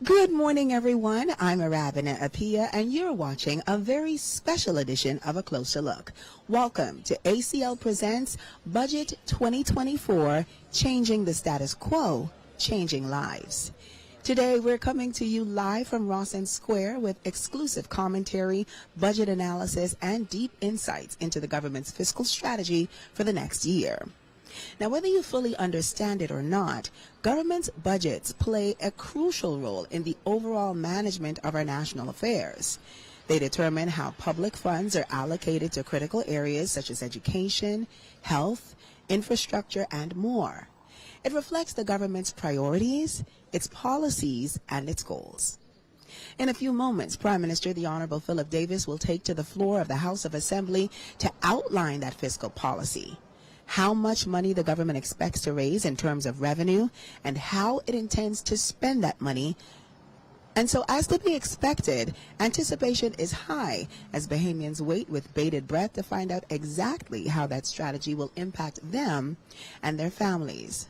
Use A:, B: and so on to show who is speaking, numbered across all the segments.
A: Good morning, everyone. I'm Arabina Apia, and you're watching a very special edition of A Closer Look. Welcome to ACL Presents Budget 2024, Changing the Status Quo, Changing Lives. Today, we're coming to you live from Rosson Square with exclusive commentary, budget analysis, and deep insights into the government's fiscal strategy for the next year. Now, whether you fully understand it or not, government's budgets play a crucial role in the overall management of our national affairs. They determine how public funds are allocated to critical areas such as education, health, infrastructure, and more. It reflects the government's priorities, its policies, and its goals. In a few moments, Prime Minister the Honorable Philip Davis will take to the floor of the House of Assembly to outline that fiscal policy, how much money the government expects to raise in terms of revenue, and how it intends to spend that money. And so, as to be expected, anticipation is high as Bahamians wait with bated breath to find out exactly how that strategy will impact them and their families.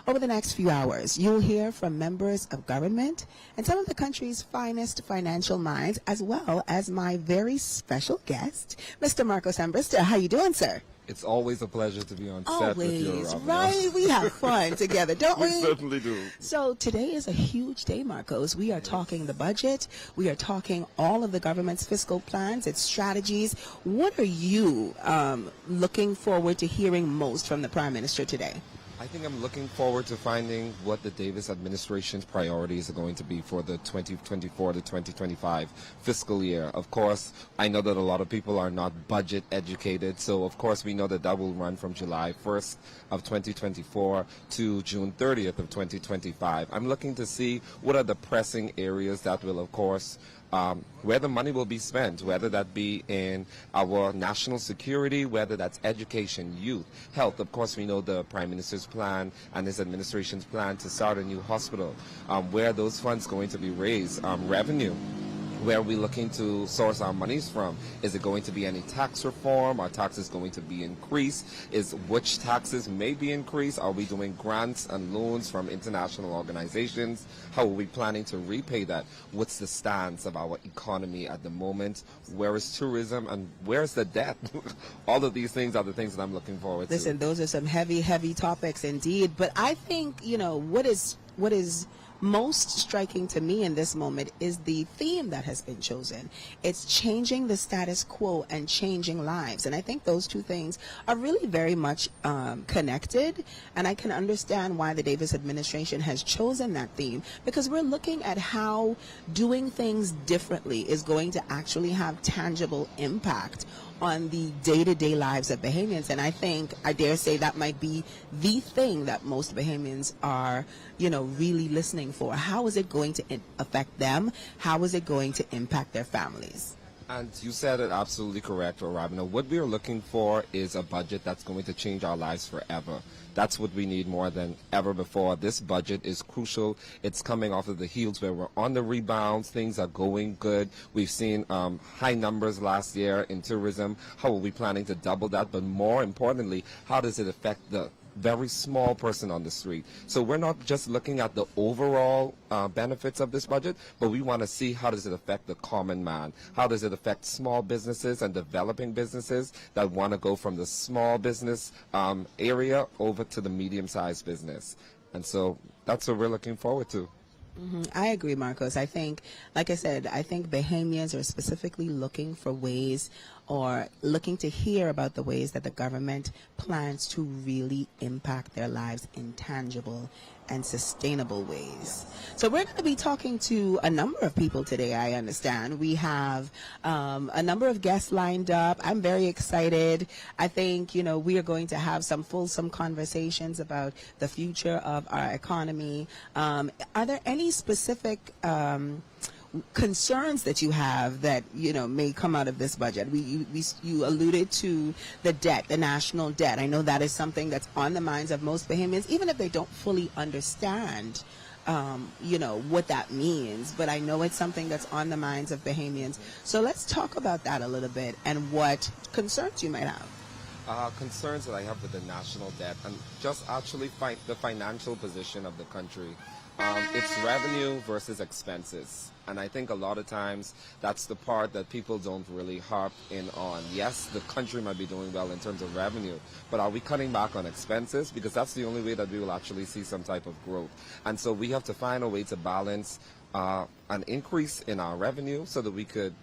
A: Over the next few hours, you'll hear from members of government and some of the country's finest financial minds, as well as my very special guest, Mr. Marcos Ambrista. How you doing, sir?
B: It's always a pleasure to be on set with you,
A: Always,
B: Robin.
A: right? We have fun together, don't we?
B: We certainly do.
A: So today is a huge day, Marcos. We are talking the budget. We are talking all of the government's fiscal plans, its strategies. What are you looking forward to hearing most from the Prime Minister today?
B: I think I'm looking forward to finding what the Davis administration's priorities are going to be for the 2024 to 2025 fiscal year. Of course, I know that a lot of people are not budget educated, so of course we know that that will run from July 1st of 2024 to June 30th of 2025. I'm looking to see what are the pressing areas that will, of course, where the money will be spent, whether that be in our national security, whether that's education, youth, health. Of course, we know the Prime Minister's plan and his administration's plan to start a new hospital. Where are those funds going to be raised? Revenue. Where are we looking to source our monies from? Is it going to be any tax reform? Are taxes going to be increased? Which taxes may be increased? Are we doing grants and loans from international organizations? How are we planning to repay that? What's the stance of our economy at the moment? Where is tourism and where's the debt? All of these things are the things that I'm looking forward to.
A: Listen, those are some heavy, heavy topics indeed. But I think, what is most striking to me in this moment is the theme that has been chosen. It's changing the status quo and changing lives. And I think those two things are really very much connected. And I can understand why the Davis administration has chosen that theme, because we're looking at how doing things differently is going to actually have tangible impact on the day-to-day lives of Bahamians. And I dare say that might be the thing that most Bahamians are, really listening for. How is it going to affect them? How is it going to impact their families?
B: And you said it absolutely correct, Robin. What we are looking for is a budget that's going to change our lives forever. That's what we need more than ever before. This budget is crucial. It's coming off of the heels where we're on the rebounds. Things are going good. We've seen high numbers last year in tourism. How are we planning to double that? But more importantly, how does it affect the very small person on the street? So we're not just looking at the overall benefits of this budget, but we want to see how does it affect the common man? How does it affect small businesses and developing businesses that want to go from the small business area over to the medium-sized business? And so that's what we're looking forward to.
A: I agree, Marcos. I think, like I said, I think Bahamians are specifically looking for ways or looking to hear about the ways that the government plans to really impact their lives in tangible and sustainable ways. So we're going to be talking to a number of people today, I understand. We have a number of guests lined up. I'm very excited. I think, we are going to have some fulsome conversations about the future of our economy. Are there any specific concerns that you have that may come out of this budget? You alluded to the debt, the national debt. I know that is something that's on the minds of most Bahamians, even if they don't fully understand what that means. But I know it's something that's on the minds of Bahamians. So let's talk about that a little bit and what concerns you might have.
B: Concerns that I have with the national debt and just actually the financial position of the country. It's revenue versus expenses. And I think a lot of times that's the part that people don't really harp in on. Yes, the country might be doing well in terms of revenue, but are we cutting back on expenses? Because that's the only way that we will actually see some type of growth. And so we have to find a way to balance an increase in our revenue so that we could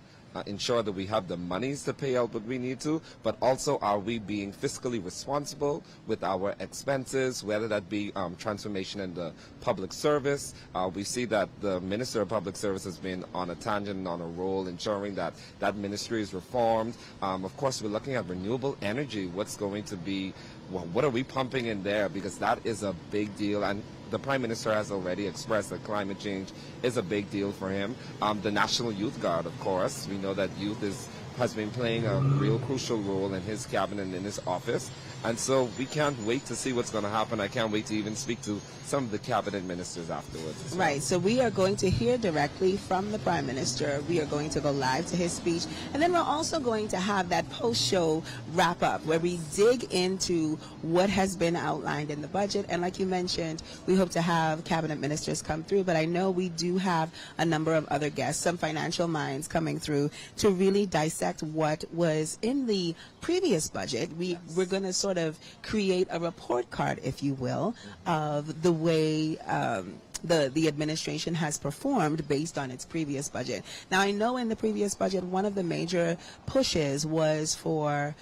B: ensure that we have the monies to pay out what we need to, but also are we being fiscally responsible with our expenses, whether that be transformation in the public service. We see that the Minister of Public Service has been on a tangent and on a roll, ensuring that that ministry is reformed. Of course, we're looking at renewable energy. What's going to be, well, what are we pumping in there? Because that is a big deal. And the Prime Minister has already expressed that climate change is a big deal for him. The National Youth Guard, of course. We know that youth has been playing a real crucial role in his cabinet and in his office. And so we can't wait to see what's going to happen. I can't wait to even speak to some of the cabinet ministers afterwards as well.
A: Right, so we are going to hear directly from the Prime Minister. We are going to go live to his speech. And then we're also going to have that post-show wrap-up where we dig into what has been outlined in the budget. And like you mentioned, we hope to have cabinet ministers come through. But I know we do have a number of other guests, some financial minds coming through to really dissect what was in the previous budget. We're going to sort of create a report card, if you will, of the way the administration has performed based on its previous budget. Now, I know in the previous budget, one of the major pushes was for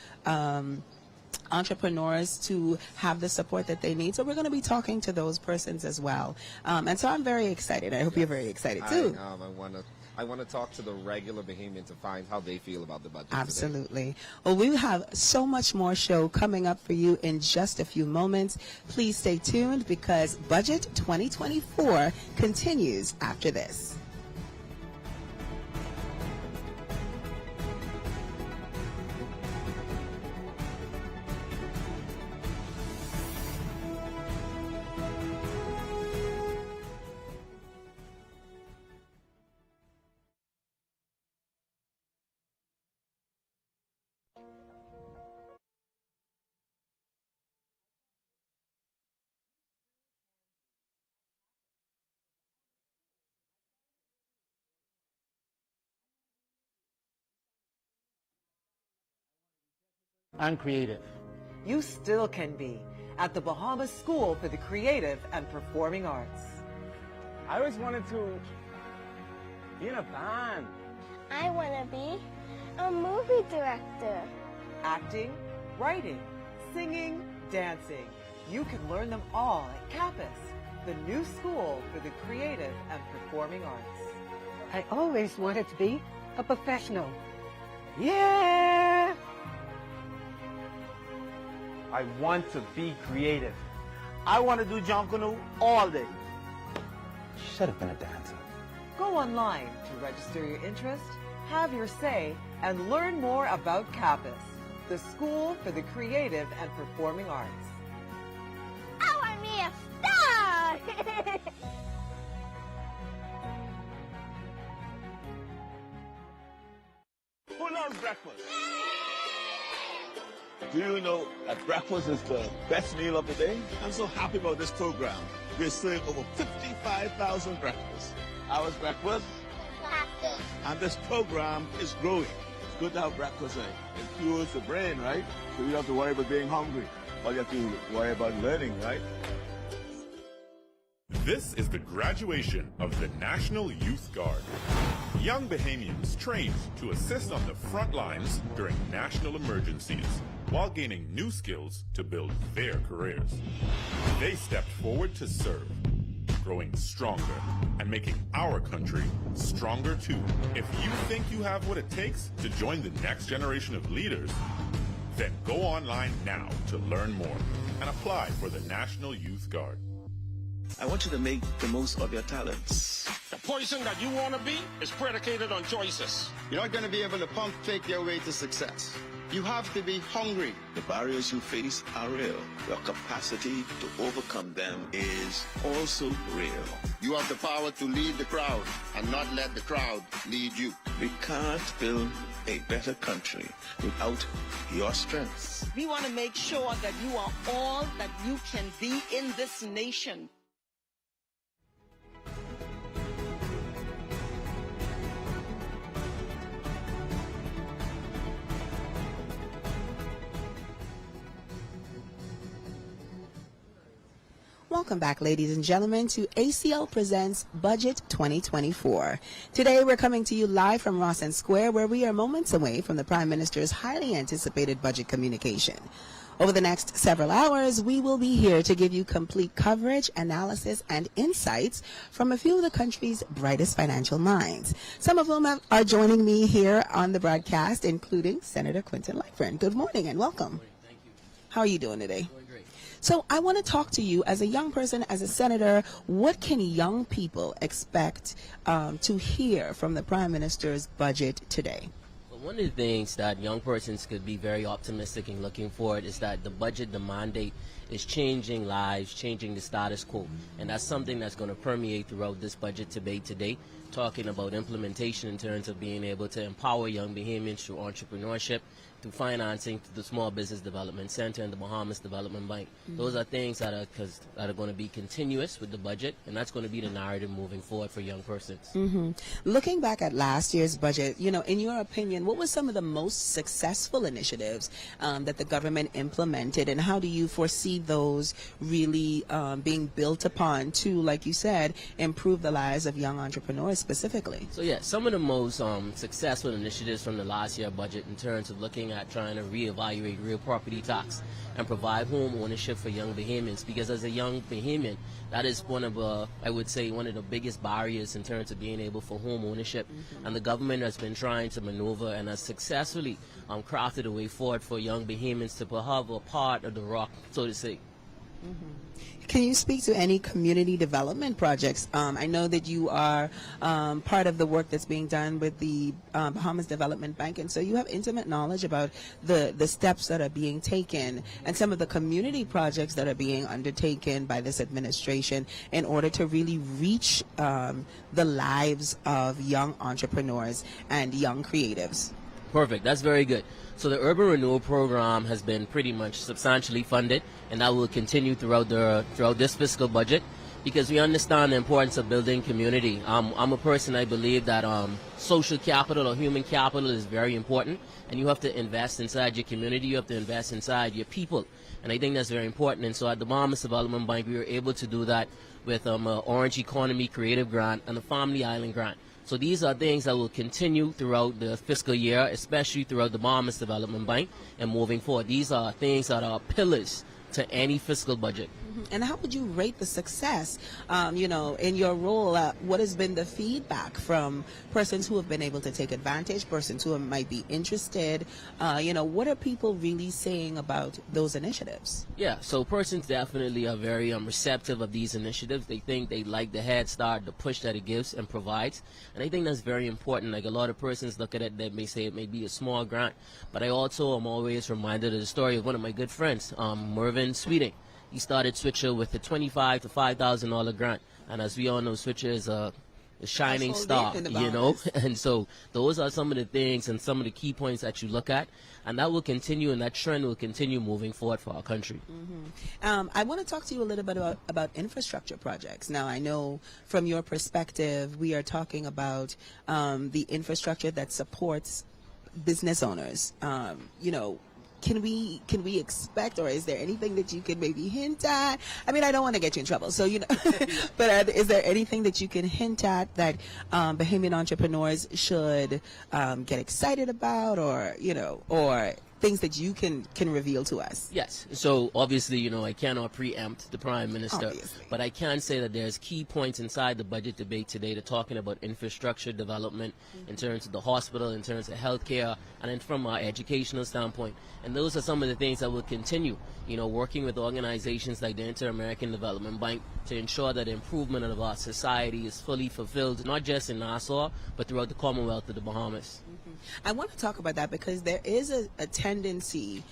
A: entrepreneurs to have the support that they need. So we're going to be talking to those persons as well. And so I'm very excited. I hope you're very excited too.
B: I want to talk to the regular Bahamian to find how they feel about the budget.
A: Absolutely.
B: Today.
A: Well, we have so much more show coming up for you in just a few moments. Please stay tuned because Budget 2024 continues after this.
C: And creative.
D: You still can be at the Bahamas School for the Creative and Performing Arts.
C: I always wanted to be in a band.
E: I want to be a movie director.
D: Acting, writing, singing, dancing. You can learn them all at Campus, the new school for the creative and performing arts.
F: I always wanted to be a professional.
C: Yeah! I want to be creative. I want to do John Canoe all day. Should have been a dancer.
D: Go online to register your interest, have your say, and learn more about Campus, the school for the creative and performing arts.
E: I want to be a star!
G: Who loves breakfast? Do you know that breakfast is the best meal of the day? I'm so happy about this program. We're serving over 55,000 breakfasts. Ours breakfast?
E: Breakfast.
G: And this program is growing. It's good to have breakfast. It fuels the brain, right? So you don't have to worry about being hungry. All you have to worry about learning, right?
H: This is the graduation of the National Youth Guard. Young Bahamians trained to assist on the front lines during national emergencies while gaining new skills to build their careers. They stepped forward to serve, growing stronger and making our country stronger too. If you think you have what it takes to join the next generation of leaders, then go online now to learn more and apply for the National Youth Guard.
I: I want you to make the most of your talents.
J: The person that you want to be is predicated on choices.
K: You're not going to be able to pump fake your way to success. You have to be hungry.
I: The barriers you face are real. Your capacity to overcome them is also real.
K: You have the power to lead the crowd and not let the crowd lead you.
I: We can't build a better country without your strengths.
L: We want to make sure that you are all that you can be in this nation.
A: Welcome back, ladies and gentlemen, to ACL Presents Budget 2024. Today, we're coming to you live from Rosson Square, where we are moments away from the Prime Minister's highly anticipated budget communication. Over the next several hours, we will be here to give you complete coverage, analysis, and insights from a few of the country's brightest financial minds. Some of whom are joining me here on the broadcast, including Senator Quinton Lightford. Good morning and welcome.
L: Thank you.
A: How are you doing today?
L: Doing great.
A: So I want to talk to you as a young person, as a senator. What can young people expect to hear from the Prime Minister's budget today?
L: Well, one of the things that young persons could be very optimistic in looking forward is that the budget, the mandate, is changing lives, changing the status quo. And that's something that's going to permeate throughout this budget debate today, talking about implementation in terms of being able to empower young Bahamians through entrepreneurship, through financing, through the Small Business Development Center and the Bahamas Development Bank. Those are things that are going to be continuous with the budget, and that's going to be the narrative moving forward for young persons.
A: Looking back at last year's budget, in your opinion, what were some of the most successful initiatives that the government implemented, and how do you foresee those really being built upon to, like you said, improve the lives of young entrepreneurs specifically?
L: So yeah, some of the most successful initiatives from the last year budget in terms of looking at trying to reevaluate real property tax and provide home ownership for young Bahamians, because as a young Bahamian, that is one of I would say one of the biggest barriers in terms of being able for home ownership. And the government has been trying to maneuver and has successfully crafted a way forward for young Bahamians to have a part of the rock, so to say.
A: Can you speak to any community development projects? I know that you are part of the work that's being done with the Bahamas Development Bank, and so you have intimate knowledge about the steps that are being taken and some of the community projects that are being undertaken by this administration in order to really reach the lives of young entrepreneurs and young creatives.
L: Perfect. That's very good. So the Urban Renewal Program has been pretty much substantially funded, and that will continue throughout this fiscal budget, because we understand the importance of building community. I'm a person, I believe that social capital or human capital is very important, and you have to invest inside your community. You have to invest inside your people, and I think that's very important. And so at the Bahamas Development Bank, we were able to do that with an Orange Economy Creative Grant and a Family Island Grant. So these are things that will continue throughout the fiscal year, especially throughout the Bahamas Development Bank and moving forward. These are things that are pillars to any fiscal budget.
A: And how would you rate the success, in your role? What has been the feedback from persons who have been able to take advantage, persons who might be interested? What are people really saying about those initiatives?
L: Yeah, so persons definitely are very receptive of these initiatives. They think they like the head start, the push that it gives and provides. And I think that's very important. Like, a lot of persons look at it, they may say it may be a small grant. But I also am always reminded of the story of one of my good friends, Mervyn Sweeting. He started Switcher with a $25,000 to $5,000 grant, and as we all know, Switcher is a shining star, and so those are some of the things and some of the key points that you look at, and that will continue, and that trend will continue moving forward for our country.
A: I want to talk to you a little bit about infrastructure projects. Now, I know from your perspective, we are talking about the infrastructure that supports business owners. Can we expect, or is there anything that you could maybe hint at? I mean, I don't want to get you in trouble, so but is there anything that you can hint at that Bahamian entrepreneurs should get excited about, or things that you can reveal to us?
L: Yes. So obviously, I cannot preempt the Prime Minister,
A: Obviously.
L: but I can say that there's key points inside the budget debate today to talking about infrastructure development in terms of the hospital, in terms of healthcare, and then from our educational standpoint. And those are some of the things that will continue, working with organizations like the Inter-American Development Bank to ensure that the improvement of our society is fully fulfilled, not just in Nassau, but throughout the Commonwealth of the Bahamas.
A: I want to talk about that because there is a tendency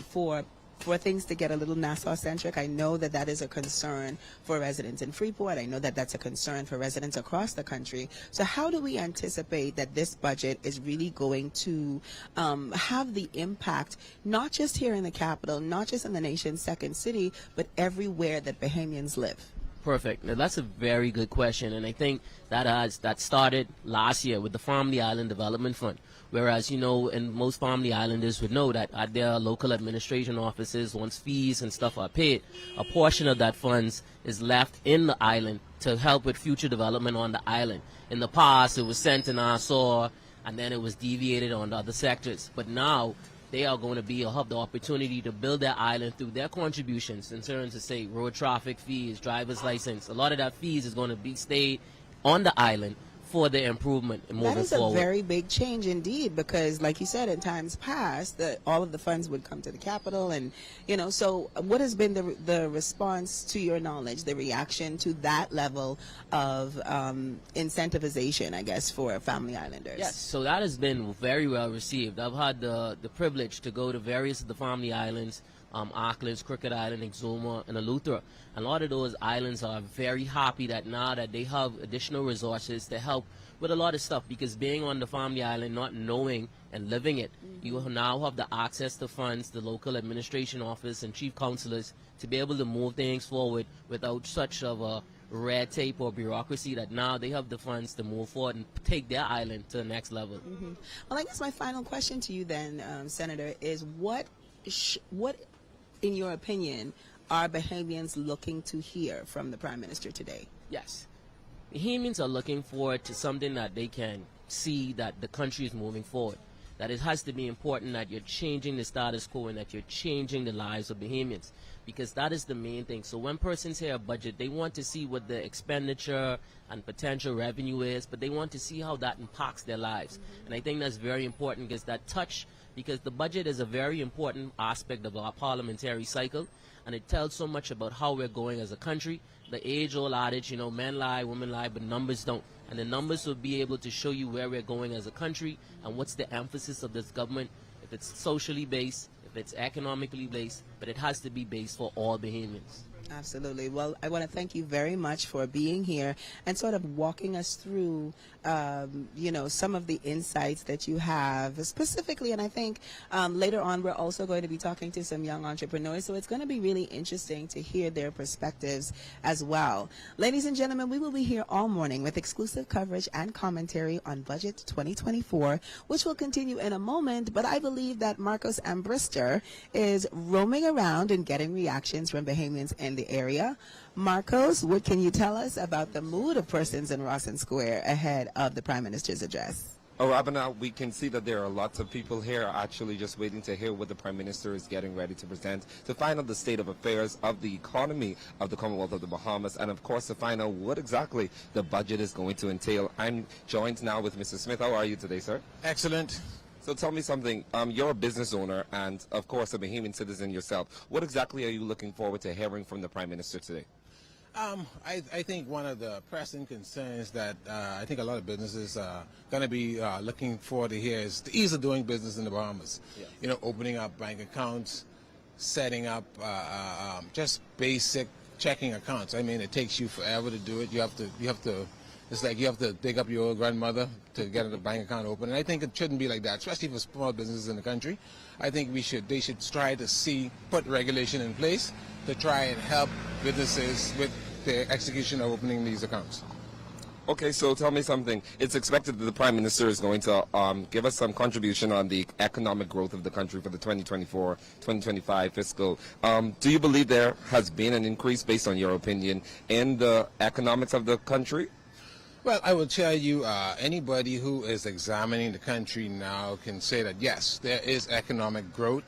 A: for things to get a little Nassau-centric. I know that is a concern for residents in Freeport. I know that that's a concern for residents across the country. So how do we anticipate that this budget is really going to have the impact, not just here in the capital, not just in the nation's second city, but everywhere that Bahamians live?
L: Perfect. Now, that's a very good question, and I think that started last year with the Family Island Development Fund. Whereas, and most Family Islanders would know that at their local administration offices, once fees and stuff are paid, a portion of that funds is left in the island to help with future development on the island. In the past, it was sent in Nassau, and then it was deviated on the other sectors. But now, they are going to have the opportunity to build their island through their contributions in terms of, say, road traffic fees, driver's license. A lot of that fees is going to be stayed on the island for the improvement and moving forward.
A: That is a very big change indeed, because like you said, in times past, all of the funds would come to the capital, and so what has been the response, to your knowledge, the reaction to that level of incentivization, I guess, for Family Islanders?
L: Yes, so that has been very well received. I've had the privilege to go to various of the Family Islands, Auckland's, Crooked Island, Exuma, and Eleuthera. A lot of those islands are very happy that now that they have additional resources to help with a lot of stuff, because being on the Family Island, not knowing and living it, you now have the access to funds, the local administration office and chief counselors to be able to move things forward without such of a red tape or bureaucracy, that now they have the funds to move forward and take their island to the next level.
A: Mm-hmm. Well, I guess my final question to you then, Senator, is what in your opinion, are Bahamians looking to hear from the Prime Minister today?
L: Yes. Bahamians are looking forward to something that they can see that the country is moving forward. That it has to be important that you're changing the status quo and that you're changing the lives of Bahamians, because that is the main thing. So when persons hear a budget, they want to see what the expenditure and potential revenue is, but they want to see how that impacts their lives. And I think that's very important, because because the budget is a very important aspect of our parliamentary cycle, and it tells so much about how we're going as a country. The age-old adage, men lie, women lie, but numbers don't. And the numbers will be able to show you where we're going as a country and what's the emphasis of this government, if it's socially based, if it's economically based, but it has to be based for all Bahamians.
A: Absolutely. Well, I want to thank you very much for being here and sort of walking us through, some of the insights that you have specifically. And I think later on we're also going to be talking to some young entrepreneurs, so it's going to be really interesting to hear their perspectives as well. Ladies and gentlemen, we will be here all morning with exclusive coverage and commentary on Budget 2024, which will continue in a moment. But I believe that Marcos Ambrister is roaming around and getting reactions from Bahamians in the area. Marcos, what can you tell us about the mood of persons in Rosson Square ahead of the Prime Minister's address?
B: Oh, Rabina, we can see that there are lots of people here actually just waiting to hear what the Prime Minister is getting ready to present, to find out the state of affairs of the economy of the Commonwealth of the Bahamas, and of course to find out what exactly the budget is going to entail. I'm joined now with Mr. Smith. How are you today, sir?
M: Excellent.
B: So tell me something. You're a business owner and, of course, a Bahamian citizen yourself. What exactly are you looking forward to hearing from the Prime Minister today?
M: I think one of the pressing concerns that I think a lot of businesses are going to be looking forward to hear is the ease of doing business in the Bahamas. Yes. Opening up bank accounts, setting up just basic checking accounts. I mean, it takes you forever to do it. You have to. It's like you have to dig up your grandmother to get a bank account open, and I think it shouldn't be like that, especially for small businesses in the country. I think they should try to put regulation in place to try and help businesses with the execution of opening these accounts.
B: Okay, so tell me something. It's expected that the Prime Minister is going to give us some contribution on the economic growth of the country for the 2024-2025 fiscal. Do you believe there has been an increase, based on your opinion, in the economics of the country?
M: Well, I will tell you, anybody who is examining the country now can say that, yes, there is economic growth.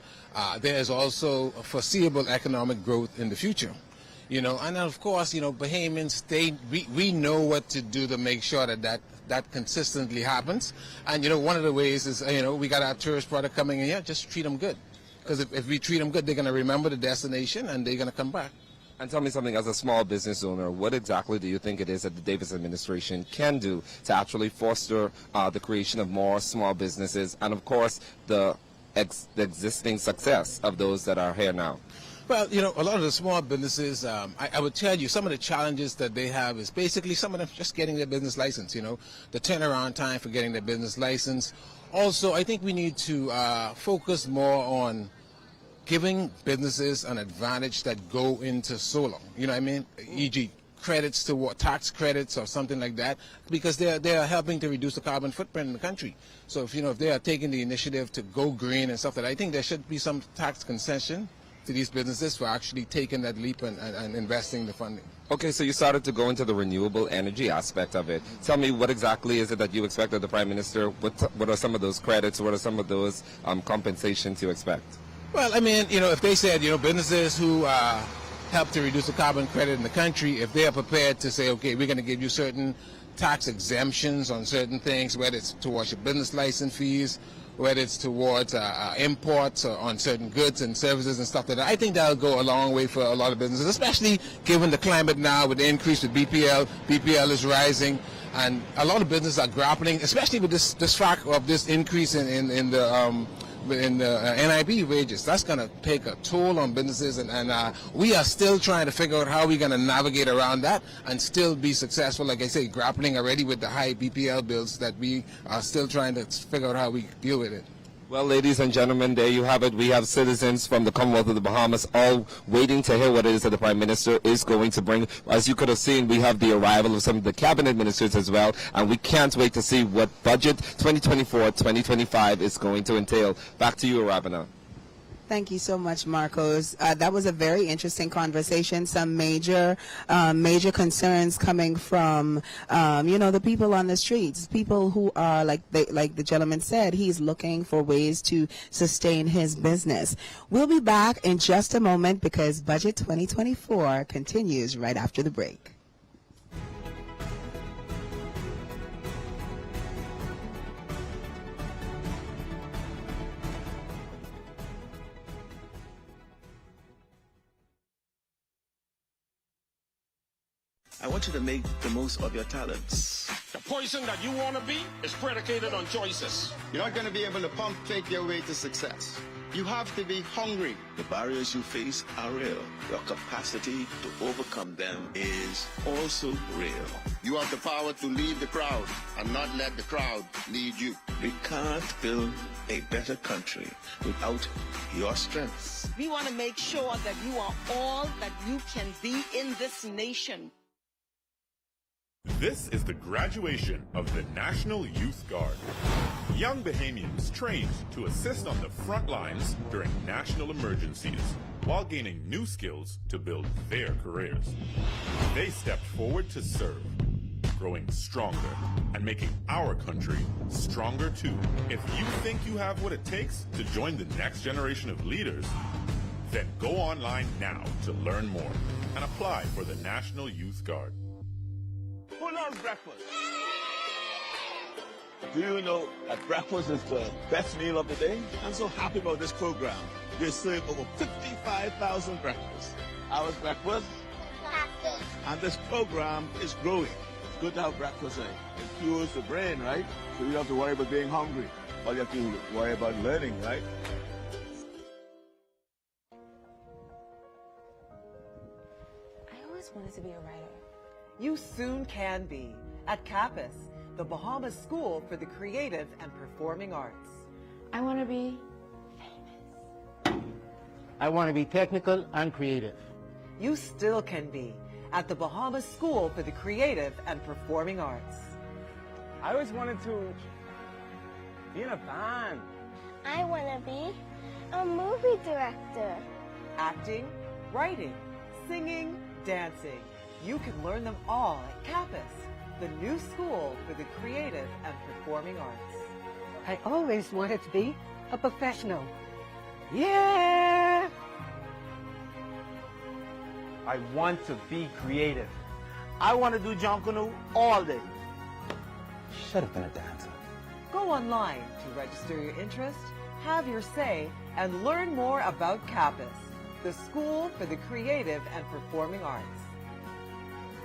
M: There is also foreseeable economic growth in the future. And of course, Bahamians, we know what to do to make sure that consistently happens. And, one of the ways is, we got our tourist product coming in here, just treat them good. Because if we treat them good, they're going to remember the destination and they're going to come back.
B: And tell me something, as a small business owner, what exactly do you think it is that the Davis administration can do to actually foster the creation of more small businesses and, of course, the existing success of those that are here now?
M: Well, a lot of the small businesses, I would tell you, some of the challenges that they have is basically some of them just getting their business license, the turnaround time for getting their business license. Also, I think we need to focus more on giving businesses an advantage that go into solar, e.g. credits to tax credits or something like that, because they are helping to reduce the carbon footprint in the country. So if they are taking the initiative to go green and stuff, that I think there should be some tax concession to these businesses for actually taking that leap and investing the funding.
B: Okay, so you started to go into the renewable energy aspect of it. Tell me, what exactly is it that you expect of the Prime Minister? What are some of those credits? What are some of those compensations you expect?
M: Well, I mean, if they said, businesses who help to reduce the carbon credit in the country, if they are prepared to say, okay, we're going to give you certain tax exemptions on certain things, whether it's towards your business license fees, whether it's towards imports on certain goods and services and stuff like that. I think that'll go a long way for a lot of businesses, especially given the climate now with the increase with BPL. BPL is rising, and a lot of businesses are grappling, especially with this fact of this increase in the NIB wages. That's going to take a toll on businesses, and we are still trying to figure out how we're going to navigate around that and still be successful. Like I say, grappling already with the high BPL bills that we are still trying to figure out how we deal with it.
B: Well, ladies and gentlemen, there you have it. We have citizens from the Commonwealth of the Bahamas all waiting to hear what it is that the Prime Minister is going to bring. As you could have seen, we have the arrival of some of the cabinet ministers as well, and we can't wait to see what budget 2024-2025 is going to entail. Back to you, Arabina.
A: Thank you so much, Marcos. That was a very interesting conversation. Some major concerns coming from, the people on the streets, people who are, like the gentleman said, he's looking for ways to sustain his business. We'll be back in just a moment because Budget 2024 continues right after the break.
I: I want you to make the most of your talents.
J: The person that you want to be is predicated on choices.
K: You're not going to be able to pump fake your way to success. You have to be hungry.
I: The barriers you face are real. Your capacity to overcome them is also real.
K: You have the power to lead the crowd and not let the crowd lead you.
I: We can't build a better country without your strengths.
N: We want to make sure that you are all that you can be in this nation.
H: This is the graduation of the National Youth Guard. Young Bahamians trained to assist on the front lines during national emergencies while gaining new skills to build their careers. They stepped forward to serve, growing stronger and making our country stronger too. If you think you have what it takes to join the next generation of leaders, then go online now to learn more and apply for the National Youth Guard.
G: Who loves breakfast? Do you know that breakfast is the best meal of the day? I'm so happy about this program. They serve over 55,000 breakfasts. Ours breakfast? And this program is growing. It's good to have breakfast. It fuels the brain, right? So you don't have to worry about being hungry. All you have to worry about learning, right?
O: I always wanted to be a writer.
D: You soon can be at CAPUS, the Bahamas School for the Creative and Performing Arts.
O: I want to be famous.
C: I want to be technical and creative.
D: You still can be at the Bahamas School for the Creative and Performing Arts.
C: I always wanted to be in a band.
E: I want to be a movie director.
D: Acting, writing, singing, dancing. You can learn them all at CAPUS, the new school for the creative and performing arts.
F: I always wanted to be a professional.
C: Yeah! I want to be creative. I want to do Jonkunu all day. Should have been a dancer.
D: Go online to register your interest, have your say, and learn more about CAPUS, the school for the creative and performing arts.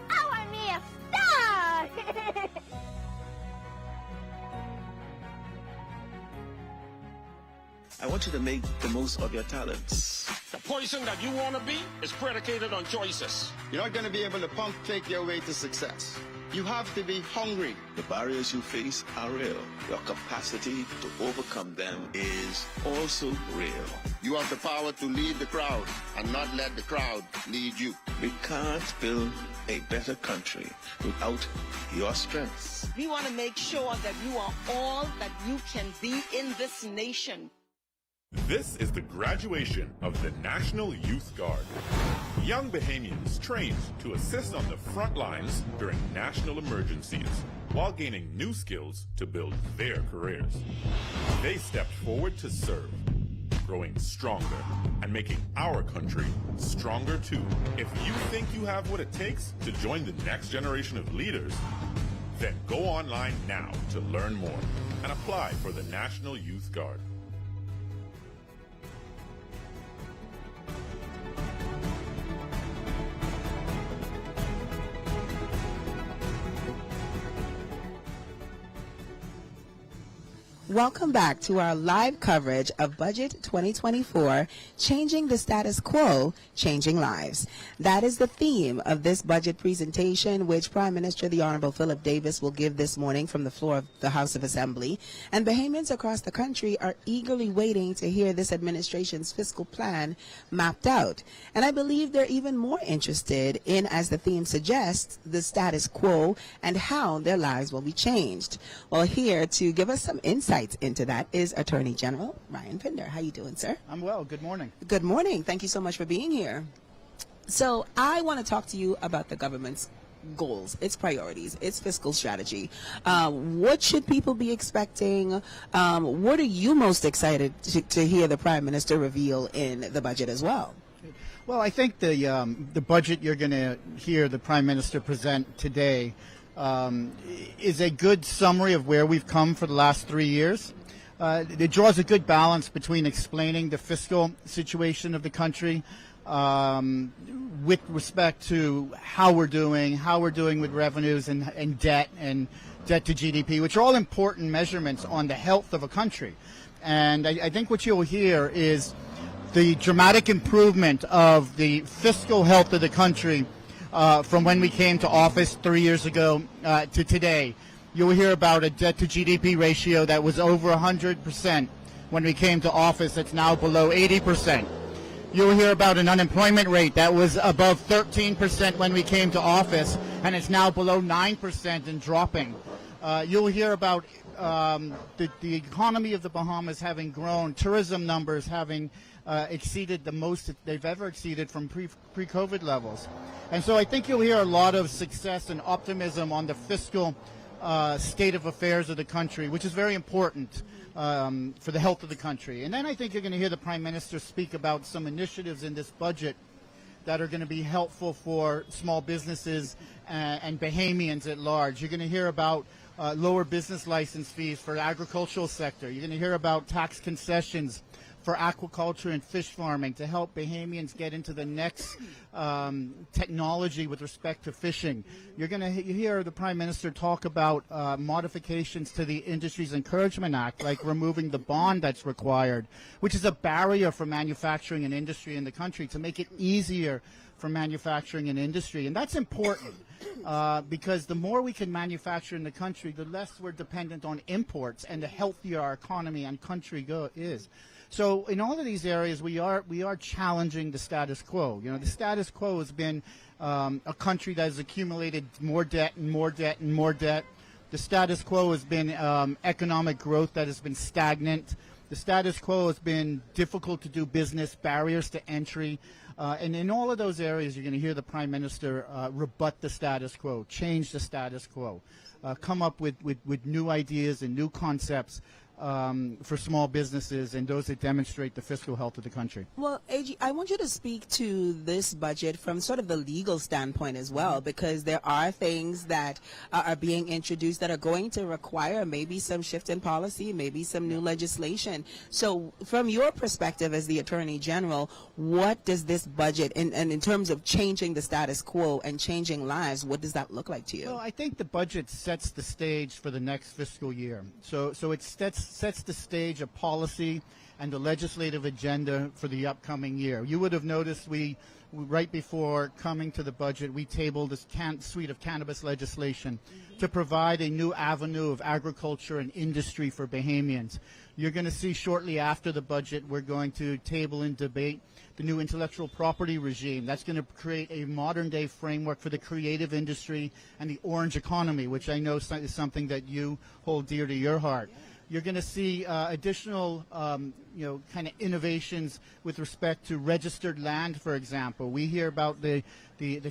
E: I want me a star!
I: I want you to make the most of your talents.
J: The person that you want to be is predicated on choices.
K: You're not going to be able to pump fake your way to success. You have to be hungry.
I: The barriers you face are real. Your capacity to overcome them is also real.
K: You have the power to lead the crowd and not let the crowd lead you.
I: We can't build a better country without your strengths.
N: We want to make sure that you are all that you can be in this nation.
H: This is the graduation of the National Youth Guard. Young Bahamians trained to assist on the front lines during national emergencies while gaining new skills to build their careers. They stepped forward to serve, growing stronger and making our country stronger too. If you think you have what it takes to join the next generation of leaders, then go online now to learn more and apply for the National Youth Guard.
A: Welcome back to our live coverage of Budget 2024, Changing the Status Quo, Changing Lives. That is the theme of this budget presentation, which Prime Minister the Honorable Philip Davis will give this morning from the floor of the House of Assembly. And Bahamians across the country are eagerly waiting to hear this administration's fiscal plan mapped out. And I believe they're even more interested in, as the theme suggests, the status quo and how their lives will be changed. Well, here to give us some insight into that is Attorney General Ryan Pinder. How you doing, sir?
P: I'm well. Good morning.
A: Good morning. Thank you so much for being here. So I want to talk to you about the government's goals, its priorities, its fiscal strategy. What should people be expecting? What are you most excited to hear the Prime Minister reveal in the budget as well?
P: Well, I think the budget you're going to hear the Prime Minister present today is a good summary of where we've come for the last 3 years. It draws a good balance between explaining the fiscal situation of the country with respect to how we're doing with revenues and debt to GDP, which are all important measurements on the health of a country. And I think what you'll hear is the dramatic improvement of the fiscal health of the country from when we came to office 3 years ago to today. You'll hear about a debt to GDP ratio that was over 100% when we came to office. It's now below 80%. You'll hear about an unemployment rate that was above 13% when we came to office, and it's now below 9% and dropping. You'll hear about the economy of the Bahamas having grown, tourism numbers having exceeded the most they've ever exceeded from pre-COVID levels. And so I think you'll hear a lot of success and optimism on the fiscal state of affairs of the country, which is very important for the health of the country. And then I think you're going to hear the Prime Minister speak about some initiatives in this budget that are going to be helpful for small businesses and Bahamians at large. You're going to hear about lower business license fees for the agricultural sector. You're going to hear about tax concessions for aquaculture and fish farming to help Bahamians get into the next technology with respect to fishing. You're going to hear the Prime Minister talk about modifications to the Industries Encouragement Act, like removing the bond that's required, which is a barrier for manufacturing and industry in the country, to make it easier for manufacturing and industry. And that's important because the more we can manufacture in the country, the less we're dependent on imports and the healthier our economy and country is. So in all of these areas, we are challenging the status quo. You know, the status quo has been a country that has accumulated more debt and more debt and more debt. The status quo has been economic growth that has been stagnant. The status quo has been difficult to do business, barriers to entry. And in all of those areas, you're going to hear the Prime Minister rebut the status quo, change the status quo, come up with new ideas and new concepts for small businesses and those that demonstrate the fiscal health of the country.
A: Well, AG, I want you to speak to this budget from sort of the legal standpoint as well, because there are things that are being introduced that are going to require maybe some shift in policy, maybe some new legislation. So from your perspective as the Attorney General, what does this budget, and in terms of changing the status quo and changing lives, what does that look like to you?
P: Well, I think the budget sets the stage for the next fiscal year. So it sets the stage of policy and the legislative agenda for the upcoming year. You would have noticed we right before coming to the budget, we tabled this suite of cannabis legislation to provide a new avenue of agriculture and industry for Bahamians. You're going to see shortly after the budget, we're going to table and debate the new intellectual property regime. That's going to create a modern-day framework for the creative industry and the orange economy, which I know is something that you hold dear to your heart. You're going to see additional, kind of innovations with respect to registered land, for example. We hear about the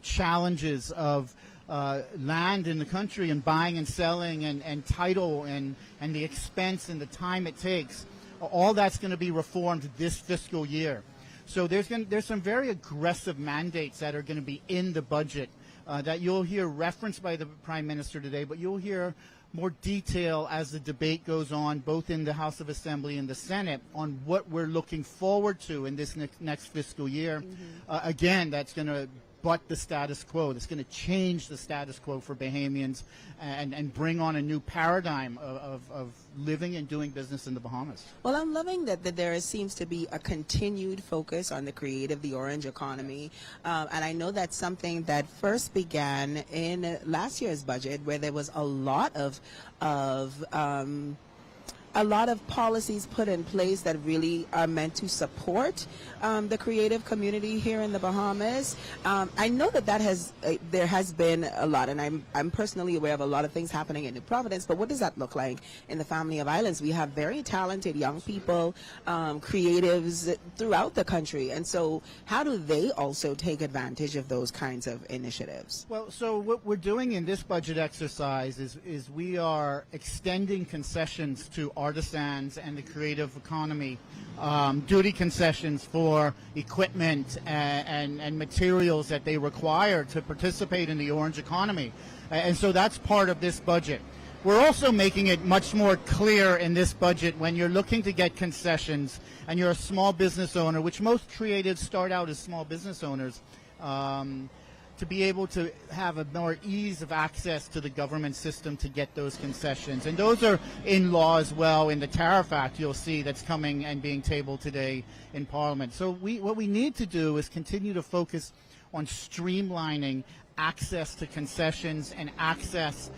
P: challenges of land in the country and buying and selling and title and the expense and the time it takes. All that's going to be reformed this fiscal year. So there's some very aggressive mandates that are going to be in the budget that you'll hear referenced by the Prime Minister today, but you'll hear more detail as the debate goes on, both in the House of Assembly and the Senate, on what we're looking forward to in this next fiscal year. Again, that's going to butt the status quo. That's going to change the status quo for Bahamians and bring on a new paradigm of living and doing business in the Bahamas.
A: Well, I'm loving that there seems to be a continued focus on the creative, the orange economy. And I know that's something that first began in last year's budget, where there was a lot of policies put in place that really are meant to support the creative community here in the Bahamas. I know that there has been a lot, and I'm personally aware of a lot of things happening in New Providence, but what does that look like in the Family of Islands? We have very talented young people, creatives throughout the country, and so how do they also take advantage of those kinds of initiatives?
P: Well, so what we're doing in this budget exercise is we are extending concessions to artisans and the creative economy, duty concessions for equipment and materials that they require to participate in the orange economy. And so that's part of this budget. We're also making it much more clear in this budget when you're looking to get concessions and you're a small business owner, which most creatives start out as small business owners, to be able to have a more ease of access to the government system to get those concessions. And those are in law as well. In the Tariff Act, you'll see that's coming and being tabled today in Parliament. So what we need to do is continue to focus on streamlining access to concessions and access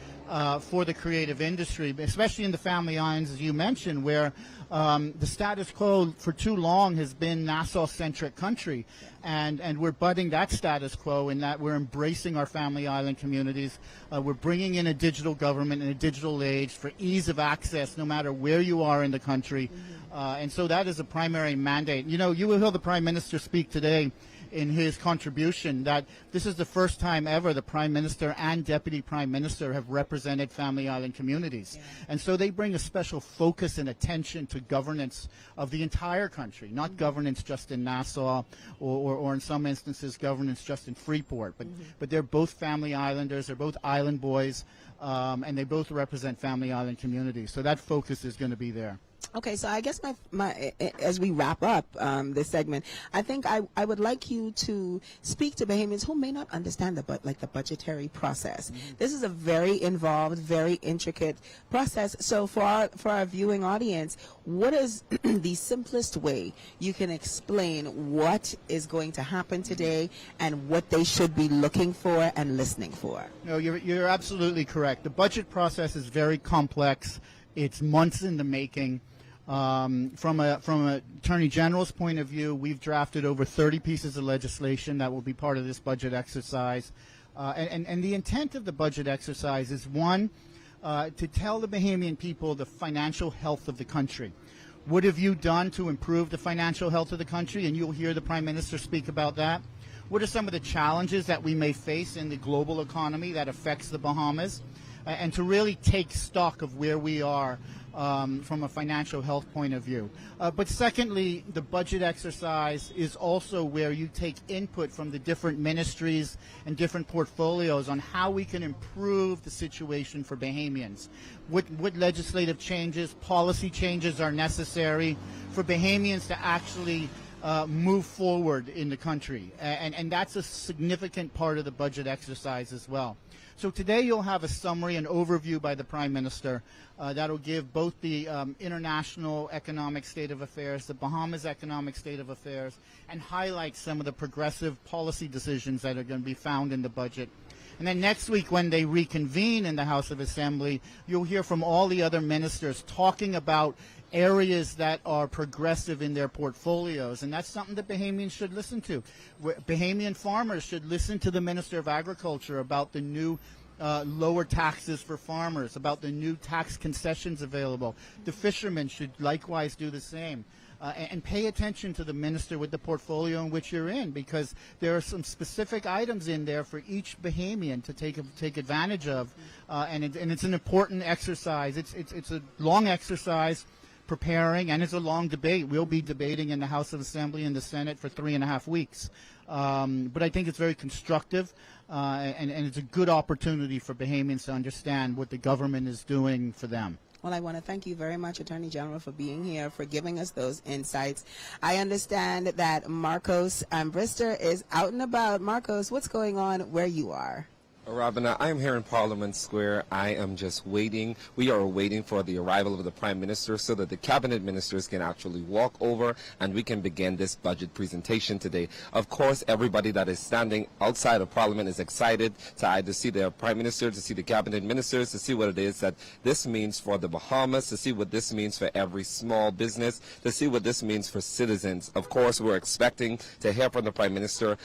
P: for the creative industry, especially in the Family Islands, as you mentioned, where the status quo for too long has been Nassau-centric country. And we're budding that status quo in that we're embracing our Family Island communities. We're bringing in a digital government and a digital age for ease of access no matter where you are in the country. And so that is a primary mandate. You know, you will hear the Prime Minister speak today in his contribution that this is the first time ever the Prime Minister and Deputy Prime Minister have represented Family Island communities. Yeah. And so they bring a special focus and attention to governance of the entire country, not governance just in Nassau or in some instances governance just in Freeport. But they're both Family Islanders, they're both island boys, and they both represent Family Island communities. So that focus is going to be there.
A: Okay, so I guess my as we wrap up this segment, I think I would like you to speak to Bahamians who may not understand the budgetary process. This is a very involved, very intricate process. So for our viewing audience, what is the simplest way you can explain what is going to happen today and what they should be looking for and listening for?
P: No, you're absolutely correct. The budget process is very complex. It's months in the making. From an Attorney General's point of view, we've drafted over 30 pieces of legislation that will be part of this budget exercise. And the intent of the budget exercise is, one, to tell the Bahamian people the financial health of the country. What have you done to improve the financial health of the country? And you'll hear the Prime Minister speak about that. What are some of the challenges that we may face in the global economy that affects the Bahamas? And to really take stock of where we are from a financial health point of view. But secondly, the budget exercise is also where you take input from the different ministries and different portfolios on how we can improve the situation for Bahamians. What legislative changes, policy changes are necessary for Bahamians to actually move forward in the country. And that's a significant part of the budget exercise as well. So today you'll have a summary, an overview by the Prime Minister that'll give both the international economic state of affairs, the Bahamas economic state of affairs, and highlight some of the progressive policy decisions that are going to be found in the budget. And then next week when they reconvene in the House of Assembly, you'll hear from all the other ministers talking about areas that are progressive in their portfolios, and that's something that Bahamians should listen to. Bahamian farmers should listen to the Minister of Agriculture about the new lower taxes for farmers, about the new tax concessions available. The fishermen should likewise do the same. And pay attention to the minister with the portfolio in which you're in, because there are some specific items in there for each Bahamian to take advantage of, and it's an important exercise. It's a long exercise preparing, and it's a long debate. We'll be debating in the House of Assembly and the Senate for 3.5 weeks. But I think it's very constructive, and it's a good opportunity for Bahamians to understand what the government is doing for them.
A: Well, I want to thank you very much, Attorney General, for being here, for giving us those insights. I understand that Marcos Brister is out and about. Marcos, what's going on where you are?
B: Rabina, I am here in Parliament Square. I am just waiting. We are waiting for the arrival of the Prime Minister so that the cabinet ministers can actually walk over and we can begin this budget presentation today. Of course, everybody that is standing outside of Parliament is excited to either see the Prime Minister, to see the cabinet ministers, to see what it is that this means for the Bahamas, to see what this means for every small business, to see what this means for citizens. Of course, we're expecting to hear from the Prime Minister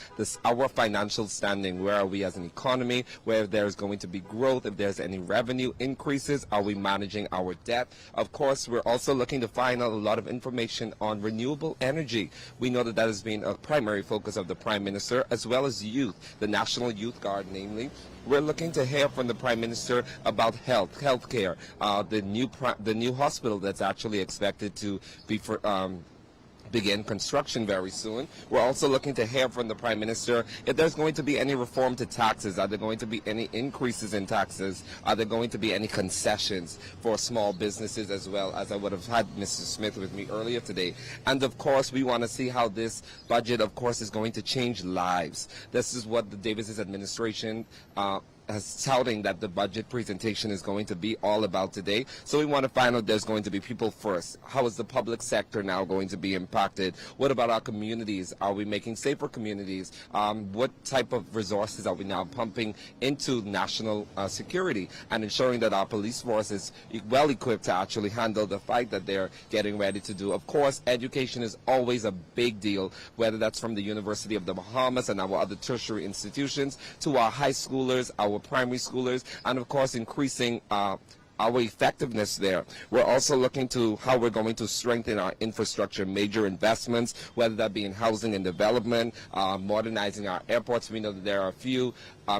B: our financial standing. Where are we as an economy? Where there's going to be growth, if there's any revenue increases, are we managing our debt? Of course, we're also looking to find out a lot of information on renewable energy. We know that that has been a primary focus of the Prime Minister, as well as youth, the National Youth Guard, namely. We're looking to hear from the Prime Minister about healthcare, the new hospital that's actually expected to be begin construction very soon. We're also looking to hear from the Prime Minister if there's going to be any reform to taxes. Are there going to be any increases in taxes? Are there going to be any concessions for small businesses, as well as I would have had Mr. Smith with me earlier today? And of course, we want to see how this budget, of course, is going to change lives. This is what the Davis administration has touting that the budget presentation is going to be all about today. So we want to find out there's going to be people first. How is the public sector now going to be impacted? What about our communities? Are we making safer communities? What type of resources are we now pumping into national security and ensuring that our police force is well equipped to actually handle the fight that they're getting ready to do? Of course, education is always a big deal, whether that's from the University of the Bahamas and our other tertiary institutions to our high schoolers, our primary schoolers, and of course increasing our effectiveness there. We're also looking to how we're going to strengthen our infrastructure, major investments, whether that be in housing and development, modernizing our airports. We know that there are a few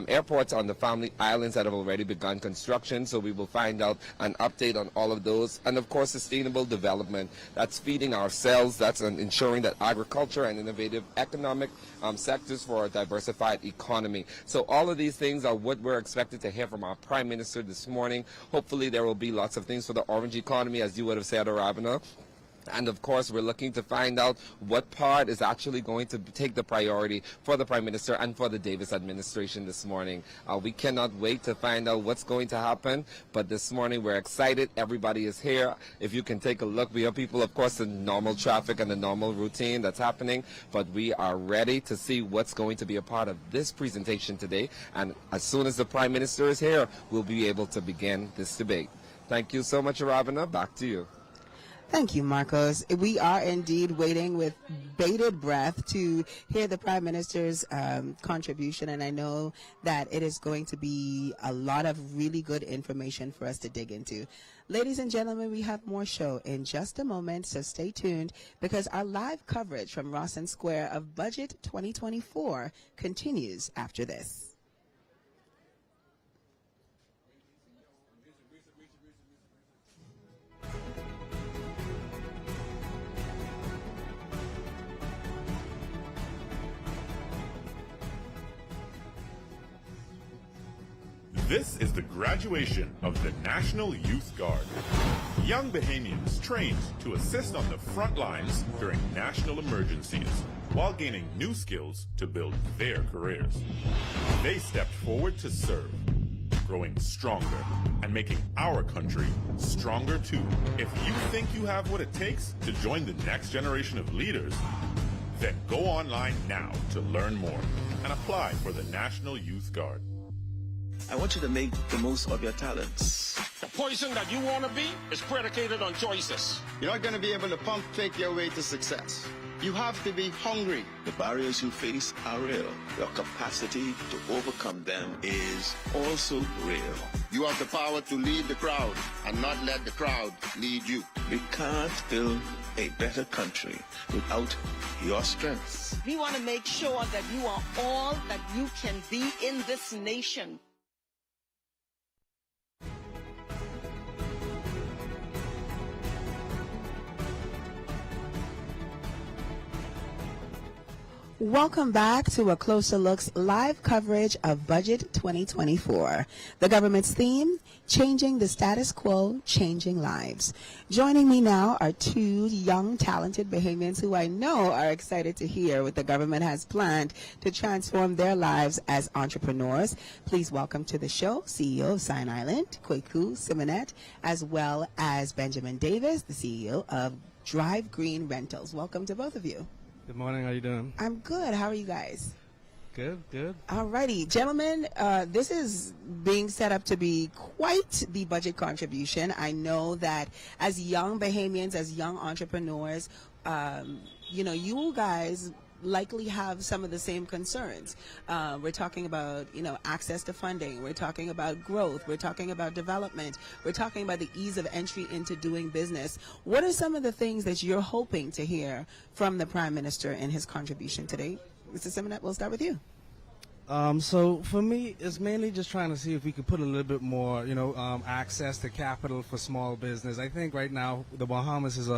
B: airports on the Family Islands that have already begun construction, so we will find out an update on all of those. And of course, sustainable development. That's feeding ourselves, that's ensuring that agriculture and innovative economic sectors for a diversified economy. So all of these things are what we're expected to hear from our Prime Minister this morning. Hopefully there will be lots of things for the orange economy, as you would have said, Arabina. And of course, we're looking to find out what part is actually going to take the priority for the Prime Minister and for the Davis administration this morning. We cannot wait to find out what's going to happen. But this morning, we're excited. Everybody is here. If you can take a look, we have people, of course, in normal traffic and the normal routine that's happening. But we are ready to see what's going to be a part of this presentation today. And as soon as the Prime Minister is here, we'll be able to begin this debate. Thank you so much, Ravina. Back to you.
A: Thank you, Marcos. We are indeed waiting with bated breath to hear the Prime Minister's contribution, and I know that it is going to be a lot of really good information for us to dig into. Ladies and gentlemen, we have more show in just a moment, so stay tuned because our live coverage from Rosson Square of Budget 2024 continues after this.
H: This is the graduation of the National Youth Guard. Young Bahamians trained to assist on the front lines during national emergencies while gaining new skills to build their careers. They stepped forward to serve, growing stronger and making our country stronger too. If you think you have what it takes to join the next generation of leaders, then go online now to learn more and apply for the National Youth Guard.
I: I want you to make the most of your talents.
J: The person that you want to be is predicated on choices.
K: You're not going to be able to pump fake your way to success. You have to be hungry.
I: The barriers you face are real. Your capacity to overcome them is also real.
K: You have the power to lead the crowd and not let the crowd lead you.
I: We can't build a better country without your strengths.
N: We want to make sure that you are all that you can be in this nation.
A: Welcome back to A Closer Look's live coverage of Budget 2024. The government's theme, Changing the Status Quo, Changing Lives. Joining me now are two young, talented Bahamians who I know are excited to hear what the government has planned to transform their lives as entrepreneurs. Please welcome to the show CEO of Sign Island, Kweku Simonet, as well as Benjamin Davis, the CEO of Drive Green Rentals. Welcome to both of you.
Q: Good morning. How you doing?
A: I'm good. How are you guys?
Q: Good, good.
A: All righty. Gentlemen, this is being set up to be quite the budget contribution. I know that as young Bahamians, as young entrepreneurs, you guys likely have some of the same concerns. We're talking about, access to funding. We're talking about growth. We're talking about development. We're talking about the ease of entry into doing business. What are some of the things that you're hoping to hear from the Prime Minister in his contribution today? Mr. Simonet, we'll start with you.
Q: So for me, it's mainly just trying to see if we could put a little bit more, access to capital for small business. I think right now the Bahamas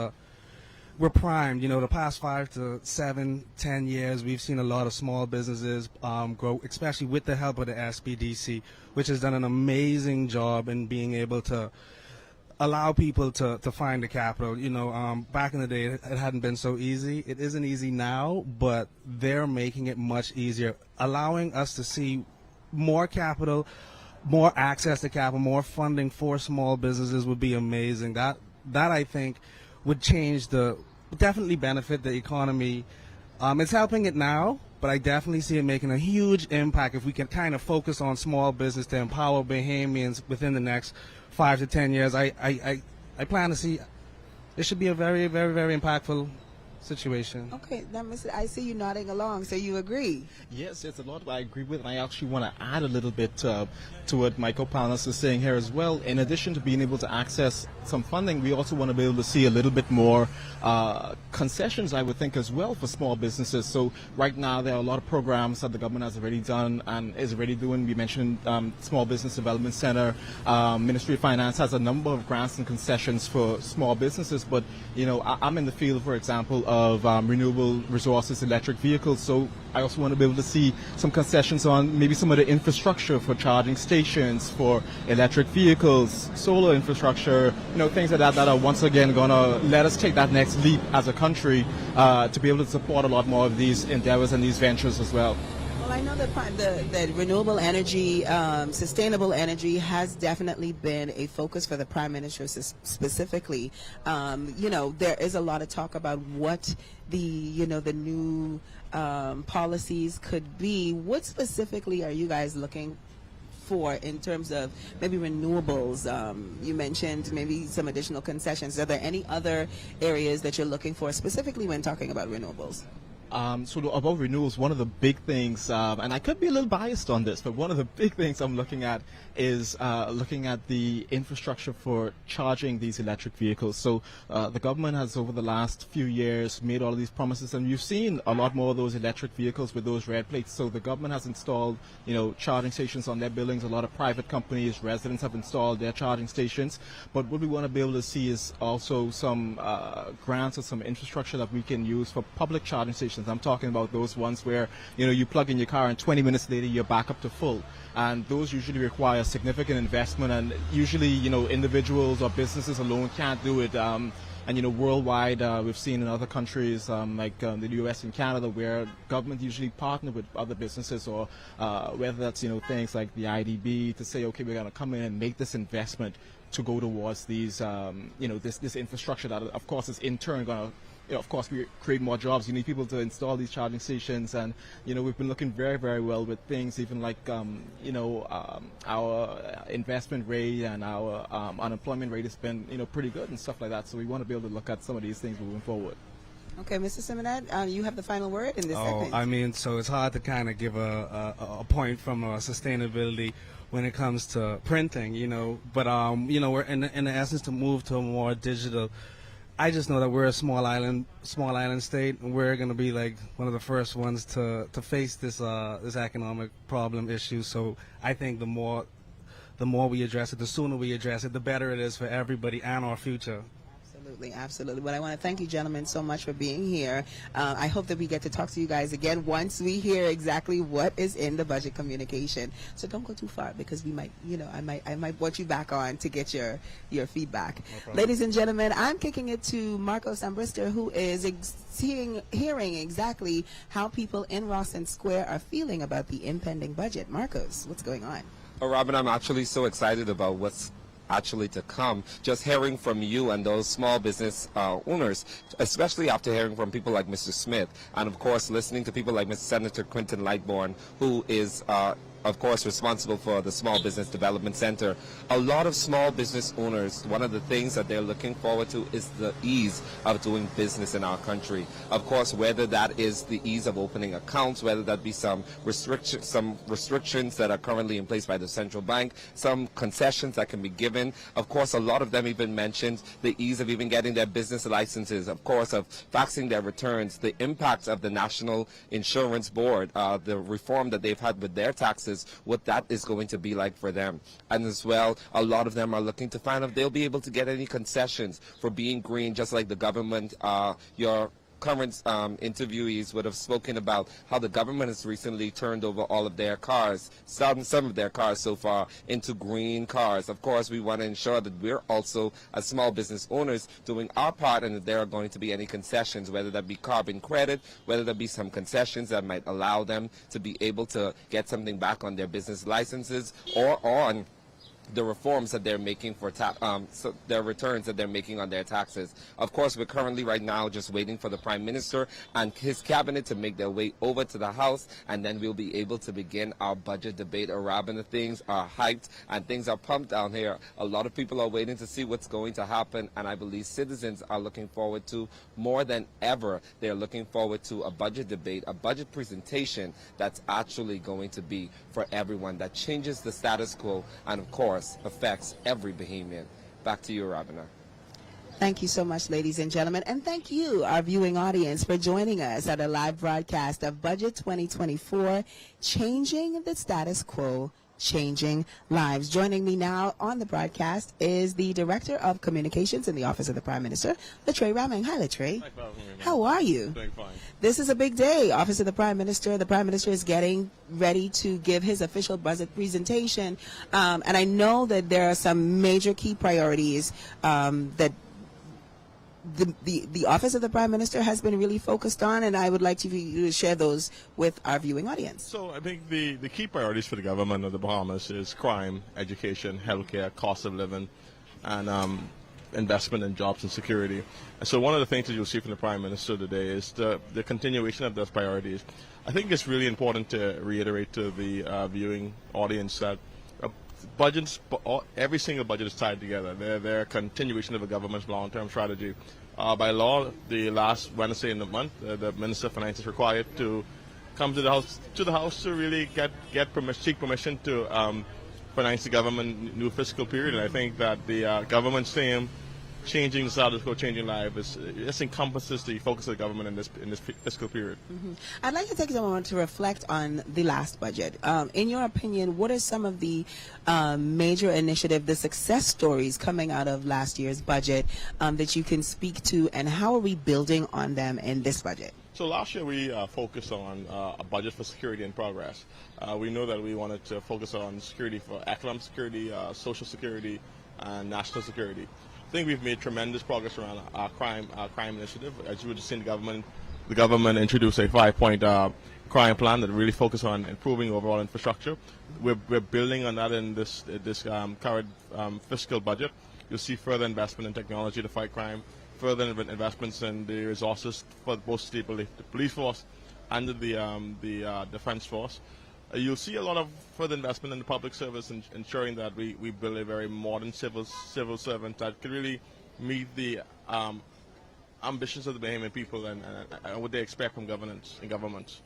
Q: we're primed. The past 5 to 7, 10 years, we've seen a lot of small businesses grow, especially with the help of the SPDC, which has done an amazing job in being able to allow people to find the capital. Back in the day, it hadn't been so easy. It isn't easy now, but they're making it much easier, allowing us to see more capital, more access to capital, more funding for small businesses would be amazing. That I think would definitely benefit the economy. It's helping it now, but I definitely see it making a huge impact if we can kind of focus on small business to empower Bahamians within the next 5 to 10 years. I plan to see it should be a very, very, very impactful situation.
A: Okay, now, I see you nodding along, so you agree?
R: Yes, it's a lot I agree with, and I actually want to add a little bit to what my co-panelists is saying here as well. In addition to being able to access some funding, we also want to be able to see a little bit more concessions, I would think, as well for small businesses. So right now there are a lot of programs that the government has already done and is already doing. We mentioned Small Business Development Center. Ministry of Finance has a number of grants and concessions for small businesses, but I'm in the field, for example, of renewable resources, electric vehicles, so I also want to be able to see some concessions on maybe some of the infrastructure for charging stations, for electric vehicles, solar infrastructure, things like that are once again going to let us take that next leap as a country to be able to support a lot more of these endeavors and these ventures as well.
A: Well, I know that renewable energy, sustainable energy has definitely been a focus for the Prime Minister specifically. There is a lot of talk about what the new policies could be. What specifically are you guys looking for in terms of maybe renewables? You mentioned maybe some additional concessions. Are there any other areas that you're looking for specifically when talking about renewables?
R: So about renewals, one of the big things, and I could be a little biased on this, but one of the big things I'm looking at is looking at the infrastructure for charging these electric vehicles. So the government has, over the last few years, made all of these promises, and you've seen a lot more of those electric vehicles with those red plates. So the government has installed, charging stations on their buildings. A lot of private companies, residents have installed their charging stations. But what we want to be able to see is also some grants or some infrastructure that we can use for public charging stations. instance. I'm talking about those ones where, you plug in your car and 20 minutes later you're back up to full. And those usually require significant investment, and usually, individuals or businesses alone can't do it. And worldwide, we've seen in other countries like the U.S. and Canada, where government usually partner with other businesses, or whether that's things like the IDB, to say, okay, we're going to come in and make this investment to go towards these this infrastructure that, of course, is in turn going to of course, we create more jobs. You need people to install these charging stations, and we've been looking very, very well with things, even like our investment rate and our unemployment rate has been pretty good and stuff like that. So we want to be able to look at some of these things moving forward.
A: Okay, Mr. Simonet, you have the final word in this segment.
Q: I mean, so it's hard to kind of give a point from sustainability when it comes to printing, but we're in the essence to move to a more digital. I just know that we're a small island state, and we're going to be like one of the first ones to face this economic problem issue. So I think the more we address it, the sooner we address it, the better it is for everybody and our future.
A: Absolutely. But I want to thank you, gentlemen, so much for being here. I hope that we get to talk to you guys again once we hear exactly what is in the budget communication. So don't go too far, because we might, I might want you back on to get your feedback. No, ladies and gentlemen, I'm kicking it to Marcos Ambrister, who is hearing exactly how people in Rosson Square are feeling about the impending budget. Marcos, what's going on?
B: Oh, Robin, I'm actually so excited about what's actually to come. Just hearing from you and those small business owners, especially after hearing from people like Mr. Smith, and of course listening to people like Mr. Senator Quinton Lightbourne, who is of course responsible for the Small Business Development Center. A lot of small business owners, one of the things that they're looking forward to is the ease of doing business in our country. Of course, whether that is the ease of opening accounts, whether that be some restrictions that are currently in place by the central bank, some concessions that can be given. Of course, a lot of them even mentioned the ease of even getting their business licenses, of course, of faxing their returns, the impact of the National Insurance Board, the reform that they've had with their taxes, what that is going to be like for them. And as well, a lot of them are looking to find out if they'll be able to get any concessions for being green, just like the government. Your current interviewees would have spoken about how the government has recently turned over all of their cars, some of their cars so far, into green cars. Of course, we want to ensure that we're also, as small business owners, doing our part, and that there are going to be any concessions, whether that be carbon credit, whether there be some concessions that might allow them to be able to get something back on their business licenses, or on the reforms that they're making for so their returns that they're making on their taxes. Of course, we're currently right now just waiting for the Prime Minister and his cabinet to make their way over to the House, and then we'll be able to begin our budget debate. Robin, the things are hyped and things are pumped down here. A lot of people are waiting to see what's going to happen, and I believe citizens are looking forward to, more than ever, they're looking forward to a budget debate, a budget presentation that's actually going to be for everyone, that changes the status quo, and of course affects every Bahamian. Back to you, Rabina.
A: Thank you so much, ladies and gentlemen, and thank you, our viewing audience, for joining us at a live broadcast of Budget 2024, Changing the Status Quo, Changing Lives. Joining me now on the broadcast is the Director of Communications in the Office of the Prime Minister, Latre Raming. Hi, Latre. How are you?
S: Doing fine.
A: This is a big day. Office of the Prime Minister. The Prime Minister is getting ready to give his official budget presentation, and I know that there are some major key priorities that the Office of the Prime Minister has been really focused on, and I would like you to share those with our viewing audience.
S: So I think the key priorities for the government of the Bahamas is crime, education, healthcare, cost of living, and investment in jobs and security. And so one of the things that you'll see from the Prime Minister today is the continuation of those priorities. I think it's really important to reiterate to the viewing audience that budgets, every single budget is tied together. They're a continuation of the government's long-term strategy. By law, the last Wednesday in the month, the Minister of Finance is required to come to the House to really seek permission to finance the government new fiscal period. And I think that the government's theme, changing the status quo, changing lives, this encompasses the focus of the government in this fiscal period.
A: Mm-hmm. I'd like to take a moment to reflect on the last budget. In your opinion, what are some of the major initiatives, the success stories coming out of last year's budget that you can speak to, and how are we building on them in this budget?
S: So last year we focused on a budget for security and progress. We know that we wanted to focus on security for economic security, social security, and national security. I think we've made tremendous progress around our crime initiative. As you would have seen, the government introduced a 5-point crime plan that really focuses on improving overall infrastructure. We're building on that in this current fiscal budget. You'll see further investment in technology to fight crime, further investments in the resources for both the police force and the defense force. You'll see a lot of further investment in the public service, ensuring that we build a very modern civil servant that could really meet the ambitions of the Bahamian people and what they expect from governments and governments.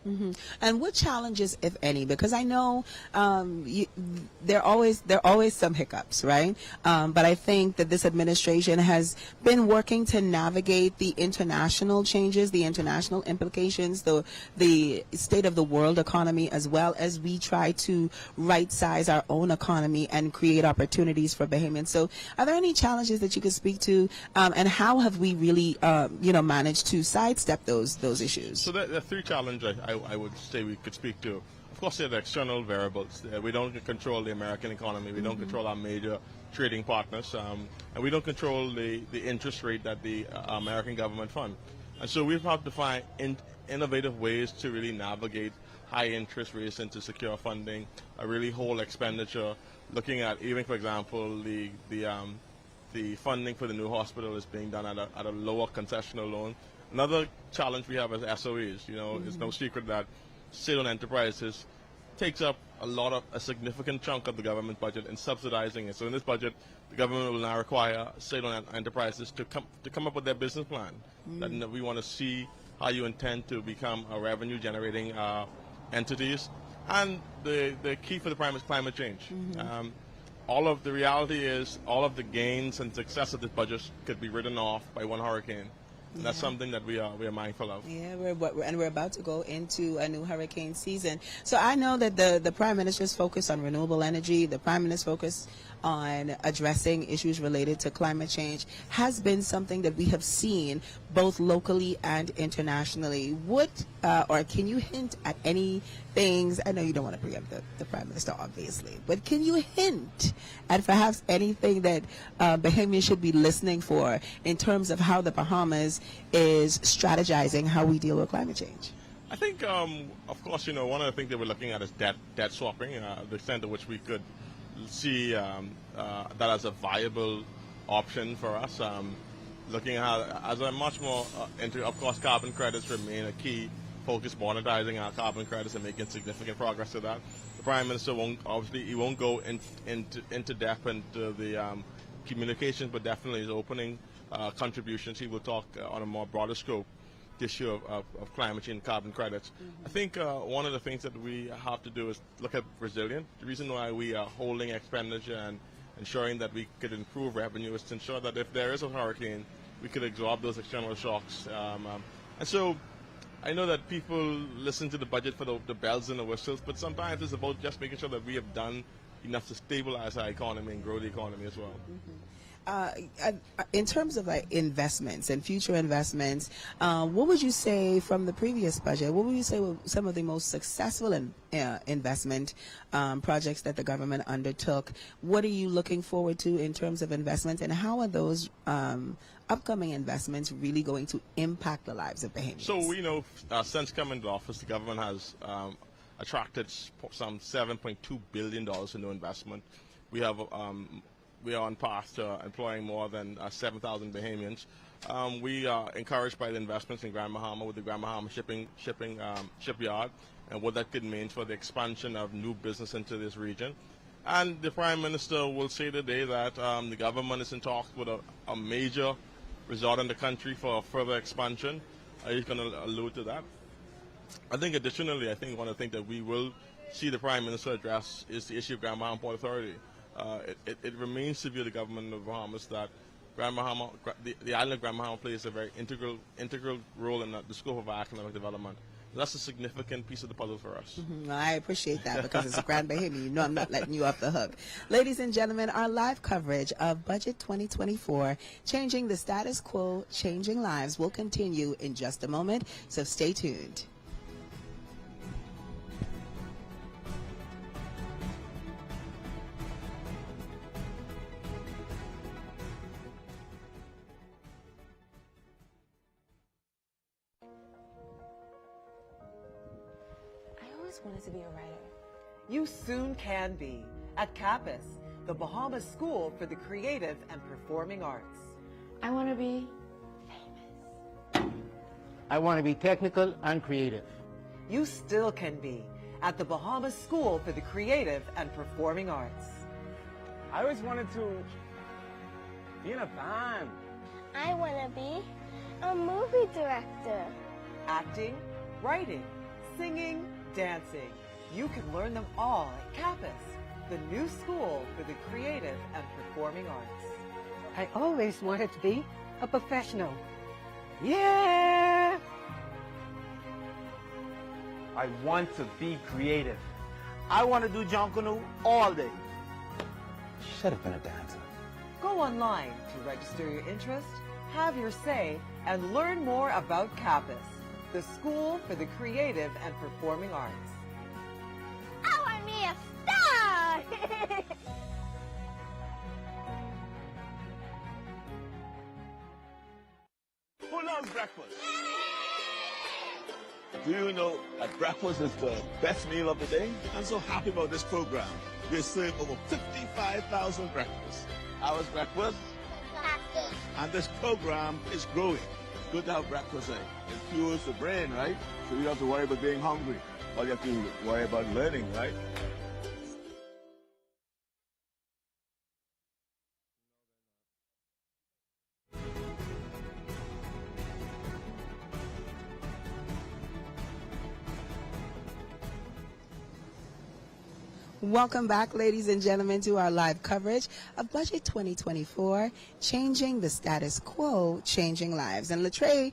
A: Mm-hmm. And what challenges, if any? Because I know there are always some hiccups, right? But I think that this administration has been working to navigate the international changes, the international implications, the state of the world economy, as well as we try to right-size our own economy and create opportunities for Bahamians. So, are there any challenges that you could speak to, and how have we really, managed to sidestep those issues?
S: So there are three challenges I would say we could speak to. Of course, there are the external variables. We don't control the American economy. We don't control our major trading partners. And we don't control the interest rate that the American government fund. And so we've had to find innovative ways to really navigate high interest rates into secure funding, a really whole expenditure, looking at even, for example, the funding for the new hospital is being done at a lower concessional loan. Another challenge we have as SOEs, it's no secret that state-owned enterprises takes up a significant chunk of the government budget in subsidizing it. So in this budget, the government will now require state-owned enterprises to come up with their business plan. That we want to see how you intend to become a revenue-generating entities. And the key for the prime is climate change. The reality is all of the gains and success of this budget could be written off by one hurricane. And that's something that we are mindful of.
A: Yeah, we're about to go into a new hurricane season. So I know that the Prime Minister's focus on renewable energy, the Prime Minister's focus on addressing issues related to climate change has been something that we have seen both locally and internationally. What, or can you hint at any things? I know you don't want to preempt the Prime Minister, obviously, but can you hint at perhaps anything that Bahamians should be listening for in terms of how the Bahamas is strategizing how we deal with climate change?
S: I think, of course, one of the things that we're looking at is debt swapping, the extent to which we could see that as a viable option for us. Looking at as a much more of course, carbon credits remain a key focus, monetizing our carbon credits and making significant progress to that. The Prime Minister won't go into depth into the communications, but definitely is opening contributions. He will talk on a more broader scope issue of climate change and carbon credits. I think one of the things that we have to do is look at resilience. The reason why we are holding expenditure and ensuring that we could improve revenue is to ensure that if there is a hurricane, we could absorb those external shocks. And so I know that people listen to the budget for the bells and the whistles, but sometimes it's about just making sure that we have done enough to stabilize our economy and grow the economy as well.
A: In terms of investments and future investments, what would you say from the previous budget? What would you say were some of the most successful investment projects that the government undertook? What are you looking forward to in terms of investments, and how are those upcoming investments really going to impact the lives of Bahamians?
S: So we know since coming to office, the government has attracted some $7.2 billion in new investment. We are on path to employing more than 7,000 Bahamians. We are encouraged by the investments in Grand Bahama with the Grand Bahama shipyard and what that could mean for the expansion of new business into this region. And the Prime Minister will say today that the government is in talks with a major resort in the country for further expansion. He's going to allude to that. I think additionally, one of the things that we will see the Prime Minister address is the issue of Grand Bahama Port Authority. It remains to be the government of the Bahamas that the island of Grand Bahama plays a very integral role in the scope of our economic development. That's a significant piece of the puzzle for us.
A: Well, I appreciate that because it's a Grand Bahamian. You know I'm not letting you off the hook. Ladies and gentlemen, our live coverage of Budget 2024, Changing the Status Quo, Changing Lives, will continue in just a moment, so stay tuned.
O: Wanted to be a writer.
D: You soon can be at CAPUS, the Bahamas School for the Creative and Performing Arts.
O: I want to be
C: I want to be technical and creative.
D: You still can be at the Bahamas School for the Creative and Performing Arts.
C: I always wanted to be in a band.
E: I want to be a movie director.
D: Acting, writing, singing, dancing. You can learn them all at CAPUS, the new school for the creative and performing arts.
F: I always wanted to be a professional.
C: Yeah! I want to be creative. I want to do Jonkunu all day. Should have been a dancer.
D: Go online to register your interest, have your say, and learn more about CAPUS, the School for the Creative and Performing Arts.
E: Our me a star!
G: Who loves breakfast? Do you know that breakfast is the best meal of the day? I'm so happy about this program. We serve over 55,000 breakfasts. Ours breakfast? And this program is growing. Good to have breakfast. It fuels the brain, right? So you don't have to worry about being hungry. All you have to worry about learning, right?
A: Welcome back, ladies and gentlemen, to our live coverage of Budget 2024, Changing the Status Quo, Changing Lives. And Latre,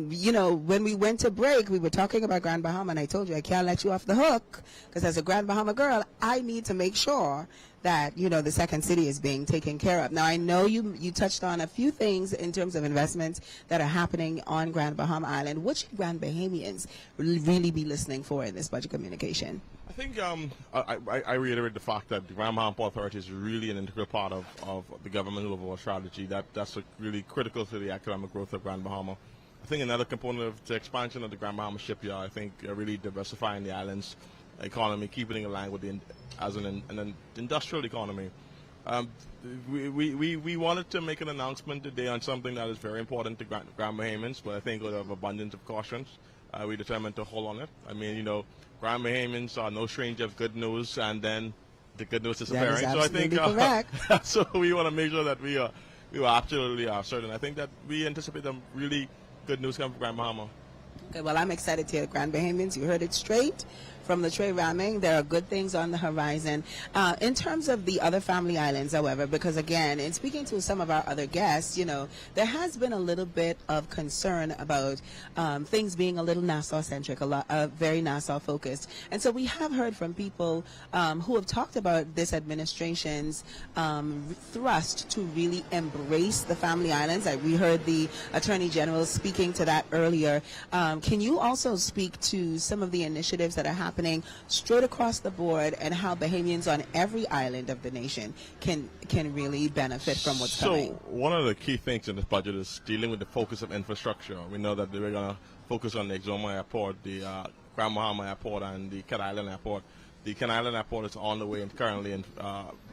A: you know, when we went to break, we were talking about Grand Bahama, and I told you I can't let you off the hook, because as a Grand Bahama girl, I need to make sure that, you know, the second city is being taken care of. Now, I know you touched on a few things in terms of investments that are happening on Grand Bahama Island. What should Grand Bahamians really be listening for in this budget communication?
S: I think I reiterate the fact that the Grand Bahama Port Authority is really an integral part of the government overall strategy. That's really critical to the economic growth of Grand Bahama. I think another component of the expansion of the Grand Bahama shipyard, I think really diversifying the island's economy, keeping it aligned with as an industrial economy. We wanted to make an announcement today on something that is very important to Grand Bahamians, but I think out of abundance of cautions, we determined to hold on it. I mean, you know, Grand Bahamians are no stranger of good news, and then the good news is apparent. So I think so we want to make sure that we are absolutely certain. I think that we anticipate some really good news coming from Grand Bahama.
A: Okay, well, I'm excited to hear Grand Bahamians. You heard it straight from Latre Raming. There are good things on the horizon. In terms of the other family islands, however, because again, in speaking to some of our other guests, you know, there has been a little bit of concern about things being a little Nassau-centric, very Nassau-focused. And so we have heard from people who have talked about this administration's thrust to really embrace the family islands. We heard the Attorney General speaking to that earlier. Can you also speak to some of the initiatives that are happening straight across the board and how Bahamians on every island of the nation can really benefit from what's coming?
S: So one of the key things in this budget is dealing with the focus of infrastructure. We know that we're going to focus on the Exoma Airport, the Grand Bahama Airport, and the Cat Island Airport. The Cat Island Airport is on the way and currently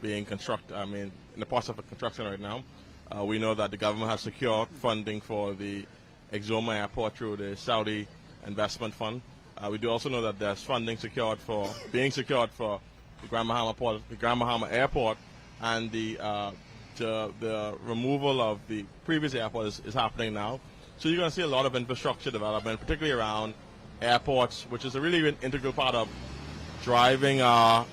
S: being constructed. I mean, in the process of construction right now. We know that the government has secured funding for the Exoma Airport through the Saudi Investment Fund. We do also know that there's funding being secured for the Grand Bahama Airport, and the removal of the previous airport is happening now. So you're going to see a lot of infrastructure development, particularly around airports, which is a really integral part of driving our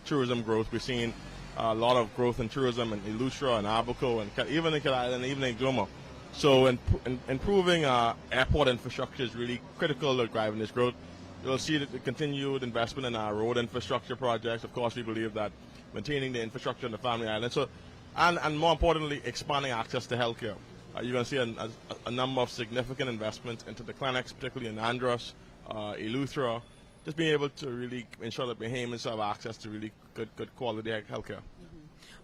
S: tourism growth. We're seeing a lot of growth in tourism in Eleuthera and Abaco and even in Cat Island, even in Exoma. So improving airport infrastructure is really critical to driving this growth. You'll see the continued investment in our road infrastructure projects. Of course, we believe that maintaining the infrastructure in the Family Island, and more importantly, expanding access to healthcare. You're going to see a number of significant investments into the clinics, particularly in Andros, Eleuthera, just being able to really ensure that Bahamians have access to really good quality healthcare.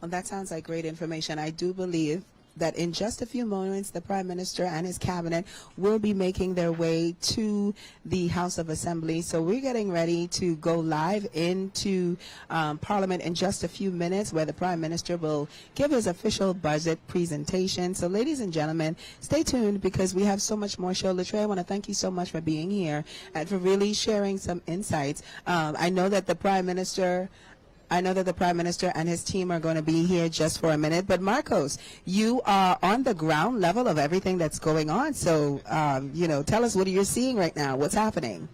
A: Well, that sounds like great information. I do believe that in just a few moments, the Prime Minister and his cabinet will be making their way to the House of Assembly. So we're getting ready to go live into Parliament in just a few minutes, where the Prime Minister will give his official budget presentation. So ladies and gentlemen, stay tuned, because we have so much more show. Latre, I want to thank you so much for being here and for really sharing some insights. I know that the Prime Minister and his team are going to be here just for a minute. But Marcos, you are on the ground level of everything that's going on. So, tell us, what you're seeing right now. What's happening?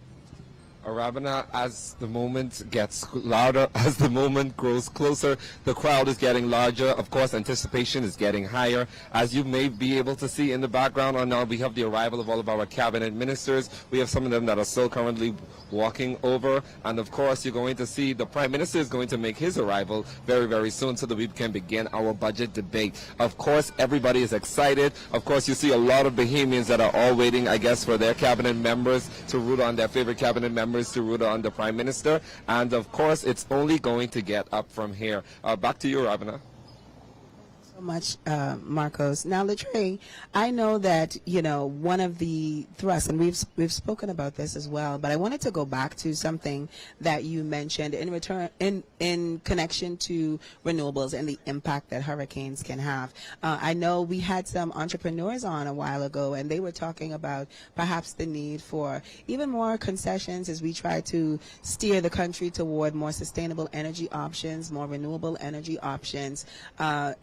B: Arabina, as the moment gets louder, as the moment grows closer, the crowd is getting larger. Of course, anticipation is getting higher. As you may be able to see in the background, on now we have the arrival of all of our cabinet ministers. We have some of them that are still currently walking over. And of course, you're going to see the Prime Minister is going to make his arrival very, very soon, so that we can begin our budget debate. Of course, everybody is excited. Of course, you see a lot of Bahamians that are all waiting, I guess, for their cabinet members to root on their favorite cabinet members to root on the Prime Minister. And of course, it's only going to get up from here. Back to you, Ravina.
A: So much, Marcos. Now, Latre, I know that one of the thrusts, and we've spoken about this as well, but I wanted to go back to something that you mentioned in connection to renewables and the impact that hurricanes can have. I know we had some entrepreneurs on a while ago, and they were talking about perhaps the need for even more concessions as we try to steer the country toward more sustainable energy options, more renewable energy options.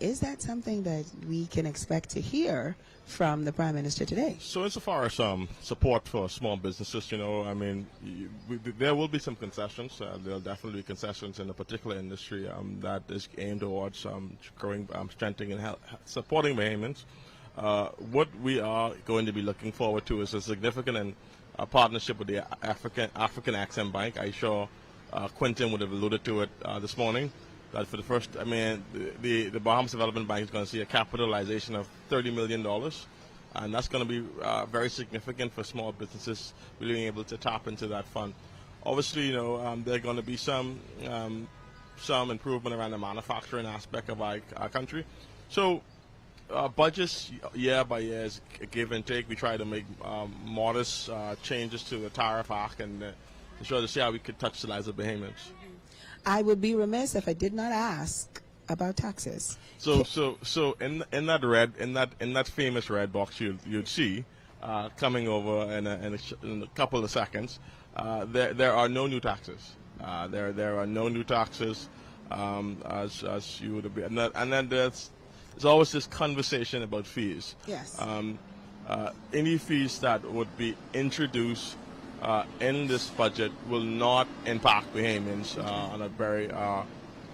A: Is that something that we can expect to hear from the Prime Minister today?
S: So insofar as support for small businesses, there will be some concessions. There will definitely be concessions in a particular industry that is aimed towards growing, strengthening, and supporting Bahamians. What we are going to be looking forward to is a significant partnership with the African Exim Bank. I'm sure Quentin would have alluded to it this morning. That for the first, the Bahamas Development Bank is going to see a capitalization of $30 million, and that's going to be very significant for small businesses really being able to tap into that fund. Obviously, there are going to be some improvement around the manufacturing aspect of our country. So budgets year by year is a give and take. We try to make modest changes to the Tariff Act and ensure to see how we could touch the lives of Bahamians.
A: I would be remiss if I did not ask about taxes.
S: So in that famous red box you'd see coming over in a couple of seconds, there are no new taxes. There are no new taxes as you would be, and then there's always this conversation about fees.
A: Yes.
S: Any fees that would be introduced in this budget will not impact Bahamians on a very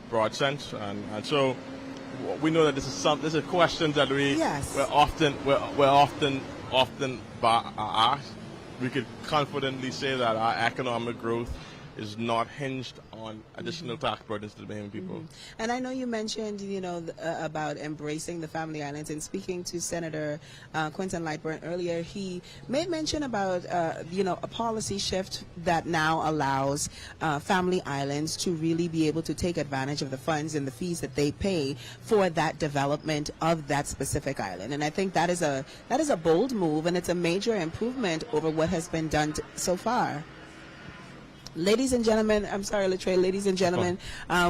S: broad sense, and so we know that this is questions that we're often asked. We could confidently say that our economic growth is not hinged on additional tax burdens to the Bahamian people.
A: And I know you mentioned, about embracing the Family Islands. And speaking to Senator Quentin Lightburn earlier, he made mention about, a policy shift that now allows Family Islands to really be able to take advantage of the funds and the fees that they pay for that development of that specific island. And I think that is a bold move, and it's a major improvement over what has been done so far. Ladies and gentlemen, I'm sorry, Latre, ladies and gentlemen,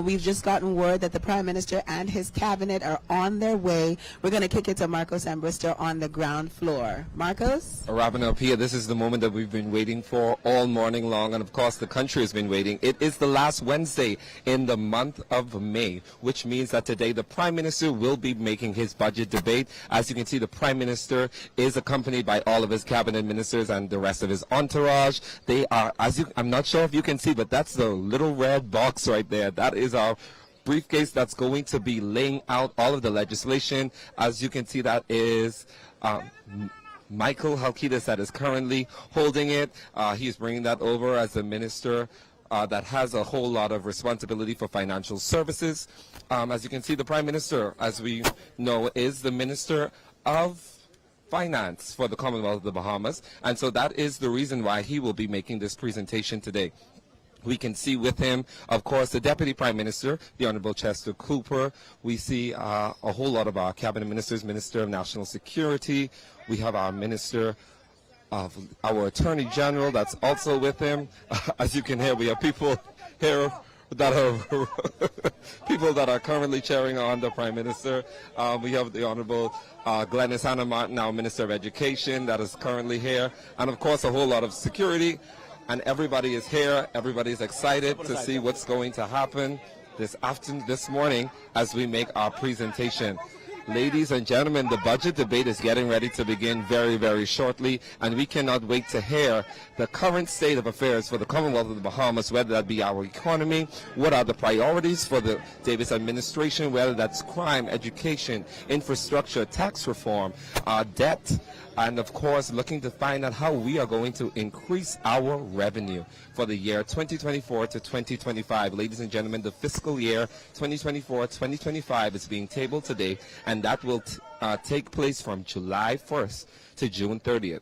A: we've just gotten word that the Prime Minister and his cabinet are on their way. We're going to kick it to Marcos Ambrister on the ground floor. Marcos?
B: Robin Pia, this is the moment that we've been waiting for all morning long, and of course the country has been waiting. It is the last Wednesday in the month of May, which means that today the Prime Minister will be making his budget debate. As you can see, the Prime Minister is accompanied by all of his cabinet ministers and the rest of his entourage. They are, I'm not sure if you can see, but that's the little red box right there. That is our briefcase that's going to be laying out all of the legislation. As you can see, that is Michael Halkidas that is currently holding it. He's bringing that over as the minister that has a whole lot of responsibility for financial services. As you can see, the Prime Minister, as we know, is the Minister of Finance for the Commonwealth of the Bahamas, and so that is the reason why he will be making this presentation today. We can see with him, of course, the Deputy Prime Minister, the Honorable Chester Cooper. We see a whole lot of our cabinet ministers, Minister of National Security. We have our Minister of our Attorney General that's also with him. As you can hear, we have people here that are people that are currently cheering on the Prime Minister. We have the Honorable Glenys Hannah Martin, our Minister of Education, that is currently here, and of course a whole lot of security. And everybody is here. Everybody is excited to see what's going to happen this morning as we make our presentation. Ladies and gentlemen, the budget debate is getting ready to begin very, very shortly, and we cannot wait to hear the current state of affairs for the Commonwealth of the Bahamas, whether that be our economy, what are the priorities for the Davis administration, whether that's crime, education, infrastructure, tax reform, debt, and of course looking to find out how we are going to increase our revenue for the year 2024 to 2025. Ladies and gentlemen, the fiscal year 2024-2025 is being tabled today, and that will take place from July 1st to June 30th.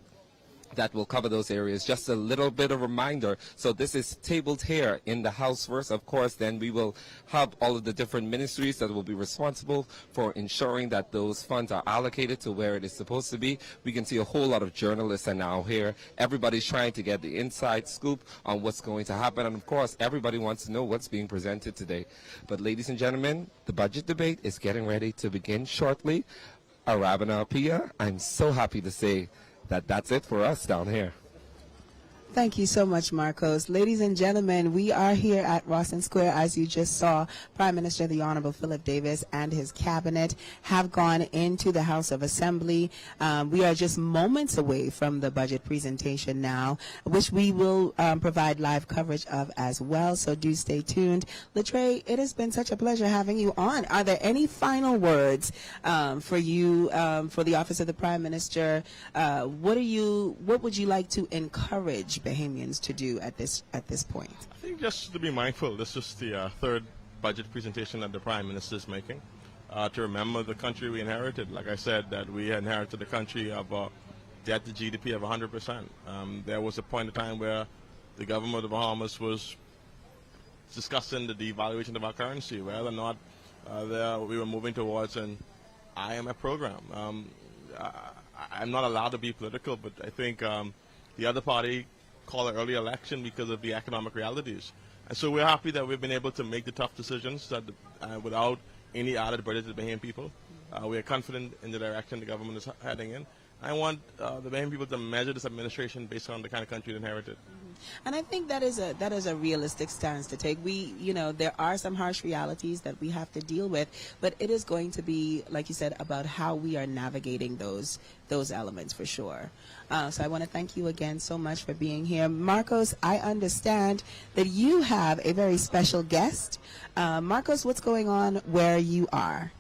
B: That will cover those areas. Just a little bit of reminder. So this is tabled here in the House first. Of course, then we will have all of the different ministries that will be responsible for ensuring that those funds are allocated to where it is supposed to be. We can see a whole lot of journalists are now here. Everybody's trying to get the inside scoop on what's going to happen. And of course, everybody wants to know what's being presented today. But ladies and gentlemen, the budget debate is getting ready to begin shortly. Arabana Apia, I'm so happy to say that's it for us down here.
A: Thank you so much, Marcos. Ladies and gentlemen, we are here at Rosson Square. As you just saw, Prime Minister the Honorable Philip Davis and his cabinet have gone into the House of Assembly. We are just moments away from the budget presentation now, which we will provide live coverage of as well, so do stay tuned. Latre, it has been such a pleasure having you on. Are there any final words for you, for the Office of the Prime Minister? What would you like to encourage Bahamians to do at this point?
S: I think just to be mindful. This is the third budget presentation that the Prime Minister is making. To remember the country we inherited. Like I said, that we inherited a country of debt to GDP of 100%. There was a point in time where the government of the Bahamas was discussing the devaluation of our currency, whether or not we were moving towards an IMF program. I'm not allowed to be political, but I think the other party call an early election because of the economic realities. And so we're happy that we've been able to make the tough decisions that without any added burden to the Bahamian people. We are confident in the direction the government is heading in. I want the Bahamian people to measure this administration based on the kind of country it inherited.
A: And I think that is a realistic stance to take. There are some harsh realities that we have to deal with, but it is going to be, like you said, about how we are navigating those elements for sure. So I want to thank you again so much for being here. Marcos, I understand that you have a very special guest. Marcos, what's going on where you are?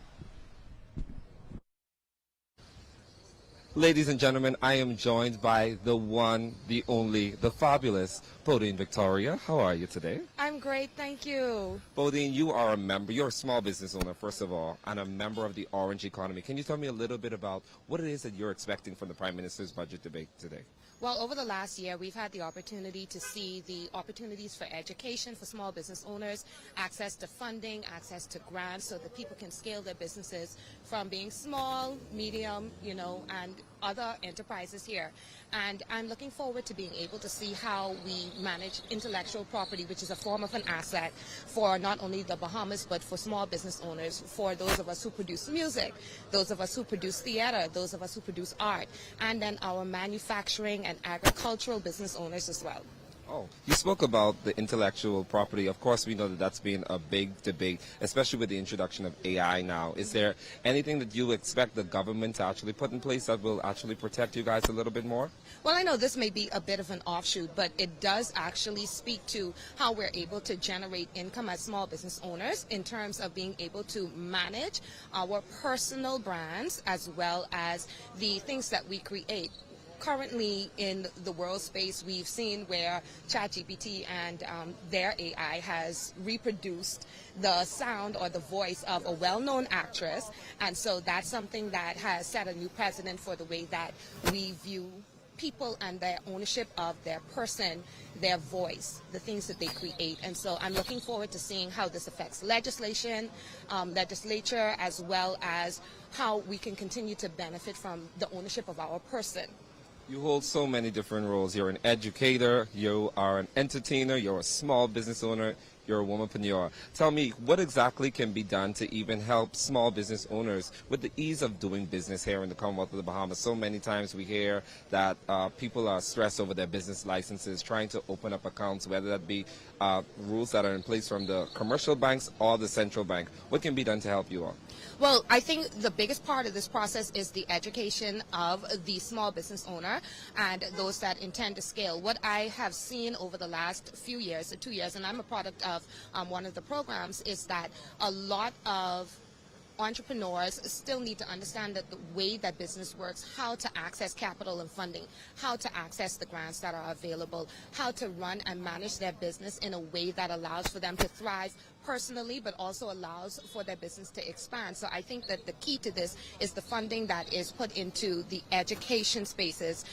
B: Ladies and gentlemen, I am joined by the one, the only, the fabulous Bodine Victoria. How are you today?
T: I'm great, thank you.
B: Bodine, you are a member, you're a small business owner, first of all, and a member of the Orange economy. Can you tell me a little bit about what it is that you're expecting from the Prime Minister's budget debate today?
T: Well, over the last year, we've had the opportunity to see the opportunities for education for small business owners, access to funding, access to grants so that people can scale their businesses from being small, medium, and other enterprises here. And I'm looking forward to being able to see how we manage intellectual property, which is a form of an asset for not only the Bahamas, but for small business owners, for those of us who produce music, those of us who produce theater, those of us who produce art, and then our manufacturing and agricultural business owners as well.
B: Oh, you spoke about the intellectual property. Of course, we know that that's been a big debate, especially with the introduction of AI now. Is there anything that you expect the government to actually put in place that will actually protect you guys a little bit more?
T: Well, I know this may be a bit of an offshoot, but it does actually speak to how we're able to generate income as small business owners in terms of being able to manage our personal brands as well as the things that we create. Currently in the world space, we've seen where ChatGPT and their AI has reproduced the sound or the voice of a well-known actress, and so that's something that has set a new precedent for the way that we view people and their ownership of their person, their voice, the things that they create. And so I'm looking forward to seeing how this affects legislature, as well as how we can continue to benefit from the ownership of our person.
B: You hold so many different roles. You're an educator, you are an entertainer, you're a small business owner, you're a womanpreneur. Tell me, what exactly can be done to even help small business owners with the ease of doing business here in the Commonwealth of the Bahamas? So many times we hear that people are stressed over their business licenses, trying to open up accounts, whether that be rules that are in place from the commercial banks or the central bank. What can be done to help you all?
T: Well, I think the biggest part of this process is the education of the small business owner and those that intend to scale. What I have seen over the last few years, 2 years, and I'm a product of one of the programs, is that a lot of entrepreneurs still need to understand that the way that business works, how to access capital and funding, how to access the grants that are available, how to run and manage their business in a way that allows for them to thrive personally, but also allows for their business to expand. So I think that the key to this is the funding that is put into the education spaces,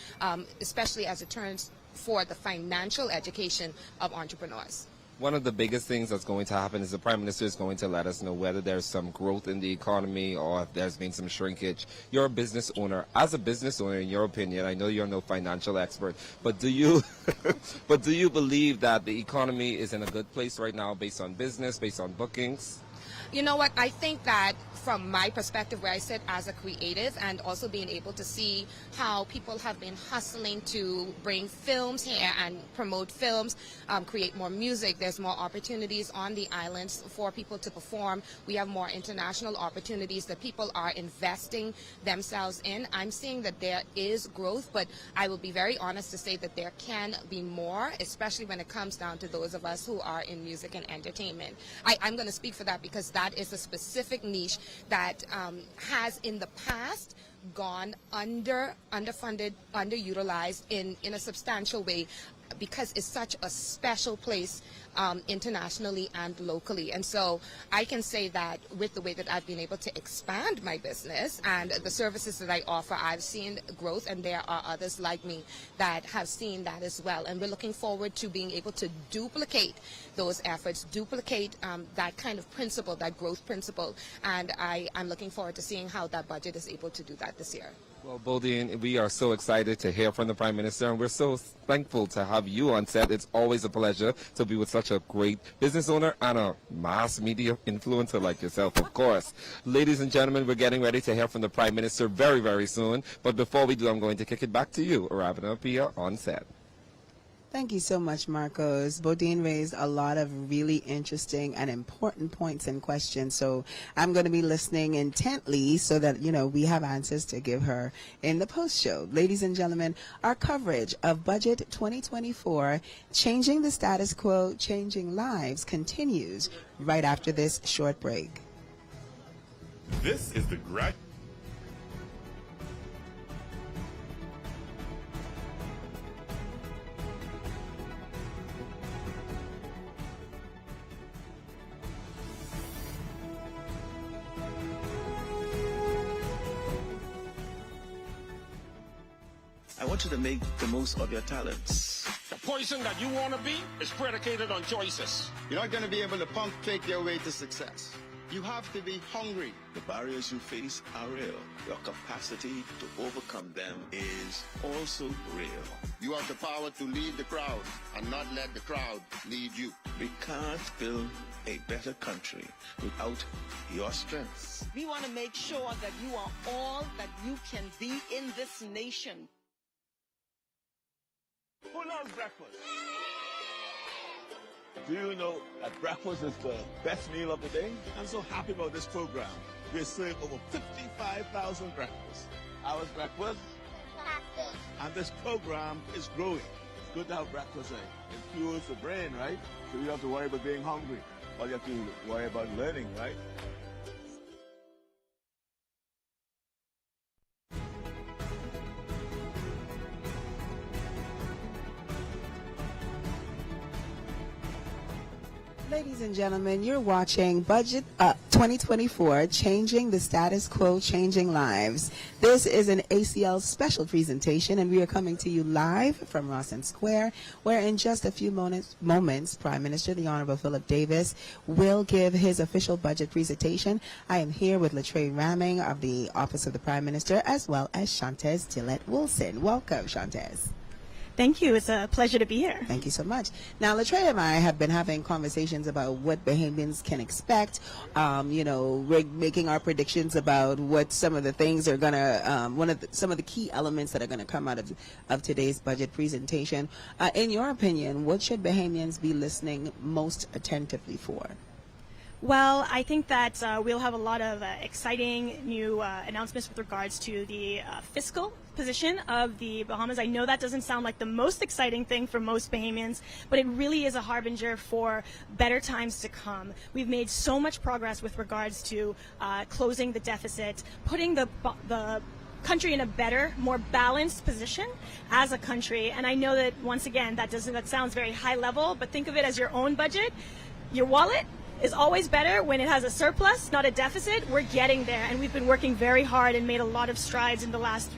T: especially as it turns for the financial education of entrepreneurs.
B: One of the biggest things that's going to happen is the Prime Minister is going to let us know whether there's some growth in the economy or if there's been some shrinkage. You're a business owner. As a business owner, in your opinion, I know you're no financial expert, but do you believe that the economy is in a good place right now based on business, based on bookings?
T: You know what, I think that from my perspective where I sit as a creative and also being able to see how people have been hustling to bring films here and promote films, create more music, there's more opportunities on the islands for people to perform. We have more international opportunities that people are investing themselves in. I'm seeing that there is growth, but I will be very honest to say that there can be more, especially when it comes down to those of us who are in music and entertainment. I'm going to speak for that because that is a specific niche that has in the past gone underfunded, underutilized in a substantial way, because it's such a special place internationally and locally. And so I can say that with the way that I've been able to expand my business and the services that I offer, I've seen growth, and there are others like me that have seen that as well. And we're looking forward to being able to duplicate those efforts, duplicate that kind of principle, that growth principle. And I'm looking forward to seeing how that budget is able to do that this year.
B: Well, Bodine, we are so excited to hear from the Prime Minister, and we're so thankful to have you on set. It's always a pleasure to be with such a great business owner and a mass media influencer like yourself, of course. Ladies and gentlemen, we're getting ready to hear from the Prime Minister very, very soon. But before we do, I'm going to kick it back to you, Ravina Pia, on set.
A: Thank you so much, Marcos. Bodine raised a lot of really interesting and important points and questions. So I'm going to be listening intently so that, we have answers to give her in the post show. Ladies and gentlemen, our coverage of Budget 2024, Changing the Status Quo, Changing Lives, continues right after this short break.
H: This is the
I: I want you to make the most of your talents.
J: The person that you want to be is predicated on choices.
K: You're not going to be able to pump fake your way to success. You have to be hungry.
I: The barriers you face are real. Your capacity to overcome them is also real.
K: You have the power to lead the crowd and not let the crowd lead you.
I: We can't build a better country without your strengths.
N: We want to make sure that you are all that you can be in this nation.
C: Who loves breakfast?
G: Do you know that breakfast is the best meal of the day? I'm so happy about this program. We're serving over 55,000 breakfasts. Ours breakfast, and this program is growing. It's good to have breakfast. It fuels the brain, right? So you don't have to worry about being hungry. All you have to worry about learning, right?
A: Ladies and gentlemen, you're watching Budget Up 2024, Changing the Status Quo, Changing Lives. This is an ACL special presentation, and we are coming to you live from Rosson Square, where in just a few moments, Prime Minister, the Honorable Philip Davis, will give his official budget presentation. I am here with Latreille Ramming of the Office of the Prime Minister, as well as Shantez Tillett-Wilson. Welcome, Shantez.
U: Thank you. It's a pleasure to be here.
A: Thank you so much. Now, Latreille and I have been having conversations about what Bahamians can expect. We're making our predictions about what some of the things are going to, some of the key elements that are going to come out of today's budget presentation. In your opinion, what should Bahamians be listening most attentively for?
U: Well, I think that we'll have a lot of exciting new announcements with regards to the fiscal position of the Bahamas. I know that doesn't sound like the most exciting thing for most Bahamians, but it really is a harbinger for better times to come. We've made so much progress with regards to closing the deficit, putting the country in a better, more balanced position as a country. And I know that, once again, that sounds very high level, but think of it as your own budget. Your wallet is always better when it has a surplus, not a deficit. We're getting there, and we've been working very hard and made a lot of strides in the last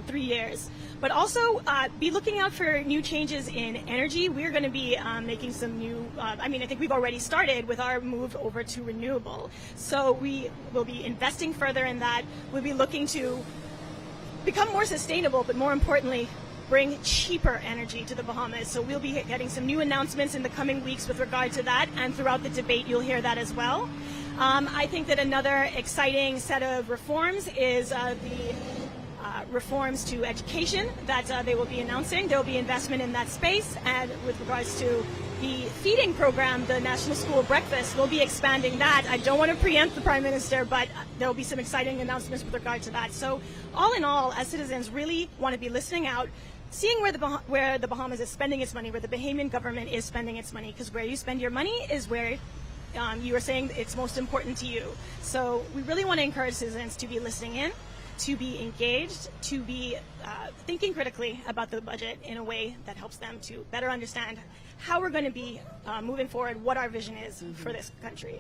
U: 3 years. But also be looking out for new changes in energy. We're going to be making some new, I think we've already started with our move over to renewable. So we will be investing further in that. We'll be looking to become more sustainable, but more importantly, bring cheaper energy to the Bahamas. So we'll be getting some new announcements in the coming weeks with regard to that, and throughout the debate you'll hear that as well. I think that another exciting set of reforms is the reforms to education that they will be announcing. There will be investment in that space, and with regards to the feeding program, the National School Breakfast, we'll be expanding that. I don't want to preempt the Prime Minister, but there will be some exciting announcements with regard to that. So all in all, as citizens, really want to be listening out, seeing where the Bahamas is spending its money, where the Bahamian government is spending its money, because where you spend your money is where you are saying it's most important to you. So we really want to encourage citizens to be listening in, to be engaged, to be thinking critically about the budget in a way that helps them to better understand how we're going to be moving forward, what our vision is for this country.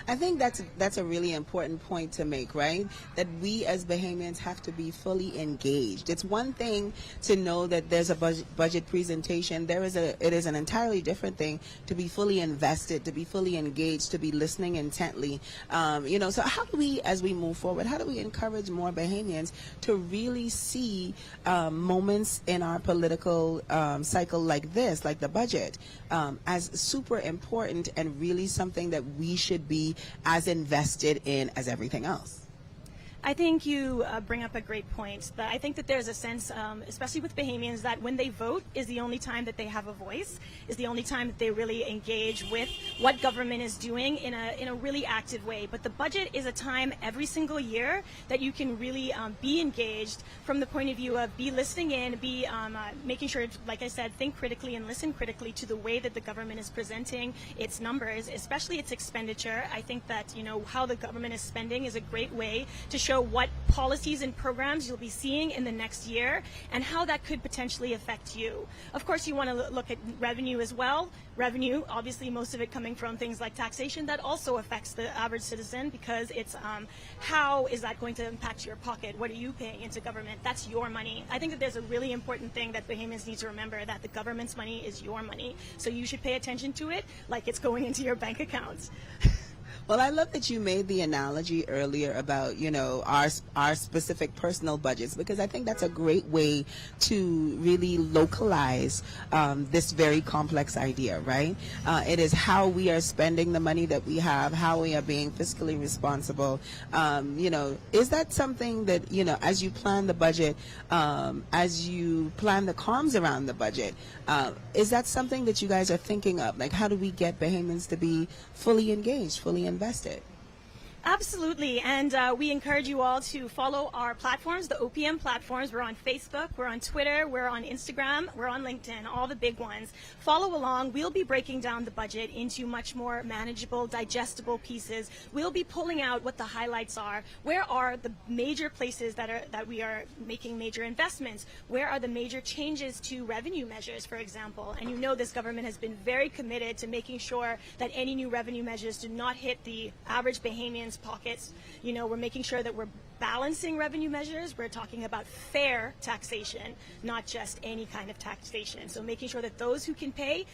A: I think that's a really important point to make, right? That we as Bahamians have to be fully engaged. It's one thing to know that there's a budget presentation. It is an entirely different thing to be fully invested, to be fully engaged, to be listening intently. So how do we, as we move forward, how do we encourage more Bahamians to really see moments in our political cycle like this, like the budget, as super important and really something that we should be as invested in as everything else?
U: I think you bring up a great point. That I think that there's a sense, especially with Bahamians, that when they vote is the only time that they have a voice, is the only time that they really engage with what government is doing in a really active way. But the budget is a time every single year that you can really be engaged from the point of view of be listening in, be making sure, like I said, think critically and listen critically to the way that the government is presenting its numbers, especially its expenditure. I think that, how the government is spending is a great way to show what policies and programs you'll be seeing in the next year and how that could potentially affect you. Of course, you want to look at revenue as well. Revenue, obviously, most of it coming from things like taxation. That also affects the average citizen because it's how is that going to impact your pocket? What are you paying into government? That's your money. I think that there's a really important thing that Bahamians need to remember, that the government's money is your money. So you should pay attention to it like it's going into your bank account.
A: Well, I love that you made the analogy earlier about, our specific personal budgets, because I think that's a great way to really localize this very complex idea, right? It is how we are spending the money that we have, how we are being fiscally responsible. Is that something that, as you plan the budget, as you plan the comms around the budget, is that something that you guys are thinking of? Like, how do we get Bahamians to be fully engaged, fully invested?
U: Absolutely, and we encourage you all to follow our platforms, the OPM platforms. We're on Facebook, we're on Twitter, we're on Instagram, we're on LinkedIn, all the big ones. Follow along. We'll be breaking down the budget into much more manageable, digestible pieces. We'll be pulling out what the highlights are. Where are the major places that we are making major investments? Where are the major changes to revenue measures, for example? And this government has been very committed to making sure that any new revenue measures do not hit the average Bahamian's pockets. We're making sure that we're balancing revenue measures. We're talking about fair taxation, not just any kind of taxation. So making sure that those who can pay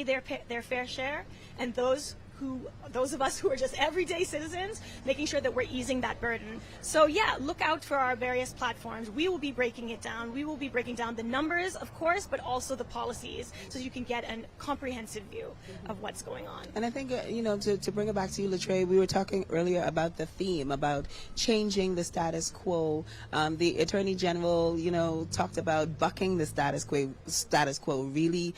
U: their fair share, and those of us who are just everyday citizens, making sure that we're easing that burden. So yeah, look out for our various platforms. We will be breaking it down. We will be breaking down the numbers, of course, but also the policies, so you can get a comprehensive view of what's going on.
A: And I think, to bring it back to you, Latre, we were talking earlier about the theme, about changing the status quo. The Attorney General, talked about bucking the status quo, really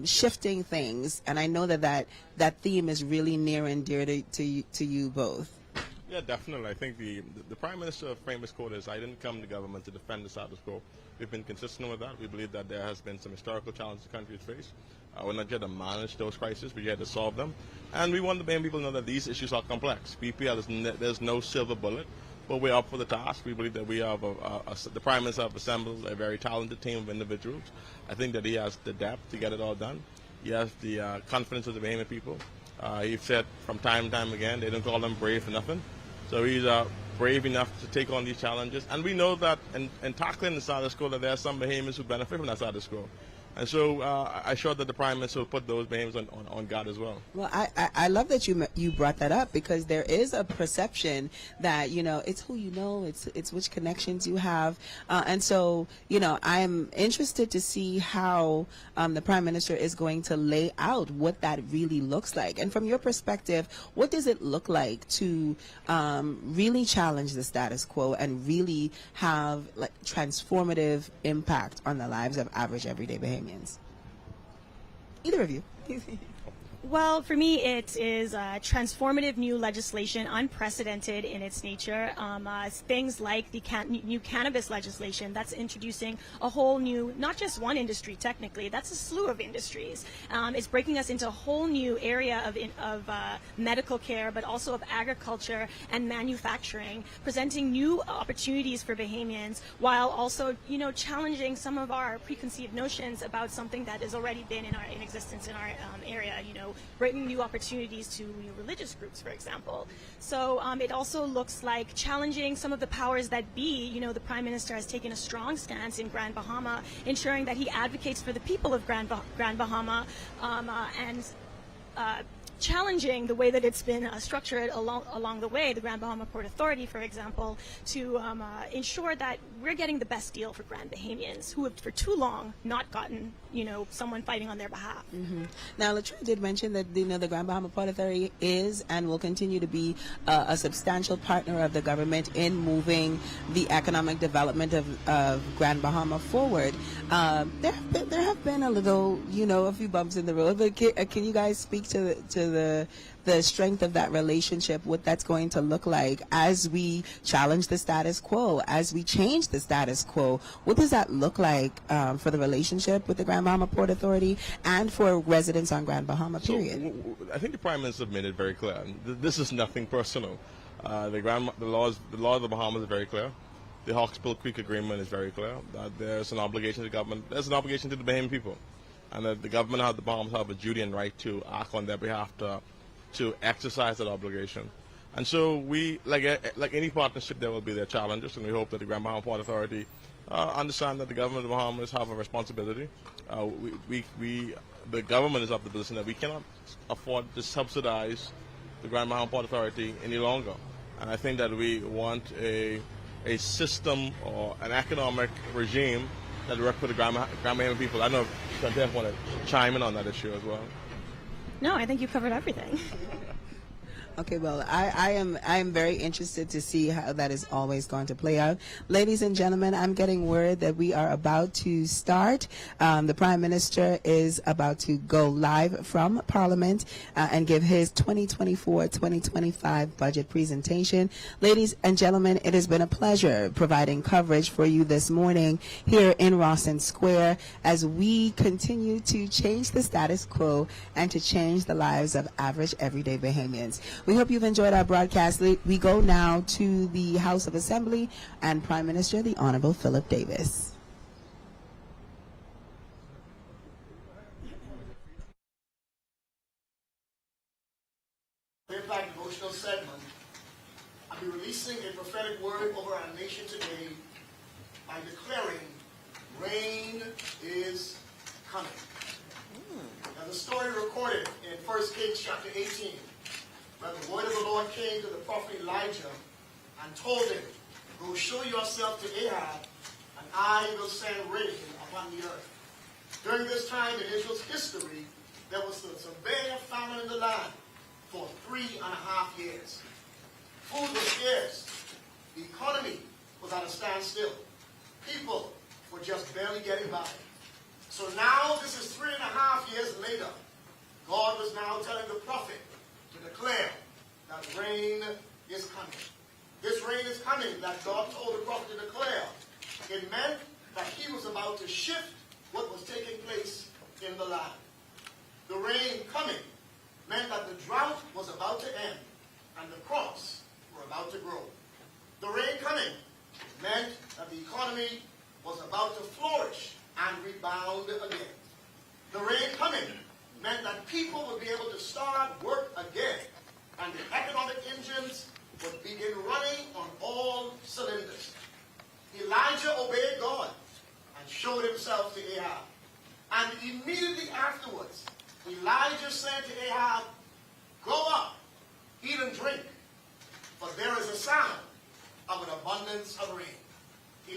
A: shifting things. And I know that theme is really near and dear to you both.
S: Yeah, definitely. I think the Prime Minister's famous quote is, "I didn't come to government to defend the status quo." We've been consistent with that. We believe that there has been some historical challenges the country has faced. We're not here to manage those crises, we're here to solve them. And we want the Bahamian people to know that these issues are complex. BPL, there's no silver bullet, but we're up for the task. We believe that we have the Prime Minister have assembled a very talented team of individuals. I think that he has the depth to get it all done. He has the confidence of the Bahamian people. He's said from time and time again, they don't call him brave for nothing. So he's brave enough to take on these challenges. And we know that in tackling the status quo, that there are some Bahamians who benefit from that status quo. And so I'm sure that the Prime Minister will put those Bahamians on guard as well.
A: Well, I love that you brought that up, because there is a perception that, it's who you know, it's which connections you have. And so, I'm interested to see how the Prime Minister is going to lay out what that really looks like. And from your perspective, what does it look like to really challenge the status quo and really have transformative impact on the lives of average everyday Bahamians? Either of you.
U: Well, for me, it is transformative new legislation, unprecedented in its nature. Things like the new cannabis legislation that's introducing a whole new, not just one industry technically, that's a slew of industries. It's breaking us into a whole new area of medical care, but also of agriculture and manufacturing, presenting new opportunities for Bahamians, while also, challenging some of our preconceived notions about something that has already been in existence in our area, bringing new opportunities to religious groups, for example. So it also looks like challenging some of the powers that be. The Prime Minister has taken a strong stance in Grand Bahama, ensuring that he advocates for the people of Grand Bahama, and challenging the way that it's been structured along the way, the Grand Bahama Port Authority, for example, to ensure that we're getting the best deal for Grand Bahamians, who have for too long not gotten, someone fighting on their behalf.
A: Mm-hmm. Now, Latre did mention that the Grand Bahama Port Authority is and will continue to be a substantial partner of the government in moving the economic development of Grand Bahama forward. There have been a little, a few bumps in the road. But can you guys speak to the strength of that relationship, what that's going to look like as we challenge the status quo, as we change the status quo? What does that look like for the relationship with the Grand Bahama Port Authority and for residents on Grand Bahama, period?
S: So, I think the Prime Minister made it very clear. This is nothing personal. The law of the Bahamas is very clear. The Hawksbill Creek Agreement is very clear. There's an obligation to the government. There's an obligation to the Bahamian people. And that the government the Bahamas have a duty and right to act on their behalf to exercise that obligation. And so we, like any partnership, there will be their challenges, and we hope that the Grand Bahama Port Authority understand that the government of the Bahamas have a responsibility. The government is of the position that we cannot afford to subsidize the Grand Bahama Port Authority any longer. And I think that we want a system or an economic regime that works for the Grand Bahama people. I don't know if Chantel want to chime in on that issue as well.
U: No, I think you covered everything.
A: Okay, well, I am very interested to see how that is always going to play out. Ladies and gentlemen, I'm getting word that we are about to start. The Prime Minister is about to go live from Parliament and give his 2024-2025 budget presentation. Ladies and gentlemen, it has been a pleasure providing coverage for you this morning here in Rosson Square as we continue to change the status quo and to change the lives of average everyday Bahamians. We hope you've enjoyed our broadcast. We go now to the House of Assembly and Prime Minister, the Honorable Philip Davis.
L: Impact Devotional segment, I'll be releasing a prophetic word over our nation today by declaring rain is coming. Now the story recorded in 1 Kings chapter 18, where the word of the Lord came to the prophet Elijah and told him, go show yourself to Ahab, and I will send rain upon the earth. During this time in Israel's history, there was a severe famine in the land for 3.5 years. Food was scarce. The economy was at a standstill. People were just barely getting by. So now, this is 3.5 years later, God was now telling the prophet to declare that rain is coming. This rain is coming that God told the prophet to declare. It meant that he was about to shift what was taking place in the land. The rain coming meant that the drought was about to end and the crops were about to grow. The rain coming meant that the economy was about to flourish and rebound again. The rain coming meant that people would be able to start work again and the economic engines would begin running on all cylinders. Elijah obeyed God and showed himself to Ahab. And immediately afterwards, Elijah said to Ahab, go up, eat and drink, for there is a sound of an abundance of rain.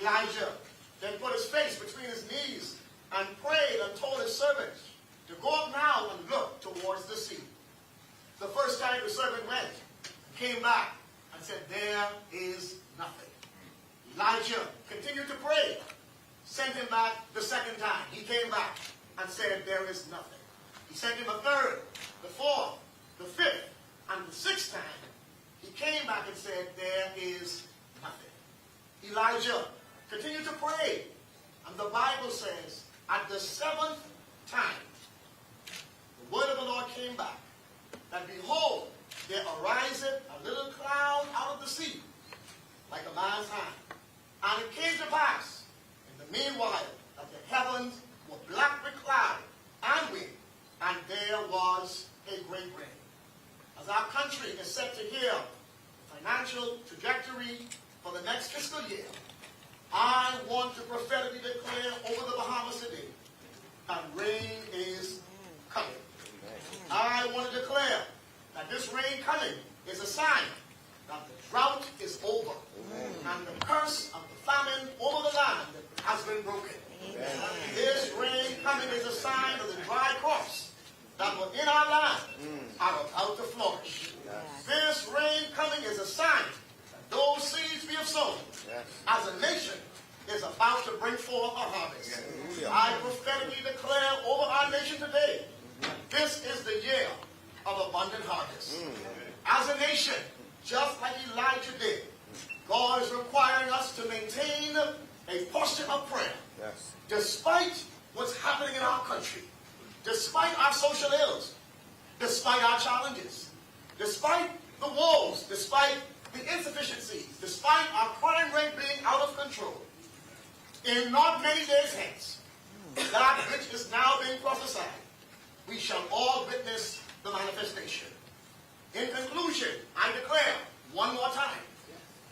L: Elijah then put his face between his knees and prayed and told his servants to go up now and look towards the sea. The first time the servant went, came back and said, there is nothing. Elijah continued to pray, sent him back the second time. He came back and said, there is nothing. He sent him a third, the fourth, the fifth, and the sixth time. He came back and said, there is nothing. Elijah continued to pray. And the Bible says, at the seventh time, the word of the Lord came back, that behold, there ariseth a little cloud out of the sea, like a man's hand. And it came to pass, in the meanwhile, that the heavens were black with cloud and wind, and there was a great rain. As our country is set to hear the financial trajectory for the next fiscal year, I want to prophetically declare over the Bahamas today that rain is coming. I want to declare that this rain coming is a sign that the drought is over and the curse of the famine over the land has been broken. This rain coming is a sign of the dry crops that were in our land are about to flourish. This rain coming is a sign that those seeds we have sown as a nation is about to bring forth a harvest. I prophetically declare over our nation today that this is the year of abundant harvest. As a nation, just like Elijah did, God is requiring us to maintain a posture of prayer. Despite what's happening in our country, despite our social ills, despite our challenges, despite the woes, despite the insufficiencies, despite our crime rate being out of control, in not many days hence, that which is now being prophesied, we shall all witness the manifestation. In conclusion, I declare one more time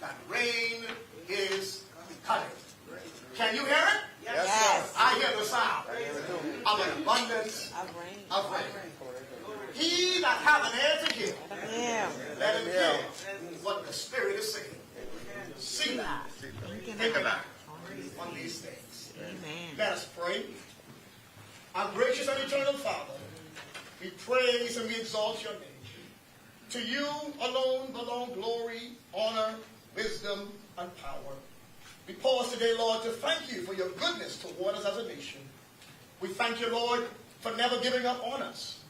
L: that rain is coming. Can you hear it?
V: Yes.
L: I hear the sound of an abundance of rain. He that hath an ear to hear, thinking on these things. Amen. Let us pray. Our gracious and eternal Father, we praise and we exalt your name. To you alone belong glory, honor, wisdom, and power. We pause today, Lord, to thank you for your goodness toward us as a nation. We thank you, Lord, for never giving up on us.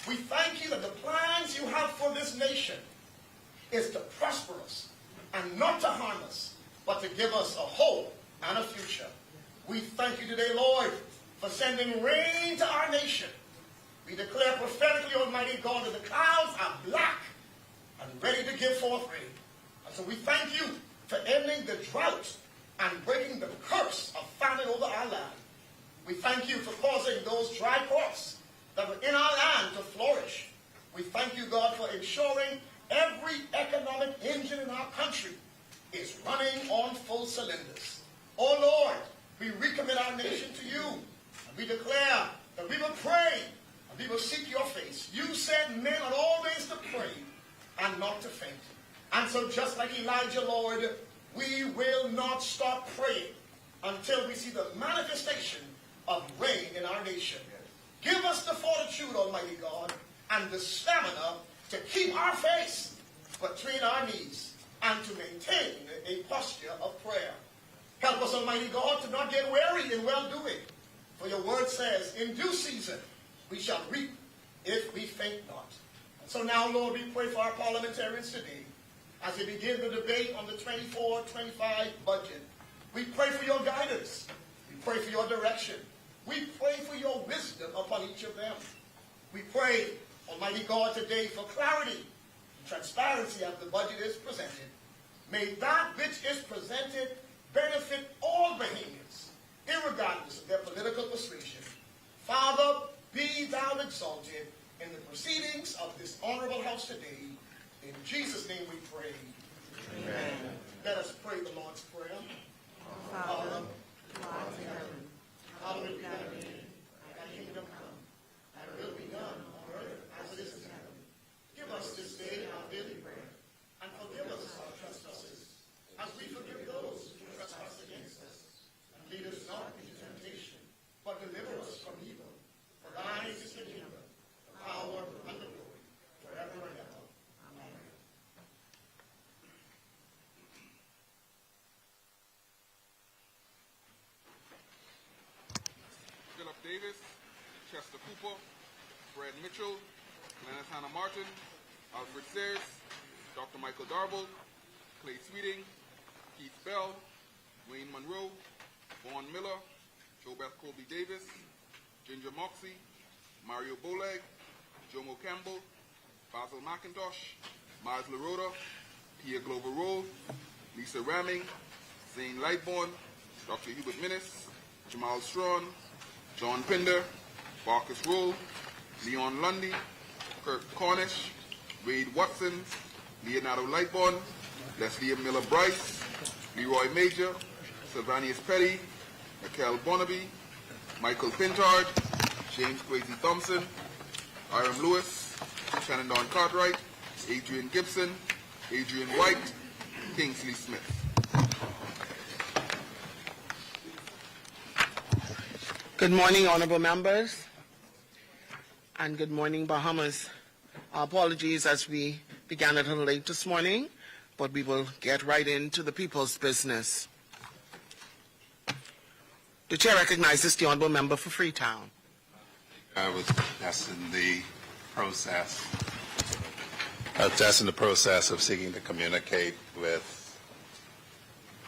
L: We thank you that the plans you have for this nation is to prosper us and not to harm us, but to give us a hope and a future. We thank you today, Lord, for sending rain to our nation. We declare prophetically, Almighty God, that the clouds are black and ready to give forth rain. And so we thank you for ending the drought and breaking the curse of famine over our land. We thank you for causing those dry crops that were in our land to flourish. We thank you, God, for ensuring every economic engine in our country is running on full cylinders. Oh Lord, we recommit our nation to you, and we declare that we will pray and we will seek your face. You said men ought always to pray and not to faint. And so just like Elijah, Lord, we will not stop praying until we see the manifestation of rain in our nation. Give us the fortitude, Almighty God, and the stamina to keep our face between our knees and to maintain a posture of prayer. Help us, Almighty God, to not get weary in well-doing. For your word says, in due season we shall reap if we faint not. And so now, Lord, we pray for our parliamentarians today as they begin the debate on the 24-25 budget. We pray for your guidance. We pray for your direction. We pray for your wisdom upon each of them. We pray, Almighty God, today for clarity and transparency as the budget is presented. May that which is presented benefit all Bahamians, irregardless of their political persuasion. Father, be thou exalted in the proceedings of this honorable house today. In Jesus' name we pray. Amen. Let us pray the Lord's Prayer. Father, who art in heaven, hallowed be thy name. Thy kingdom come, thy will be done on earth as it is in heaven. Give us this day our daily bread, and forgive us our trespasses, as we forgive those who trespass against us. And lead us not into temptation, but deliver us from evil. For thine is the kingdom, the power, and the glory, forever and ever. Amen.
M: Philip Davis, Chester Cooper, Fred Mitchell, Glennis Hannah Martin, Alfred Sayers, Dr. Michael Darble, Clay Sweeting, Keith Bell, Wayne Monroe, Vaughn Miller, JoBeth Colby Davis, Ginger Moxie, Mario Boleg, Jomo Campbell, Basil McIntosh, Miles LaRota, Pia Glover Rowe, Lisa Ramming, Zane Lightbourne, Dr. Hubert Minnis, Jamal Strawn, John Pinder, Marcus Rowe, Leon Lundy, Kirk Cornish, Wade Watson, Leonardo Lightbourne, Leslie Miller Bryce, Leroy Major, Sylvanus Petty, Michael Bonnaby, Michael Pintard, James Kwesi Thompson, Hiram Lewis, Shannon Don Cartwright, Adrian Gibson, Adrian White, Kingsley Smith.
V: Good morning, honorable members, and good morning, Bahamas. Our apologies as we began a little late this morning, but we will get right into the people's business. The chair recognizes the honorable member for Freetown.
W: I was just in the process of seeking to communicate with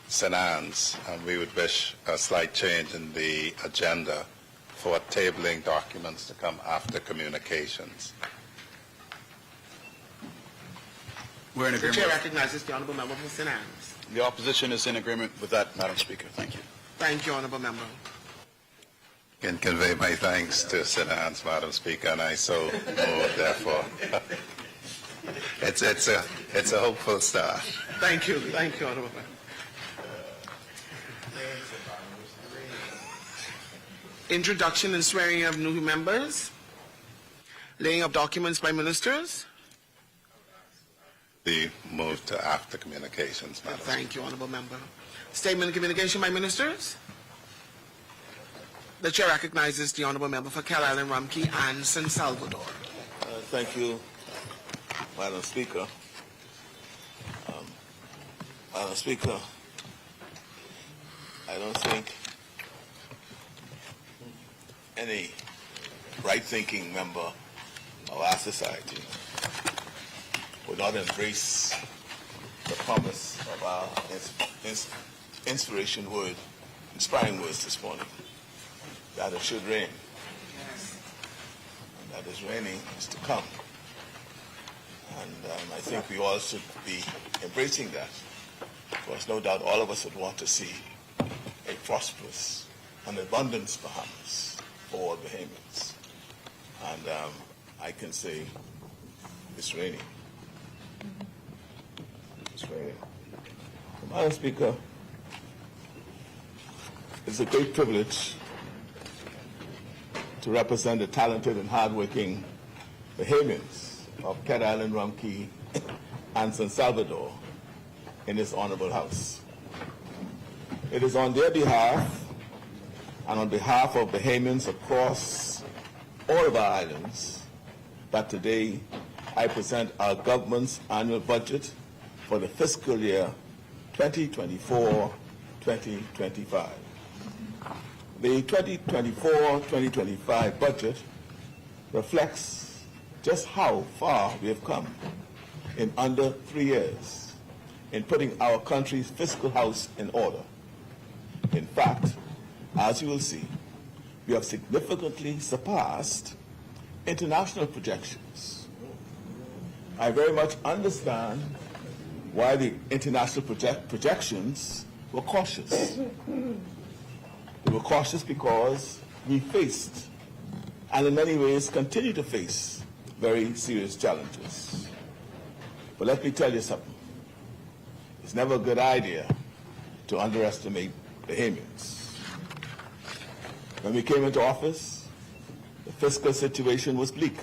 W: St. Anne's, and we would wish a slight change in the agenda for tabling documents to come after communications.
V: We're in agreement. The chair recognizes the honorable member for St. Anne's.
X: The opposition is in agreement with that, Madam Speaker. Thank you.
V: Thank you, honorable member.
W: Can convey my thanks to St. Anne's, Madam Speaker, and I so move, therefore. It's a hopeful start.
V: Thank you, honorable member. Introduction and swearing of new members. Laying of documents by ministers.
W: The move to after communications, Madam
V: Thank you, honorable member. Statement and communication by ministers. The chair recognizes the honourable member for Cat Island, Rumkey and San Salvador.
G: Thank you, Madam Speaker. Madam Speaker, I don't think any right-thinking member of our society would not embrace the promise of our inspiring words this morning, that it should rain, and that is raining is to come. And I think we all should be embracing that, because no doubt all of us would want to see a prosperous and abundant Bahamas for all Bahamians. And I can say it's raining. It's raining. Madam Speaker, it's a great privilege to represent the talented and hardworking Bahamians of Cat Island, Rumkey, and San Salvador in this honorable House. It is on their behalf and on behalf of Bahamians across all of our islands that today I present our government's annual budget for the fiscal year 2024-2025. The 2024-2025 budget reflects just how far we have come in under 3 years in putting our country's fiscal house in order. In fact, as you will see, we have significantly surpassed international projections. I very much understand why the international projections were cautious. They were cautious because we faced, and in many ways continue to face, very serious challenges. But let me tell you something. It's never a good idea to underestimate Bahamians. When we came into office, the fiscal situation was bleak,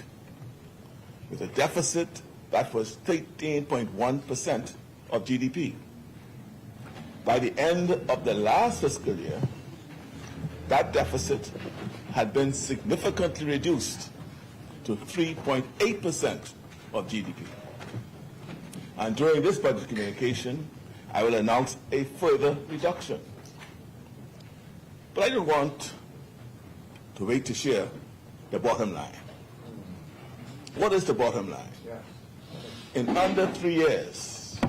G: with a deficit that was 13.1% of GDP. By the end of the last fiscal year, that deficit had been significantly reduced to 3.8% of GDP. And during this budget communication, I will announce a further reduction. But I don't want to wait to share the bottom line. What is the bottom line? In under 3 years,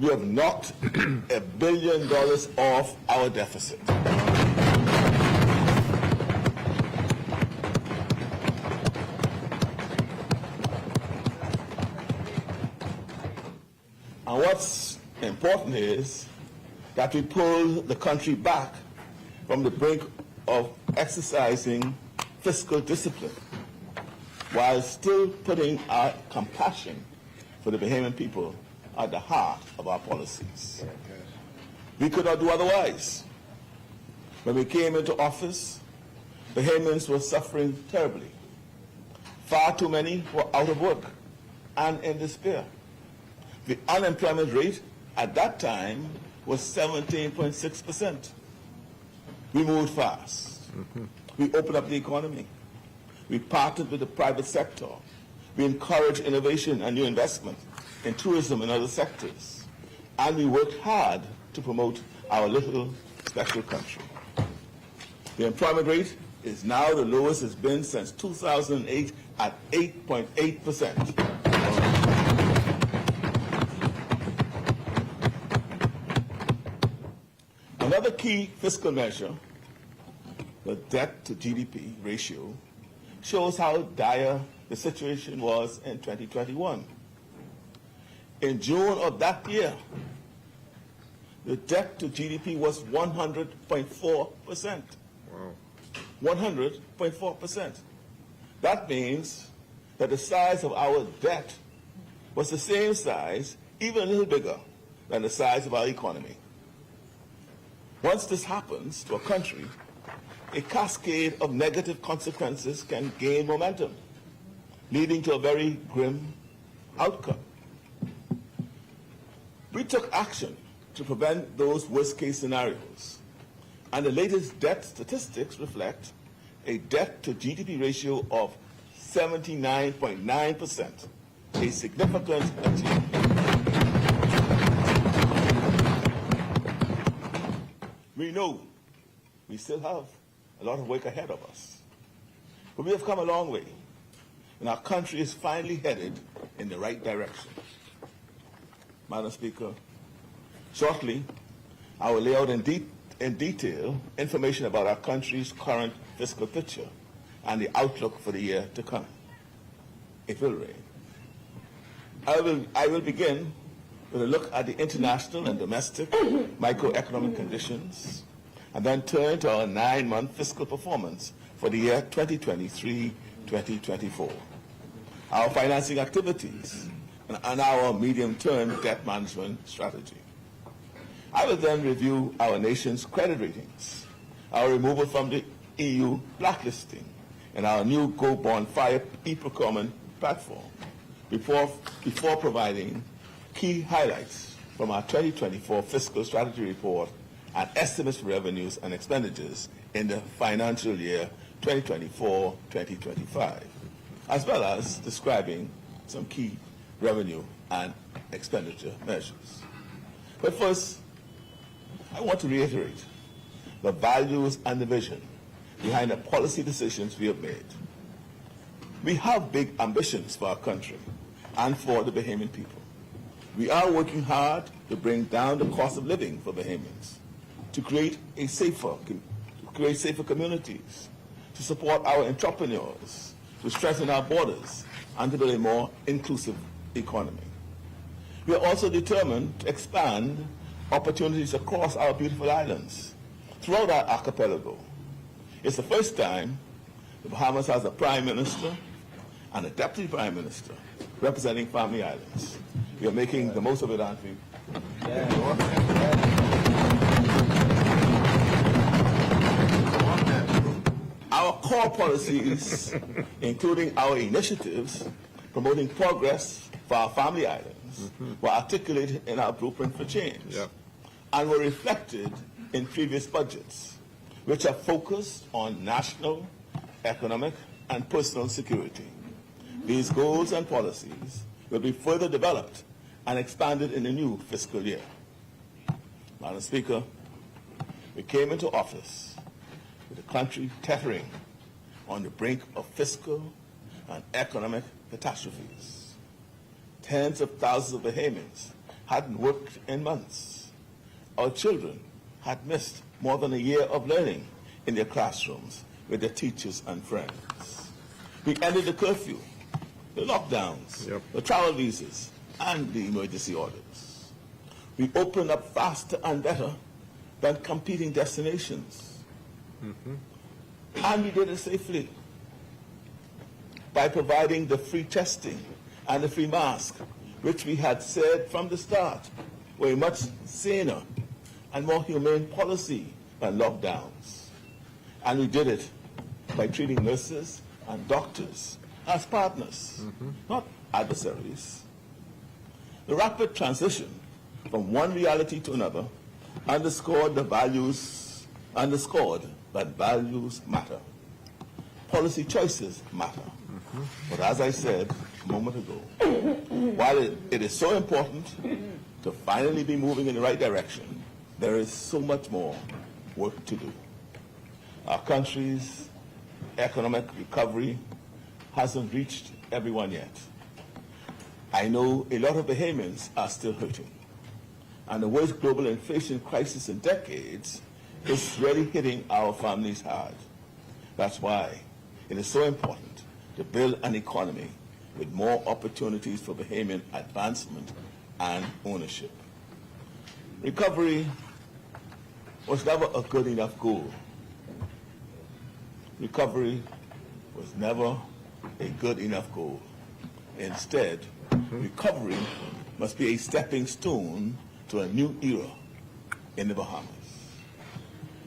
G: we have knocked $1 billion off our deficit. And what's important is that we pull the country back from the brink of exercising fiscal discipline while still putting our compassion for the Bahamian people at the heart of our policies. We could not do otherwise. When we came into office, Bahamians were suffering terribly. Far too many were out of work and in despair. The unemployment rate at that time was 17.6%. We moved fast. We opened up the economy. We partnered with the private sector. We encouraged innovation and new investment in tourism and other sectors. And we worked hard to promote our little special country. The employment rate is now the lowest it's been since 2008 at 8.8%. Another key fiscal measure, the debt to GDP ratio, shows how dire the situation was in 2021. In June of that year, the debt to GDP was 100.4%. Wow. 100.4%. That means that the size of our debt was the same size, even a little bigger, than the size of our economy. Once this happens to a country, a cascade of negative consequences can gain momentum, leading to a very grim outcome. We took action to prevent those worst-case scenarios. And the latest debt statistics reflect a debt-to-GDP ratio of 79.9%, a significant achievement. We know we still have a lot of work ahead of us, but we have come a long way, and our country is finally headed in the right direction. Madam Speaker, shortly, I will lay out in detail information about our country's current fiscal picture and the outlook for the year to come. It will rain. I will begin with a look at the international and domestic microeconomic conditions, and then turn to our 9-month fiscal performance for the year 2023-2024, our financing activities, and our medium-term debt management strategy. I will then review our nation's credit ratings, our removal from the EU blacklisting, and our new Go Bond Fire e-procurement platform before providing key highlights from our 2024 fiscal strategy report and estimates for revenues and expenditures in the financial year 2024-2025, as well as describing some key revenue and expenditure measures. But first, I want to reiterate the values and the vision behind the policy decisions we have made. We have big ambitions for our country and for the Bahamian people. We are working hard to bring down the cost of living for Bahamians, to create safer communities, to support our entrepreneurs, to strengthen our borders, and to build a more inclusive economy. We are also determined to expand opportunities across our beautiful islands, throughout our archipelago. It's the first time the Bahamas has a Prime Minister and a Deputy Prime Minister representing Family Islands. We are making the most of it, aren't we? Our core policies, including our initiatives promoting progress for our Family Islands, were articulated in our blueprint for change and were reflected in previous budgets, which are focused on national, economic, and personal security. These goals and policies will be further developed and expanded in the new fiscal year. Madam Speaker, we came into office with the country teetering on the brink of fiscal and economic catastrophes. Tens of thousands of Bahamians hadn't worked in months. Our children had missed more than a year of learning in their classrooms with their teachers and friends. We ended the curfew, the lockdowns, the travel visas, and the emergency orders. We opened up faster and better than competing destinations. And we did it safely by providing the free testing and the free mask, which we had said from the start were a much saner and more humane policy than lockdowns. And we did it by treating nurses and doctors as partners, not adversaries. The rapid transition from one reality to another underscored that values matter. Policy choices matter. But as I said a moment ago, while it is so important to finally be moving in the right direction, there is so much more work to do. Our country's economic recovery hasn't reached everyone yet. I know a lot of Bahamians are still hurting, and the worst global inflation crisis in decades is really hitting our families hard. That's why it is so important to build an economy with more opportunities for Bahamian advancement and ownership. Recovery was never a good enough goal. Recovery was never a good enough goal. Instead, recovery must be a stepping stone to a new era in the Bahamas.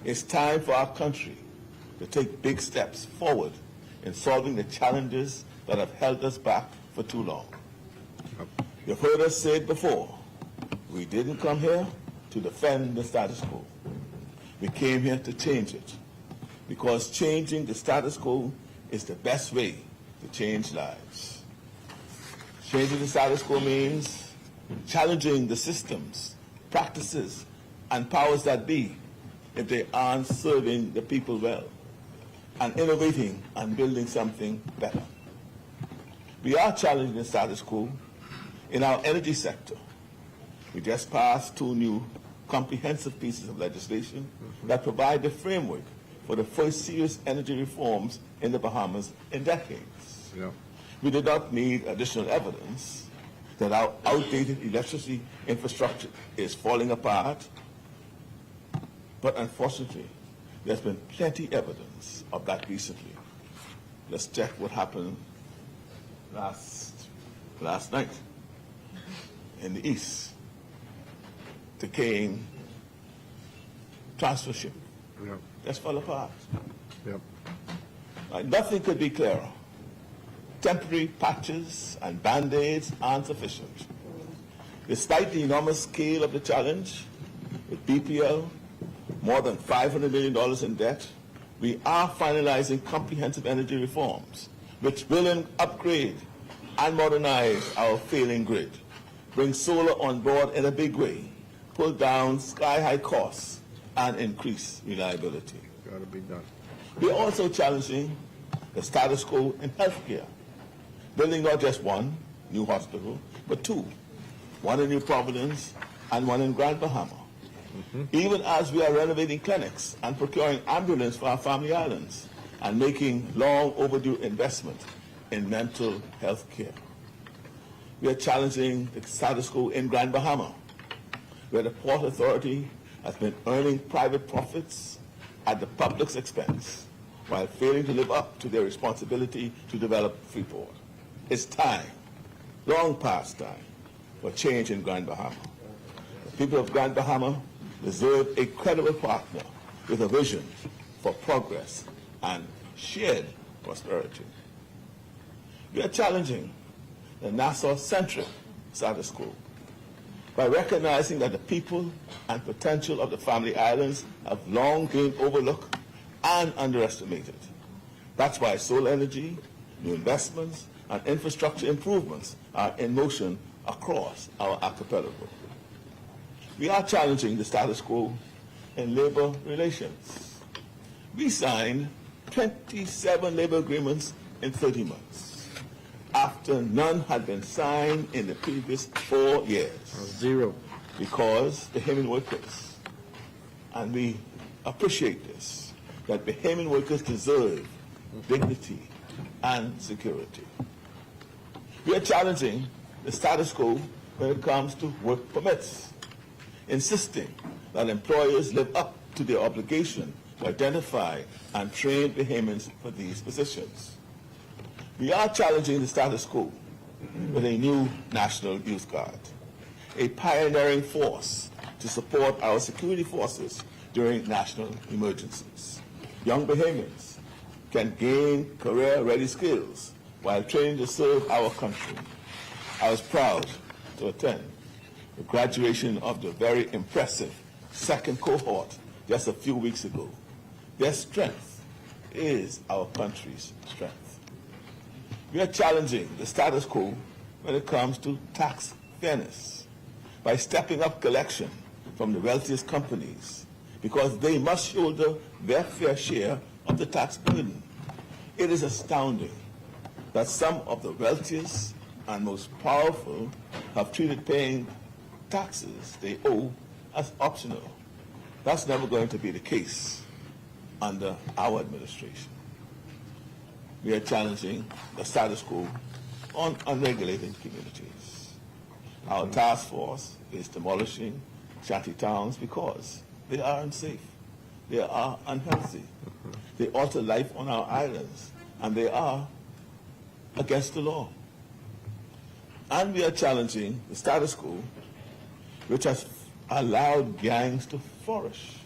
G: It's time for our country to take big steps forward in solving the challenges that have held us back for too long. You've heard us say it before. We didn't come here to defend the status quo. We came here to change it, because changing the status quo is the best way to change lives. Changing the status quo means challenging the systems, practices, and powers that be if they aren't serving the people well, and innovating and building something better. We are challenging the status quo in our energy sector. We just passed 2 new comprehensive pieces of legislation that provide the framework for the first serious energy reforms in the Bahamas in decades.
O: Yeah.
G: We did not need additional evidence that our outdated electricity infrastructure is falling apart, but unfortunately, there's been plenty evidence of that recently. Let's check what happened last night in the East, decaying transfer ship.
O: Yep.
G: Just fell apart.
O: Yep.
G: Nothing could be clearer. Temporary patches and band-aids aren't sufficient. Despite the enormous scale of the challenge, with BPL, more than $500 million in debt, we are finalizing comprehensive energy reforms, which will upgrade and modernize our failing grid, bring solar on board in a big way, pull down sky-high costs, and increase reliability.
O: Got to be done.
G: We're also challenging the status quo in healthcare, building not just 1 new hospital, but 2, one in New Providence and 1 in Grand Bahama. Even as we are renovating clinics and procuring ambulance for our family islands and making long overdue investment in mental health care. We are challenging the status quo in Grand Bahama, where the Port Authority has been earning private profits at the public's expense while failing to live up to their responsibility to develop Freeport. It's time, long past time, for change in Grand Bahama. The people of Grand Bahama deserve a credible partner with a vision for progress and shared prosperity. We are challenging the Nassau-centric status quo by recognizing that the people and potential of the family islands have long been overlooked and underestimated. That's why solar energy, new investments, and infrastructure improvements are in motion across our archipelago. We are challenging the status quo in labor relations. We signed 27 labor agreements in 30 months, after none had been signed in the previous 4 years.
O: 0.
G: Because Bahamian workers, and we appreciate this, that Bahamian workers deserve dignity and security. We are challenging the status quo when it comes to work permits, insisting that employers live up to their obligation to identify and train Bahamians for these positions. We are challenging the status quo with a new National Youth Guard, a pioneering force to support our security forces during national emergencies. Young Bahamians can gain career-ready skills while training to serve our country. I was proud to attend the graduation of the very impressive 2nd cohort just a few weeks ago. Their strength is our country's strength. We are challenging the status quo when it comes to tax fairness by stepping up collection from the wealthiest companies because they must shoulder their fair share of the tax burden. It is astounding that some of the wealthiest and most powerful have treated paying taxes they owe as optional. That's never going to be the case under our administration. We are challenging the status quo on unregulated communities. Our task force is demolishing shanty towns because they are unsafe, they are unhealthy, they alter life on our islands, and they are against the law. And we are challenging the status quo, which has allowed gangs to flourish.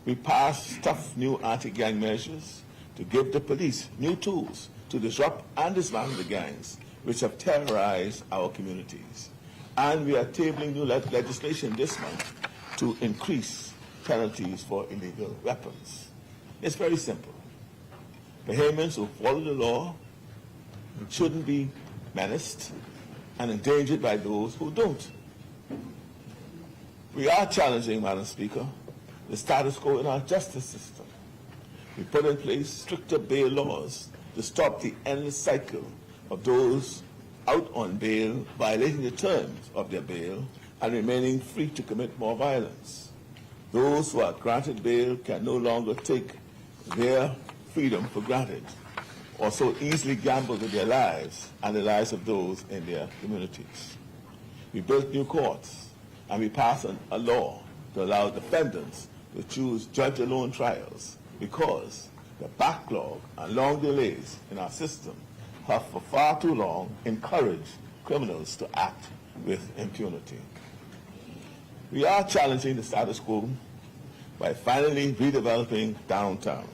G: We passed tough new anti-gang measures to give the police new tools to disrupt and dismantle the gangs, which have terrorized our communities. And we are tabling new legislation this month to increase penalties for illegal weapons. It's very simple. Bahamians who follow the law shouldn't be menaced and endangered by those who don't. We are challenging, Madam Speaker, the status quo in our justice system. We put in place stricter bail laws to stop the endless cycle of those out on bail violating the terms of their bail and remaining free to commit more violence. Those who are granted bail can no longer take their freedom for granted or so easily gamble with their lives and the lives of those in their communities. We built new courts and we passed a law to allow defendants to choose judge-alone trials because the backlog and long delays in our system have for far too long encouraged criminals to act with impunity. We are challenging the status quo by finally redeveloping downtown,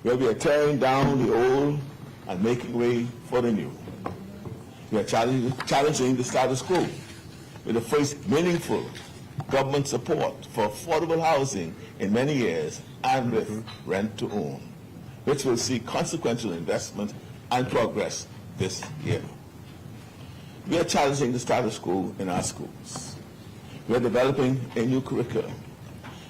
G: where we are tearing down the old and making way for the new. We are challenging the status quo with the first meaningful government support for affordable housing in many years and with rent to own, which will see consequential investment and progress this year. We are challenging the status quo in our schools. We are developing a new curriculum,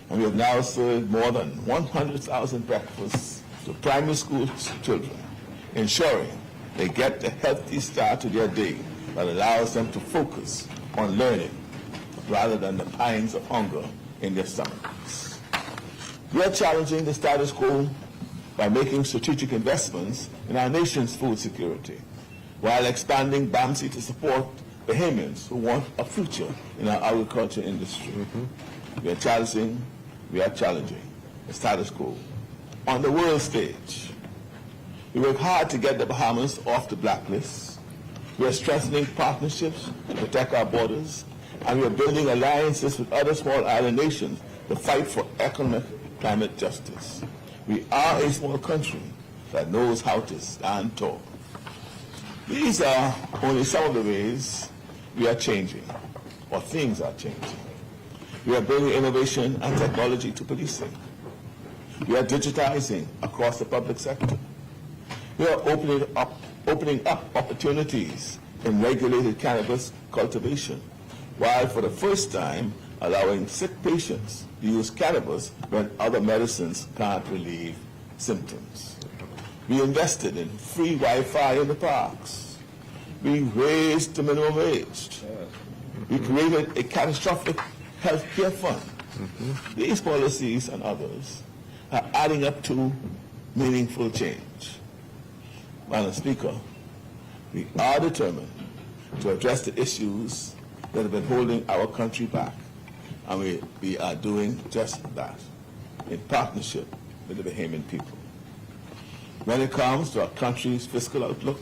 G: and we have now served more than 100,000 breakfasts to primary school children, ensuring they get a healthy start to their day that allows them to focus on learning rather than the pangs of hunger in their stomachs. We are challenging the status quo by making strategic investments in our nation's food security, while expanding BAMSI to support Bahamians who want a future in our agriculture industry. We are challenging the status quo on the world stage. We work hard to get the Bahamas off the blacklist. We are strengthening partnerships to protect our borders, and we are building alliances with other small island nations to fight for economic climate justice. We are a small country that knows how to stand tall. These are only some of the ways we are changing, or things are changing. We are bringing innovation and technology to policing. We are digitizing across the public sector. We are opening up opportunities in regulated cannabis cultivation, while for the first time allowing sick patients to use cannabis when other medicines can't relieve symptoms. We invested in free Wi-Fi in the parks. We raised the minimum wage. We created a catastrophic health care fund. These policies and others are adding up to meaningful change. Madam Speaker, we are determined to address the issues that have been holding our country back, and we are doing just that in partnership with the Bahamian people. When it comes to our country's fiscal outlook,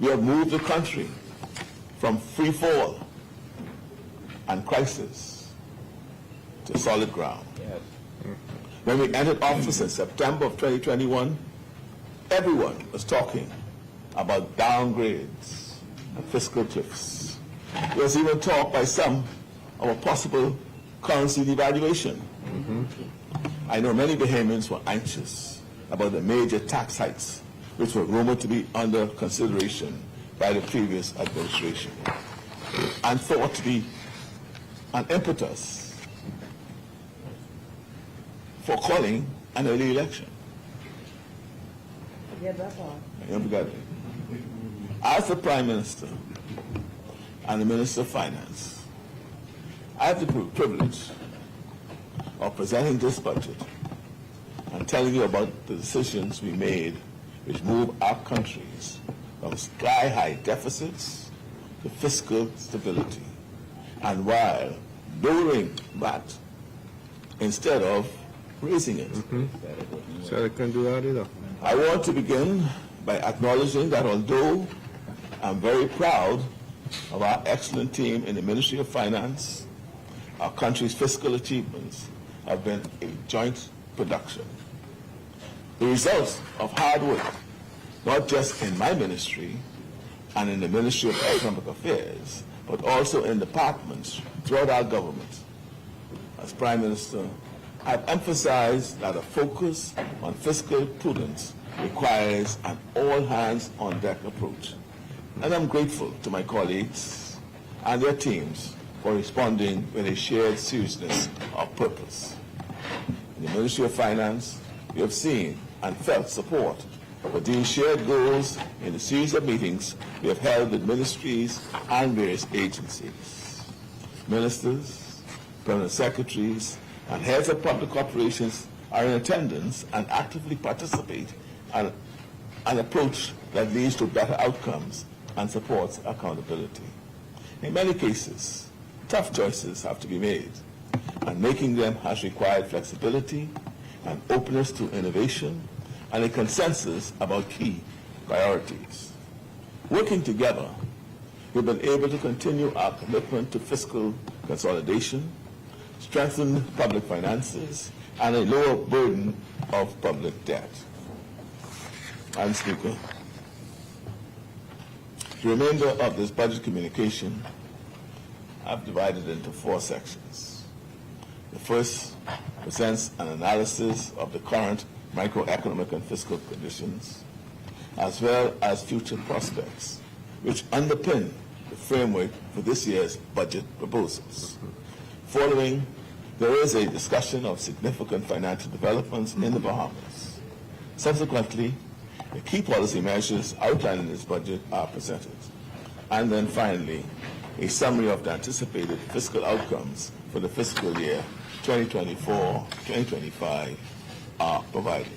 G: we have moved the country from free fall and crisis to solid ground. When we entered office in September of 2021, everyone was talking about downgrades and fiscal cliffs. There was even talk by some of a possible currency devaluation. I know many Bahamians were anxious about the major tax hikes which were rumored to be under consideration by the previous administration and thought to be an impetus for calling an early election. As the Prime Minister and the Minister of Finance, I have the privilege of presenting this budget and telling you about the decisions we made which move our countries from sky-high deficits to fiscal stability, and while lowering VAT instead of raising it.
O: So they can do that either.
G: I want to begin by acknowledging that although I'm very proud of our excellent team in the Ministry of Finance, our country's fiscal achievements have been a joint production. The results of hard work, not just in my ministry and in the Ministry of Economic Affairs, but also in departments throughout our government.
F: as Prime Minister, I've emphasized that a focus on fiscal prudence requires an all-hands-on-deck approach. And I'm grateful to my colleagues and their teams for responding with a shared seriousness of purpose. In the Ministry of Finance, we have seen and felt support for these shared goals in the series of meetings we have held with ministries and various agencies. Ministers, permanent secretaries, and heads of public operations are in attendance and actively participate in an approach that leads to better outcomes and supports accountability. In many cases, tough choices have to be made, and making them has required flexibility and openness to innovation and a consensus about key priorities. Working together, we've been able to continue our commitment to fiscal consolidation, strengthen public finances, and a lower burden of public debt. Madam Speaker, the remainder of this budget communication I've divided into 4 sections. The first presents an analysis of the current microeconomic and fiscal conditions, as well as future prospects, which underpin the framework for this year's budget proposals. Following, there is a discussion of significant financial developments in the Bahamas. Subsequently, the key policy measures outlined in this budget are presented. And then finally, a summary of the anticipated fiscal outcomes for the fiscal year 2024-2025 are provided.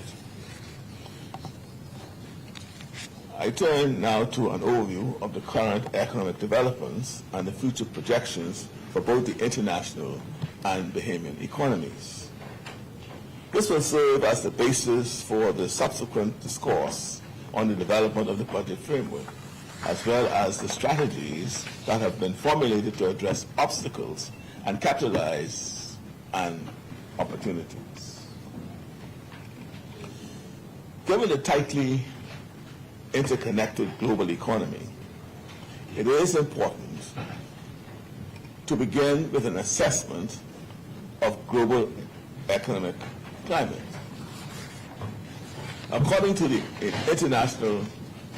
F: I turn now to an overview of the current economic developments and the future projections for both the international and Bahamian economies. This will serve as the basis for the subsequent discourse on the development of the budget framework, as well as the strategies that have been formulated to address obstacles and capitalize on opportunities. Given the tightly interconnected global economy, it is important to begin with an assessment of global economic climate. According to the International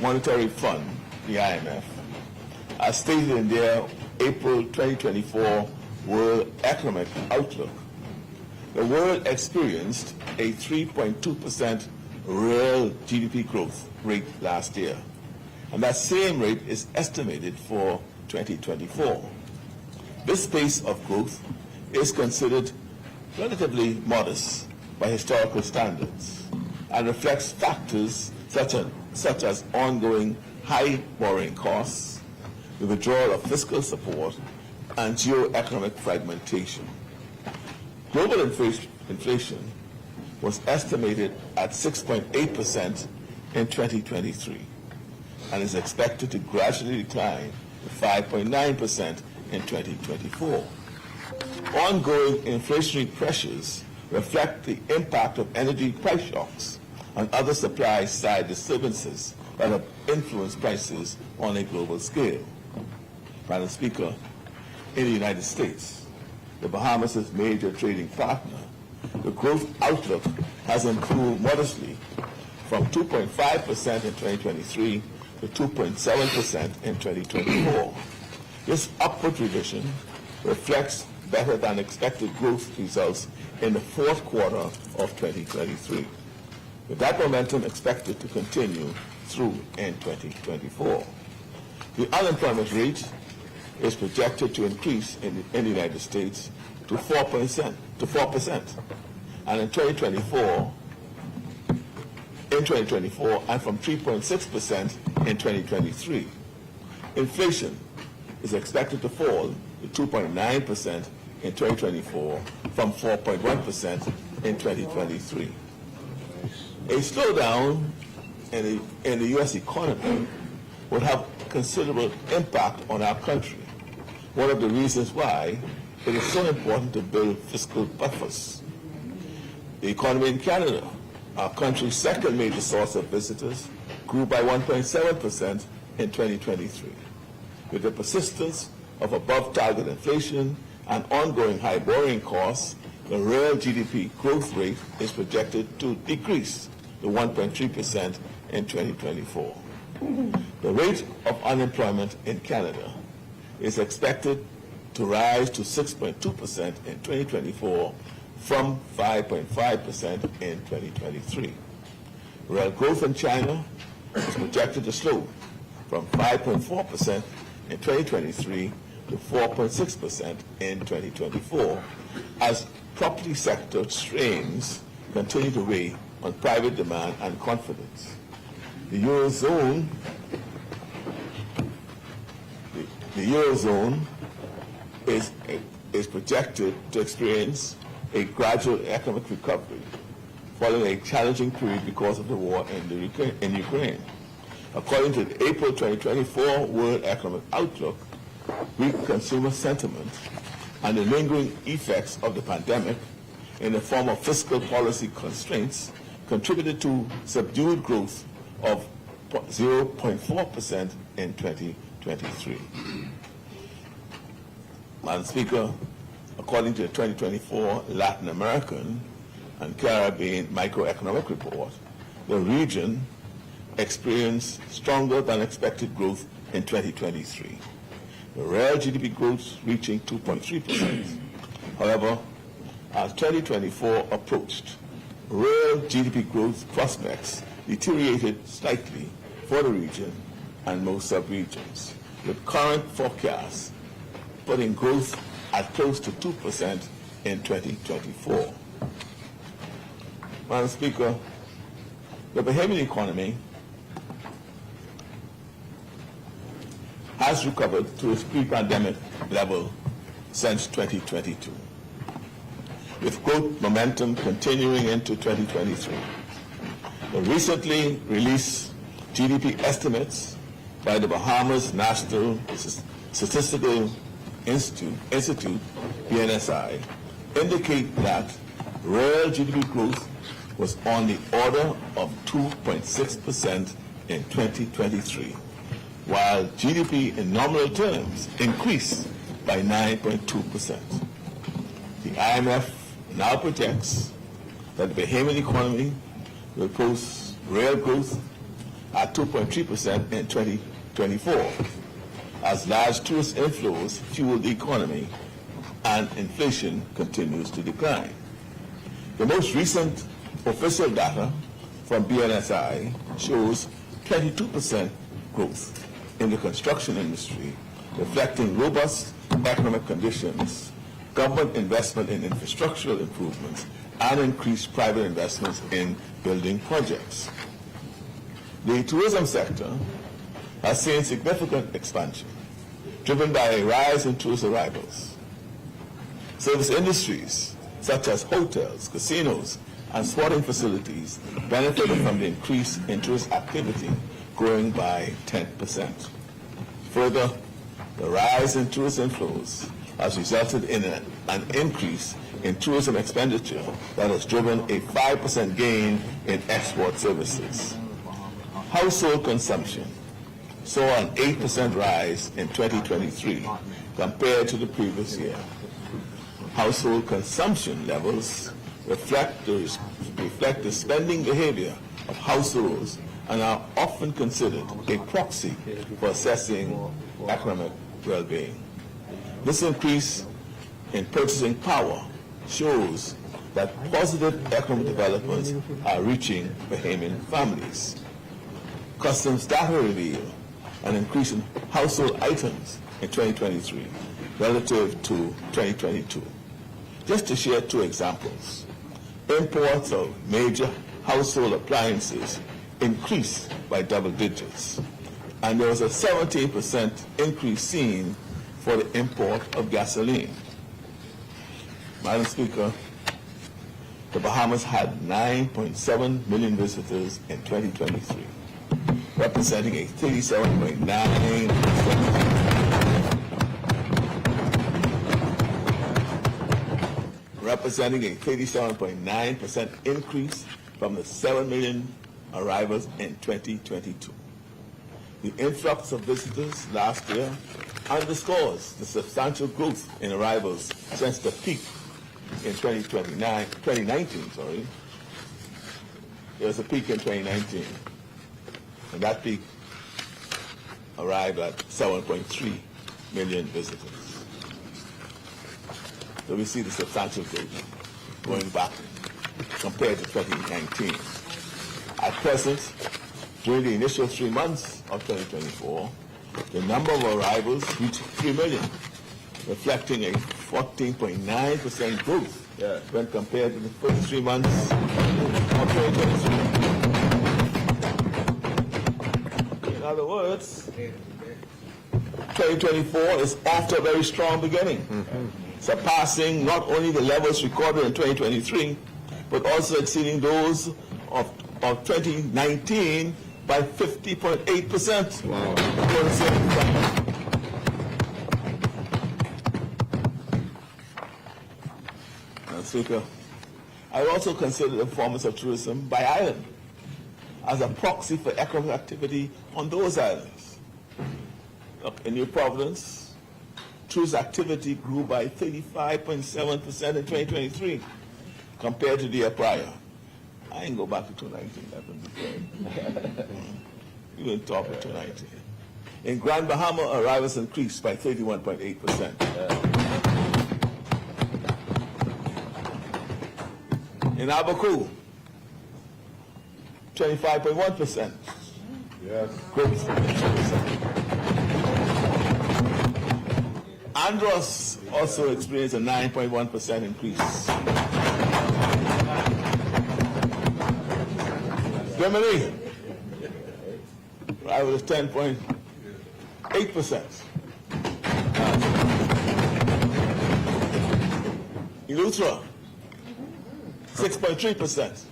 F: Monetary Fund, the IMF, as stated in their April 2024 World Economic Outlook, the world experienced a 3.2% real GDP growth rate last year, and that same rate is estimated for 2024. This pace of growth is considered relatively modest by historical standards and reflects factors such as ongoing high borrowing costs, the withdrawal of fiscal support, and geo-economic fragmentation. Global inflation was estimated at 6.8% in 2023 and is expected to gradually decline to 5.9% in 2024. Ongoing inflationary pressures reflect the impact of energy price shocks and other supply-side disturbances that have influenced prices on a global scale. Madam Speaker, in the United States, the Bahamas' major trading partner, the growth outlook has improved modestly from 2.5% in 2023 to 2.7% in 2024. This upward revision reflects better than expected growth results in the fourth quarter of 2023, with that momentum expected to continue through in 2024. The unemployment rate is projected to increase in the United States to 4%, and in 2024, and from 3.6% in 2023. Inflation is expected to fall to 2.9% in 2024 from 4.1% in 2023. A slowdown in the U.S. economy would have considerable impact on our country. One of the reasons why it is so important to build fiscal buffers. The economy in Canada, our country's second major source of visitors, grew by 1.7% in 2023. With the persistence of above-target inflation and ongoing high borrowing costs, the real GDP growth rate is projected to decrease to 1.3% in 2024. The rate of unemployment in Canada is expected to rise to 6.2% in 2024 from 5.5% in 2023. Real growth in China is projected to slow from 5.4% in 2023 to 4.6% in 2024 as property sector strains continue to weigh on private demand and confidence. The Eurozone is projected to experience a gradual economic recovery following a challenging period because of the war in Ukraine. According to the April 2024 World Economic Outlook, weak consumer sentiment and the lingering effects of the pandemic in the form of fiscal policy constraints contributed to subdued growth of 0.4% in 2023. Madam Speaker, according to the 2024 Latin American and Caribbean Microeconomic Report, the region experienced stronger than expected growth in 2023. The real GDP growth reaching 2.3%. However, as 2024 approached, real GDP growth prospects deteriorated slightly for the region and most sub-regions, with current forecasts putting growth at close to 2% in 2024. Madam Speaker, the Bahamian economy has recovered to its pre-pandemic level since 2022, with growth momentum continuing into 2023. The recently released GDP estimates by the Bahamas National Statistical Institute, BNSI, indicate that real GDP growth was on the order of 2.6% in 2023, while GDP in nominal terms increased by 9.2%. The IMF now projects that the Bahamian economy will post real growth at 2.3% in 2024, as large tourist inflows fuel the economy and inflation continues to decline. The most recent official data from BNSI shows 22% growth in the construction industry, reflecting robust economic conditions, government investment in infrastructural improvements, and increased private investments in building projects. The tourism sector has seen significant expansion, driven by a rise in tourist arrivals. Service industries, such as hotels, casinos, and sporting facilities, benefited from the increase in tourist activity, growing by 10%. Further, the rise in tourist inflows has resulted in an increase in tourism expenditure that has driven a 5% gain in export services. Household consumption saw an 8% rise in 2023 compared to the previous year. Household consumption levels reflect the spending behavior of households and are often considered a proxy for assessing economic well-being. This increase in purchasing power shows that positive economic developments are reaching Bahamian families. Customs data reveal an increase in household items in 2023 relative to 2022. Just to share two examples, imports of major household appliances increased by double digits, and there was a 17% increase seen for the import of gasoline. Madam Speaker, the Bahamas had 9.7 million visitors in 2023, representing a 37.9% increase from the 7 million arrivals in 2022. The influx of visitors last year underscores the substantial growth in arrivals since the peak in 2019, sorry. There was a peak in 2019, and that peak arrived at 7.3 million visitors. So we see the substantial growth going back compared to 2019. At present, during the initial 3 months of 2024, the number of arrivals reached 3 million, reflecting a 14.9% growth when compared to the first 3 months of 2023. In other words, 2024 is off to a very strong beginning, surpassing not only the levels recorded in 2023, but also exceeding those of 2019 by 50.8%. Wow. Speaker, I also consider the performance of tourism by island as a proxy for economic activity on those islands. In New Providence, tourist activity grew by 35.7% in 2023 compared to the year prior. I ain't go back to 2019. You didn't talk about 2019. In Grand Bahama, arrivals increased by 31.8%. In Abaku, 25.1%. Yes. Growth. Andros also experienced a 9.1% increase. Germany, I was 10.8%. Ilutra, 6.3%.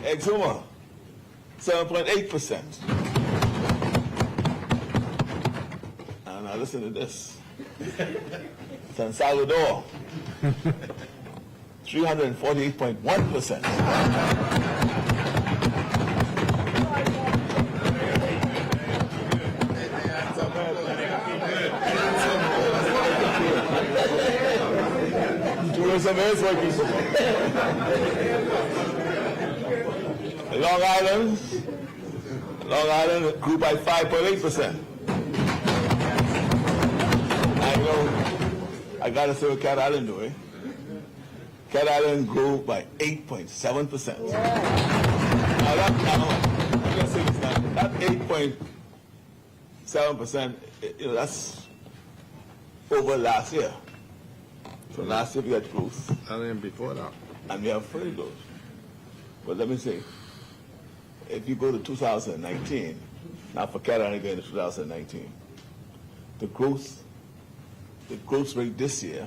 F: Exuma, 7.8%. And now listen to this. San Salvador, 348.1%. Tourism is working. Long Island grew by 5.8%. I gotta say what Cat Island doing. Cat Island grew by 8.7%. Now that 8.7%, that's over last year. So last year we had growth.
O: And then before that.
F: And we have further growth. But let me say, if you go to 2019, now for Cat Island going to 2019, the growth rate this year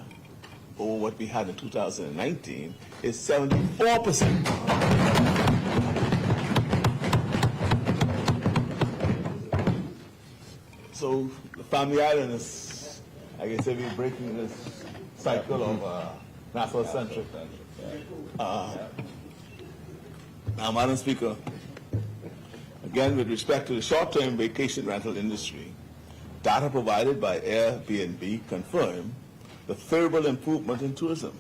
F: over what we had in 2019 is 74%. So the Family Island is, I guess, we're breaking this cycle of national-centric. Now, Madam Speaker, again, with respect to the short-term vacation rental industry, data provided by Airbnb confirm the favorable improvement in tourism.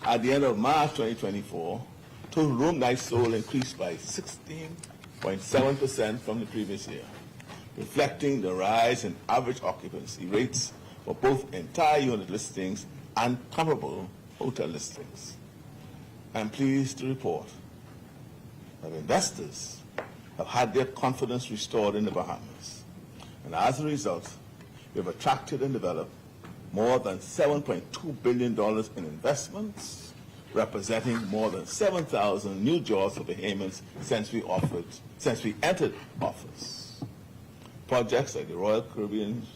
F: At the end of March 2024, total room nights sold increased by 16.7% from the previous year, reflecting the rise in average occupancy rates for both entire unit listings and comparable hotel listings. I'm pleased to report that investors have had their confidence restored in the Bahamas. And as a result, we have attracted and developed more than $7.2 billion in investments, representing more than 7,000 new jobs for Bahamians since we entered office. Projects like the Royal Caribbean,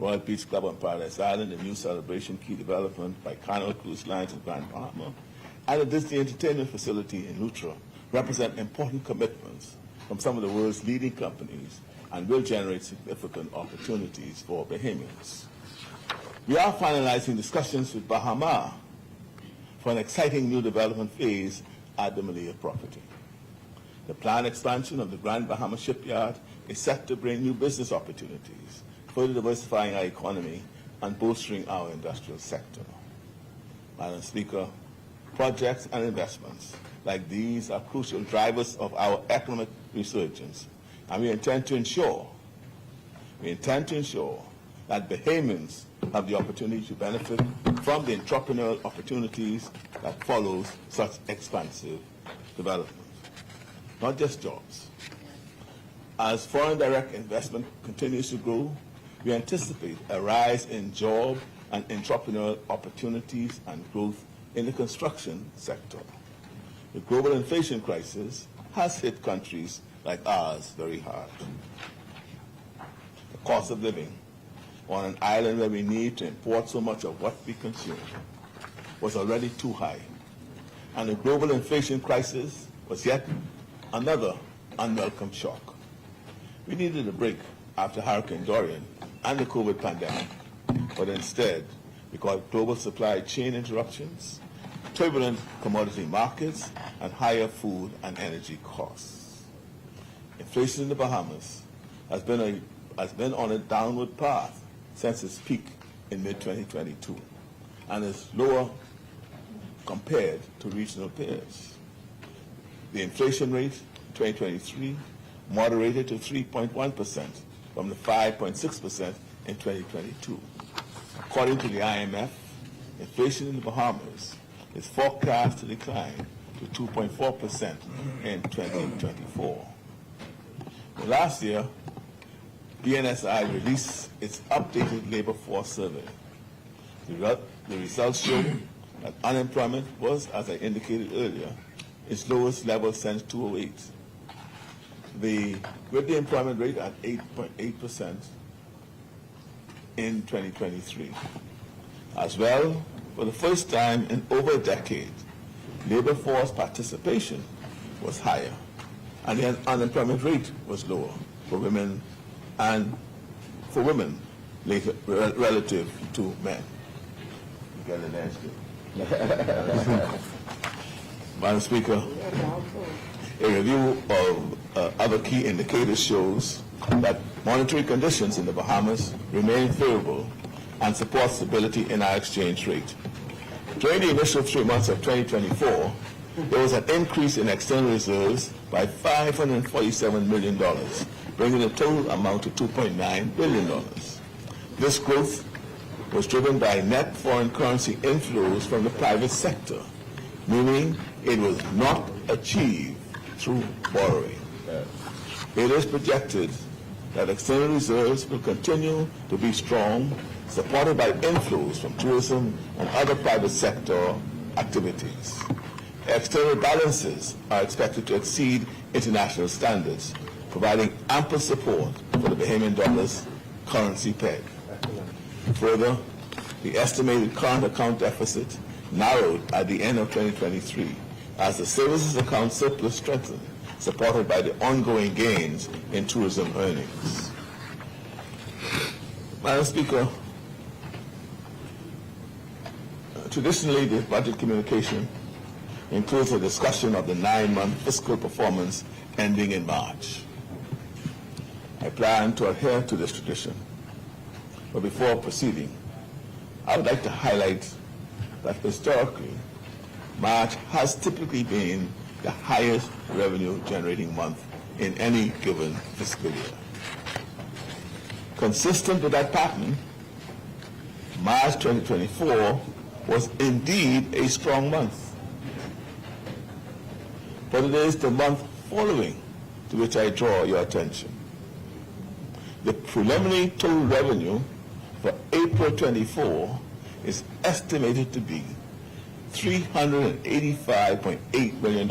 F: Royal Beach Club on Paradise Island, the new Celebration Key development by Carnival Cruise Lines in Grand Bahama, and the Disney Entertainment Facility in Lutra represent important commitments from some of the world's leading companies and will generate significant opportunities for Bahamians. We are finalizing discussions with Bahama for an exciting new development phase at the Malaya property. The planned expansion of the Grand Bahama shipyard is set to bring new business opportunities, further diversifying our economy and bolstering our industrial sector. Madam Speaker, projects and investments like these are crucial drivers of our economic resurgence, and we intend to ensure that Bahamians have the opportunity to benefit from the entrepreneurial opportunities that follows such expansive development. Not just jobs. As foreign direct investment continues to grow, we anticipate a rise in job and entrepreneurial opportunities and growth in the construction sector. The global inflation crisis has hit countries like ours very hard. The cost of living on an island where we need to import so much of what we consume was already too high, and the global inflation crisis was yet another unwelcome shock. We needed a break after Hurricane Dorian and the COVID pandemic, but instead, because of global supply chain interruptions, turbulent commodity markets, and higher food and energy costs. Inflation in the Bahamas has been on a downward path since its peak in mid-2022 and is lower compared to regional peers. The inflation rate in 2023 moderated to 3.1% from the 5.6% in 2022. According to the IMF, inflation in the Bahamas is forecast to decline to 2.4% in 2024. Last year, BNSI released its updated labor force survey. The results show that unemployment was, as I indicated earlier, its lowest level since 2008. With the employment rate at 8.8% in 2023. As well, for the first time in over a decade, labor force participation was higher, and the unemployment rate was lower for women relative to men. You get an answer. Madam Speaker, a review of other key indicators shows that monetary conditions in the Bahamas remain favorable and support stability in our exchange rate. During the initial 3 months of 2024, there was an increase in external reserves by $547 million, bringing the total amount to $2.9 billion. This growth was driven by net foreign currency inflows from the private sector, meaning it was not achieved through borrowing. It is projected that external reserves will continue to be strong, supported by inflows from tourism and other private sector activities. External balances are expected to exceed international standards, providing ample support for the Bahamian dollar's currency peg. Further, the estimated current account deficit narrowed at the end of 2023 as the services account surplus strengthened, supported by the ongoing gains in tourism earnings. Madam Speaker, traditionally the budget communication includes a discussion of the 9-month fiscal performance ending in March. I plan to adhere to this tradition. But before proceeding, I would like to highlight that historically, March has typically been the highest revenue-generating month in any given fiscal year. Consistent with that pattern, March 2024 was indeed a strong month. But it is the month following to which I draw your attention. The preliminary total revenue for April 24 is estimated to be $385.8 million,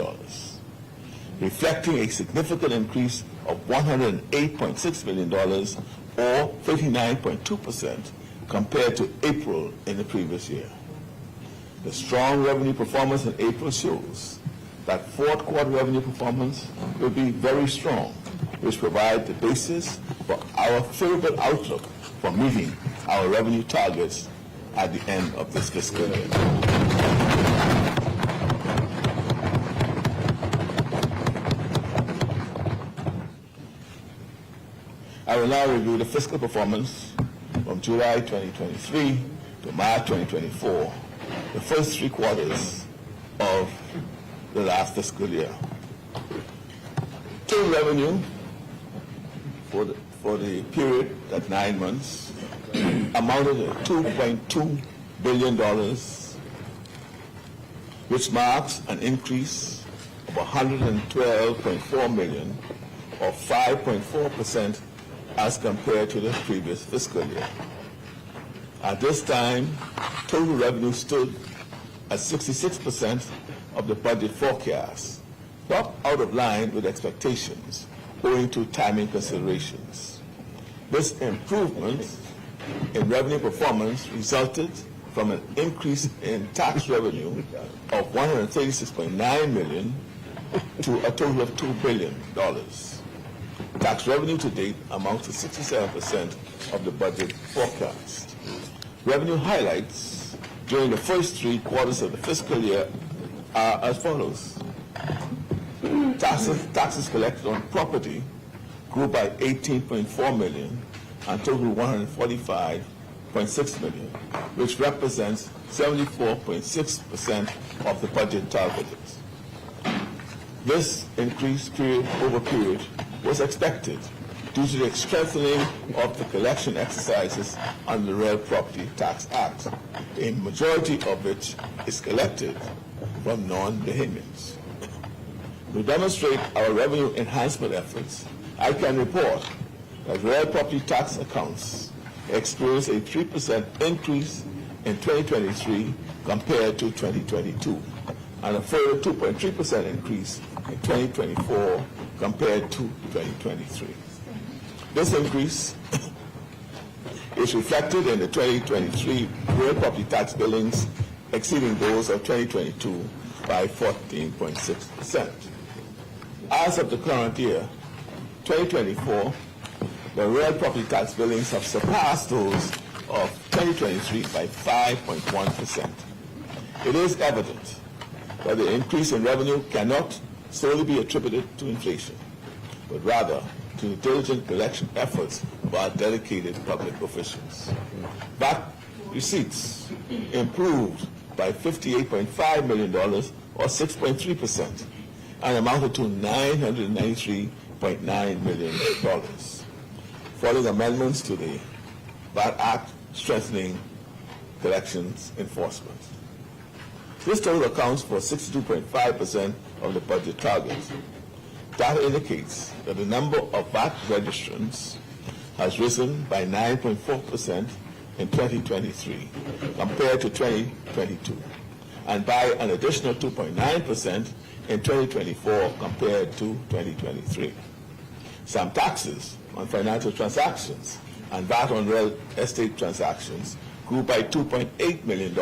F: reflecting a significant increase of $108.6 million or 39.2% compared to April in the previous year. The strong revenue performance in April shows that fourth quarter revenue performance will be very strong, which provides the basis for our favorable outlook for meeting our revenue targets at the end of this fiscal year. I will now review the fiscal performance from from July 2023 to March 2024, the first 3 quarters of the last fiscal year. Total revenue for the period, at 9 months, amounted to $2.2 billion, which marks an increase of $112.4 million, or 5.4% as compared to the previous fiscal year. At this time, total revenue stood at 66% of the budget forecast, not out of line with expectations, owing to timing considerations. This improvement in revenue performance resulted from an increase in tax revenue of $136.9 million to a total of $2 billion. Tax revenue to date amounts to 67% of the budget forecast. Revenue highlights during the first 3 quarters of the fiscal year are as follows. Taxes collected on property grew by $18.4 million and totaled $145.6 million, which represents 74.6% of the budget targeted. This increase period over period was expected due to the strengthening of the collection exercises under the Real Property Tax Act, a majority of which is collected from non-Bahamians. To demonstrate our revenue enhancement efforts, I can report that real property tax accounts experienced a 3% increase in 2023 compared to 2022, and a further 2.3% increase in 2024 compared to 2023. This increase is reflected in the 2023 real property tax billings exceeding those of 2022 by 14.6%. As of the current year, 2024, the real property tax billings have surpassed those of 2023 by 5.1%. It is evident that the increase in revenue cannot solely be attributed to inflation, but rather to the diligent collection efforts of our dedicated public officials. VAT receipts improved by $58.5 million, or 6.3%, and amounted to $993.9 million, following amendments to the VAT Act strengthening collections enforcement. This total accounts for 62.5% of the budget target. Data indicates that the number of VAT registrants has risen by 9.4% in 2023 compared to 2022, and by an additional 2.9% in 2024 compared to 2023. Some taxes on financial transactions and VAT on real estate transactions grew by $2.8 million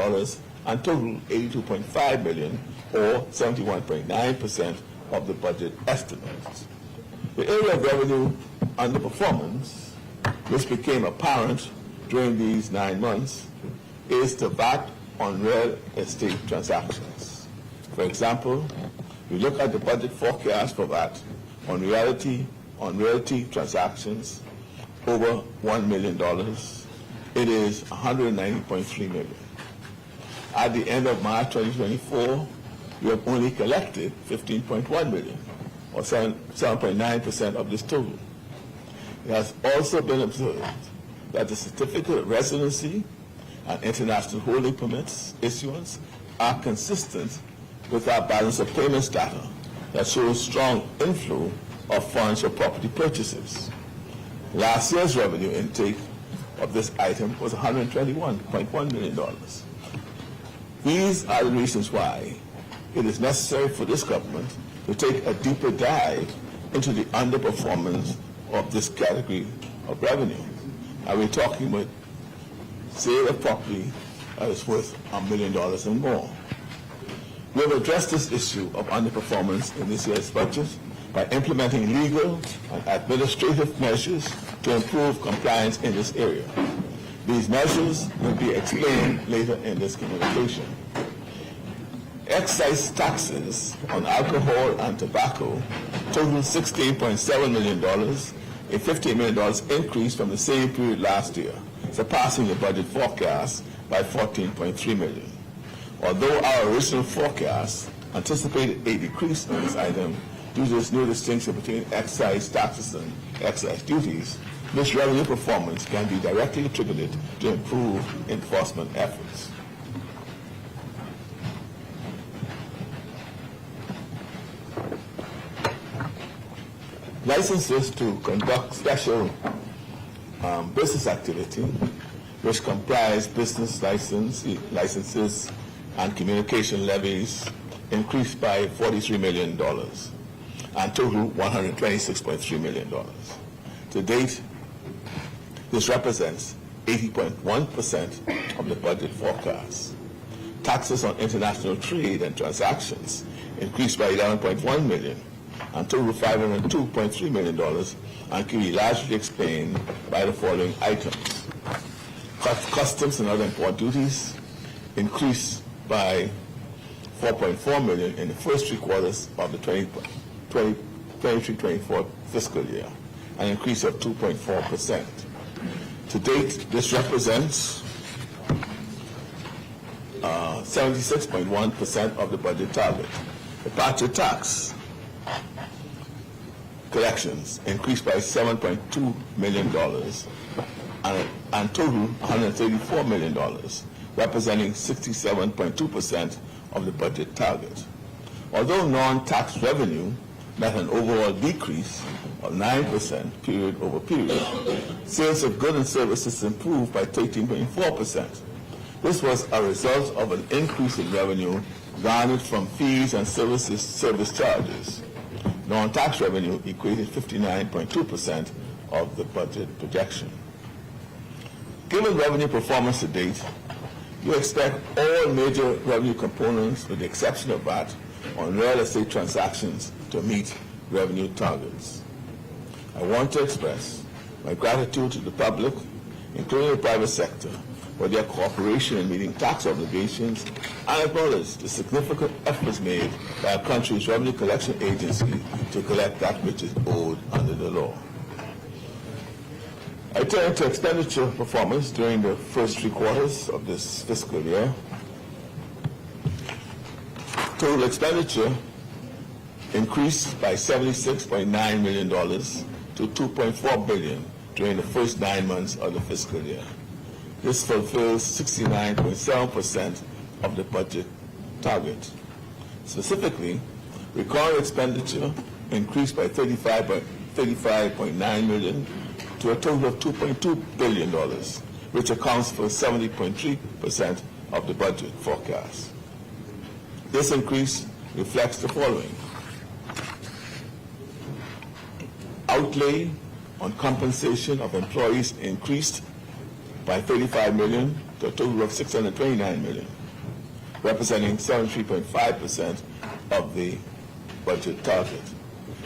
F: and totaled $82.5 million, or 71.9% of the budget estimates. The area of revenue underperformance, which became apparent during these 9 months, is the VAT on real estate transactions. For example, we look at the budget forecast for VAT on realty transactions over $1 million. It is $190.3 million. At the end of March 2024, we have only collected $15.1 million, or 7.9% of this total. It has also been observed that the certificate of residency and international holding permits issuance are consistent with our balance of payments data that shows strong inflow of funds for property purchases. Last year's revenue intake of this item was $121.1 million. These are the reasons why it is necessary for this government to take a deeper dive into the underperformance of this category of revenue. And we're talking about sale of property that is worth $1 million and more. We have addressed this issue of underperformance in this year's budget by implementing legal and administrative measures to improve compliance in this area. These measures will be explained later in this communication. Excise taxes on alcohol and tobacco totaled $16.7 million, a $15 million increase from the same period last year. surpassing the budget forecast by $14.3 million. Although our original forecast anticipated a decrease in this item due to this new distinction between excise taxes and excise duties, this revenue performance can be directly attributed to improved enforcement efforts. Licenses to conduct special business activity, which comprise business licenses and communication levies, increased by $43 million and total $126.3 million. To date, this represents 80.1% of the budget forecast. Taxes on international trade and transactions increased by $11.1 million and total $502.3 million and can be largely explained by the following items. Customs and other import duties increased by $4.4 million in the first 3 quarters of the 23-24 fiscal year, an increase of 2.4%. To date, this represents 76.1% of the budget target. The departure tax collections increased by $7.2 million and total $134 million, representing 67.2% of the budget target. Although non-tax revenue met an overall decrease of 9% period over period, sales of goods and services improved by 13.4%. This was a result of an increase in revenue garnered from fees and service charges. Non-tax revenue equated 59.2% of the budget projection. Given revenue performance to date, you expect all major revenue components, with the exception of VAT, on real estate transactions to meet revenue targets. I want to express my gratitude to the public, including the private sector, for their cooperation in meeting tax obligations, and acknowledge the significant efforts made by our country's revenue collection agency to collect that which is owed under the law. I turn to expenditure performance during the first 3 quarters of this fiscal year. Total expenditure increased by $76.9 million to $2.4 billion during the first 9 months of the fiscal year. This fulfills 69.7% of the budget target. Specifically, recurring expenditure increased by $35.9 million to a total of $2.2 billion, which accounts for 70.3% of the budget forecast. This increase reflects the following. Outlay on compensation of employees increased by $35 million to a total of $629 million, representing 73.5% of the budget target.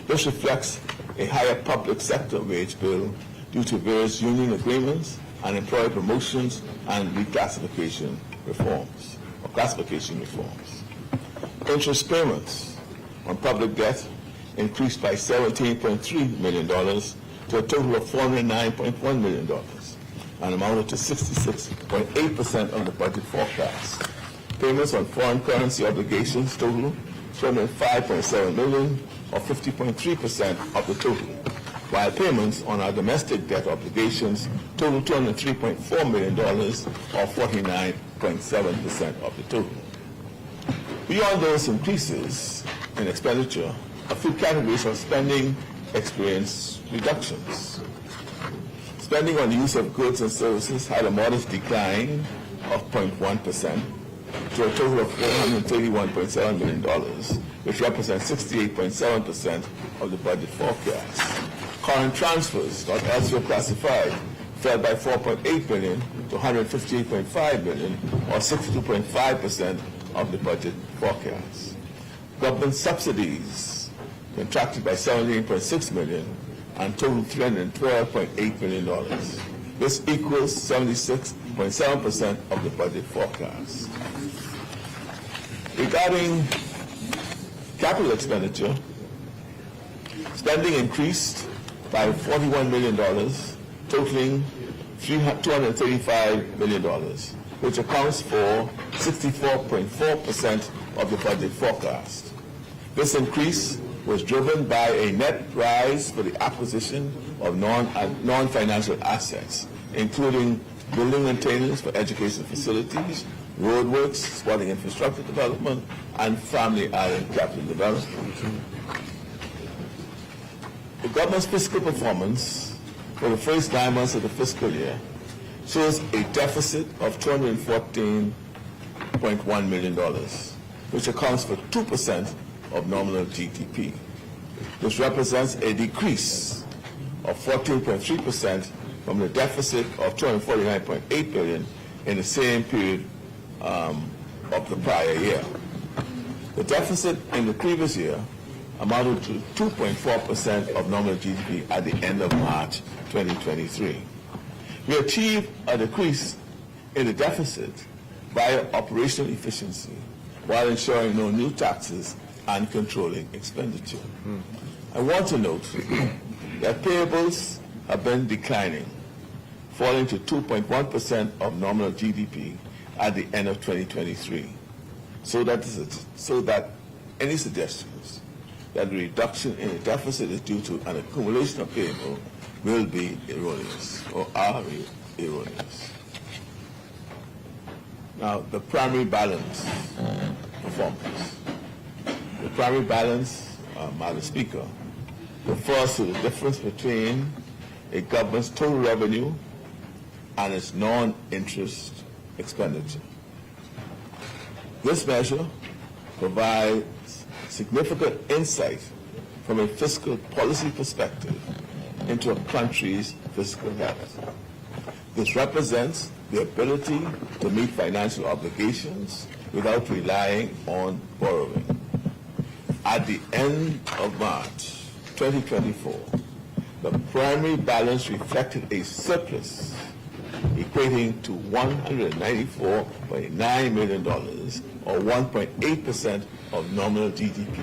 F: This reflects a higher public sector wage bill due to various union agreements and employee promotions and reclassification reforms, or classification reforms. Interest payments on public debt increased by $17.3 million to a total of $409.1 million and amounted to 66.8% of the budget forecast. Payments on foreign currency obligations total $205.7 million, or 50.3% of the total, while payments on our domestic debt obligations total $203.4 million, or 49.7% of the total. Beyond those increases in expenditure, a few categories of spending experienced reductions. Spending on the use of goods and services had a modest decline of 0.1% to a total of $431.7 million, which represents 68.7% of the budget forecast. Current transfers, not elsewhere classified, fell by $4.8 billion to $158.5 billion, or 62.5% of the budget forecast. Government subsidies contracted by $78.6 million and totaled $312.8 billion. This equals 76.7% of the budget forecast. Regarding capital expenditure, spending increased by $41 million, totaling $235 million, which accounts for 64.4% of the budget forecast. This increase was driven by a net rise for the acquisition of non-financial assets, including building maintenance for education facilities, roadworks, sporting infrastructure development, and family island capital development. The government's fiscal performance for the first 9 months of the fiscal year shows a deficit of $214.1 million, which accounts for 2% of nominal GDP. This represents a decrease of 14.3% from the deficit of $249.8 billion in the same period of the prior year. The deficit in the previous year amounted to 2.4% of nominal GDP at the end of March 2023. We achieved a decrease in the deficit via operational efficiency while ensuring no new taxes and controlling expenditure. I want to note that payables have been declining, falling to 2.1% of nominal GDP at the end of 2023. So that any suggestions that the reduction in the deficit is due to an accumulation of payable will be erroneous or are erroneous. Now, the primary balance performance. The primary balance, Madam Speaker, refers to the difference between a government's total revenue and its non-interest expenditure. This measure provides significant insight from a fiscal policy perspective into a country's fiscal health. This represents the ability to meet financial obligations without relying on borrowing. At the end of March 2024, the primary balance reflected a surplus equating to $194.9 million, or 1.8% of nominal GDP.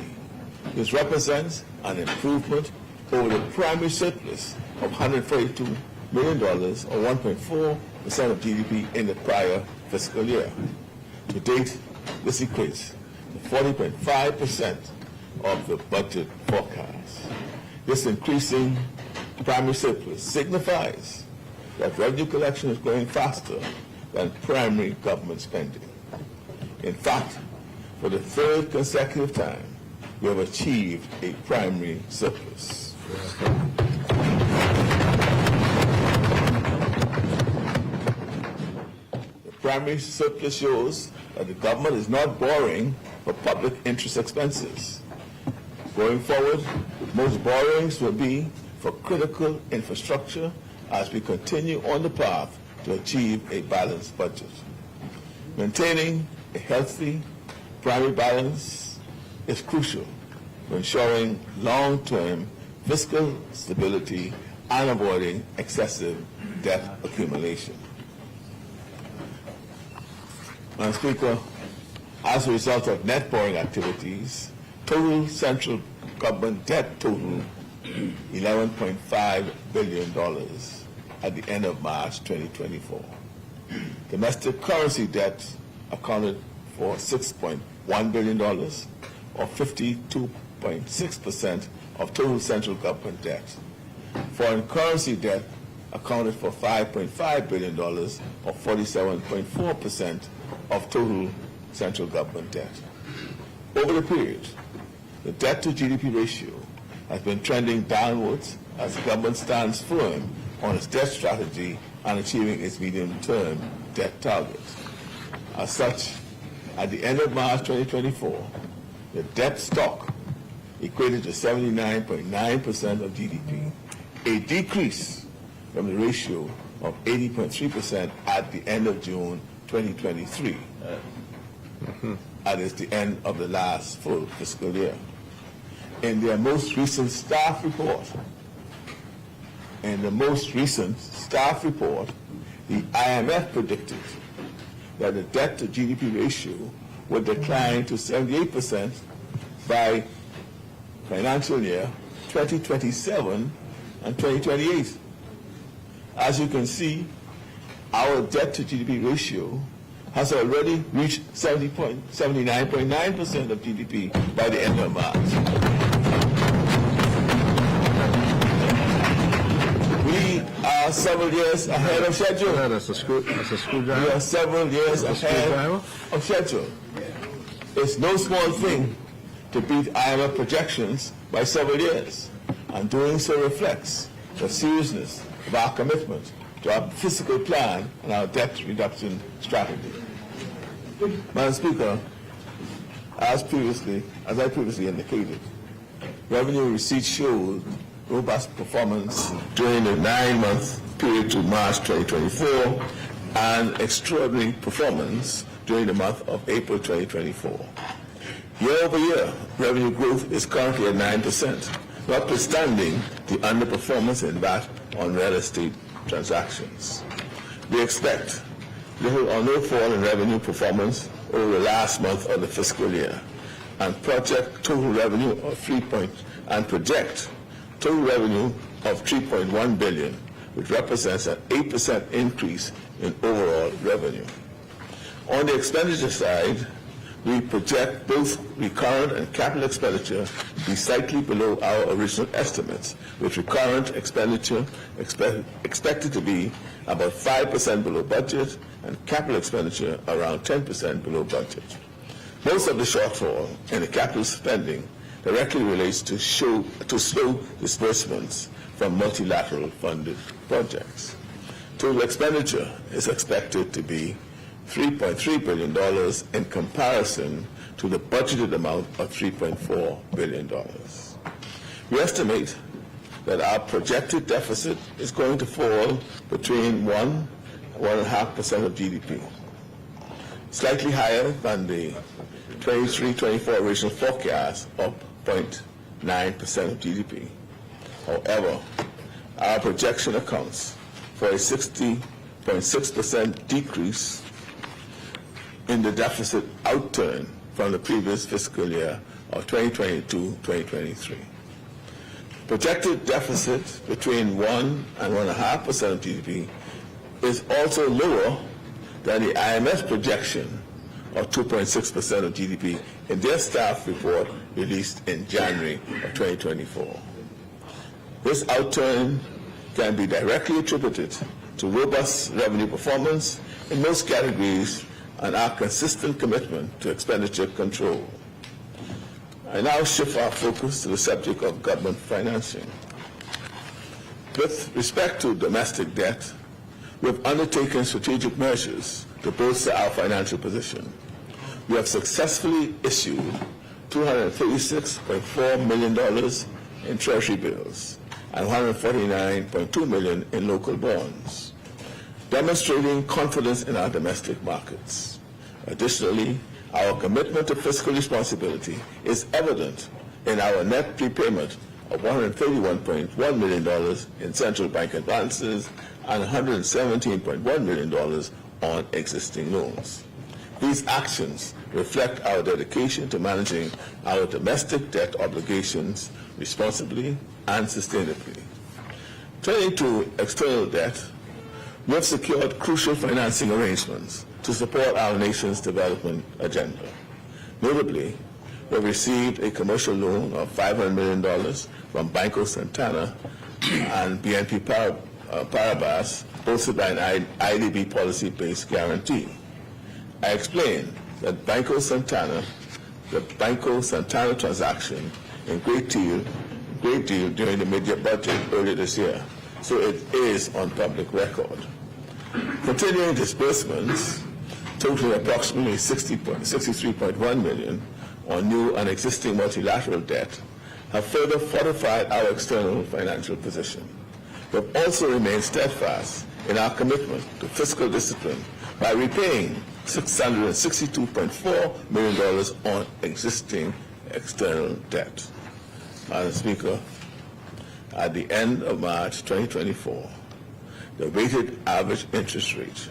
F: This represents an improvement over the primary surplus of $142 million, or 1.4% of GDP in the prior fiscal year. To date, this equates to 40.5% of the budget forecast. This increasing primary surplus signifies that revenue collection is growing faster than primary government spending. In fact, for the third consecutive time, we have achieved a primary surplus. The primary surplus shows that the government is not borrowing for public interest expenses. Going forward, most borrowings will be for critical infrastructure as we continue on the path to achieve a balanced budget. Maintaining a healthy primary balance is crucial for ensuring long-term fiscal stability and avoiding excessive debt accumulation. Madam Speaker, as a result of net borrowing activities, total central government debt totaled $11.5 billion at the end of March 2024. Domestic currency debt accounted for $6.1 billion, or 52.6% of total central government debt. Foreign currency debt accounted for $5.5 billion, or 47.4% of total central government debt. Over the period, the debt to GDP ratio has been trending downwards as the government stands firm on its debt strategy and achieving its medium-term debt targets. As such, at the end of March 2024, the debt stock equated to 79.9% of GDP, a decrease from the ratio of 80.3% at the end of June 2023. That is the end of the last full fiscal year. In their most recent staff report, the IMF predicted that the debt to GDP ratio would decline to 78% by financial year 2027 and 2028. As you can see, our debt to GDP ratio has already reached 79.9% of GDP by the end of March. We are several years ahead of schedule.
O: That's a screwdriver.
F: We are several years ahead of schedule. It's no small thing to beat IMF projections by several years, and doing so reflects the seriousness of our commitment to our fiscal plan and our debt reduction strategy. Madam Speaker, as I previously indicated, revenue receipts showed robust performance during the 9-month period to March 2024 and extraordinary performance during the month of April 2024. Year over year, revenue growth is currently at 9%, notwithstanding the underperformance in VAT on real estate transactions. We expect little or no fall in revenue performance over the last month of the fiscal year and project total revenue of $3.1 billion, which represents an 8% increase in overall revenue. On the expenditure side, we project both recurrent and capital expenditure to be slightly below our original estimates, with recurrent expenditure expected to be about 5% below budget and capital expenditure around 10% below budget. Most of the shortfall in the capital spending directly relates to slow disbursements from multilateral funded projects. Total expenditure is expected to be $3.3 billion in comparison to the budgeted amount of $3.4 billion. We estimate that our projected deficit is going to fall between 1% and 1.5% of GDP, slightly higher than the 23-24 original forecast of 0.9% of GDP. However, our projection accounts for a 60.6% decrease in the deficit outturn from the previous fiscal year of 2022-2023. Projected deficit between 1% and 1.5% of GDP is also lower than the IMF projection of 2.6% of GDP in their staff report released in January of 2024. This outturn can be directly attributed to robust revenue performance in most categories and our consistent commitment to expenditure control. I now shift our focus to the subject of government financing. With respect to domestic debt, we have undertaken strategic measures to bolster our financial position. We have successfully issued $236.4 million in Treasury bills and $149.2 million in local bonds, demonstrating confidence in our domestic markets. Additionally, our commitment to fiscal responsibility is evident in our net prepayment of $131.1 million in central bank advances and $117.1 million on existing loans. These actions reflect our dedication to managing our domestic debt obligations responsibly and sustainably. Turning to external debt, we have secured crucial financing arrangements to support our nation's development agenda. Notably, we have received a commercial loan of $500 million from Banco Santana and BNP Paribas, bolstered by an IDB policy-based guarantee. I explained that Banco Santana transaction in great deal during the mid-year budget earlier this year, so it is on public record. Continuing disbursements totaling approximately $63.1 million on new and existing multilateral debt have further fortified our external financial position. We have also remained steadfast in our commitment to fiscal discipline by repaying $662.4 million on existing external debt. Madam Speaker, at the end of March 2024, the weighted average interest rate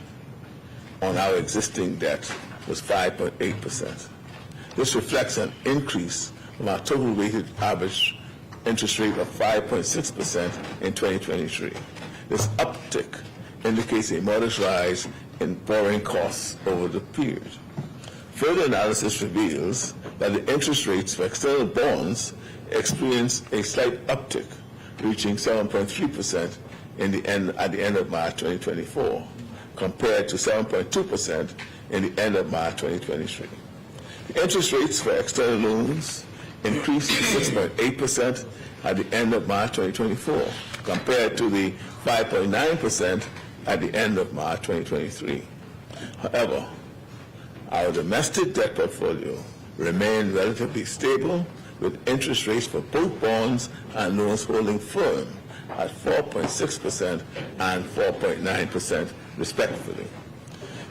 F: on our existing debt was 5.8%. This reflects an increase from our total weighted average interest rate of 5.6% in 2023. This uptick indicates a modest rise in borrowing costs over the period. Further analysis reveals that the interest rates for external bonds experienced a slight uptick, reaching 7.3% at the end of March 2024, compared to 7.2% in the end of March 2023. The interest rates for external loans increased to 6.8% at the end of March 2024, compared to the 5.9% at the end of March 2023. However, our domestic debt portfolio remained relatively stable, with interest rates for both bonds and loans holding firm at 4.6% and 4.9% respectively.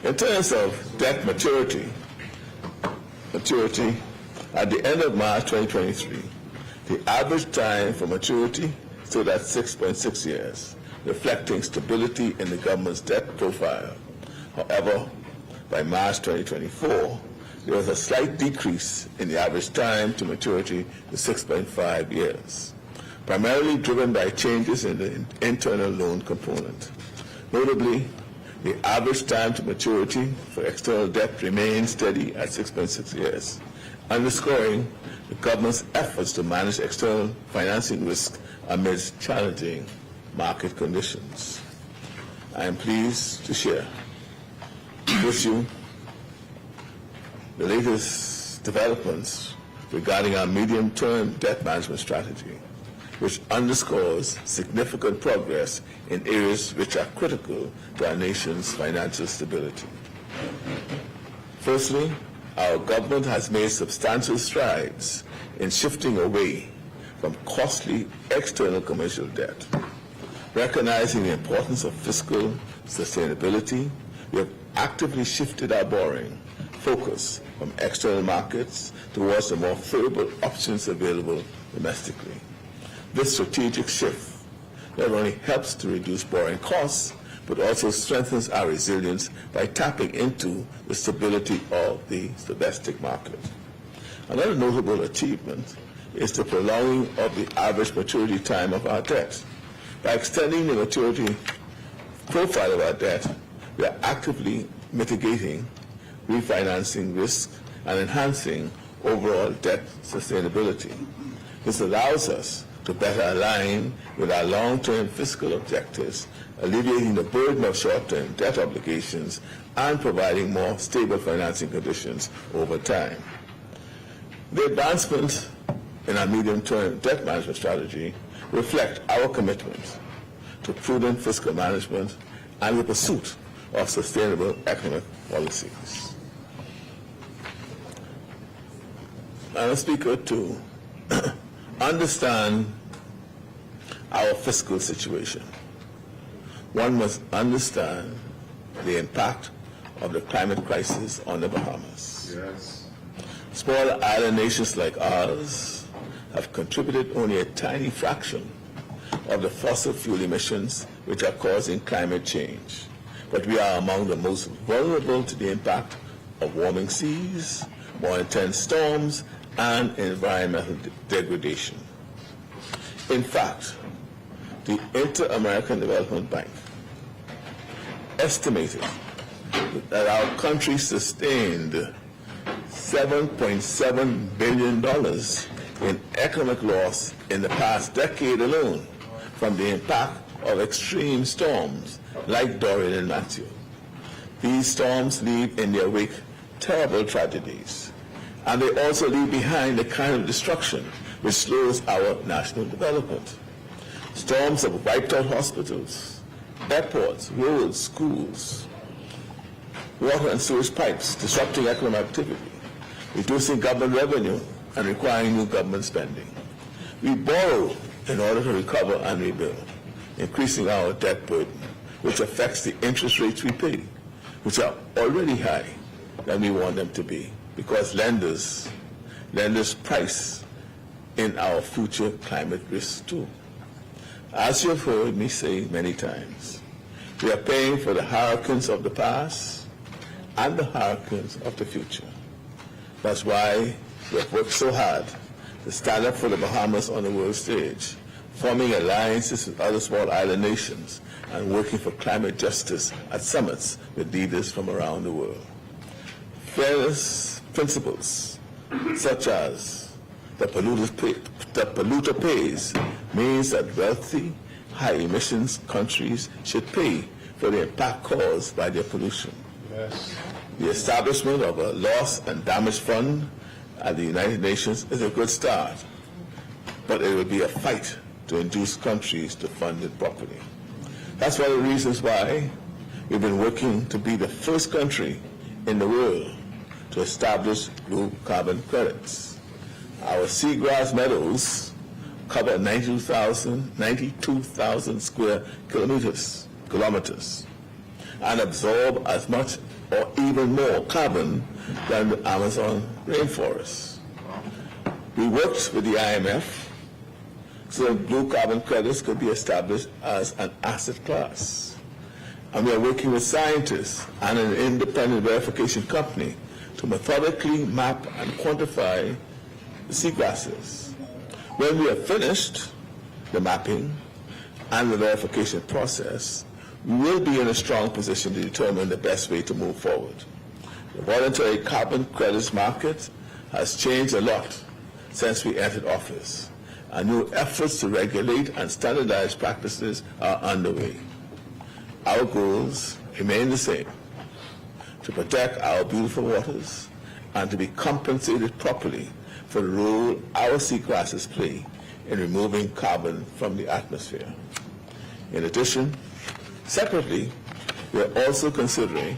F: In terms of debt maturity at the end of March 2023, the average time for maturity stood at 6.6 years, reflecting stability in the government's debt profile. However, by March 2024, there was a slight decrease in the average time to maturity to 6.5 years, primarily driven by changes in the internal loan component. Notably, the average time to maturity for external debt remained steady at 6.6 years, underscoring the government's efforts to manage external financing risk amidst challenging market conditions. I am pleased to share with you the latest developments regarding our medium-term debt management strategy, which underscores significant progress in areas which are critical to our nation's financial stability. Firstly, our government has made substantial strides in shifting away from costly external commercial debt. Recognizing the importance of fiscal sustainability, we have actively shifted our borrowing focus from external markets towards the more favorable options available domestically. This strategic shift not only helps to reduce borrowing costs, but also strengthens our resilience by tapping into the stability of the domestic market. Another notable achievement is the prolonging of the average maturity time of our debt. By extending the maturity profile of our debt, we are actively mitigating refinancing risk and enhancing overall debt sustainability. This allows us to better align with our long-term fiscal objectives, alleviating the burden of short-term debt obligations and providing more stable financing conditions over time. The advancements in our medium-term debt management strategy reflect our commitment to prudent fiscal management and the pursuit of sustainable economic policies. Madam Speaker, to understand our fiscal situation, one must understand the impact of the climate crisis on the Bahamas.
B: Yes.
F: Small island nations like ours have contributed only a tiny fraction of the fossil fuel emissions which are causing climate change. But we are among the most vulnerable to the impact of warming seas, more intense storms, and environmental degradation. In fact, the Inter-American Development Bank estimated that our country sustained $7.7 billion in economic loss in the past decade alone from the impact of extreme storms like Dorian and Matthew. These storms leave in their wake terrible tragedies, and they also leave behind the kind of destruction which slows our national development. Storms have wiped out hospitals, airports, roads, schools, water and sewage pipes, disrupting economic activity, reducing government revenue, and requiring new government spending. We borrow in order to recover and rebuild, increasing our debt burden, which affects the interest rates we pay, which are already higher than we want them to be, because lenders price in our future climate risks too. As you have heard me say many times, we are paying for the hurricanes of the past and the hurricanes of the future. That's why we have worked so hard to stand up for the Bahamas on the world stage, forming alliances with other small island nations, and working for climate justice at summits with leaders from around the world. Fairness principles, such as the polluter pays, means that wealthy, high-emissions countries should pay for the impact caused by their pollution. Yes. The establishment of a loss and damage fund at the United Nations is a good start, but it will be a fight to induce countries to fund it properly. That's one of the reasons why we've been working to be the first country in the world to establish blue carbon credits. Our seagrass meadows cover 92,000 square kilometers, and absorb as much or even more carbon than the Amazon rainforest. We worked with the IMF so that blue carbon credits could be established as an asset class. And we are working with scientists and an independent verification company to methodically map and quantify the seagrasses. When we have finished the mapping and the verification process, we will be in a strong position to determine the best way to move forward. The voluntary carbon credits market has changed a lot since we entered office, and new efforts to regulate and standardize practices are underway. Our goals remain the same: to protect our beautiful waters and to be compensated properly for the role our seagrasses play in removing carbon from the atmosphere. In addition, separately, we are also considering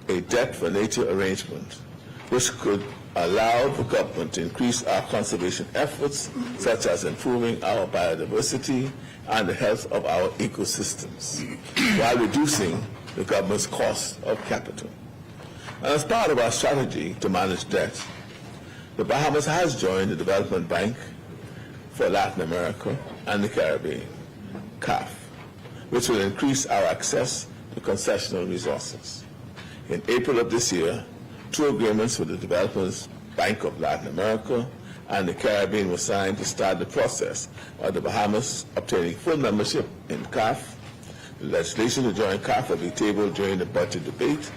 F: a debt for nature arrangement, which could allow the government to increase our conservation efforts, such as improving our biodiversity and the health of our ecosystems, while reducing the government's cost of capital. And as part of our strategy to manage debt, the Bahamas has joined the Development Bank for Latin America and the Caribbean, CAF, which will increase our access to concessional resources. In April of this year, 2 agreements with the Development Bank of Latin America and the Caribbean were signed to start the process of the Bahamas obtaining full membership in CAF. The legislation to join CAF will be tabled during the budget debate.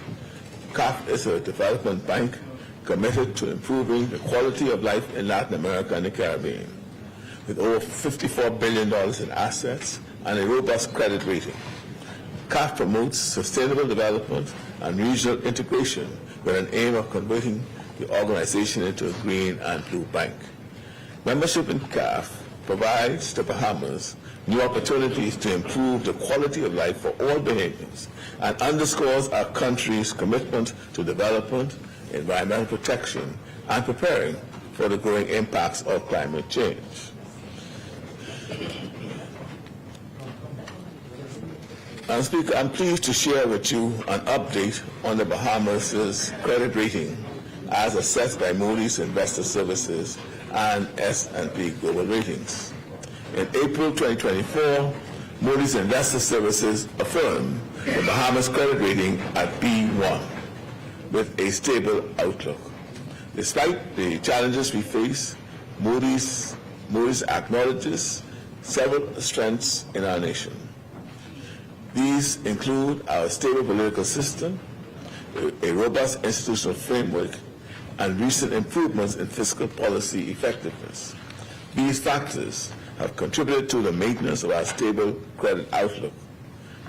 F: CAF is a development bank committed to improving the quality of life in Latin America and the Caribbean, with over $54 billion in assets and a robust credit rating. CAF promotes sustainable development and regional integration with an aim of converting the organization into a green and blue bank. Membership in CAF provides the Bahamas new opportunities to improve the quality of life for all Bahamians and underscores our country's commitment to development, environmental protection, and preparing for the growing impacts of climate change. Speaker, I'm pleased to share with you an update on the Bahamas' credit rating as assessed by Moody's Investor Services and S&P Global Ratings. In April 2024, Moody's Investor Services affirmed the Bahamas credit rating at B1 with a stable outlook. Despite the challenges we face, Moody's acknowledges several strengths in our nation. These include our stable political system, a robust institutional framework, and recent improvements in fiscal policy effectiveness. These factors have contributed to the maintenance of our stable credit outlook.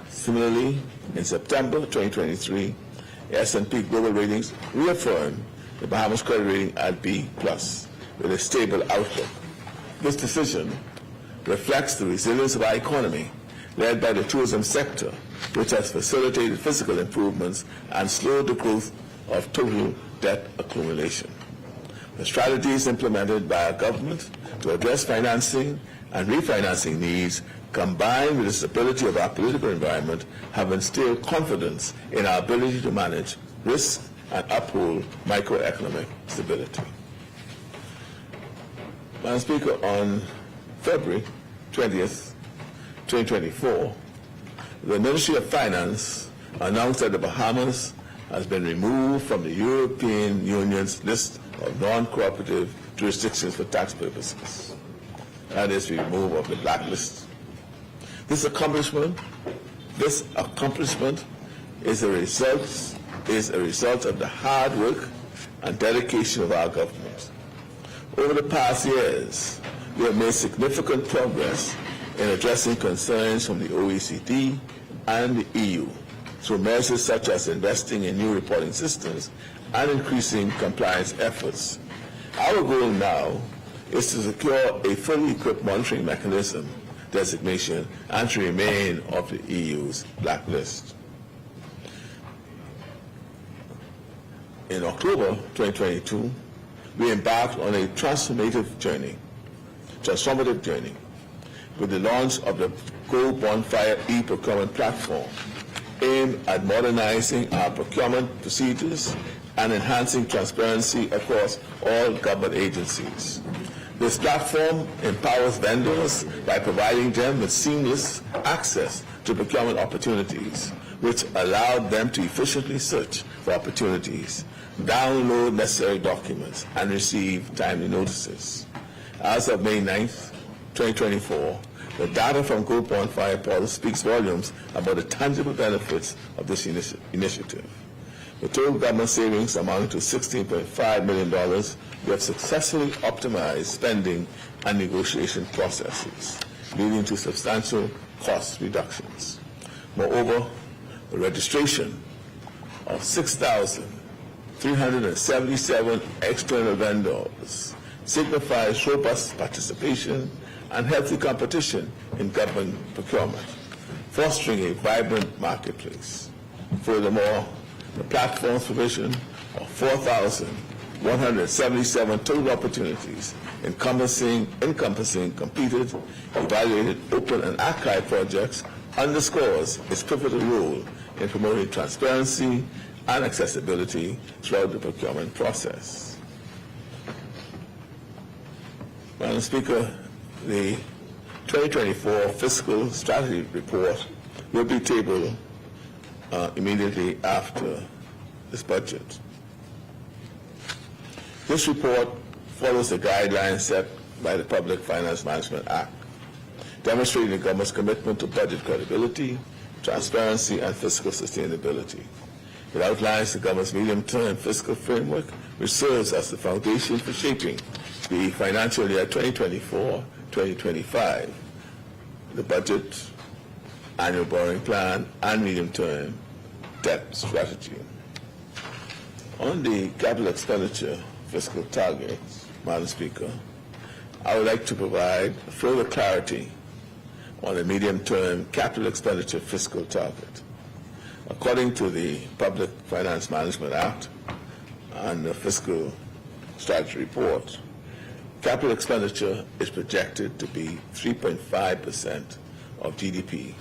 F: Similarly, in September 2023, S&P Global Ratings reaffirmed the Bahamas credit rating at B+ with a stable outlook. This decision reflects the resilience of our economy, led by the tourism sector, which has facilitated fiscal improvements and slowed the growth of total debt accumulation. The strategies implemented by our government to address financing and refinancing needs, combined with the stability of our political environment, have instilled confidence in our ability to manage risk and uphold microeconomic stability. Madam Speaker, on February 20th, 2024, the Ministry of Finance announced that the Bahamas has been removed from the European Union's list of non-cooperative jurisdictions for tax purposes. that is the removal of the blacklist. This accomplishment is a result of the hard work and dedication of our government. Over the past years, we have made significant progress in addressing concerns from the OECD and the EU through measures such as investing in new reporting systems and increasing compliance efforts. Our goal now is to secure a fully equipped monitoring mechanism designation and to remain off the EU's blacklist. In October 2022, we embarked on a transformative journey with the launch of the Go Bonfire e-procurement platform aimed at modernizing our procurement procedures and enhancing transparency across all government agencies. This platform empowers vendors by providing them with seamless access to procurement opportunities, which allow them to efficiently search for opportunities, download necessary documents, and receive timely notices. As of May 9th, 2024, the data from Go Bonfire portal speaks volumes about the tangible benefits of this initiative. The total government savings amounting to $16.5 million, we have successfully optimized spending and negotiation processes, leading to substantial cost reductions. Moreover, the registration of 6,377 external vendors signifies robust participation and healthy competition in government procurement, fostering a vibrant marketplace. Furthermore, the platform's provision of 4,177 total opportunities encompassing completed, evaluated, open, and archived projects underscores its pivotal role in promoting transparency and accessibility throughout the procurement process. Madam Speaker, the 2024 Fiscal Strategy Report will be tabled immediately after this budget. This report follows the guidelines set by the Public Finance Management Act, demonstrating the government's commitment to budget credibility, transparency, and fiscal sustainability. It outlines the government's medium-term fiscal framework, which serves as the foundation for shaping the financial year 2024-2025, the budget, annual borrowing plan, and medium-term debt strategy. On the capital expenditure fiscal targets, Madam Speaker, I would like to provide further clarity on the medium-term capital expenditure fiscal target. According to the Public Finance Management Act and the Fiscal Strategy Report, capital expenditure is projected to be 3.5% of GDP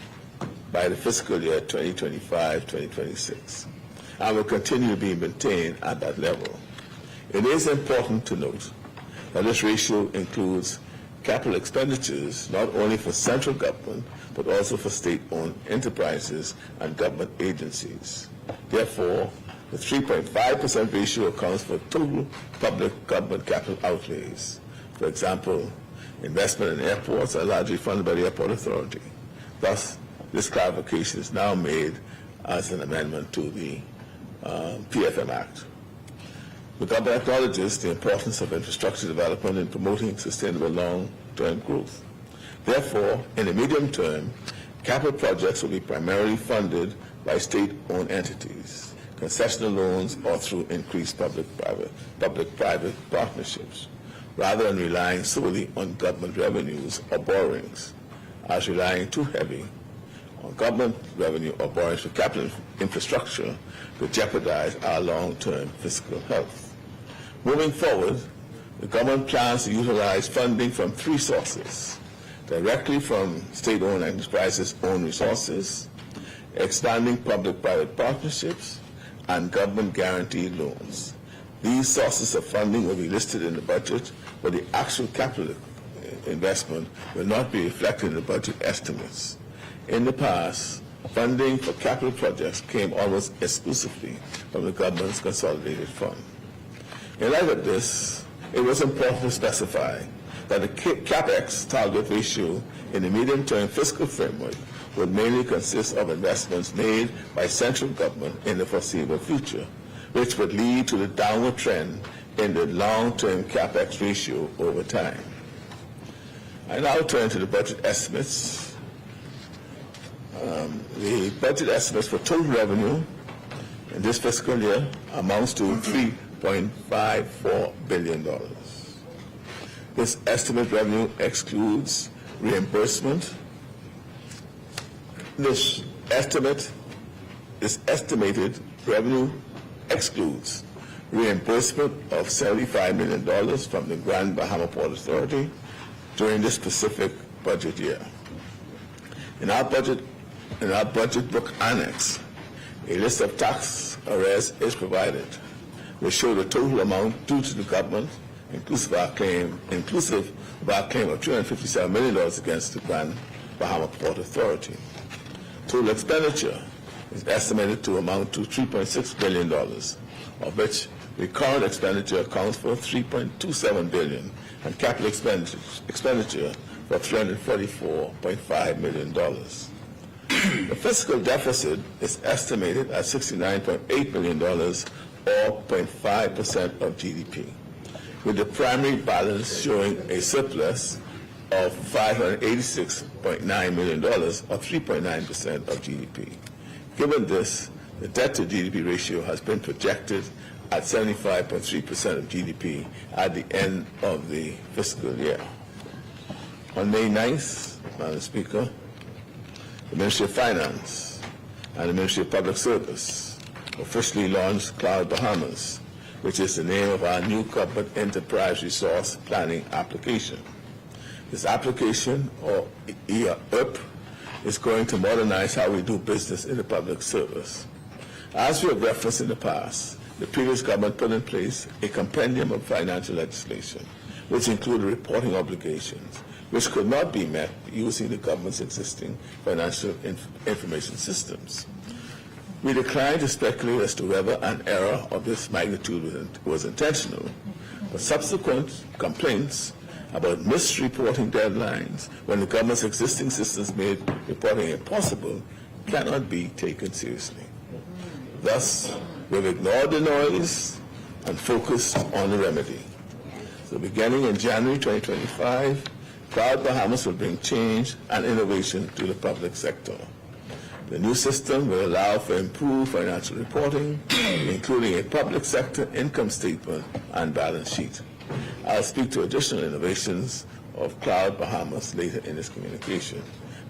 F: by the fiscal year 2025-2026 and will continue to be maintained at that level. It is important to note that this ratio includes capital expenditures not only for central government but also for state-owned enterprises and government agencies. Therefore, the 3.5% ratio accounts for total public government capital outlays. For example, investment in airports are largely funded by the Airport Authority. Thus, this clarification is now made as an amendment to the PFM Act. The government acknowledges the importance of infrastructure development in promoting sustainable long-term growth. Therefore, in the medium term, capital projects will be primarily funded by state-owned entities, concessional loans, or through increased public-private partnerships, rather than relying solely on government revenues or borrowings, as relying too heavy on government revenue or borrowings for capital infrastructure could jeopardize our long-term fiscal health. Moving forward, the government plans to utilize funding from three sources: directly from state-owned enterprises' own resources, expanding public-private partnerships, and government-guaranteed loans. These sources of funding will be listed in the budget, but the actual capital investment will not be reflected in the budget estimates. In the past, funding for capital projects came almost exclusively from the government's consolidated fund. In light of this, it was important to specify that the CapEx target ratio in the medium-term fiscal framework would mainly consist of investments made by central government in the foreseeable future, which would lead to the downward trend in the long-term CapEx ratio over time. I now turn to the budget estimates. The budget estimates for total revenue in this fiscal year amounts to $3.54 billion. This estimate revenue excludes reimbursement. This estimated revenue excludes reimbursement of $75 million from the Grand Bahama Port Authority during this specific budget year. In our budget book annex, a list of tax arrears is provided, which show the total amount due to the government, inclusive of our claim of $257 million against the Grand Bahama Port Authority. Total expenditure is estimated to amount to $3.6 billion, of which the current expenditure accounts for $3.27 billion and capital expenditure for $344.5 million. The fiscal deficit is estimated at $69.8 billion, or 0.5% of GDP, with the primary balance showing a surplus of $586.9 million, or 3.9% of GDP. Given this, the debt-to-GDP ratio has been projected at 75.3% of GDP at the end of the fiscal year. On May 9th, Madam Speaker, the Ministry of Finance and the Ministry of Public Service officially launched Cloud Bahamas, which is the name of our new Government Enterprise Resource Planning application. This application, or ERP, is going to modernize how we do business in the public service. As we have referenced in the past, the previous government put in place a compendium of financial legislation, which included reporting obligations, which could not be met using the government's existing financial information systems. We declined to speculate as to whether an error of this magnitude was intentional, but subsequent complaints about misreporting deadlines when the government's existing systems made reporting impossible cannot be taken seriously. Thus, we've ignored the noise and focused on the remedy. So beginning in January 2025, Cloud Bahamas will bring change and innovation to the public sector. The new system will allow for improved financial reporting, including a public sector income statement and balance sheet. I'll speak to additional innovations of Cloud Bahamas later in this communication.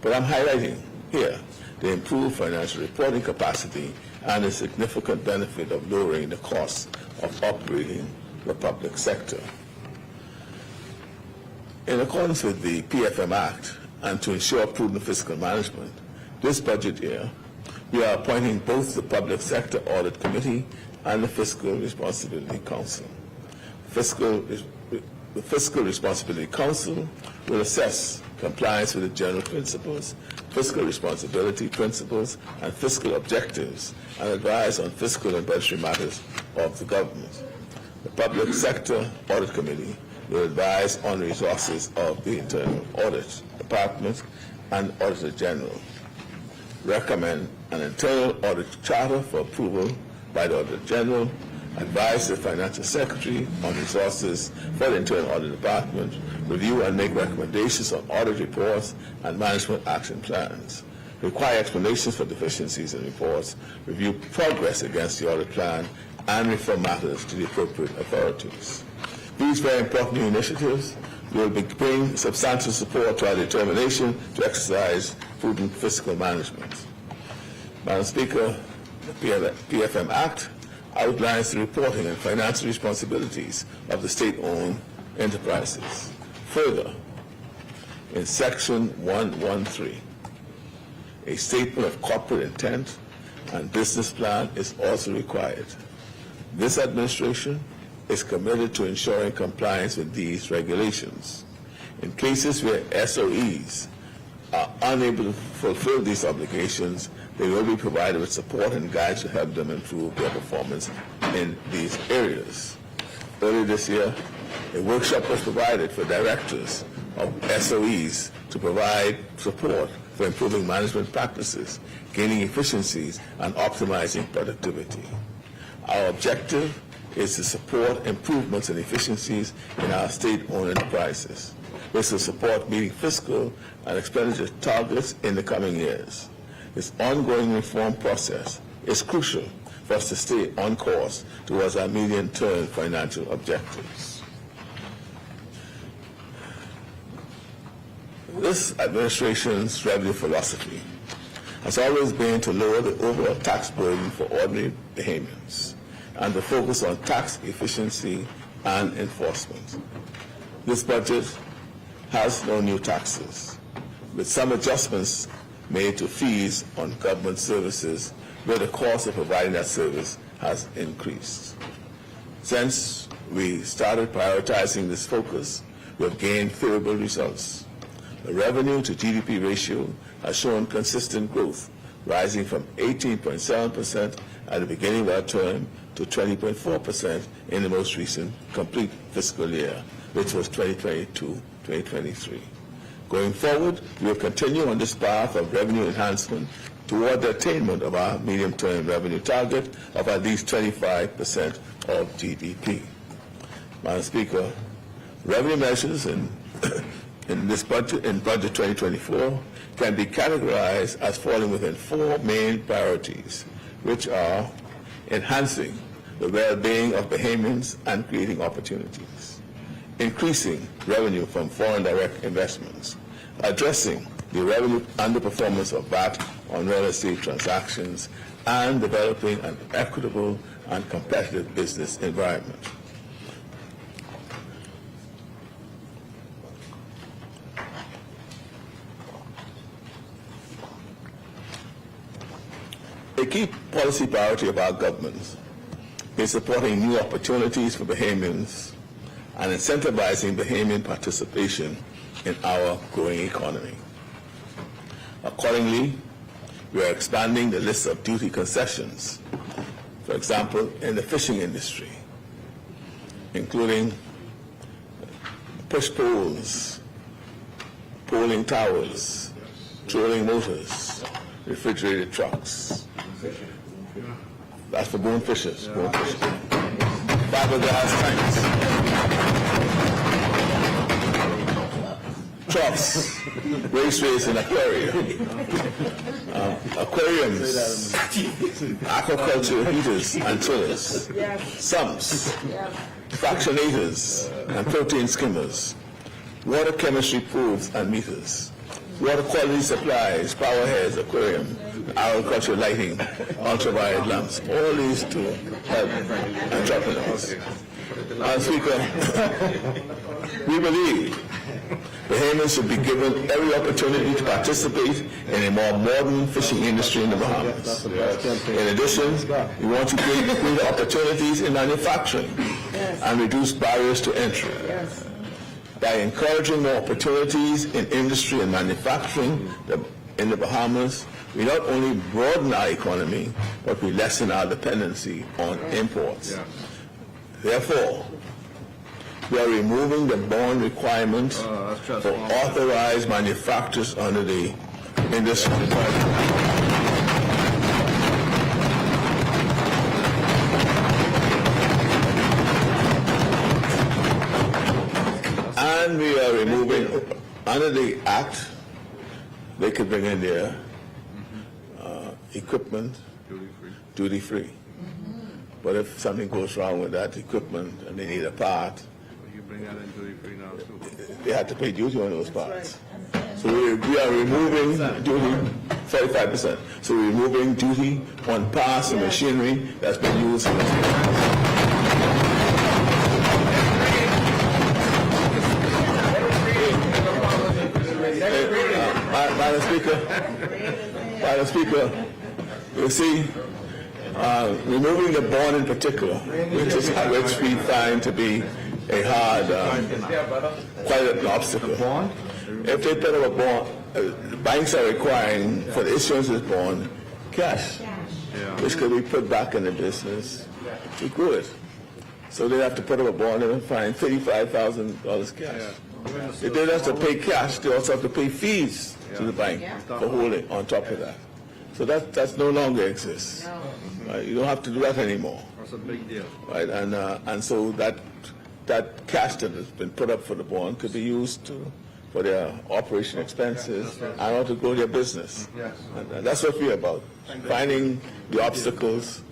F: But I'm highlighting here the improved financial reporting capacity and the significant benefit of lowering the cost of operating the public sector. In accordance with the PFM Act and to ensure prudent fiscal management, this budget year, we are appointing both the Public Sector Audit Committee and the Fiscal Responsibility Council. The Fiscal Responsibility Council will assess compliance with the general principles, fiscal responsibility principles, and fiscal objectives, and advise on fiscal and budgetary matters of the government. The Public Sector Audit Committee will advise on the resources of the Internal Audit Department and Auditor General, recommend an internal audit charter for approval by the Auditor General, advise the Financial Secretary on resources for the Internal Audit Department, review and make recommendations on audit reports and management action plans, require explanations for deficiencies in reports, review progress against the audit plan, and refer matters to the appropriate authorities. These very important new initiatives will bring substantial support to our determination to exercise prudent fiscal management. Madam Speaker, the PFM Act outlines the reporting and financial responsibilities of the state-owned enterprises. Further, in Section 113, a statement of corporate intent and business plan is also required. This administration is committed to ensuring compliance with these regulations. In cases where SOEs are unable to fulfill these obligations, they will be provided with support and guides to help them improve their performance in these areas. Earlier this year, A workshop was provided for directors of SOEs to provide support for improving management practices, gaining efficiencies, and optimizing productivity. Our objective is to support improvements and efficiencies in our state-owned enterprises. This will support meeting fiscal and expenditure targets in the coming years. This ongoing reform process is crucial for us to stay on course towards our medium-term financial objectives. This administration's revenue philosophy has always been to lower the overall tax burden for ordinary Bahamians and to focus on tax efficiency and enforcement. This budget has no new taxes, with some adjustments made to fees on government services where the cost of providing that service has increased. Since we started prioritizing this focus, we have gained favorable results. The revenue to GDP ratio has shown consistent growth, rising from 18.7% at the beginning of our term to 20.4% in the most recent complete fiscal year, which was 2022-2023. Going forward, we will continue on this path of revenue enhancement toward the attainment of our medium-term revenue target of at least 25% of GDP. Madam Speaker, revenue measures in this budget, in Budget 2024, can be categorized as falling within four main priorities, which are enhancing the well-being of Bahamians and creating opportunities, increasing revenue from foreign direct investments, addressing the revenue underperformance of VAT on real estate transactions, and developing an equitable and competitive business environment. A key policy priority of our government is supporting new opportunities for Bahamians and incentivizing Bahamian participation in our growing economy. Accordingly, we are expanding the list of duty concessions, for example, in the fishing industry, including push poles, poling towers, trolling motors, refrigerated trucks. That's for bone fishers. Fiberglass tanks, troughs, raceways and aquariums, aquaculture heaters and chillers, sumps, fractionators and protein skimmers, water chemistry probes and meters, water quality supplies, power heads, aquarium, agricultural lighting, ultraviolet lamps, all these to help entrepreneurs. Madam Speaker, we believe Bahamians should be given every opportunity to participate in a more modern fishing industry in the Bahamas. In addition, we want to create greater opportunities in manufacturing and reduce barriers to entry. By encouraging more opportunities in industry and manufacturing in the Bahamas, we not only broaden our economy, but we lessen our dependency on imports. Therefore, we are removing the bond requirement for authorized manufacturers under the industry. And we are removing, under the Act, they could bring in their equipment duty-free. But if something goes wrong with that equipment and they need a part,
S: You bring that in duty-free now too.
F: they have to pay duty on those parts. So we are removing duty, 45%. So we're removing duty on parts and machinery that's been used. Madam Speaker, you see, removing the bond in particular, which we find to be a hard, quite an obstacle. If they put up a bond, banks are requiring for the issuance of this bond cash, which could be put back in the business to grow it. So they have to put up a bond and find $35,000 cash. If they have to pay cash, they also have to pay fees to the bank for holding on top of that. So that's no longer exists. Right? You don't have to do that anymore.
O: That's a big deal.
F: Right? And so that cash that has been put up for the bond could be used for their operation expenses and also to grow their business. And that's what we're about, finding the obstacles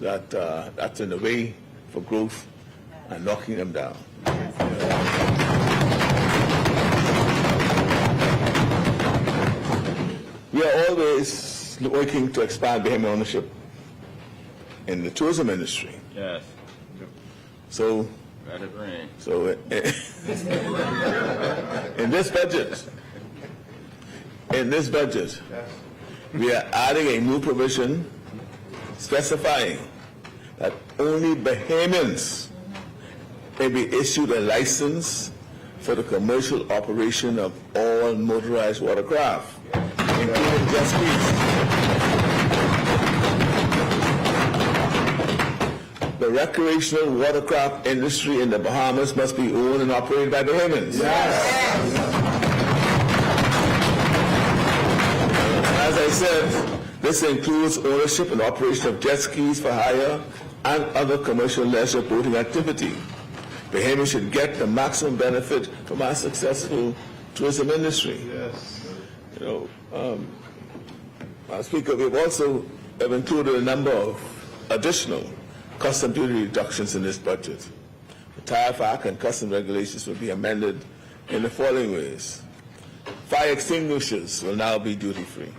F: that's in the way for growth and knocking them down. We are always working to expand Bahamian ownership in the tourism industry.
D: Yes.
F: So in this budget, we are adding a new provision specifying that only Bahamians may be issued a license for the commercial operation of all motorized watercraft, including jet skis. The recreational watercraft industry in the Bahamas must be owned and operated by Bahamians. As I said, this includes ownership and operation of jet skis for hire and other commercial leisure boating activity. Bahamians should get the maximum benefit from our successful tourism industry. Speaker, we've also included a number of additional custom duty reductions in this budget. The Tariff Act and custom regulations will be amended in the following ways. Fire extinguishers will now be duty-free.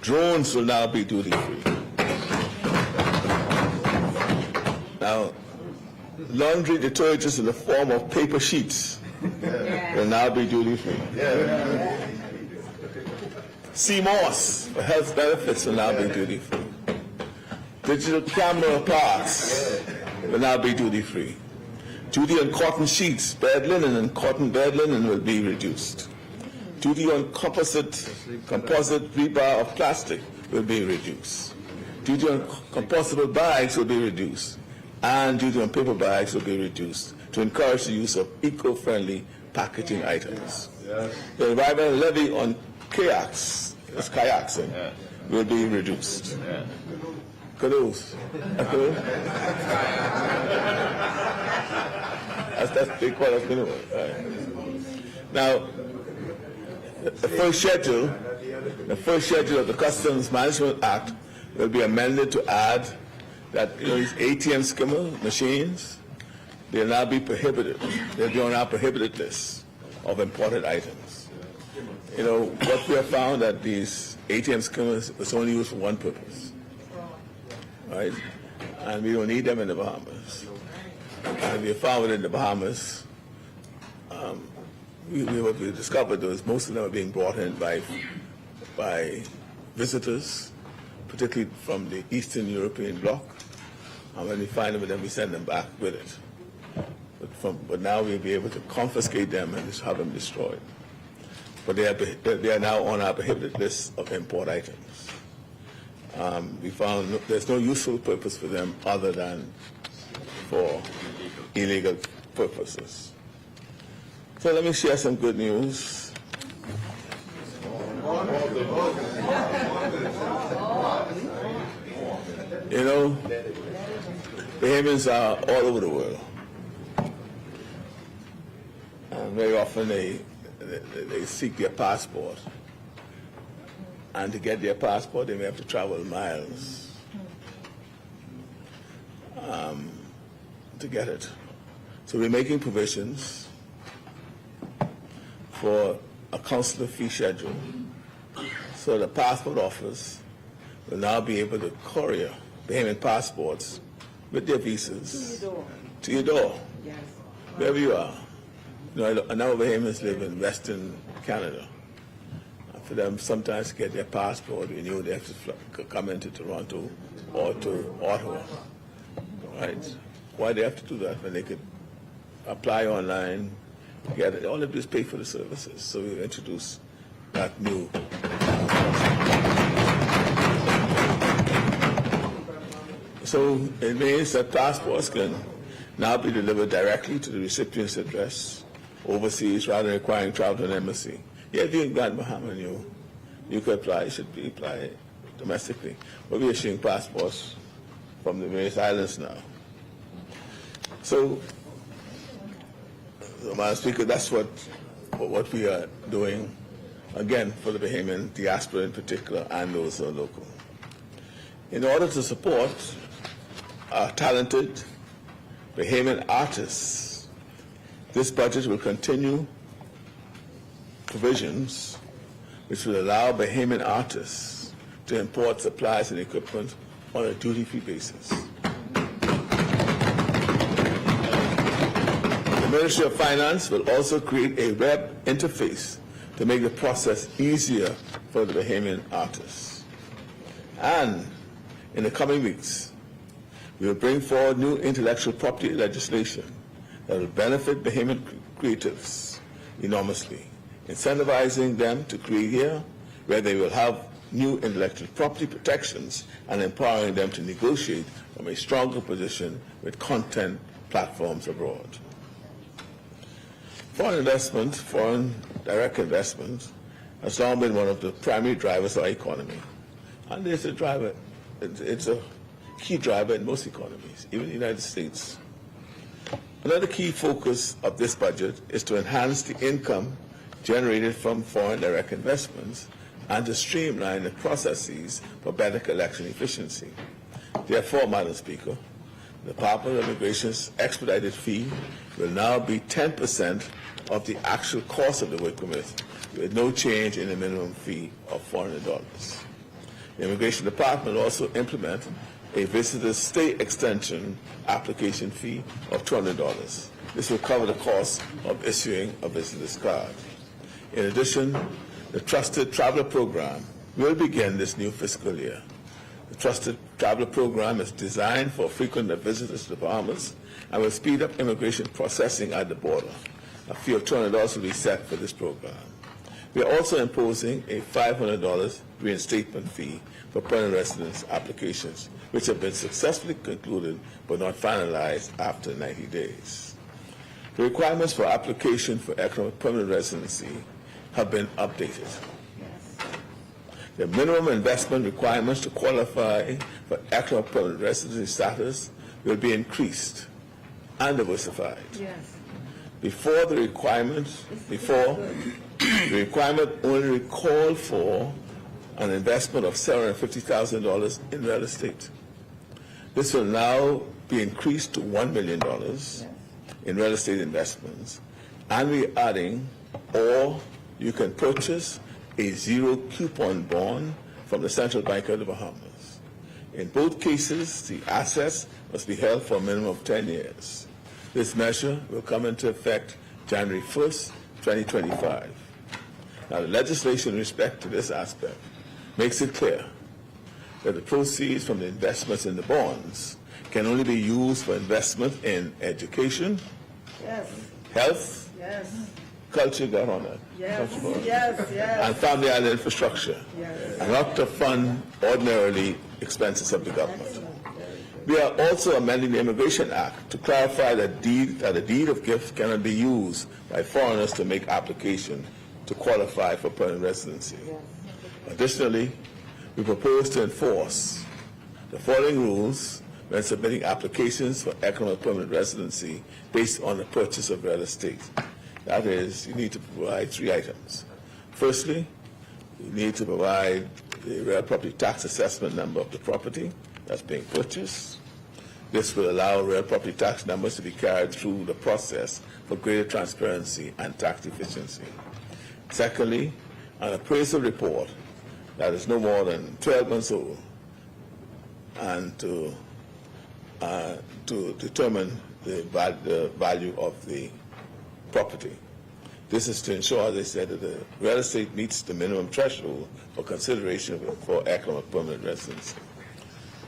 F: Drones will now be duty-free. Now, laundry detergents in the form of paper sheets will now be duty-free. CMOS for health benefits will now be duty-free. Digital camera parts will now be duty-free. Duty on cotton sheets, bed linen, and cotton bed linen will be reduced. Duty on composite rebar of plastic will be reduced. Duty on compostable bags will be reduced. And duty on paper bags will be reduced to encourage the use of eco-friendly packaging items. The environmental levy on kayaks will be reduced. Canoes. That's big part of canoe. Right. Now, the first schedule of the Customs Management Act will be amended to add that these ATM skimmer machines, they'll now be prohibited. They'll be on our prohibited list of imported items. What we have found that these ATM skimmers was only used for one purpose, right? And we don't need them in the Bahamas. And we have found it in the Bahamas. What we discovered was most of them are being brought in by visitors, particularly from the Eastern European bloc. And when we find them, then we send them back with it. But now we'll be able to confiscate them and just have them destroyed. But they are now on our prohibited list of import items. We found there's no useful purpose for them other than for illegal purposes. So let me share some good news. Bahamians are all over the world. And very often they seek their passport. And to get their passport, they may have to travel miles to get it. So we're making provisions for a consular fee schedule. So the passport office will now be able to courier Bahamian passports with their visas to your door, wherever you are. A number of Bahamians live in Western Canada. For them sometimes to get their passport renewed, they have to come into Toronto or to Ottawa, right? Why they have to do that when they could apply online, get it? All they do is pay for the services. So we introduce that new. So it means that passports can now be delivered directly to the recipient's address overseas rather than requiring travel to an embassy. Yeah, if you're in Ghana, Bahama, and you could apply, you should apply domestically. But we are issuing passports from the various islands now. So, Madam Speaker, that's what we are doing, again, for the Bahamian diaspora in particular and those who are local. In order to support our talented Bahamian artists, this budget will continue provisions which will allow Bahamian artists to import supplies and equipment on a duty-free basis. The Ministry of Finance will also create a web interface to make the process easier for the Bahamian artists. And in the coming weeks, we will bring forward new intellectual property legislation that will benefit Bahamian creatives enormously, incentivizing them to create here, where they will have new intellectual property protections and empowering them to negotiate from a stronger position with content platforms abroad. Foreign investment, foreign direct investment, has long been one of the primary drivers of our economy. And it's a driver, it's a key driver in most economies, even the United States. Another key focus of this budget is to enhance the income generated from foreign direct investments and to streamline the processes for better collection efficiency. Therefore, Madam Speaker, the Department of Immigration's expedited fee will now be 10% of the actual cost of the work permit, with no change in the minimum fee of $400. The Immigration Department will also implement a visitor's stay extension application fee of $200. This will cover the cost of issuing a visitor's card. In addition, the Trusted Traveler Program will begin this new fiscal year. The Trusted Traveler Program is designed for frequent visitors to the Bahamas and will speed up immigration processing at the border. A fee of $200 will be set for this program. We are also imposing a $500 reinstatement fee for permanent residence applications, which have been successfully concluded but not finalized after 90 days. The requirements for application for economic permanent residency have been updated. The minimum investment requirements to qualify for economic permanent residency status will be increased and diversified.
D: Yes.
F: Before the requirement only called for an investment of $750,000 in real estate. This will now be increased to $1 million in real estate investments, and we're adding, or you can purchase a zero coupon bond from the Central Bank of the Bahamas. In both cases, the assets must be held for a minimum of 10 years. This measure will come into effect January 1st, 2025. Now, the legislation in respect to this aspect makes it clear that the proceeds from the investments in the bonds can only be used for investment in education, health, culture, got on that, and family and infrastructure, and not to fund ordinarily expenses of the government. We are also amending the Immigration Act to clarify that a deed of gift cannot be used by foreigners to make application to qualify for permanent residency. Additionally, we propose to enforce the following rules when submitting applications for economic permanent residency based on the purchase of real estate. That is, you need to provide 3 items. Firstly, you need to provide the real property tax assessment number of the property that's being purchased. This will allow real property tax numbers to be carried through the process for greater transparency and tax efficiency. Secondly, an appraisal report that is no more than 12 months old, and to determine the value of the property. This is to ensure, as I said, that the real estate meets the minimum threshold for consideration for economic permanent residency.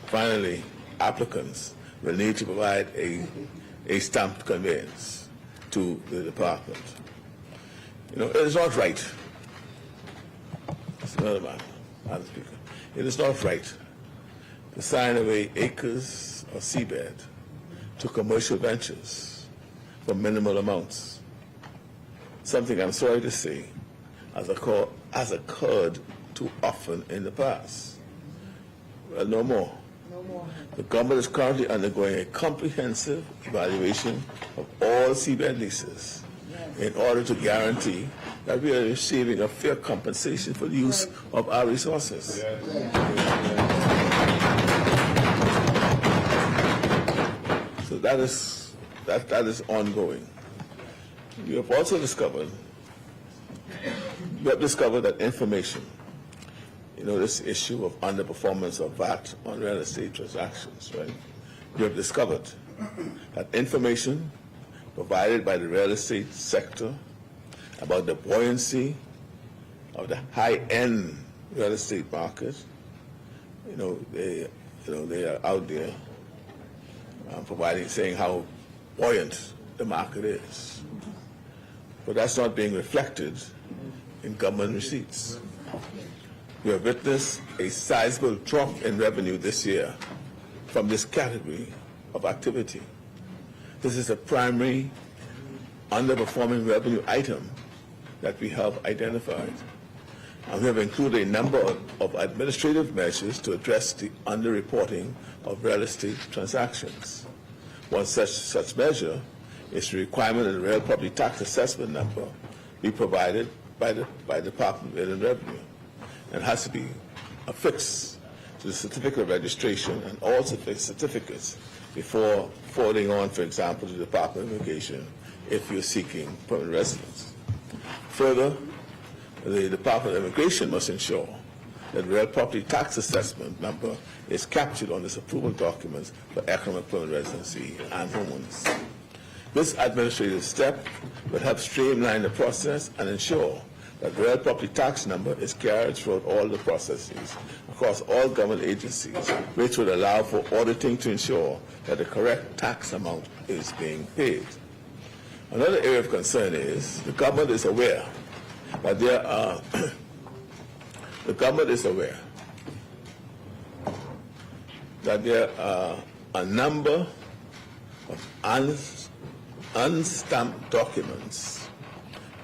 F: Finally, applicants will need to provide a stamped conveyance to the department. You know, it is not right. It's another matter, Madam Speaker. It is not right to sign away acres of seabed to commercial ventures for minimal amounts. Something I'm sorry to say has occurred too often in the past. Well, no more. The government is currently undergoing a comprehensive evaluation of all seabed leases in order to guarantee that we are receiving a fair compensation for the use of our resources. So that is ongoing. We have also discovered that information, this issue of underperformance of VAT on real estate transactions, right? We have discovered that information provided by the real estate sector about the buoyancy of the high-end real estate market, they are out there saying how buoyant the market is. But that's not being reflected in government receipts. We have witnessed a sizable drop in revenue this year from this category of activity. This is a primary underperforming revenue item that we have identified. And we have included a number of administrative measures to address the underreporting of real estate transactions. One such measure is the requirement that the real property tax assessment number be provided by the Department of Inland Revenue, and has to be affixed to the certificate of registration and all certificates before forwarding on, for example, to the Department of Immigration if you're seeking permanent residence. Further, the Department of Immigration must ensure that real property tax assessment number is captured on its approval documents for economic permanent residency and homeowners. This administrative step will help streamline the process and ensure that the real property tax number is carried throughout all the processes across all government agencies, which will allow for auditing to ensure that the correct tax amount is being paid. Another area of concern is the government is aware that there are a number of unstamped documents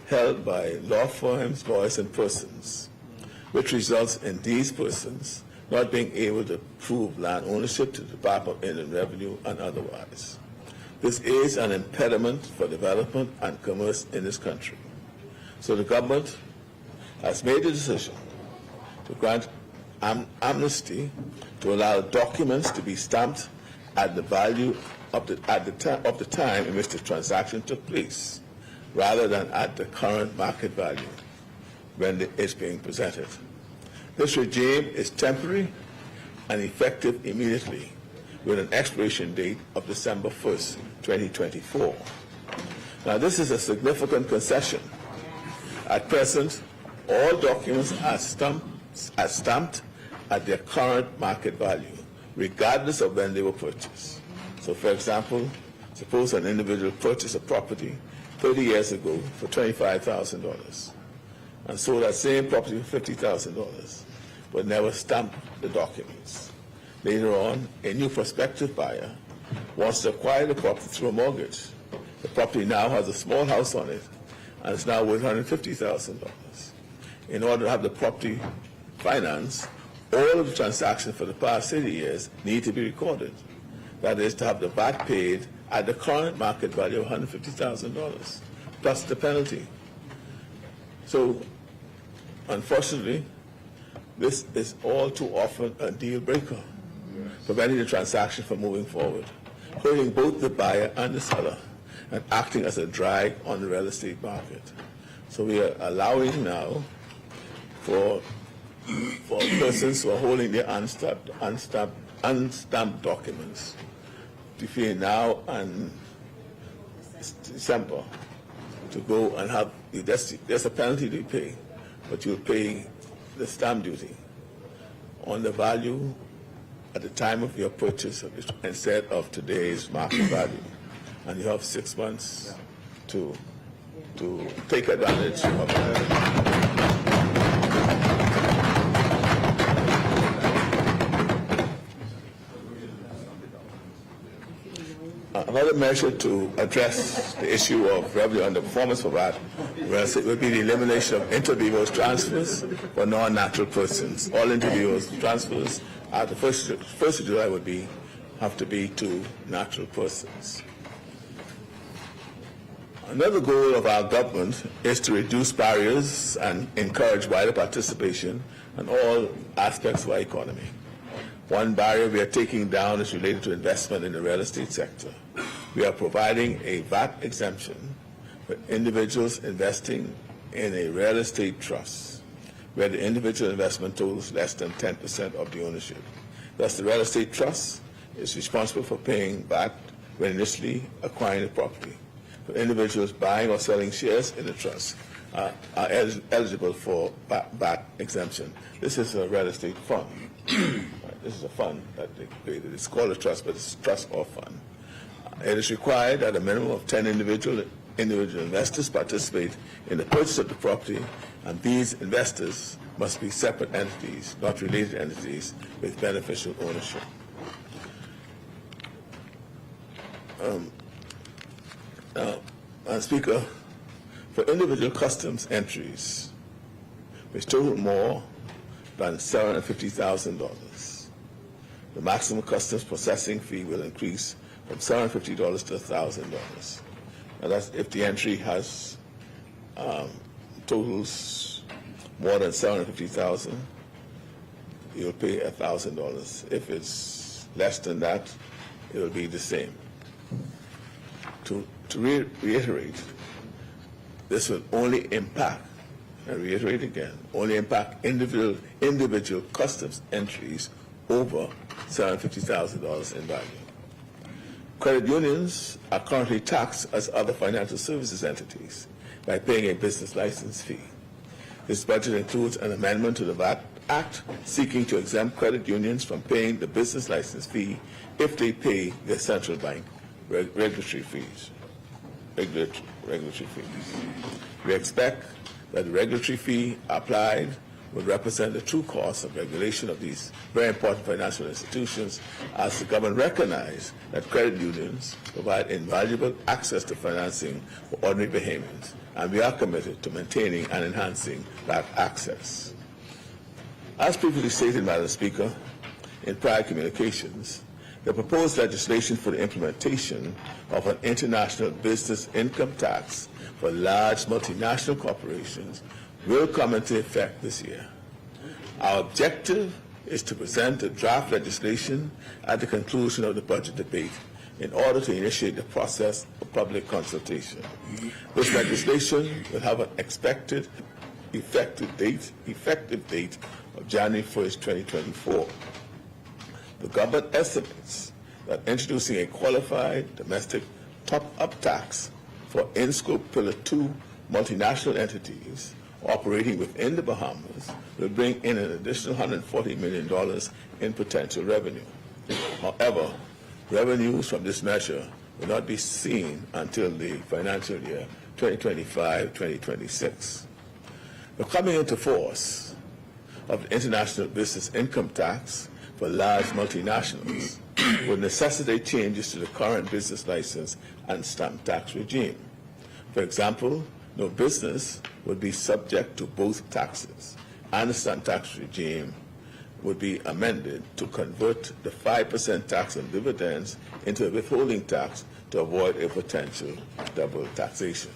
F: held by law firms, lawyers, and persons, which results in these persons not being able to prove land ownership to the Department of Inland Revenue and otherwise. This is an impediment for development and commerce in this country. So the government has made the decision to grant amnesty to allow documents to be stamped at the value at the time in which the transaction took place, rather than at the current market value when it is being presented. This regime is temporary and effective immediately, with an expiration date of December 1st, 2024. Now, this is a significant concession. At present, all documents are stamped at their current market value, regardless of when they were purchased. So, for example, suppose an individual purchased a property 30 years ago for $25,000 and sold that same property for $50,000, but never stamped the documents. Later on, a new prospective buyer wants to acquire the property through a mortgage. The property now has a small house on it and is now worth $150,000. In order to have the property financed, all of the transactions for the past 30 years need to be recorded. That is, to have the VAT paid at the current market value of $150,000, plus the penalty. So, unfortunately, this is all too often a deal breaker, preventing the transaction from moving forward, hurting both the buyer and the seller, and acting as a drag on the real estate market. So we are allowing now for persons who are holding their unstamped documents between now and December to go and have, there's a penalty to pay, but you'll pay the stamp duty on the value at the time of your purchase instead of today's market value. And you have 6 months to take advantage of that. Another measure to address the issue of revenue underperformance for VAT would be the elimination of inter-vivos transfers for non-natural persons. All inter-vivos transfers after 1st of July have to be to natural persons. Another goal of our government is to reduce barriers and encourage wider participation in all aspects of our economy. One barrier we are taking down is related to investment in the real estate sector. We are providing a VAT exemption for individuals investing in a real estate trust where the individual investment totals less than 10% of the ownership. Thus, the real estate trust is responsible for paying VAT when initially acquiring the property. For individuals buying or selling shares in the trust are eligible for VAT exemption. This is a real estate fund. This is a fund that they created. It's called a trust, but it's a trust or fund. It is required that a minimum of 10 individual investors participate in the purchase of the property, and these investors must be separate entities, not related entities, with beneficial ownership. Speaker, for individual customs entries, which total more than $750,000, the maximum customs processing fee will increase from $750 to $1,000. Now that's if the entry has totals more than $750,000, you'll pay $1,000. If it's less than that, it will be the same. To reiterate, this will only impact, and reiterate again, only impact individual customs entries over $750,000 in value. Credit unions are currently taxed as other financial services entities by paying a business license fee. This budget includes an amendment to the VAT Act seeking to exempt credit unions from paying the business license fee if they pay their central bank regulatory fees. We expect that the regulatory fee applied would represent the true cost of regulation of these very important financial institutions, as the government recognizes that credit unions provide invaluable access to financing for ordinary Bahamians, and we are committed to maintaining and enhancing that access. As previously stated, Madam Speaker, in prior communications, the proposed legislation for the implementation of an international business income tax for large multinational corporations will come into effect this year. Our objective is to present the draft legislation at the conclusion of the budget debate in order to initiate the process of public consultation. This legislation will have an expected effective date of January 1st, 2024. The government estimates that introducing a qualified domestic top-up tax for in-scope Pillar 2 multinational entities operating within the Bahamas will bring in an additional $140 million in potential revenue. However, revenues from this measure will not be seen until the financial year 2025-2026. The coming into force of the international business income tax for large multinationals would necessitate changes to the current business license and stamp tax regime. For example, no business would be subject to both taxes, and the stamp tax regime would be amended to convert the 5% tax on dividends into a withholding tax to avoid a potential double taxation.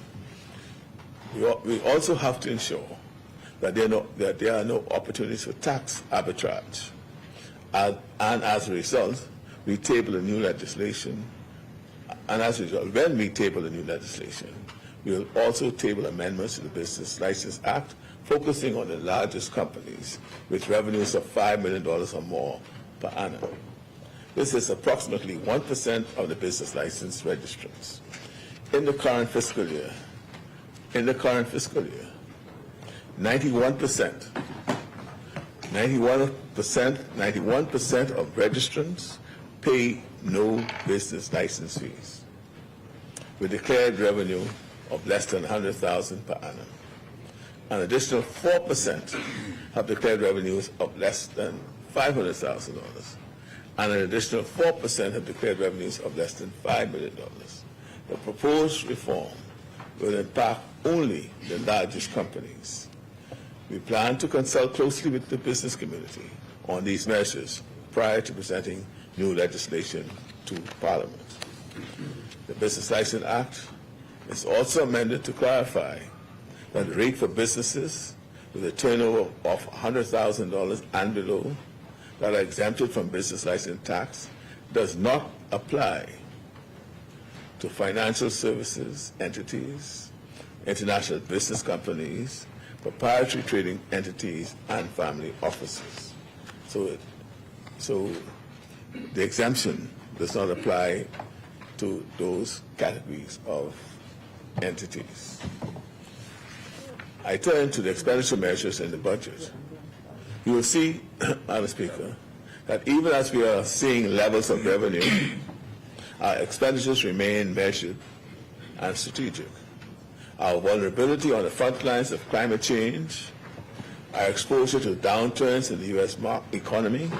F: We also have to ensure that there are no opportunities for tax arbitrage. And as a result, we table a new legislation. And as a result, when we table a new legislation, we will also table amendments to the Business License Act, focusing on the largest companies with revenues of $5 million or more per annum. This is approximately 1% of the business license registrants. In the current fiscal year, 91% of registrants pay no business license fees, with declared revenue of less than $100,000 per annum. An additional 4% have declared revenues of less than $500,000. and an additional 4% have declared revenues of less than $5 million. The proposed reform will impact only the largest companies. We plan to consult closely with the business community on these measures prior to presenting new legislation to Parliament. The Business License Act is also amended to clarify that the rate for businesses with a turnover of $100,000 and below that are exempted from business license tax does not apply to financial services entities, international business companies, proprietary trading entities, and family offices. So the exemption does not apply to those categories of entities. I turn to the expenditure measures in the budget. You will see, Madam Speaker, that even as we are seeing levels of revenue, our expenditures remain measured and strategic. Our vulnerability on the front lines of climate change, our exposure to downturns in the U.S. economy,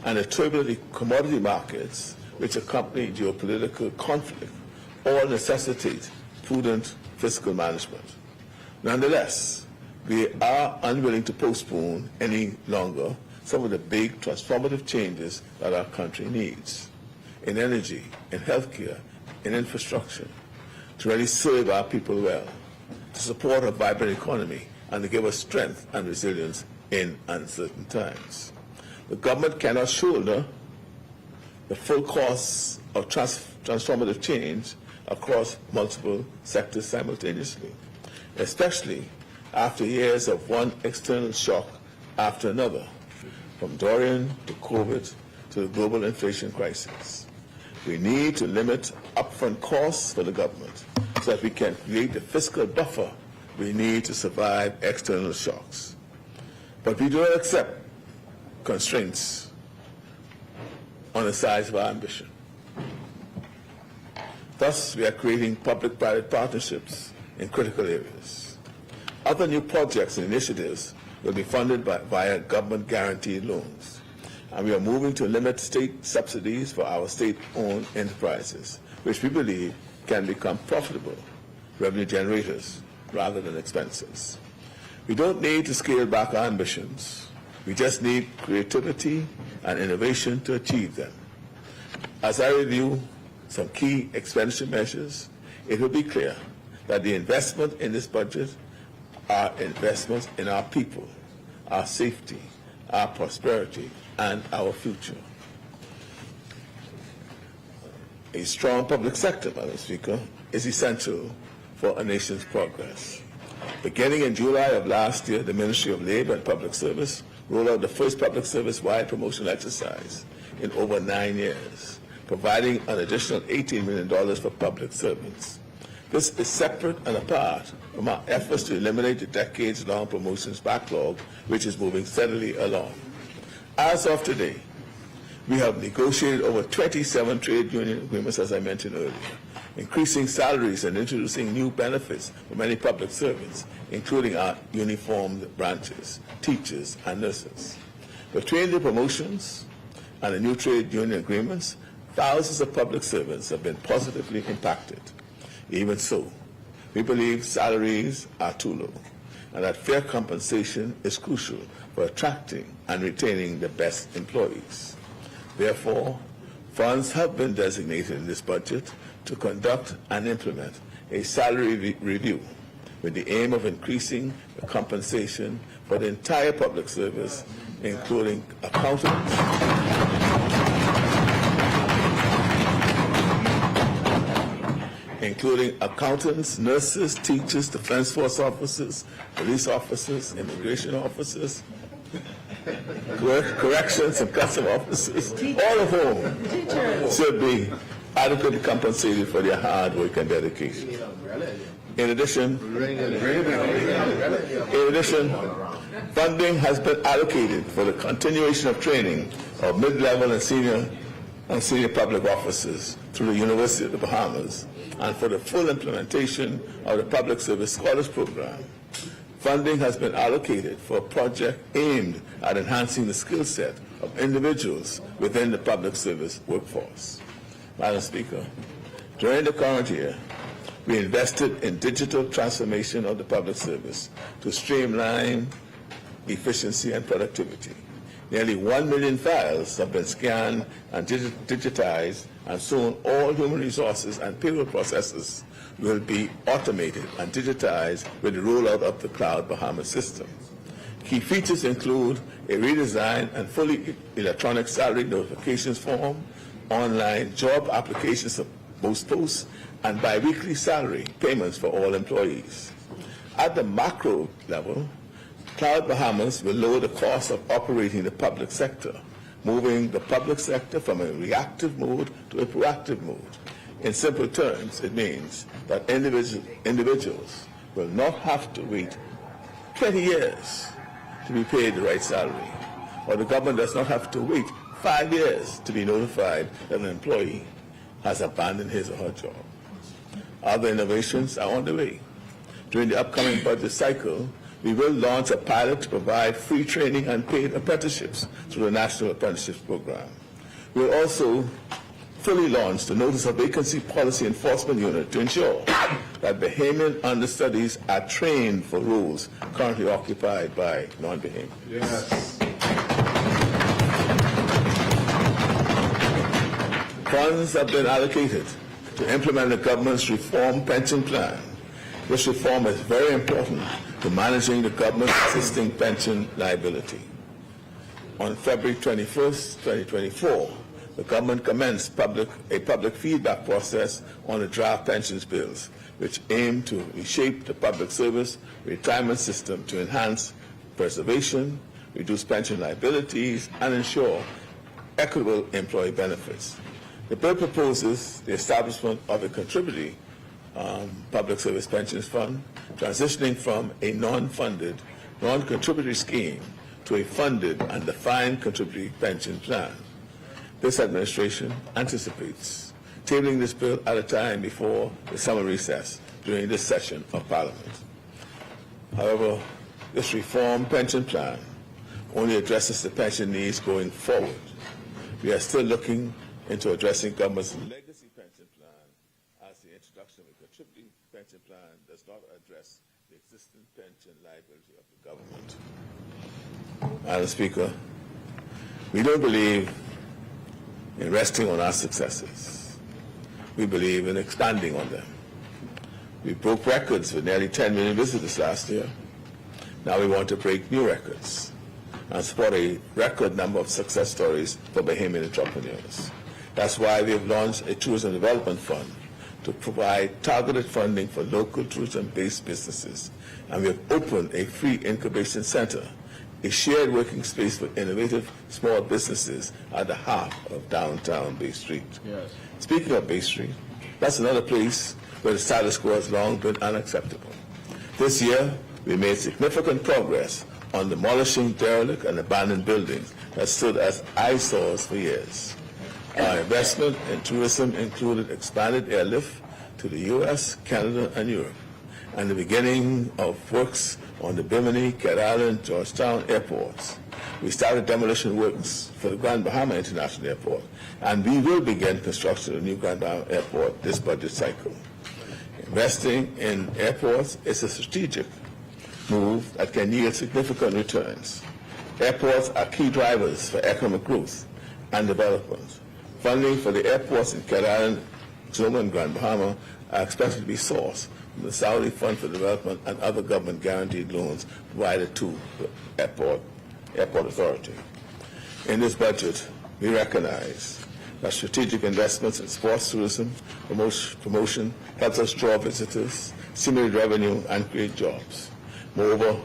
F: and the turbulent commodity markets which accompany geopolitical conflict all necessitate prudent fiscal management. Nonetheless, we are unwilling to postpone any longer some of the big transformative changes that our country needs in energy, in healthcare, in infrastructure, to really serve our people well, to support a vibrant economy, and to give us strength and resilience in uncertain times. The government cannot shoulder the full costs of transformative change across multiple sectors simultaneously, especially after years of one external shock after another, from Dorian to COVID to the global inflation crisis. We need to limit upfront costs for the government so that we can create the fiscal buffer we need to survive external shocks. But we do not accept constraints on the size of our ambition. Thus, we are creating public-private partnerships in critical areas. Other new projects and initiatives will be funded via government-guaranteed loans. And we are moving to limit state subsidies for our state-owned enterprises, which we believe can become profitable revenue generators rather than expenses. We don't need to scale back our ambitions. We just need creativity and innovation to achieve them. As I review some key expenditure measures, it will be clear that the investment in this budget are investments in our people, our safety, our prosperity, and our future. A strong public sector, Madam Speaker, is essential for a nation's progress. Beginning in July of last year, the Ministry of Labor and Public Service rolled out the first public service-wide promotional exercise in over 9 years, providing an additional $18 million for public servants. This is separate and apart from our efforts to eliminate the decades-long promotions backlog, which is moving steadily along. As of today, we have negotiated over 27 trade union agreements, as I mentioned earlier, increasing salaries and introducing new benefits for many public servants, including our uniformed branches, teachers, and nurses. Between the promotions and the new trade union agreements, thousands of public servants have been positively impacted. Even so, we believe salaries are too low, and that fair compensation is crucial for attracting and retaining the best employees. Therefore, funds have been designated in this budget to conduct and implement a salary review with the aim of increasing the compensation for the entire public service, including accountants, nurses, teachers, defense force officers, police officers, immigration officers, corrections and custom officers, all of whom should be adequately compensated for their hard work and dedication. In addition, funding has been allocated for the continuation of training of mid-level and senior public officers through the University of the Bahamas, and for the full implementation of the Public Service Scholars Program. Funding has been allocated for a project aimed at enhancing the skill set of individuals within the public service workforce. Madam Speaker, during the current year, we invested in digital transformation of the public service to streamline efficiency and productivity. Nearly 1 million files have been scanned and digitized, and soon all human resources and payroll processes will be automated and digitized with the rollout of the Cloud Bahama system. Key features include a redesigned and fully electronic salary notifications form, online job applications for most posts, and biweekly salary payments for all employees. At the macro level, Cloud Bahamas will lower the cost of operating the public sector, moving the public sector from a reactive mode to a proactive mode. In simple terms, it means that individuals will not have to wait 20 years to be paid the right salary, or the government does not have to wait 5 years to be notified that an employee has abandoned his or her job. Other innovations are on the way. During the upcoming budget cycle, we will launch a pilot to provide free training and paid apprenticeships through the National Apprenticeships Program. We will also fully launch the Notice of Vacancy Policy Enforcement Unit to ensure that Bahamian understudies are trained for roles currently occupied by non-Bahamians.
B: Yes.
F: Funds have been allocated to implement the government's reform pension plan. This reform is very important to managing the government's existing pension liability. On February 21st, 2024, the government commenced a public feedback process on the draft pensions bills, which aim to reshape the public service retirement system to enhance preservation, reduce pension liabilities, and ensure equitable employee benefits. The bill proposes the establishment of a contributory public service pensions fund, transitioning from a non-funded, non-contributory scheme to a funded and defined contributory pension plan. This administration anticipates tabling this bill at a time before the summer recess during this session of Parliament. However, this reform pension plan only addresses the pension needs going forward. We are still looking into addressing government's legacy pension plan, as the introduction of a contributory pension plan does not address the existing pension liability of the government. Madam Speaker, we don't believe in resting on our successes. We believe in expanding on them. We broke records with nearly 10 million visitors last year. Now we want to break new records and support a record number of success stories for Bahamian entrepreneurs. That's why we have launched a tourism development fund to provide targeted funding for local tourism-based businesses. And we have opened a free incubation center, a shared working space for innovative small businesses at the heart of downtown Bay Street.
B: Yes.
F: Speaking of Bay Street, that's another place where the status quo has long been unacceptable. This year, we made significant progress on demolishing derelict and abandoned buildings that stood as eyesores for years. Our investment in tourism included expanded airlift to the U.S., Canada, and Europe, and the beginning of works on the Bimini, Cat Island, Georgetown airports. We started demolition works for the Grand Bahama International Airport, and we will begin construction of the new Grand Bahama Airport this budget cycle. Investing in airports is a strategic move that can yield significant returns. Airports are key drivers for economic growth and development. Funding for the airports in Cat Island, Zuma, and Grand Bahama are expected to be sourced from the Saudi Fund for Development and other government-guaranteed loans provided to the airport authority. In this budget, we recognize that strategic investments in sports tourism promotion helps us draw visitors, stimulate revenue, and create jobs. Moreover,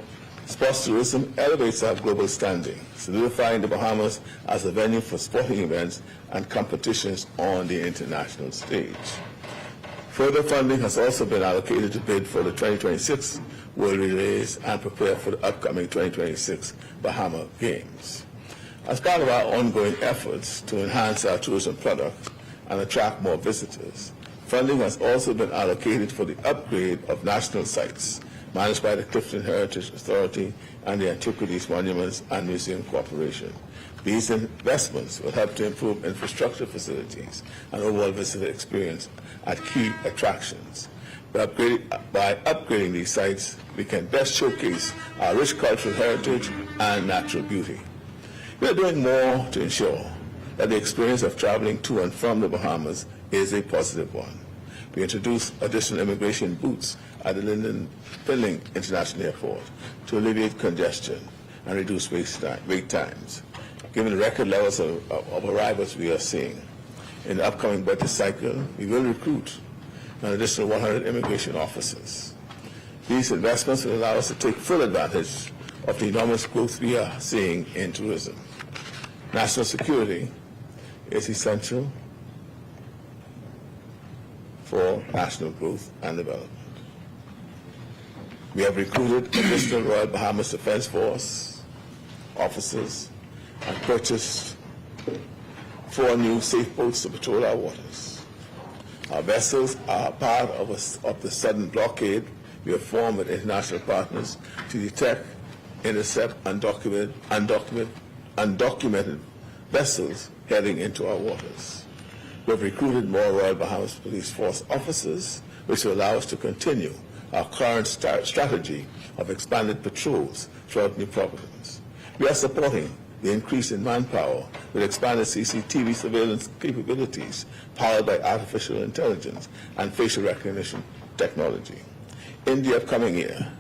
F: sports tourism elevates our global standing, solidifying the Bahamas as a venue for sporting events and competitions on the international stage. Further funding has also been allocated to bid for the 2026 World Relays and prepare for the upcoming 2026 Bahama Games. As part of our ongoing efforts to enhance our tourism product and attract more visitors, funding has also been allocated for the upgrade of national sites, managed by the Clifton Heritage Authority and the Antiquities Monuments and Museum Corporation. These investments will help to improve infrastructure facilities and overall visitor experience at key attractions. By upgrading these sites, we can best showcase our rich cultural heritage and natural beauty. We are doing more to ensure that the experience of traveling to and from the Bahamas is a positive one. We introduced additional immigration booths at the Lyndon Filling International Airport to alleviate congestion and reduce wait times. Given the record levels of arrivals we are seeing, in the upcoming budget cycle, we will recruit an additional 100 immigration officers. These investments will allow us to take full advantage of the enormous growth we are seeing in tourism. National security is essential for national growth and development. We have recruited additional Royal Bahamas Defense Force officers and purchased 4 new safe boats to patrol our waters. Our vessels are part of the sudden blockade we have formed with international partners to detect, intercept, undocumented vessels heading into our waters. We have recruited more Royal Bahamas Police Force officers, which will allow us to continue our current strategy of expanded patrols throughout New Providence. We are supporting the increase in manpower with expanded CCTV surveillance capabilities powered by artificial intelligence and facial recognition technology. In the upcoming year,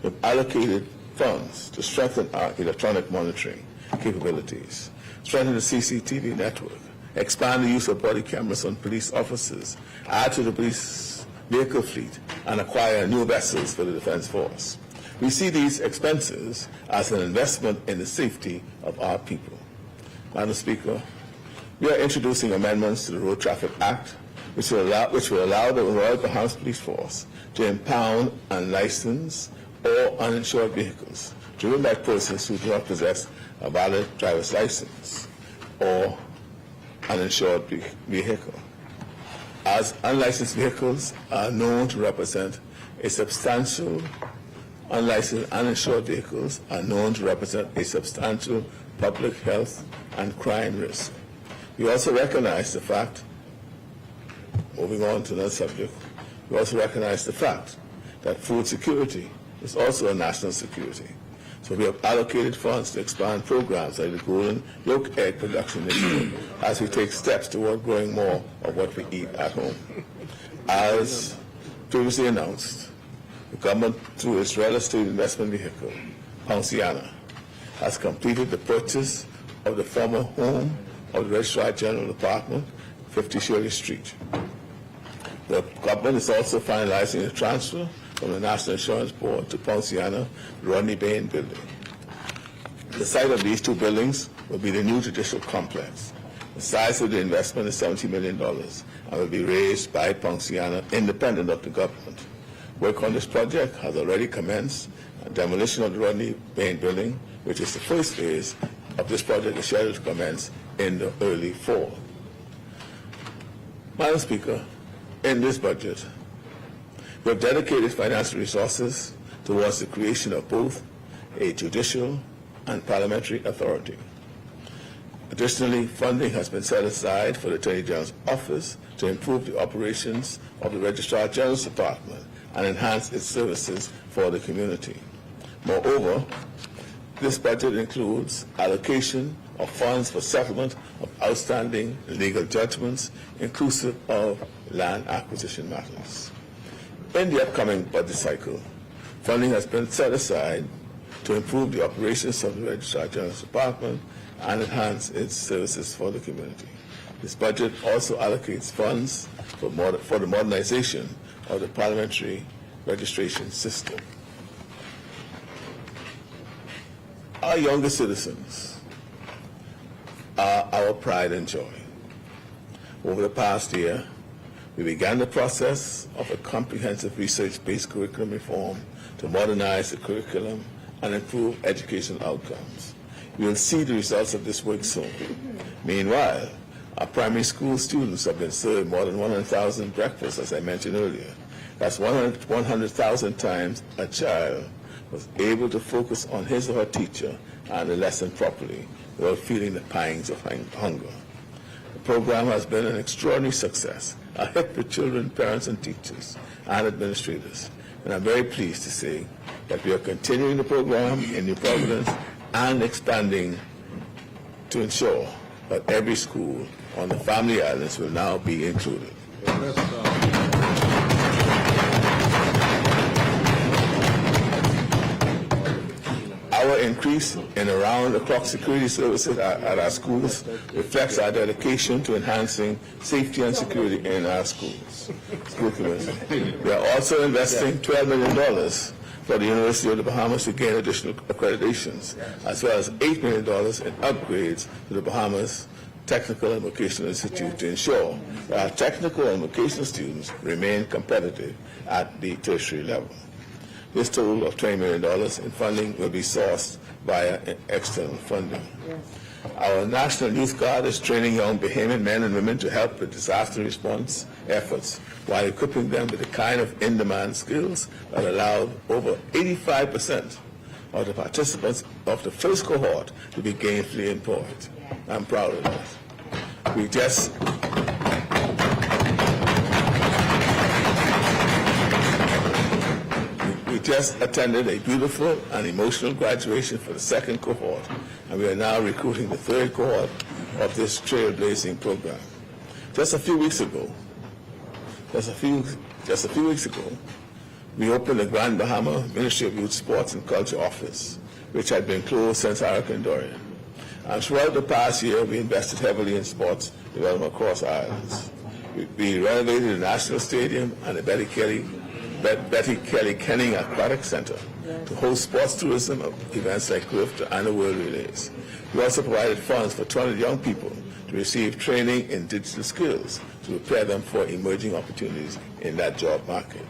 F: we've allocated funds to strengthen our electronic monitoring capabilities, strengthen the CCTV network, expand the use of body cameras on police officers, add to the police vehicle fleet, and acquire new vessels for the Defense Force. We see these expenses as an investment in the safety of our people. Madam Speaker, we are introducing amendments to the Road Traffic Act, which will allow the Royal Bahamas Police Force to impound unlicensed or uninsured vehicles driven by persons who do not possess a valid driver's license or uninsured vehicle, as unlicensed vehicles are known to represent a substantial unlicensed uninsured vehicles are known to represent a substantial public health and crime risk. We also recognize the fact, moving on to another subject, we also recognize the fact that food security is also a national security. So we have allocated funds to expand programs like the Golden Yolk Egg Production Initiative as we take steps toward growing more of what we eat at home. As previously announced, the government, through its real estate investment vehicle, Ponciana, has completed the purchase of the former home of the Registrar General Department, 50 Shirley Street. The government is also finalizing the transfer from the National Insurance Board to Ponciana Rodney Bain building. The site of these 2 buildings will be the new judicial complex. The size of the investment is $70 million and will be raised by Ponciana independent of the government. Work on this project has already commenced, and demolition of the Rodney Bain building, which is the first phase of this project, is scheduled to commence in the early fall. Madam Speaker, in this budget, we have dedicated financial resources towards the creation of both a judicial and parliamentary authority. Additionally, funding has been set aside for the Attorney General's office to improve the operations of the Registrar General's Department and enhance its services for the community. Moreover, this budget includes allocation of funds for settlement of outstanding legal judgments, inclusive of land acquisition matters. In the upcoming budget cycle, funding has been set aside to improve the operations of the Registrar General's Department and enhance its services for the community. This budget also allocates funds for the modernization of the parliamentary registration system. Our younger citizens are our pride and joy. Over the past year, we began the process of a comprehensive research-based curriculum reform to modernize the curriculum and improve educational outcomes. We will see the results of this work soon. Meanwhile, our primary school students have been served more than 100,000 breakfasts, as I mentioned earlier. That's 100,000 times a child was able to focus on his or her teacher and the lesson properly without feeling the pangs of hunger. The program has been an extraordinary success, a hit with children, parents, and teachers, and administrators. And I'm very pleased to say that we are continuing the program in New Providence and expanding to ensure that every school on the Family Islands will now be included. Our increase in around-the-clock security services at our schools reflects our dedication to enhancing safety and security in our schools. School community. We are also investing $12 million for the University of the Bahamas to gain additional accreditations, as well as $8 million in upgrades to the Bahamas Technical and Vocational Institute to ensure that our technical and vocational students remain competitive at the tertiary level. This total of $20 million in funding will be sourced via external funding. Our National Youth Guard is training young Bahamian men and women to help with disaster response efforts while equipping them with the kind of in-demand skills that allowed over 85% of the participants of the first cohort to be gainfully employed. I'm proud of that. We just attended a beautiful and emotional graduation for the second cohort, and we are now recruiting the third cohort of this trailblazing program. Just a few weeks ago, we opened the Grand Bahama Ministry of Youth, Sports and Culture office, which had been closed since Hurricane Dorian. And throughout the past year, we invested heavily in sports development across our islands. We renovated the National Stadium and the Betty Kelly Kenning Aquatic Center to host sports tourism events like Grift and the World Relays. We also provided funds for 200 young people to receive training in digital skills to prepare them for emerging opportunities in that job market.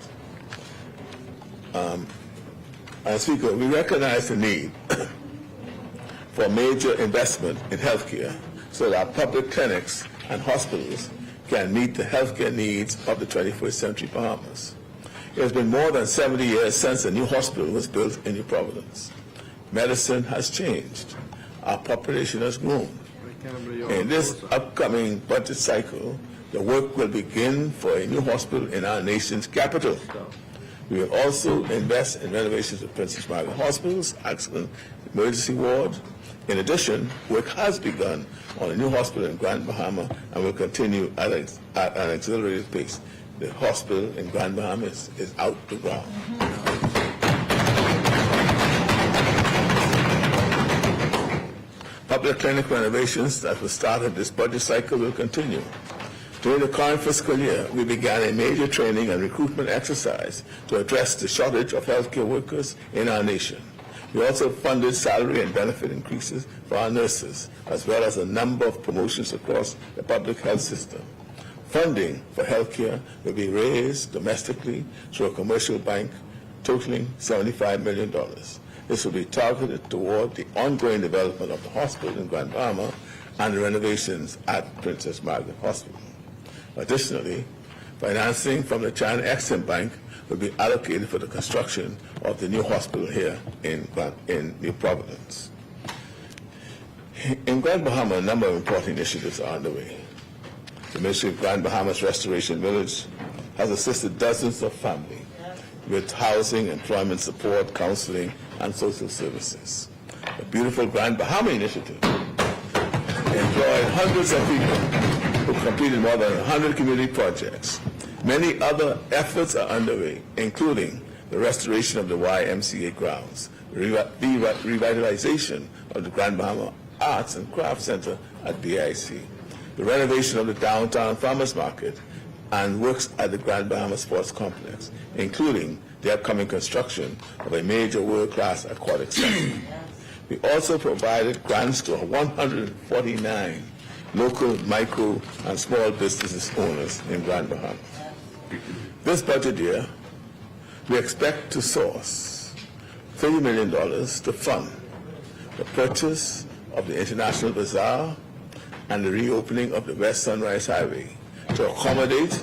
F: As Speaker, we recognize the need for major investment in healthcare so that our public clinics and hospitals can meet the healthcare needs of the 21st century Bahamas. It has been more than 70 years since a new hospital was built in New Providence. Medicine has changed. Our population has grown. In this upcoming budget cycle, the work will begin for a new hospital in our nation's capital. We will also invest in renovations of Princess Margaret Hospital's accident emergency ward. In addition, work has begun on a new hospital in Grand Bahama and will continue at an accelerated pace. The hospital in Grand Bahamas is out the ground. Public clinic renovations that were started this budget cycle will continue. During the current fiscal year, we began a major training and recruitment exercise to address the shortage of healthcare workers in our nation. We also funded salary and benefit increases for our nurses, as well as a number of promotions across the public health system. Funding for healthcare will be raised domestically through a commercial bank totaling $75 million. This will be targeted toward the ongoing development of the hospital in Grand Bahama and the renovations at Princess Margaret Hospital. Additionally, financing from the China Exim Bank will be allocated for the construction of the new hospital here in New Providence. In Grand Bahama, a number of important initiatives are underway. The Ministry of Grand Bahamas Restoration Village has assisted dozens of families with housing, employment support, counseling, and social services. The beautiful Grand Bahama initiative employed hundreds of people who completed more than 100 community projects. Many other efforts are underway, including the restoration of the YMCA grounds, the revitalization of the Grand Bahama Arts and Crafts Center at BIC, the renovation of the downtown farmers market, and works at the Grand Bahama Sports Complex, including the upcoming construction of a major world-class aquatic center. We also provided grants to 149 local micro and small businesses owners in Grand Bahama. This budget year, we expect to source $30 million to fund the purchase of the International Bazaar and the reopening of the West Sunrise Highway to accommodate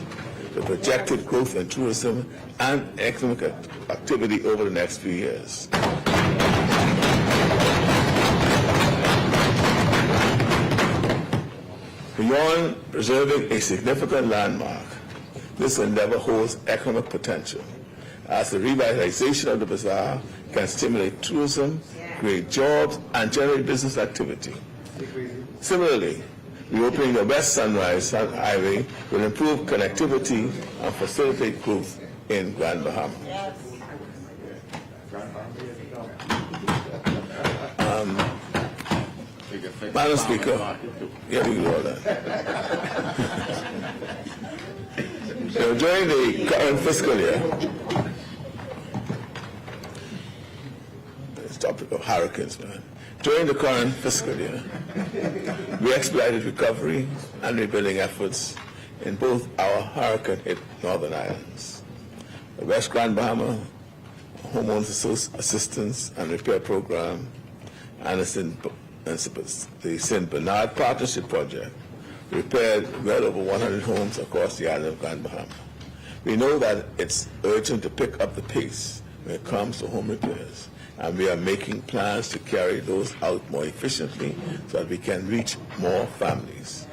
F: the projected growth in tourism and economic activity over the next few years. Beyond preserving a significant landmark, this endeavor holds economic potential, as the revitalization of the bazaar can stimulate tourism, create jobs, and generate business activity. Similarly, reopening the West Sunrise Highway will improve connectivity and facilitate growth in Grand Bahama. Madam Speaker, yeah, we can do all that. During the current fiscal year, this topic of hurricanes, man. During the current fiscal year, we expedited recovery and rebuilding efforts in both our hurricane-hit northern islands. The West Grand Bahama Homeowners Assistance and Repair Program and the St. Bernard Partnership Project repaired well over 100 homes across the island of Grand Bahama. We know that it's urgent to pick up the pace when it comes to home repairs, and we are making plans to carry those out more efficiently so that we can reach more families.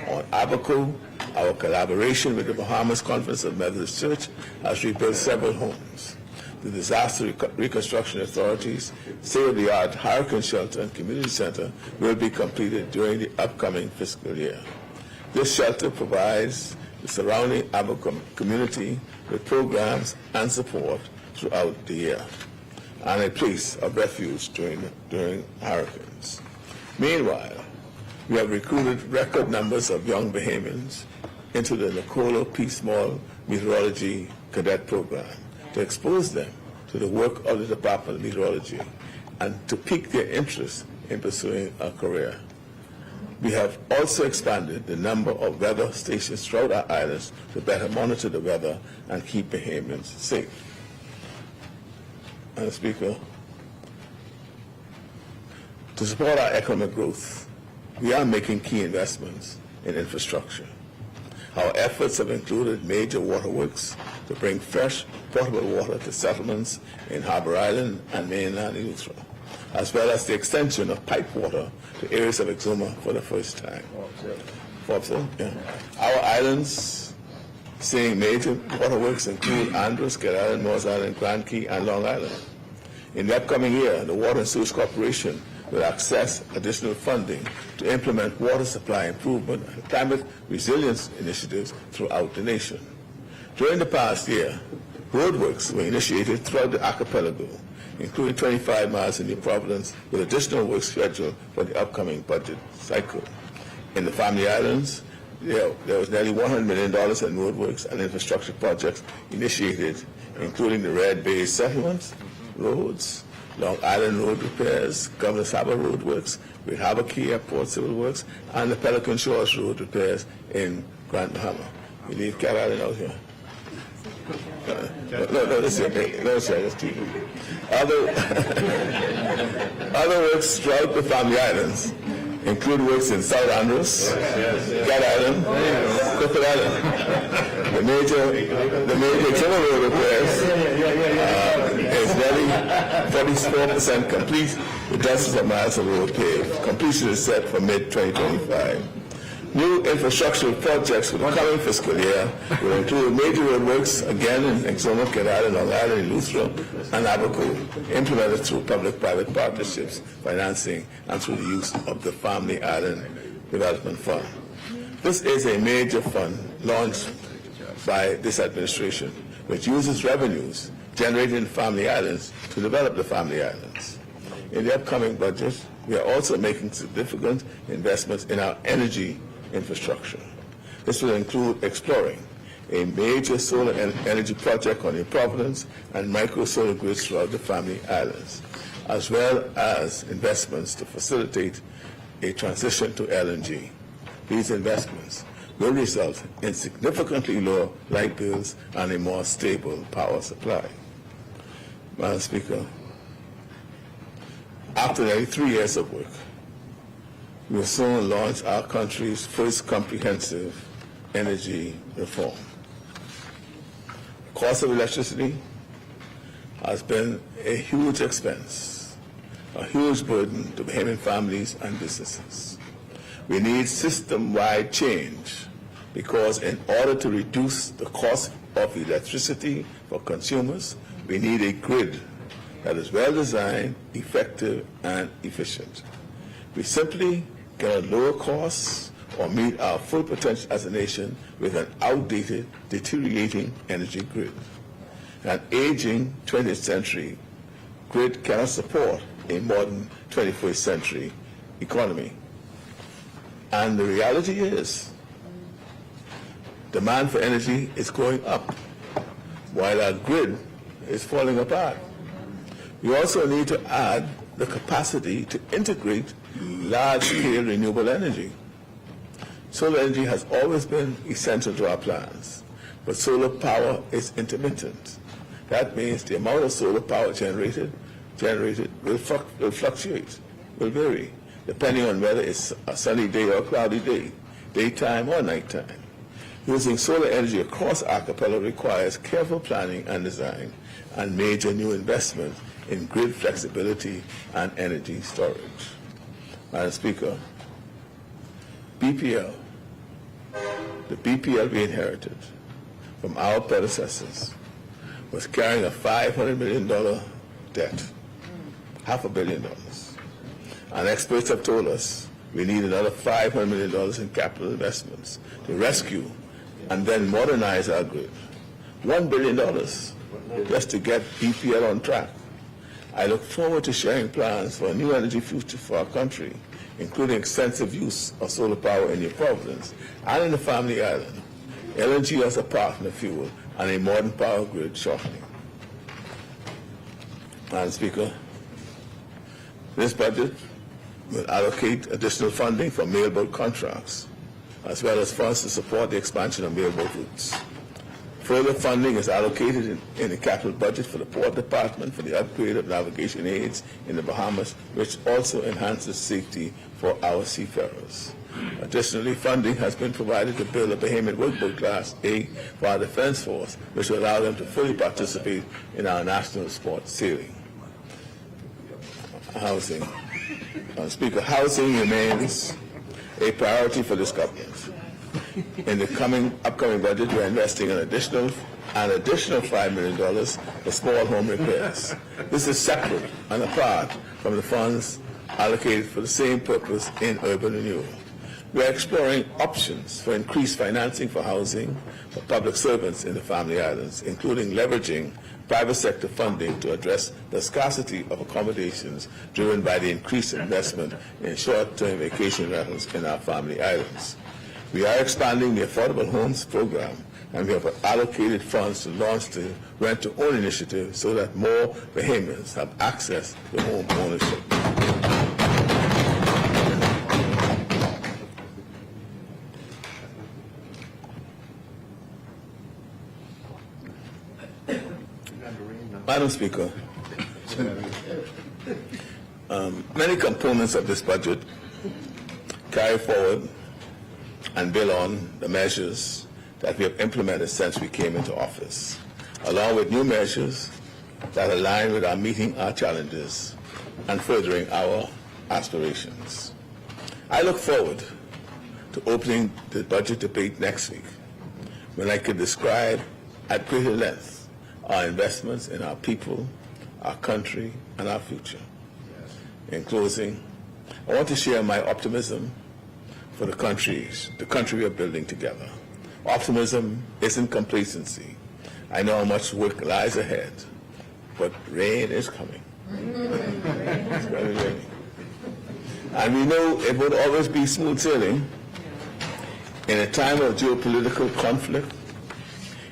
F: On Advocacy, our collaboration with the Bahamas Conference of Methodist Church has rebuilt several homes. The Disaster Reconstruction Authority's state-of-the-art hurricane shelter and community center will be completed during the upcoming fiscal year. This shelter provides the surrounding Advocacy community with programs and support throughout the year, and a place of refuge during hurricanes. Meanwhile, we have recruited record numbers of young Bahamians into the Nicola P. Small Meteorology Cadet Program to expose them to the work of the Department of Meteorology and to pique their interest in pursuing a career. We have also expanded the number of weather stations throughout our islands to better monitor the weather and keep Bahamians safe. Madam Speaker, to support our economic growth, we are making key investments in infrastructure. Our efforts have included major waterworks to bring fresh, potable water to settlements in Harbour Island and mainland Eleuthera, as well as the extension of pipe water to areas of Exuma for the first time. Yeah. Our islands seeing major waterworks include Andros, Kidd Island, Morris Island, Grand Key, and Long Island. In the upcoming year, the Water and Sewage Corporation will access additional funding to implement water supply improvement and climate resilience initiatives throughout the nation. During the past year, roadworks were initiated throughout the archipelago, including 25 miles in New Providence, with additional work scheduled for the upcoming budget cycle. In the Family Islands, there was nearly $100 million in roadworks and infrastructure projects initiated, including the Red Bay settlements, roads, Long Island road repairs, Governor's Harbour road works, with Harbour Key Airport civil works, and the Pelican Shores road repairs in Grand Bahama. We leave Cat Island out here. No, this is TV. Other works throughout the Family Islands include works in South Andros, Cat Island, Clifford Island. The major Exuma road repairs is nearly 44% complete, with dozens of miles of road paved. Completion is set for mid-2025. New infrastructural projects for the coming fiscal year will include major roadworks, again in Exuma, Kidd Island, Long Island, Eleuthera, and Abaco, implemented through public-private partnerships, financing, and through the use of the Family Island Development Fund. This is a major fund launched by this administration, which uses revenues generated in Family Islands to develop the Family Islands. In the upcoming budget, we are also making significant investments in our energy infrastructure. This will include exploring a major solar energy project on New Providence and micro solar grids throughout the Family Islands, as well as investments to facilitate a transition to LNG. These investments will result in significantly lower light bills and a more stable power supply. Madam Speaker, after nearly 3 years of work, we will soon launch our country's first comprehensive energy reform. cost of electricity has been a huge expense, a huge burden to Bahamian families and businesses. We need system-wide change because in order to reduce the cost of electricity for consumers, we need a grid that is well-designed, effective, and efficient. We simply cannot lower costs or meet our full potential as a nation with an outdated, deteriorating energy grid. An aging 20th century grid cannot support a modern 21st century economy. And the reality is, demand for energy is going up, while our grid is falling apart. We also need to add the capacity to integrate large-scale renewable energy. Solar energy has always been essential to our plans, but solar power is intermittent. That means the amount of solar power generated will fluctuate, will vary, depending on whether it's a sunny day or a cloudy day, daytime or nighttime. Using solar energy across archipelago requires careful planning and design and major new investment in grid flexibility and energy storage. Madam Speaker, BPL, the BPL we inherited from our predecessors, was carrying a $500 million debt, $500 million. And experts have told us we need another $500 million in capital investments to rescue and then modernize our grid. $1 billion just to get BPL on track. I look forward to sharing plans for a new energy future for our country, including extensive use of solar power in New Providence and in the Family Island, LNG as a partner fuel, and a modern power grid shortly. Madam Speaker, this budget will allocate additional funding for mailboat contracts, as well as funds to support the expansion of mailboat routes. Further funding is allocated in the capital budget for the Port Department for the upgrade of navigation aids in the Bahamas, which also enhances safety for our seafarers. Additionally, funding has been provided to build a Bahamian workboat Class A for our Defense Force, which will allow them to fully participate in our national sport sailing. Housing. Speaker, housing remains a priority for this government. In the upcoming budget, we're investing an additional $5 million for small home repairs. This is separate and apart from the funds allocated for the same purpose in urban renewal. We are exploring options for increased financing for housing for public servants in the Family Islands, including leveraging private sector funding to address the scarcity of accommodations driven by the increased investment in short-term vacation rentals in our Family Islands. We are expanding the Affordable Homes Program, and we have allocated funds to launch the Rent-to-Own initiative so that more Bahamians have access to home ownership. Madam Speaker, many components of this budget carry forward and build on the measures that we have implemented since we came into office, along with new measures that align with our meeting our challenges and furthering our aspirations. I look forward to opening the budget debate next week, when I can describe at greater length our investments in our people, our country, and our future. In closing, I want to share my optimism for the country we are building together. Optimism isn't complacency. I know how much work lies ahead, but rain is coming. It's going to be raining. And we know it won't always be smooth sailing. In a time of geopolitical conflict,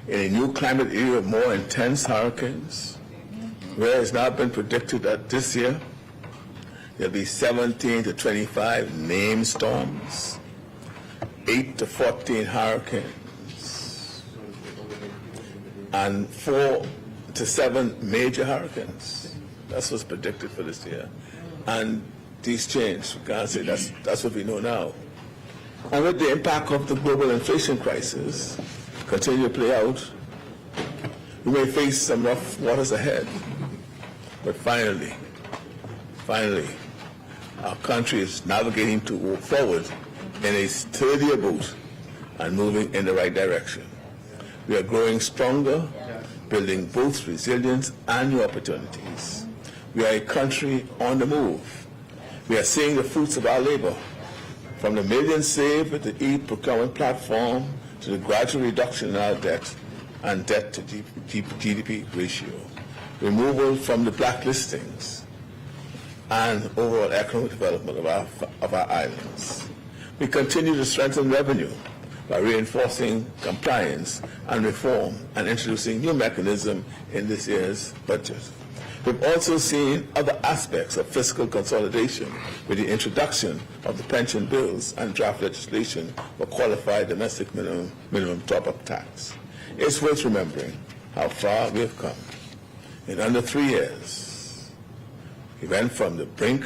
F: in a new climate era of more intense hurricanes, where it's now been predicted that this year there'll be 17 to 25 named storms, 8 to 14 hurricanes, and 4 to 7 major hurricanes. That's what's predicted for this year. And these change. We can't say that's what we know now. And with the impact of the global inflation crisis continue to play out, We may face some rough waters ahead, but finally, our country is navigating forward in a sturdier boat and moving in the right direction. We are growing stronger, building both resilience and new opportunities. We are a country on the move. We are seeing the fruits of our labor, from the millions saved with the e-procurement platform to the gradual reduction in our debt and debt to GDP ratio, removal from the blacklistings, and overall economic development of our islands. We continue to strengthen revenue by reinforcing compliance and reform and introducing new mechanisms in this year's budget. We've also seen other aspects of fiscal consolidation with the introduction of the pension bills and draft legislation for qualified domestic minimum top-up tax. It's worth remembering how far we have come. In under 3 years, we went from the brink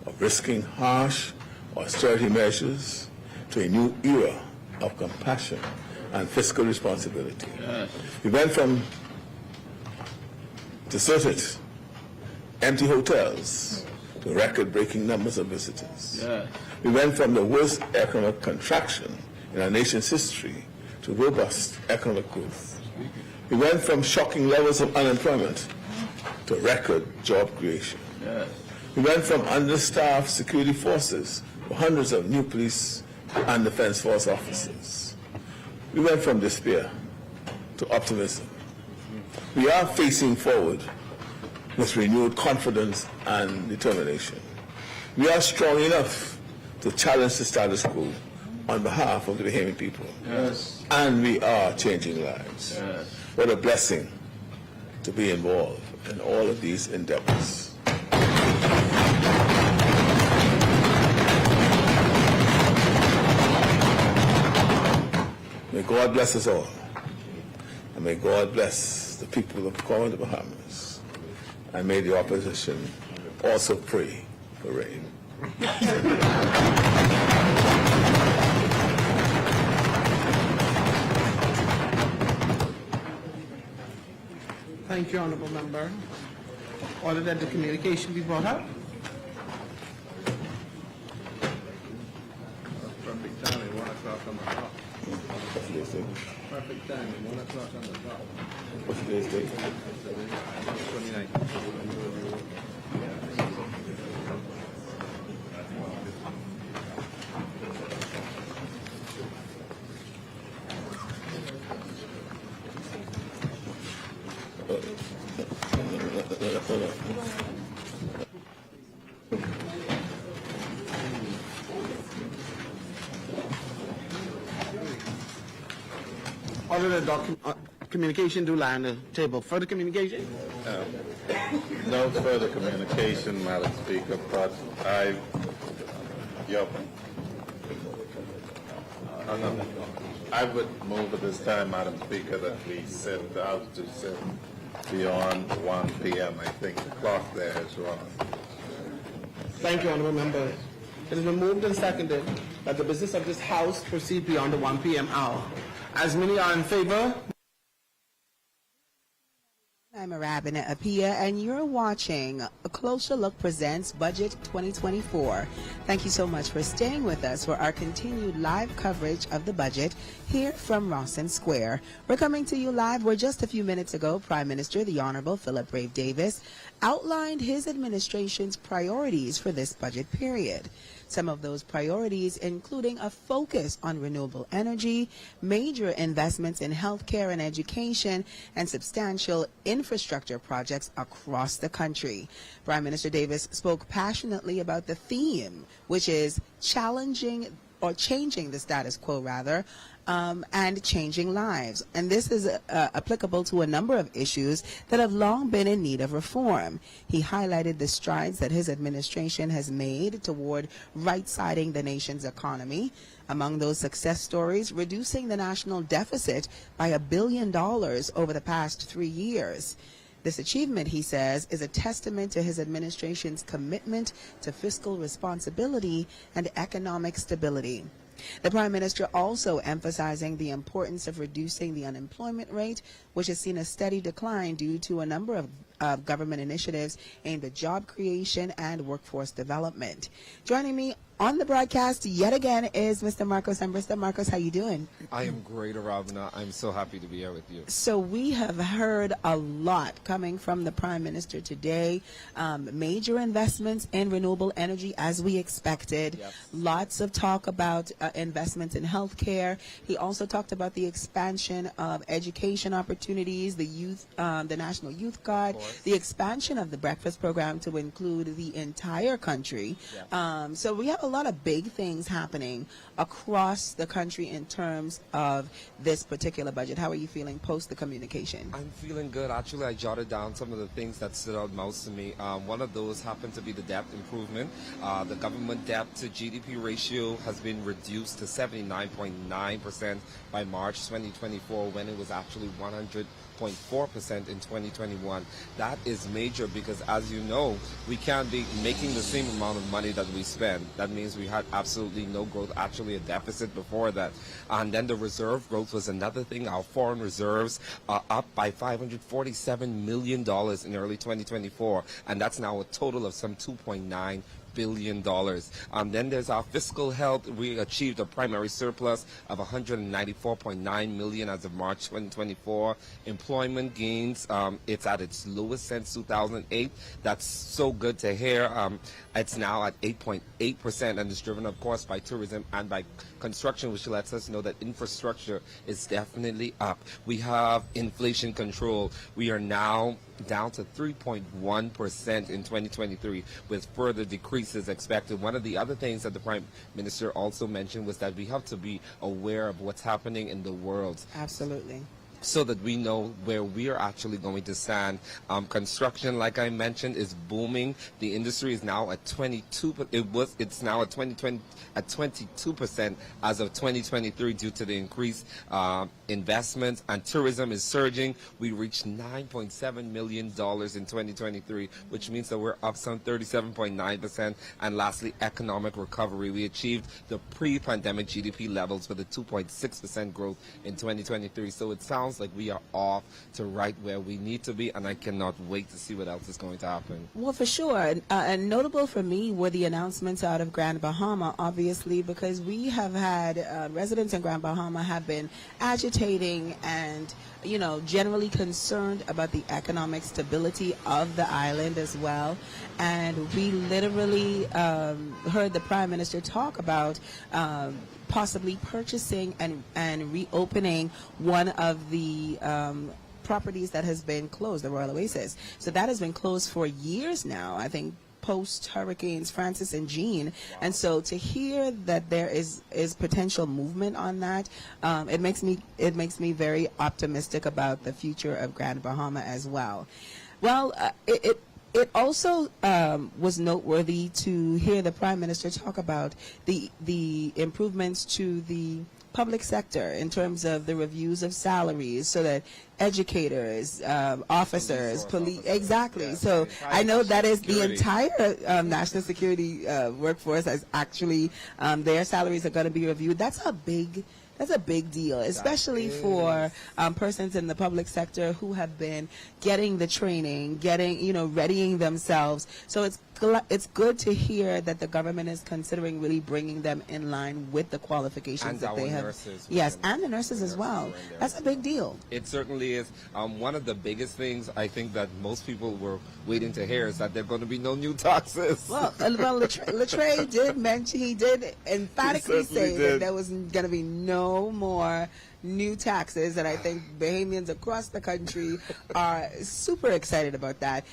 F: of risking harsh austerity measures to a new era of compassion and fiscal responsibility. Yes. We went from deserted, empty hotels to record-breaking numbers of visitors. Yes. We went from the worst economic contraction in our nation's history to robust economic growth. We went from shocking levels of unemployment to record job creation. Yes. We went from understaffed security forces to hundreds of new police and defense force officers. We went from despair to optimism. We are facing forward with renewed confidence and determination. We are strong enough to challenge the status quo on behalf of the Bahamian people. Yes. And we are changing lives. Yes. What a blessing to be involved in all of these endeavors. May God bless us all. And may God bless the people of the Bahamas. And may the opposition also pray for rain.
V: Thank you, Honourable Member. Order that the communication be brought up.
O: Perfect timing, 1 o'clock on the clock. Perfect timing, 1 o'clock on the clock.
F: What's today's date?
O: 29th.
V: Order the communication do lie on the table. Further communication?
W: No further communication, Madam Speaker, but I would move at this time, Madam Speaker, that we sit out to sit beyond 1 p.m. I think the clock there is wrong.
V: Thank you, Honourable Member. It has been moved and seconded that the business of this House proceed beyond the 1 p.m. hour. As many are in favor.
A: I'm Arabina Apia, and you're watching A Closer Look Presents Budget 2024. Thank you so much for staying with us for our continued live coverage of the budget here from Rosson Square. We're coming to you live where just a few minutes ago, Prime Minister, the Honorable Philip Brave Davis, outlined his administration's priorities for this budget period. Some of those priorities including a focus on renewable energy, major investments in healthcare and education, and substantial infrastructure projects across the country. Prime Minister Davis spoke passionately about the theme, which is changing the status quo rather, and changing lives. And this is applicable to a number of issues that have long been in need of reform. He highlighted the strides that his administration has made toward right-siding the nation's economy. Among those success stories, reducing the national deficit by $1 billion over the past 3 years. This achievement, he says, is a testament to his administration's commitment to fiscal responsibility and economic stability. The Prime Minister also emphasizing the importance of reducing the unemployment rate, which has seen a steady decline due to a number of government initiatives aimed at job creation and workforce development. Joining me on the broadcast yet again is Mr. Marcos Ambrista. Marcos, how you doing?
B: I am great, Arabina. I'm so happy to be here with you.
A: So we have heard a lot coming from the Prime Minister today. Major investments in renewable energy as we expected.
B: Yes.
A: Lots of talk about investments in healthcare. He also talked about the expansion of education opportunities, the youth, the National Youth Guard, the expansion of the breakfast program to include the entire country.
B: Yes.
A: So we have a lot of big things happening across the country in terms of this particular budget. How are you feeling post the communication?
B: I'm feeling good. Actually, I jotted down some of the things that stood out most to me. One of those happened to be the debt improvement. The government debt to GDP ratio has been reduced to 79.9% by March 2024 when it was actually 100.4% in 2021. That is major because, as you know, we can't be making the same amount of money that we spend. That means we had absolutely no growth, actually a deficit before that. And then the reserve growth was another thing. Our foreign reserves are up by $547 million in early 2024, and that's now a total of some $2.9 billion. Then there's our fiscal health. We achieved a primary surplus of $194.9 million as of March 2024. Employment gains, it's at its lowest since 2008. That's so good to hear. It's now at 8.8%, and it's driven, of course, by tourism and by construction, which lets us know that infrastructure is definitely up. We have inflation control. We are now down to 3.1% in 2023, with further decreases expected. One of the other things that the Prime Minister also mentioned was that we have to be aware of what's happening in the world.
A: Absolutely.
B: So that we know where we are actually going to stand. Construction, like I mentioned, is booming. The industry is now at 22. It's now at 22% as of 2023 due to the increased investments, and tourism is surging. We reached $9.7 million in 2023, which means that we're up some 37.9%. And lastly, economic recovery. We achieved the pre-pandemic GDP levels with a 2.6% growth in 2023. So it sounds like we are off to right where we need to be, and I cannot wait to see what else is going to happen.
A: Well, for sure. And notable for me were the announcements out of Grand Bahama, obviously, because we have had residents in Grand Bahama have been agitating and, you know, generally concerned about the economic stability of the island as well. And we literally heard the Prime Minister talk about possibly purchasing and reopening one of the properties that has been closed, the Royal Oasis. So that has been closed for years now, I think, post Hurricanes Francis and Jean. Wow. And so to hear that there is potential movement on that, it makes me very optimistic about the future of Grand Bahama as well. Well, it also was noteworthy to hear the Prime Minister talk about the improvements to the public sector in terms of the reviews of salaries so that educators, officers, police, exactly. Yeah. So I know that is the entire national security workforce as actually their salaries are going to be reviewed. That's a big deal, especially for persons in the public sector who have been getting the training, readying themselves. So it's good to hear that the government is considering really bringing them in line with the qualifications
B: and
A: that they have.
B: Nurses,
A: yes, and the nurses as well. That's a big deal.
B: It certainly is. One of the biggest things I think that most people were waiting to hear is that there are going to be no new taxes.
A: Well, Latre did mention, he did emphatically say that there was going to be no more new taxes, and I think Bahamians across the country are super excited about that.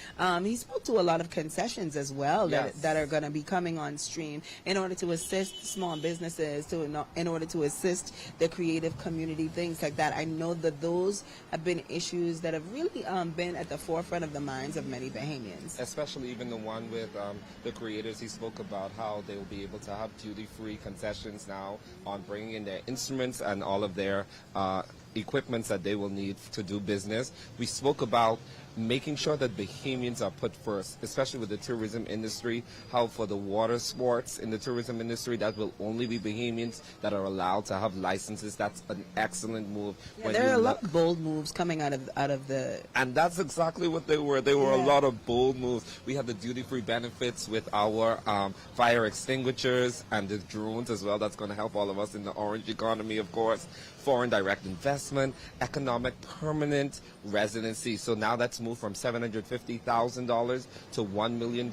A: He spoke to a lot of concessions as well that are going to be coming on stream in order to assist small businesses, in order to assist the creative community, things like that. I know that those have been issues that have really been at the forefront of the minds of many Bahamians.
B: Especially even the one with the creators. He spoke about how they will be able to have duty-free concessions now on bringing in their instruments and all of their equipments that they will need to do business. We spoke about making sure that Bahamians are put first, especially with the tourism industry, how for the water sports in the tourism industry, that will only be Bahamians that are allowed to have licenses. That's an excellent move.
A: Yeah, there are a lot of bold moves coming out of the...
B: And that's exactly what they were. They were a lot of bold moves. We had the duty-free benefits with our fire extinguishers and the drones as well. That's going to help all of us in the orange economy, of course. Foreign direct investment, economic permanent residency. So now that's moved from $750,000 to $1 million.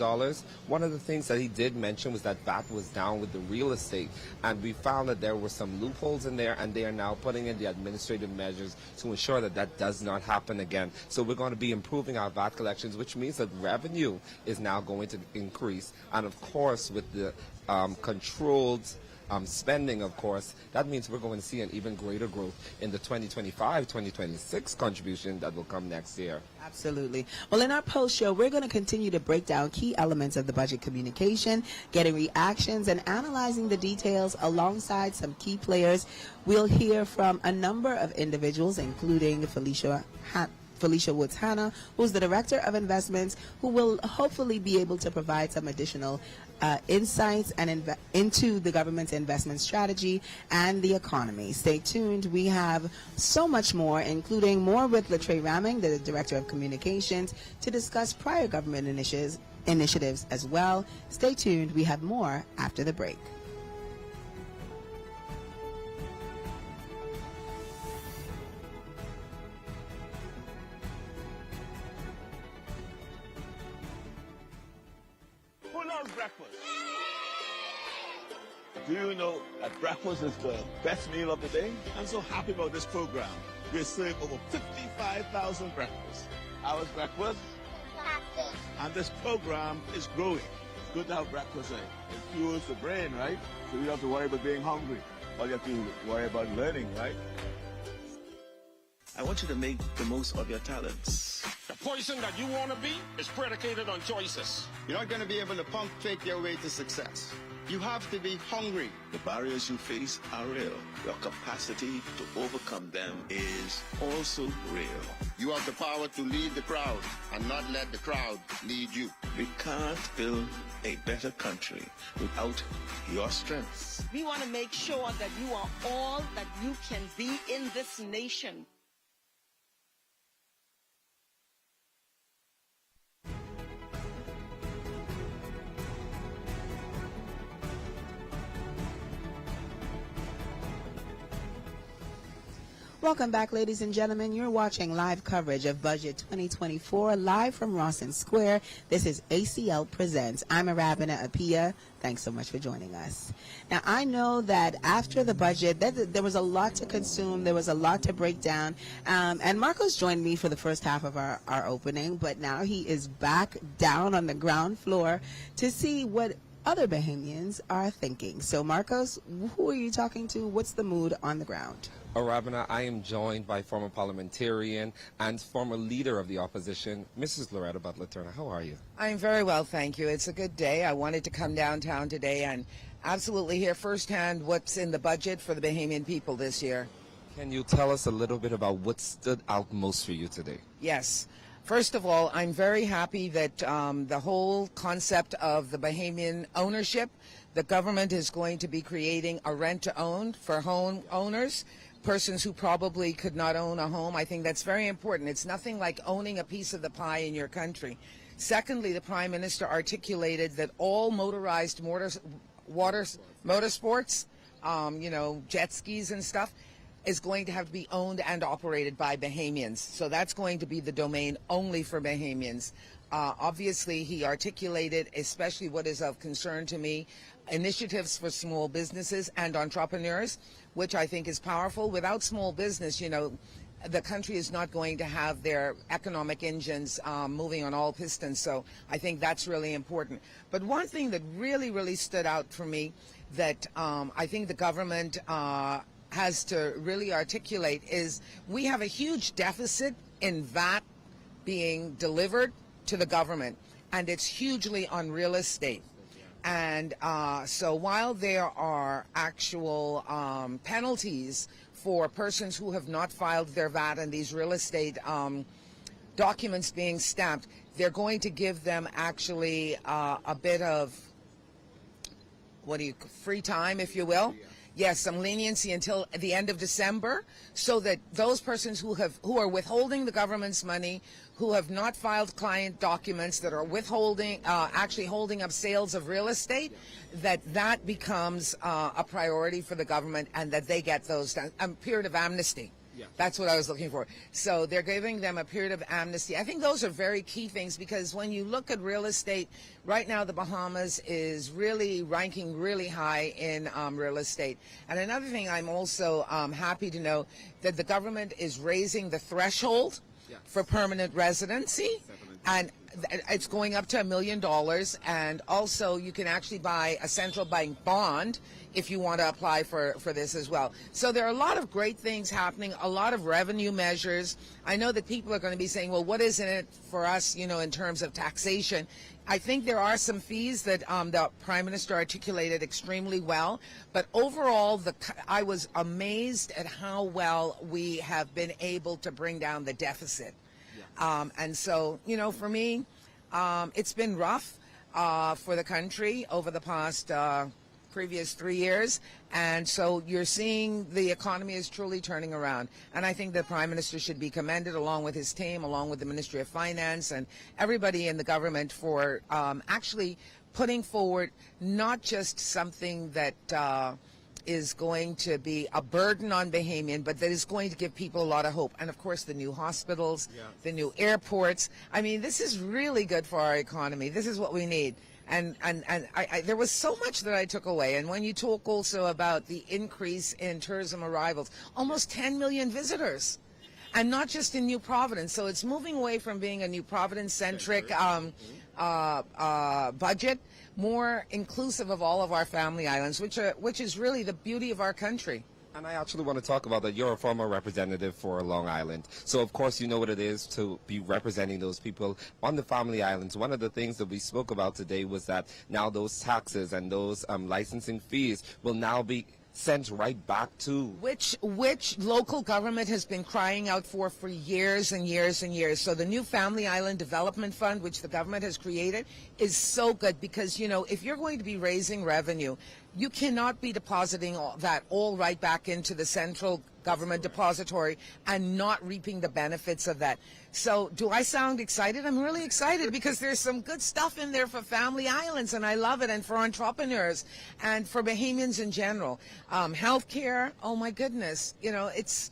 B: One of the things that he did mention was that VAT was down with the real estate. And we found that there were some loopholes in there, and they are now putting in the administrative measures to ensure that that does not happen again. So we're going to be improving our VAT collections, which means that revenue is now going to increase. And of course, with the controlled spending, of course, that means we're going to see an even greater growth in the 2025-2026 contribution that will come next year.
A: Absolutely. Well, in our post-show, we're going to continue to break down key elements of the budget communication, getting reactions, and analyzing the details alongside some key players. We'll hear from a number of individuals, including Felicia Woods Hanna, who's the Director of Investments, who will hopefully be able to provide some additional insights and into the government's investment strategy and the economy. Stay tuned. We have so much more, including more with Latre Raming, the Director of Communications, to discuss prior government initiatives as well. Stay tuned. We have more after the break.
G: Who loves breakfast? Do you know that breakfast is the best meal of the day? I'm so happy about this program. We serve over 55,000 breakfasts. Ours breakfast, and this program is growing. It's good to have breakfast. It fuels the brain, right? So you don't have to worry about being hungry. All you have to worry about learning, right?
I: I want you to make the most of your talents.
J: The person that you want to be is predicated on choices.
K: You're not going to be able to pump fake your way to success. You have to be hungry.
I: The barriers you face are real. Your capacity to overcome them is also real.
K: You have the power to lead the crowd and not let the crowd lead you.
I: We can't build a better country without your strengths.
N: We want to make sure that you are all that you can be in this nation.
A: Welcome back, ladies and gentlemen. You're watching live coverage of Budget 2024 live from Rosson Square. This is ACL Presents. I'm Arabina Apia. Thanks so much for joining us. Now, I know that after the budget, there was a lot to consume. There was a lot to break down. And Marcos joined me for the first half of our opening, but now he is back down on the ground floor to see what other Bahamians are thinking. So, Marcos, who are you talking to? What's the mood on the ground?
B: Arabina, I am joined by former parliamentarian and former leader of the opposition, Mrs. Loretta Butler-Turner. How are you?
D: I'm very well, thank you. It's a good day. I wanted to come downtown today and absolutely hear firsthand what's in the budget for the Bahamian people this year.
B: Can you tell us a little bit about what stood out most for you today?
D: Yes. First of all, I'm very happy that the whole concept of the Bahamian ownership, the government is going to be creating a rent-to-own for home owners, persons who probably could not own a home. I think that's very important. It's nothing like owning a piece of the pie in your country. Secondly, the Prime Minister articulated that all motorized motorsports, jet skis and stuff, is going to have to be owned and operated by Bahamians. So that's going to be the domain only for Bahamians. Obviously, he articulated, especially what is of concern to me, initiatives for small businesses and entrepreneurs, which I think is powerful. Without small business, the country is not going to have their economic engines moving on all pistons. So I think that's really important. But one thing that really, really stood out for me that I think the government has to really articulate is we have a huge deficit in VAT being delivered to the government, and it's hugely on real estate. And so while there are actual penalties for persons who have not filed their VAT and these real estate documents being stamped, they're going to give them actually a bit of free time, if you will. Yes, some leniency until the end of December, so that those persons who are withholding the government's money, who have not filed client documents, that are withholding, actually holding up sales of real estate, that becomes a priority for the government, and that they get those done. A period of amnesty. Yeah. That's what I was looking for. So they're giving them a period of amnesty. I think those are very key things, because when you look at real estate, right now the Bahamas is really ranking really high in real estate. And another thing, I'm also happy to know that the government is raising the threshold for permanent residency. And it's going up to $1 million. And also you can actually buy a central bank bond if you want to apply for this as well. So there are a lot of great things happening, a lot of revenue measures. I know that people are going to be saying, well, what is in it for us, in terms of taxation? I think there are some fees that the Prime Minister articulated extremely well. But overall, I was amazed at how well we have been able to bring down the deficit. And so, for me, it's been rough for the country over the past previous 3 years, and so you're seeing the economy is truly turning around. And I think the Prime Minister should be commended, along with his team, along with the Ministry of Finance and everybody in the government, for actually putting forward not just something that is going to be a burden on Bahamian, but that is going to give people a lot of hope. And of course, the new hospitals, the new airports. I mean, this is really good for our economy. This is what we need. And there was so much that I took away. And when you talk also about the increase in tourism arrivals, almost 10 million visitors, and not just in New Providence. So it's moving away from being a New Providence-centric budget, more inclusive of all of our family islands, which is really the beauty of our country.
B: And I actually want to talk about that. You're a former representative for Long Island. So, of course, you know what it is to be representing those people on the family islands. One of the things that we spoke about today was that now those taxes and those licensing fees will now be sent right back to
D: which local government has been crying out for years and years and years. So the new Family Island Development Fund, which the government has created, is so good, because if you're going to be raising revenue, you cannot be depositing that all right back into the central government depository and not reaping the benefits of that. So do I sound excited? I'm really excited, because there's some good stuff in there for family islands, and I love it, and for entrepreneurs and for Bahamians in general. Healthcare, oh my goodness, it's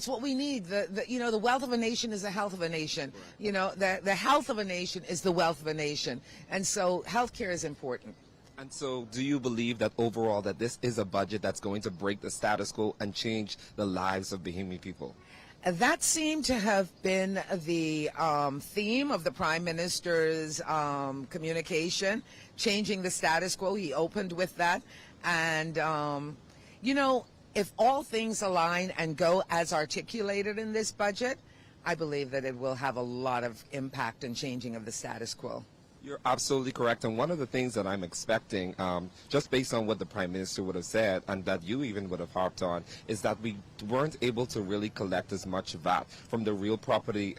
D: what we need. The wealth of a nation is the health of a nation. The health of a nation is the wealth of a nation. And so healthcare is important.
B: And so do you believe that overall that this is a budget that's going to break the status quo and change the lives of Bahamian people?
D: That seemed to have been the theme of the Prime Minister's communication, changing the status quo. He opened with that. And, if all things align and go as articulated in this budget, I believe that it will have a lot of impact in changing of the status quo.
B: You're absolutely correct. And one of the things that I'm expecting, just based on what the Prime Minister would have said, and that you even would have harped on, is that we weren't able to really collect as much VAT from the real property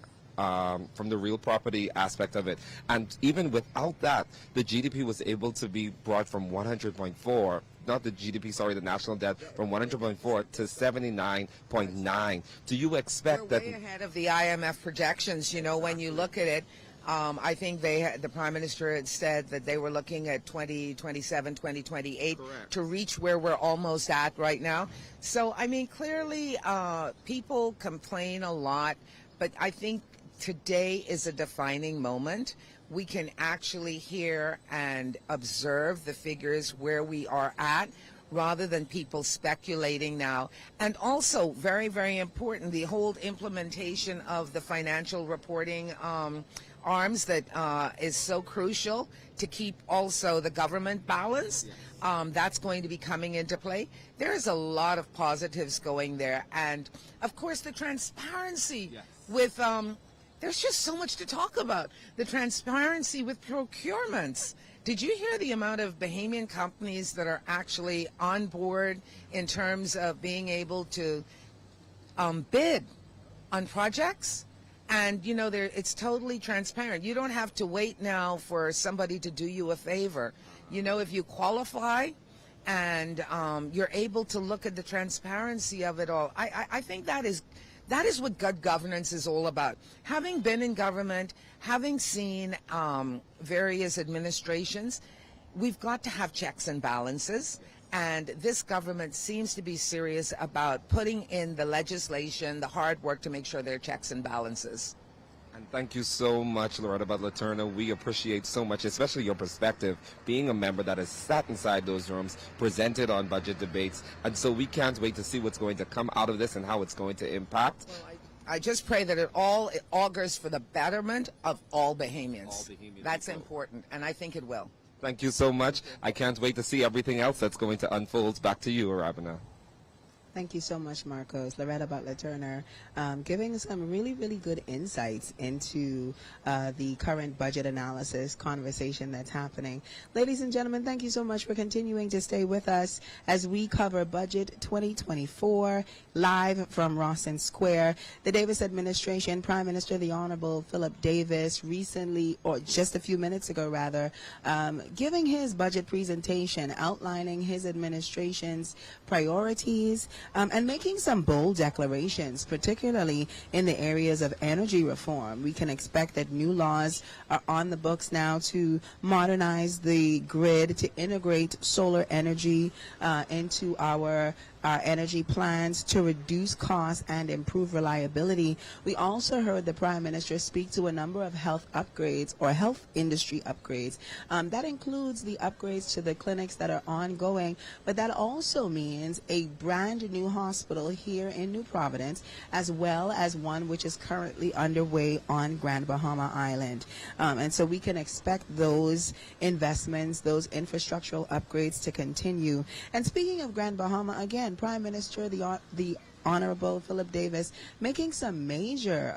B: aspect of it. And even without that, the GDP was able to be brought from 100.4, not the GDP, sorry, the national debt, from 100.4 to 79.9. Do you expect that?
D: We're way ahead of the IMF projections, when you look at it. I think the Prime Minister had said that they were looking at 2027, 2028 to reach where we're almost at right now. So, I mean, clearly people complain a lot, but I think today is a defining moment. We can actually hear and observe the figures where we are at, rather than people speculating now. And also, very, very important, the whole implementation of the financial reporting arms that is so crucial to keep also the government balance. That's going to be coming into play. There is a lot of positives going there. And, of course, the transparency with, there's just so much to talk about. The transparency with procurements. Did you hear the amount of Bahamian companies that are actually on board in terms of being able to bid on projects? And, you know, it's totally transparent. You don't have to wait now for somebody to do you a favor. You know, if you qualify and you're able to look at the transparency of it all, I think that is what good governance is all about. Having been in government, having seen various administrations, we've got to have checks and balances. And this government seems to be serious about putting in the legislation, the hard work to make sure there are checks and balances.
B: And thank you so much, Loretta Butler-Turner. We appreciate so much, especially your perspective, being a member that has sat inside those rooms, presented on budget debates. And so we can't wait to see what's going to come out of this and how it's going to impact.
D: Well, I just pray that it augurs for the betterment of all Bahamians. That's important, and I think it will.
B: Thank you so much. I can't wait to see everything else that's going to unfold. Back to you, Arabina.
A: Thank you so much, Marcos. Loretta Butler-Turner giving some really, really good insights into the current budget analysis conversation that's happening. Ladies and gentlemen, thank you so much for continuing to stay with us as we cover Budget 2024 live from Rosson Square. The Davis administration, Prime Minister the Honorable Philip Davis recently, or just a few minutes ago rather, giving his budget presentation outlining his administration's priorities, and making some bold declarations, particularly in the areas of energy reform. We can expect that new laws are on the books now to modernize the grid, to integrate solar energy into our energy plans, to reduce costs and improve reliability. We also heard the Prime Minister speak to a number of health upgrades or health industry upgrades. That includes the upgrades to the clinics that are ongoing, but that also means a brand new hospital here in New Providence, as well as one which is currently underway on Grand Bahama Island. And so we can expect those investments, those infrastructural upgrades to continue. And speaking of Grand Bahama, again, Prime Minister the Honorable Philip Davis making some major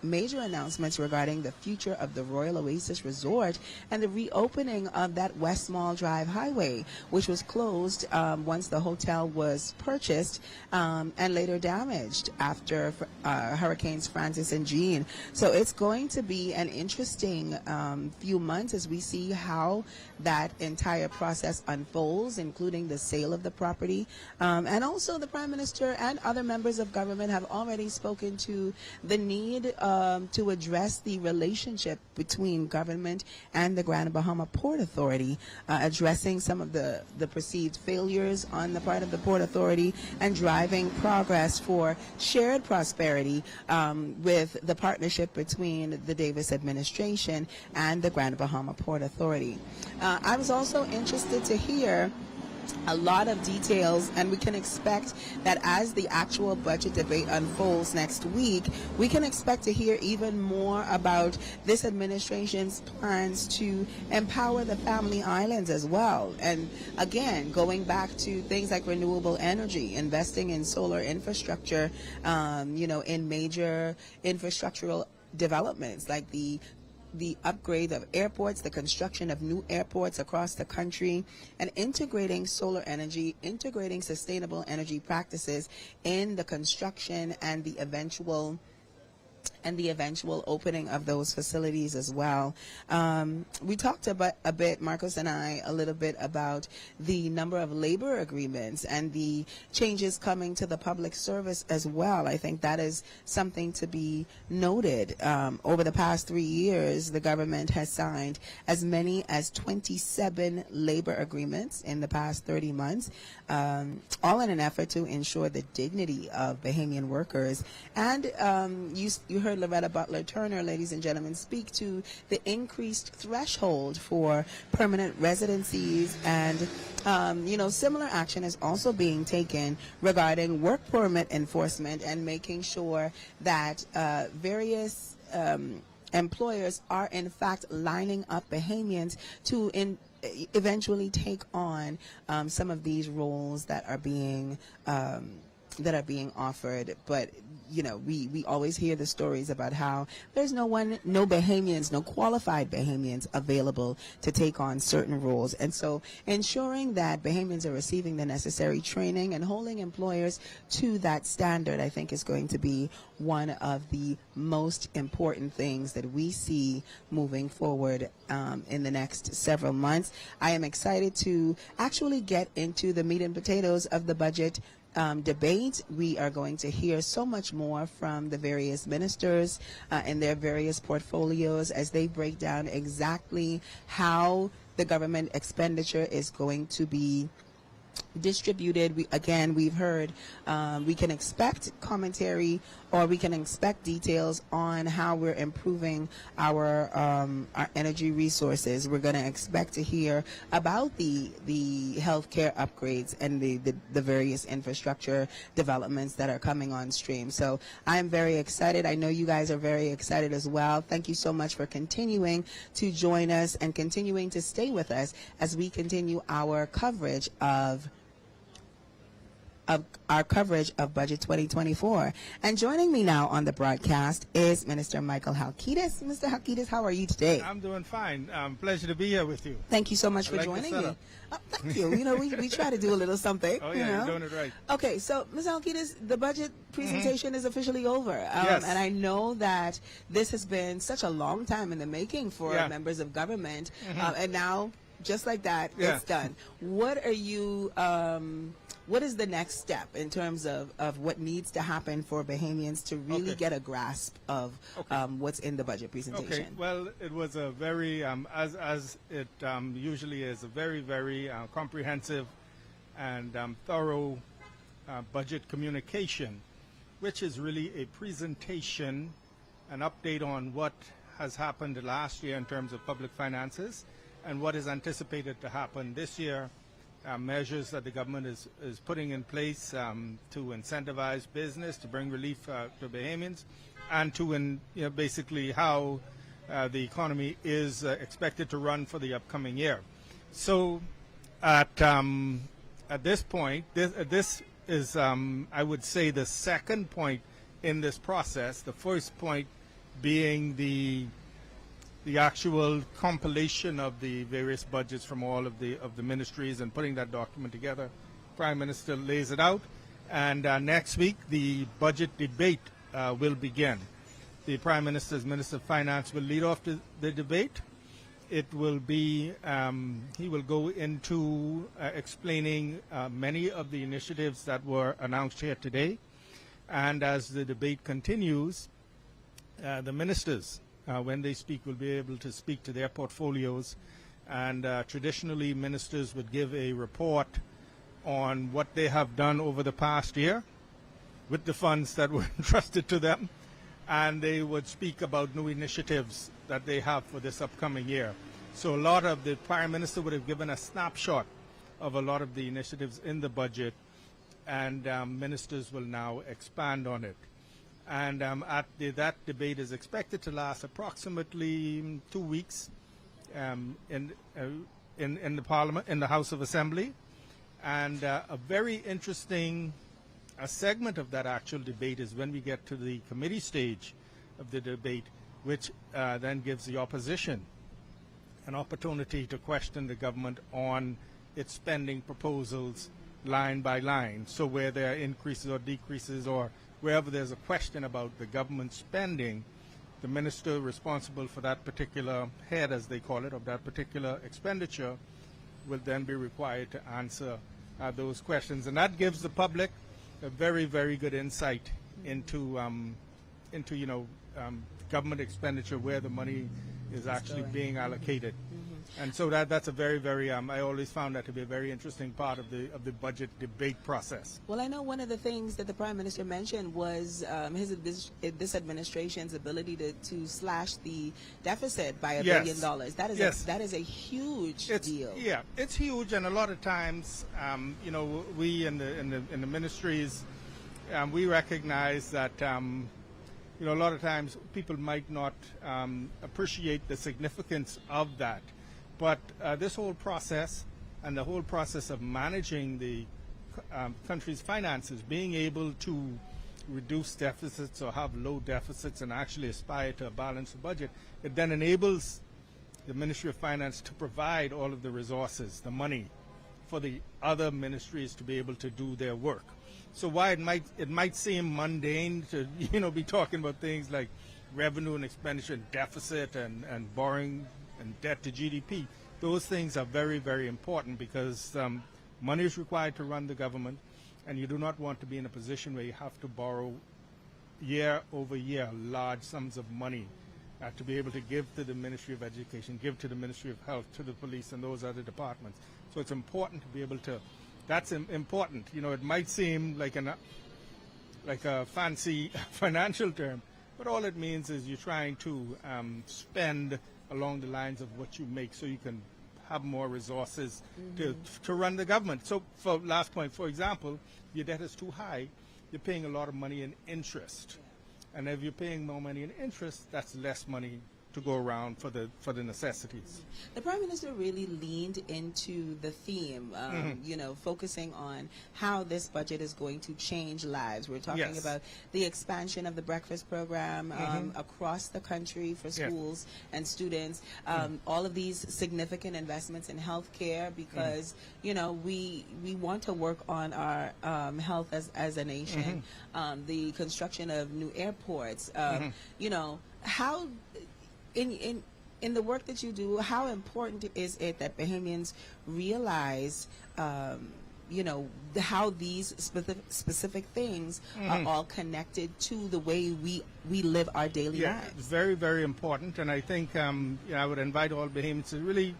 A: announcements regarding the future of the Royal Oasis Resort and the reopening of that West Mall Drive Highway, which was closed once the hotel was purchased and later damaged after Hurricanes Francis and Jean. So it's going to be an interesting few months as we see how that entire process unfolds, including the sale of the property. And also the Prime Minister and other members of government have already spoken to the need to address the relationship between government and the Grand Bahama Port Authority, addressing some of the perceived failures on the part of the Port Authority and driving progress for shared prosperity with the partnership between the Davis administration and the Grand Bahama Port Authority. I was also interested to hear a lot of details, and we can expect that as the actual budget debate unfolds next week, we can expect to hear even more about this administration's plans to empower the family islands as well. And again, going back to things like renewable energy, investing in solar infrastructure, in major infrastructural developments like the upgrade of airports, the construction of new airports across the country, and integrating solar energy, integrating sustainable energy practices in the construction and the eventual opening of those facilities as well. We talked about a bit, Marcos and I, a little bit about the number of labor agreements and the changes coming to the public service as well. I think that is something to be noted. Over the past 3 years, the government has signed as many as 27 labor agreements in the past 30 months, all in an effort to ensure the dignity of Bahamian workers. And you heard Loretta Butler-Turner, ladies and gentlemen, speak to the increased threshold for permanent residencies, and similar action is also being taken regarding work permit enforcement and making sure that various employers are in fact lining up Bahamians to eventually take on some of these roles that are being offered. But we always hear the stories about how there's no Bahamians, no qualified Bahamians available to take on certain roles. And so ensuring that Bahamians are receiving the necessary training and holding employers to that standard, I think, is going to be one of the most important things that we see moving forward in the next several months. I am excited to actually get into the meat and potatoes of the budget debate. We are going to hear so much more from the various ministers in their various portfolios as they break down exactly how the government expenditure is going to be distributed. We've heard we can expect commentary, or we can expect details on how we're improving our energy resources. We're going to expect to hear about the healthcare upgrades and the various infrastructure developments that are coming on stream. So I'm very excited. I know you guys are very excited as well. Thank you so much for continuing to join us and continuing to stay with us as we continue our coverage of Budget 2024. And joining me now on the broadcast is Minister Michael Halkitis. Mr. Halkitis, how are you today?
E: I'm doing fine. Pleasure to be here with you.
A: Thank you so much for joining me. Thank you. You know, we try to do a little something.
E: Oh, yeah, you're doing it right.
A: Okay, so Ms. Halkitis, the budget presentation is officially over.
E: Yes.
A: And I know that this has been such a long time in the making for members of government. And now, just like that, it's done. What are you... what is the next step in terms of what needs to happen for Bahamians to really get a grasp of what's in the budget presentation?
E: Okay. Well, it was a very, as it usually is, a very, very comprehensive and thorough budget communication, which is really a presentation, an update on what has happened last year in terms of public finances and what is anticipated to happen this year. Measures that the government is putting in place to incentivize business, to bring relief to Bahamians, and to basically how the economy is expected to run for the upcoming year. So at this point, this is, I would say, the second point in this process. The first point being the actual compilation of the various budgets from all of the ministries and putting that document together. Prime Minister lays it out, and next week the budget debate will begin. The Prime Minister's Minister of Finance will lead off the debate. It will be, he will go into explaining many of the initiatives that were announced here today, and as the debate continues, the ministers, when they speak, will be able to speak to their portfolios. And traditionally, ministers would give a report on what they have done over the past year with the funds that were entrusted to them. And they would speak about new initiatives that they have for this upcoming year. So a lot of the Prime Minister would have given a snapshot of a lot of the initiatives in the budget, and ministers will now expand on it. And that debate is expected to last approximately 2 weeks in the Parliament, in the House of Assembly. And a very interesting segment of that actual debate is when we get to the committee stage of the debate, which then gives the opposition an opportunity to question the government on its spending proposals line by line. So where there are increases or decreases, or wherever there's a question about the government spending, the minister responsible for that particular head, as they call it, of that particular expenditure, will then be required to answer those questions. And that gives the public a very, very good insight into government expenditure, where the money is actually being allocated. And so that's a very, very, I always found that to be a very interesting part of the budget debate process.
A: Well, I know one of the things that the Prime Minister mentioned was this administration's ability to slash the deficit by $1 billion. That is a huge deal.
E: Yeah, it's huge, and a lot of times, we in the ministries, we recognize that a lot of times people might not appreciate the significance of that. But this whole process and the whole process of managing the country's finances, being able to reduce deficits or have low deficits and actually aspire to a balanced budget, it then enables the Ministry of Finance to provide all of the resources, the money, for the other ministries to be able to do their work. So while it might seem mundane to be talking about things like revenue and expenditure and deficit and borrowing and debt to GDP, those things are very, very important because money is required to run the government, and you do not want to be in a position where you have to borrow year over year large sums of money to be able to give to the Ministry of Education, give to the Ministry of Health, to the police and those other departments. So it's important to be able to, that's important. It might seem like a fancy financial term, but all it means is you're trying to spend along the lines of what you make so you can have more resources to run the government. So for last point, for example, your debt is too high, you're paying a lot of money in interest. And if you're paying more money in interest, that's less money to go around for the necessities.
A: The Prime Minister really leaned into the theme, focusing on how this budget is going to change lives. We're talking about the expansion of the breakfast program across the country for schools and students, all of these significant investments in health care because, we want to work on our health as a nation, the construction of new airports, how... In the work that you do, how important is it that Bahamians realize, how these specific things are all connected to the way we live our daily lives?
E: It's very, very important, and I think I would invite all Bahamians to really,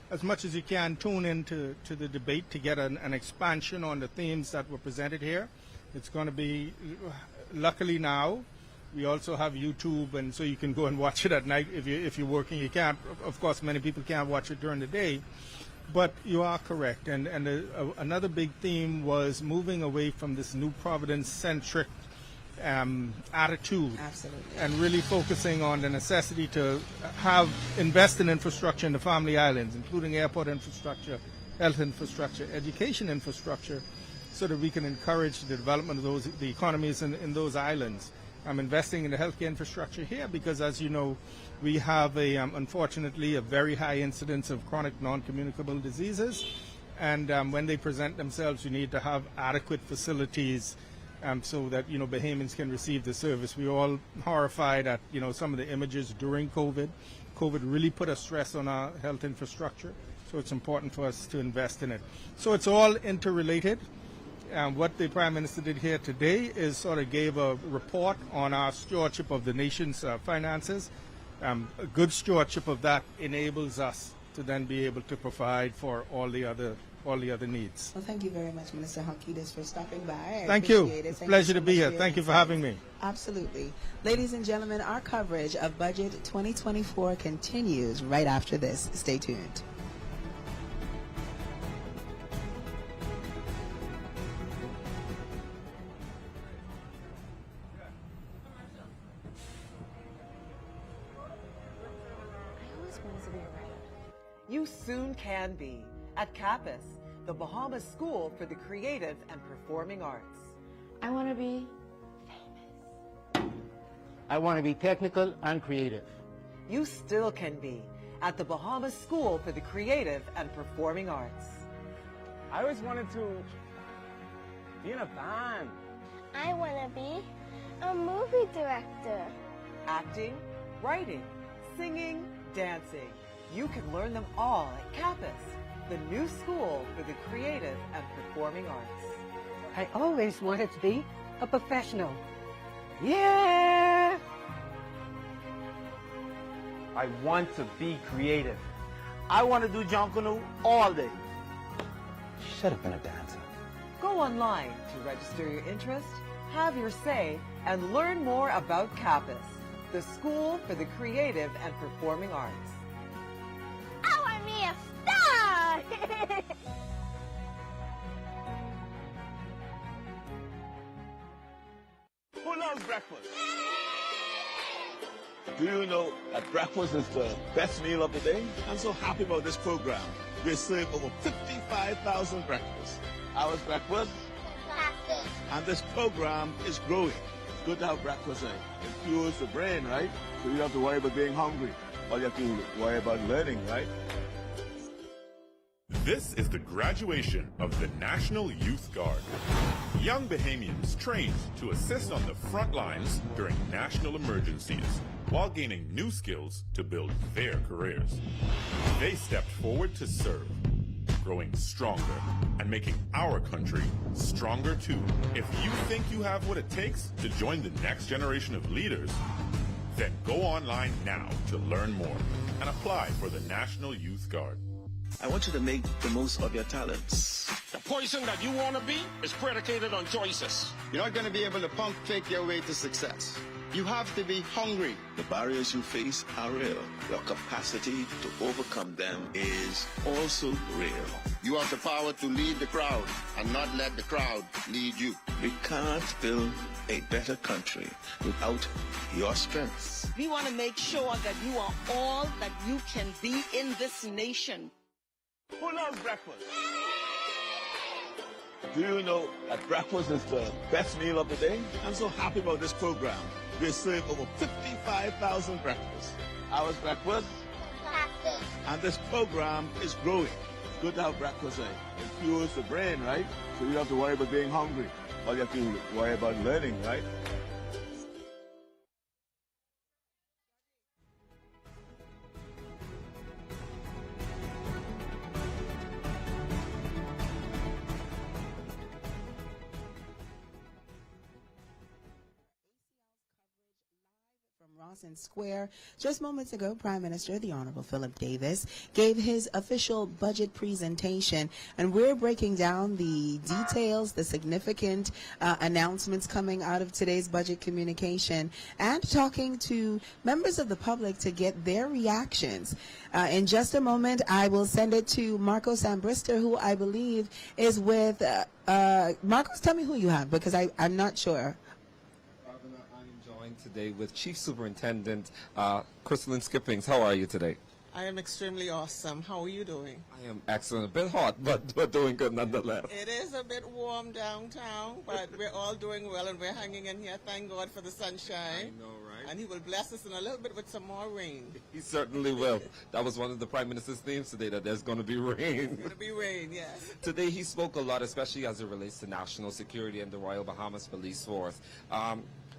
E: as much as you can, tune into the debate to get an expansion on the themes that were presented here. It's going to be, luckily now, we also have YouTube, and so you can go and watch it at night if you're working. You can't, of course, many people can't watch it during the day, but you are correct. And another big theme was moving away from this New Providence-centric attitude, and really focusing on the necessity to invest in infrastructure in the Family Islands, including airport infrastructure, health infrastructure, education infrastructure, so that we can encourage the development of the economies in those islands. I'm investing in the healthcare infrastructure here because, as you know, we have unfortunately a very high incidence of chronic non-communicable diseases, and when they present themselves, you need to have adequate facilities so that Bahamians can receive the service. We're all horrified at some of the images during COVID. COVID really put a stress on our health infrastructure, so it's important for us to invest in it. So it's all interrelated. What the Prime Minister did here today is sort of gave a report on our stewardship of the nation's finances. A good stewardship of that enables us to then be able to provide for all the other needs.
A: Well, thank you very much, Minister Halkitis, for stopping by.
E: Thank you. It's a pleasure to be here. Thank you for having me.
A: Absolutely. Ladies and gentlemen, our coverage of Budget 2024 continues right after this. Stay tuned.
P: You soon can be at CAPUS, the Bahamas School for the Creative and Performing Arts.
Q: I want to be
R: famous. I want to be technical and creative.
P: You still can be at the Bahamas School for the Creative and Performing Arts.
C: I always wanted to be in a band.
Q: I want to be a movie director.
P: Acting, writing, singing, dancing. You can learn them all at CAPUS, the new school for the creative and performing arts.
T: I always wanted to be a professional. Yeah!
C: I want to be creative. I want to do John Canoe all day. Should have been a dancer.
P: Go online to register your interest, have your say, and learn more about CAPUS, the school for the creative and performing arts.
Q: I want to be a star!
G: Who loves breakfast? Do you know that breakfast is the best meal of the day? I'm so happy about this program. We serve over 55,000 breakfasts. Ours breakfast? And this program is growing. It's good to have breakfast. It fuels the brain, right? So you don't have to worry about being hungry. All you have to worry about learning, right?
H: This is the graduation of the National Youth Guard. Young Bahamians trained to assist on the front lines during national emergencies while gaining new skills to build their careers. They stepped forward to serve, growing stronger and making our country stronger too. If you think you have what it takes to join the next generation of leaders, then go online now to learn more and apply for the National Youth Guard.
I: I want you to make the most of your talents.
J: The person that you want to be is predicated on choices.
K: You're not going to be able to pump fake your way to success. You have to be hungry.
I: The barriers you face are real. Your capacity to overcome them is also real.
K: You have the power to lead the crowd and not let the crowd lead you.
I: We can't build a better country without your strengths.
N: We want to make sure that you are all that you can be in this nation.
G: Who loves breakfast? Do you know that breakfast is the best meal of the day? I'm so happy about this program. We serve over 55,000 breakfasts. Ours breakfast, and this program is growing. It's good to have breakfast. It fuels the brain, right? So you don't have to worry about being hungry. All you have to worry about learning, right?
A: Rosson Square. Just moments ago, Prime Minister, the Honorable Philip Davis, gave his official budget presentation, and we're breaking down the details, the significant announcements coming out of today's budget communication, and talking to members of the public to get their reactions. In just a moment, I will send it to Marcos Ambrister, who I believe is with Marcos. Tell me who you have, because I'm not sure.
B: Today with Chief Superintendent Crystalline Skippings. How are you today?
L: I am extremely awesome. How are you doing?
B: I am excellent. A bit hot, but doing good nonetheless.
L: It is a bit warm downtown, but we're all doing well and we're hanging in here. Thank God for the sunshine.
B: I know, right?
L: And he will bless us in a little bit with some more rain.
B: He certainly will. That was one of the Prime Minister's themes today, that there's going to be rain.
L: There's going to be rain, yes.
B: Today he spoke a lot, especially as it relates to national security and the Royal Bahamas Police Force.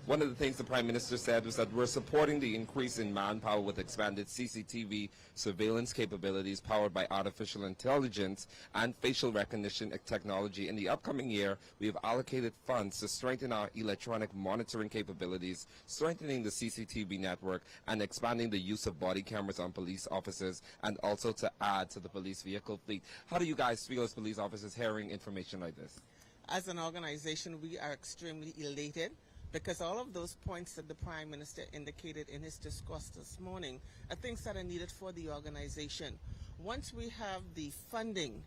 B: One of the things the Prime Minister said was that we're supporting the increase in manpower with expanded CCTV surveillance capabilities powered by artificial intelligence and facial recognition technology. In the upcoming year, we have allocated funds to strengthen our electronic monitoring capabilities, strengthening the CCTV network, and expanding the use of body cameras on police officers, and also to add to the police vehicle fleet. How do you guys feel as police officers hearing information like this?
L: As an organization, we are extremely elated, because all of those points that the Prime Minister indicated in his discourse this morning are things that are needed for the organization. Once we have the funding,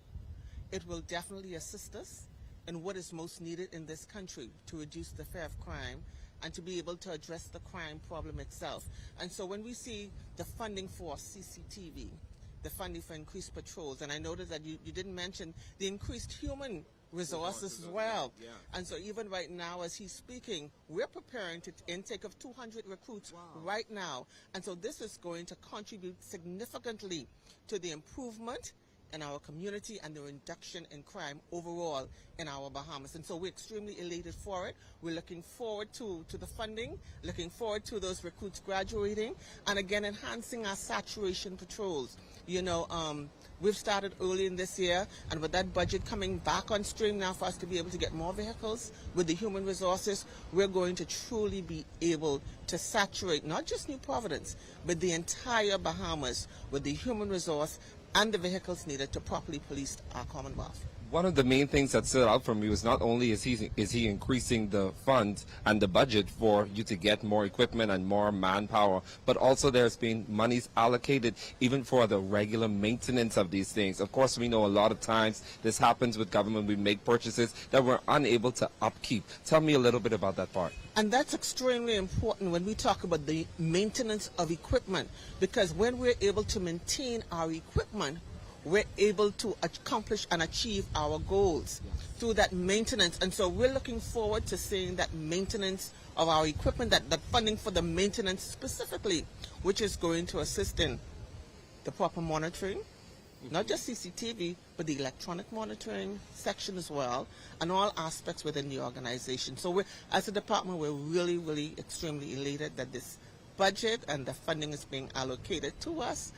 L: it will definitely assist us in what is most needed in this country to reduce the fear of crime and to be able to address the crime problem itself. And so when we see the funding for CCTV, the funding for increased patrols, and I noticed that you didn't mention the increased human resources as well.
B: Yeah.
L: And so even right now as he's speaking, we're preparing to intake of 200 recruits right now. And so this is going to contribute significantly to the improvement in our community and the reduction in crime overall in our Bahamas. And so we're extremely elated for it. We're looking forward to the funding, looking forward to those recruits graduating, and again enhancing our saturation patrols. You know, we've started early in this year, and with that budget coming back on stream now for us to be able to get more vehicles with the human resources, we're going to truly be able to saturate not just New Providence, but the entire Bahamas with the human resource and the vehicles needed to properly police our Commonwealth.
B: One of the main things that stood out for me was not only is he increasing the fund and the budget for you to get more equipment and more manpower, but also there's been monies allocated even for the regular maintenance of these things. Of course, we know a lot of times this happens with government. We make purchases that we're unable to upkeep. Tell me a little bit about that part.
L: And that's extremely important when we talk about the maintenance of equipment, because when we're able to maintain our equipment, we're able to accomplish and achieve our goals through that maintenance. And so we're looking forward to seeing that maintenance of our equipment, that funding for the maintenance specifically, which is going to assist in the proper monitoring, not just CCTV, but the electronic monitoring section as well, and all aspects within the organization. So as a department, we're really, really extremely elated that this budget and the funding is being allocated to us,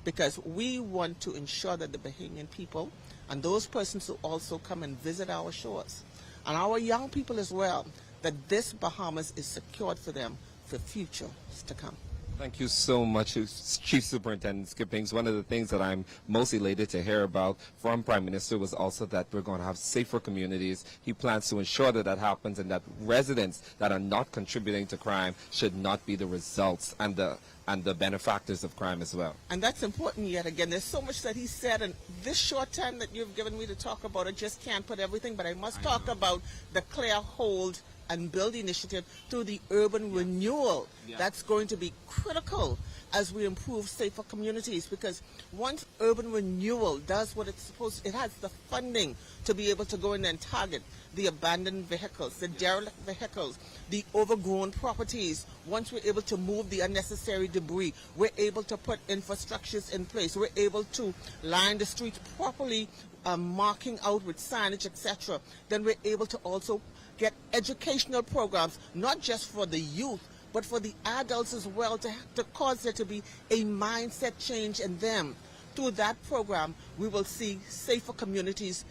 L: because we want to ensure that the Bahamian people and those persons who also come and visit our shores, and our young people as well, that this Bahamas is secured for them for futures to come.
B: Thank you so much, Chief Superintendent Skippings. One of the things that I'm most elated to hear about from Prime Minister was also that we're going to have safer communities. He plans to ensure that that happens, and that residents that are not contributing to crime should not be the results and the benefactors of crime as well.
L: And that's important yet again. There's so much that he said, and this short time that you've given me to talk about, I just can't put everything, but I must talk about the Clear Hold and Build initiative through the urban renewal. That's going to be critical as we improve safer communities, because once urban renewal does what it's supposed to, it has the funding to be able to go in and target the abandoned vehicles, the derelict vehicles, the overgrown properties. Once we're able to move the unnecessary debris, we're able to put infrastructures in place, we're able to line the streets properly, marking out with signage, etc. Then we're able to also get educational programs, not just for the youth, but for the adults as well, to cause there to be a mindset change in them. Through that program, we will see safer communities.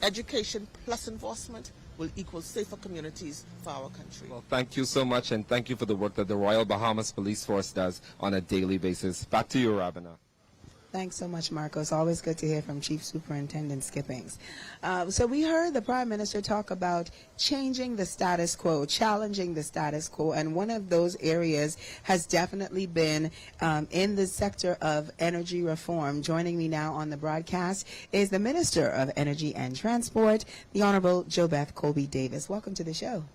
L: Education plus enforcement will equal safer communities for our country.
B: Well, thank you so much, and thank you for the work that the Royal Bahamas Police Force does on a daily basis. Back to you, Rabina.
A: Thanks so much, Marco. It's always good to hear from Chief Superintendent Skippings. So we heard the Prime Minister talk about changing the status quo, challenging the status quo, and one of those areas has definitely been in the sector of energy reform. Joining me now on the broadcast is the Minister of Energy and Transport, the Honorable JoBeth Colby Davis. Welcome to the show.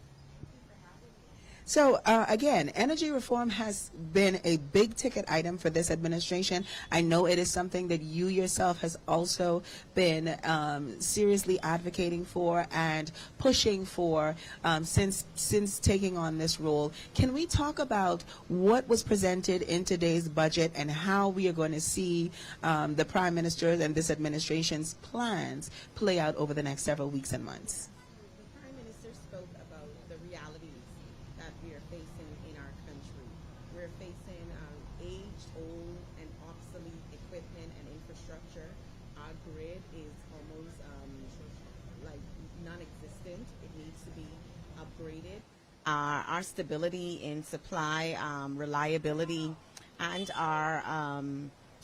A: So, again, energy reform has been a big ticket item for this administration. I know it is something that you yourself has also been seriously advocating for and pushing for since taking on this role. Can we talk about what was presented in today's budget and how we are going to see the Prime Minister and this administration's plans play out over the next several weeks and months?
M: Our stability in supply, reliability, and our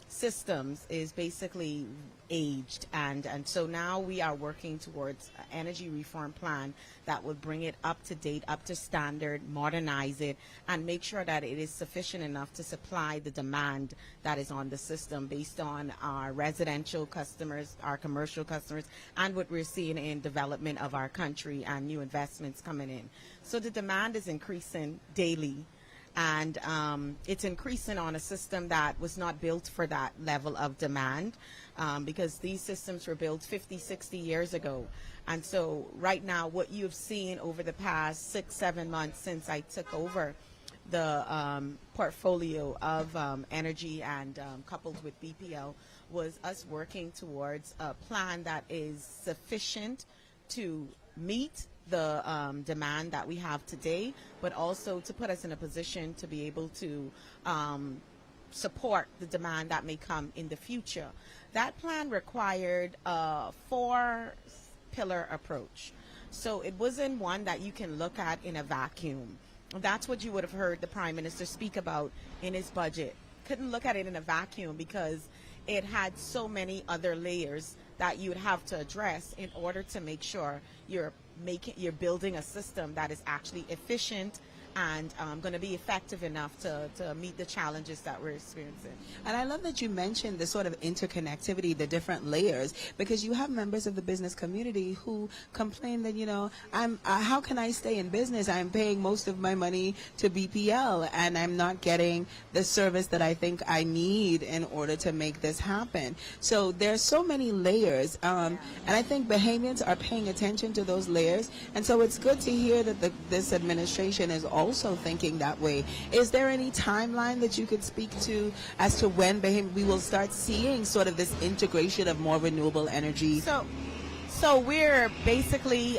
M: systems is basically aged, and so now we are working towards an energy reform plan that would bring it up to date, up to standard, modernize it, and make sure that it is sufficient enough to supply the demand that is on the system based on our residential customers, our commercial customers, and what we're seeing in development of our country and new investments coming in. So the demand is increasing daily, and it's increasing on a system that was not built for that level of demand, because these systems were built 50, 60 years ago. And so right now what you've seen over the past 6-7 months since I took over the portfolio of energy and coupled with BPL was us working towards a plan that is sufficient to meet the demand that we have today, but also to put us in a position to be able to support the demand that may come in the future. That plan required a 4-pillar approach. So it wasn't one that you can look at in a vacuum. That's what you would have heard the Prime Minister speak about in his budget. Couldn't look at it in a vacuum because it had so many other layers that you would have to address in order to make sure you're building a system that is actually efficient and going to be effective enough to meet the challenges that we're experiencing.
A: And I love that you mentioned the sort of interconnectivity, the different layers, because you have members of the business community who complain that, you know, how can I stay in business? I'm paying most of my money to BPL and I'm not getting the service that I think I need in order to make this happen. So there's so many layers, and I think Bahamians are paying attention to those layers. And so it's good to hear that this administration is also thinking that way. Is there any timeline that you could speak to as to when we will start seeing sort of this integration of more renewable energy?
M: So we're basically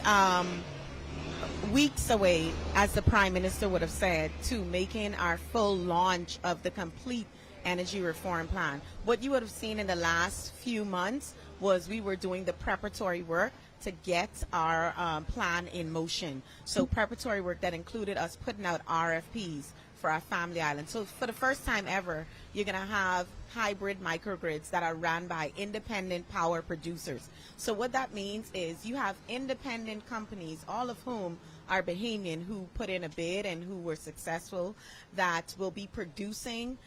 M: weeks away, as the Prime Minister would have said, to making our full launch of the complete energy reform plan. What you would have seen in the last few months was we were doing the preparatory work to get our plan in motion. So preparatory work that included us putting out RFPs for our family island. So for the first time ever, you're going to have hybrid microgrids that are run by independent power producers. So what that means is you have independent companies, all of whom are Bahamian, who put in a bid and who were successful, that will be producing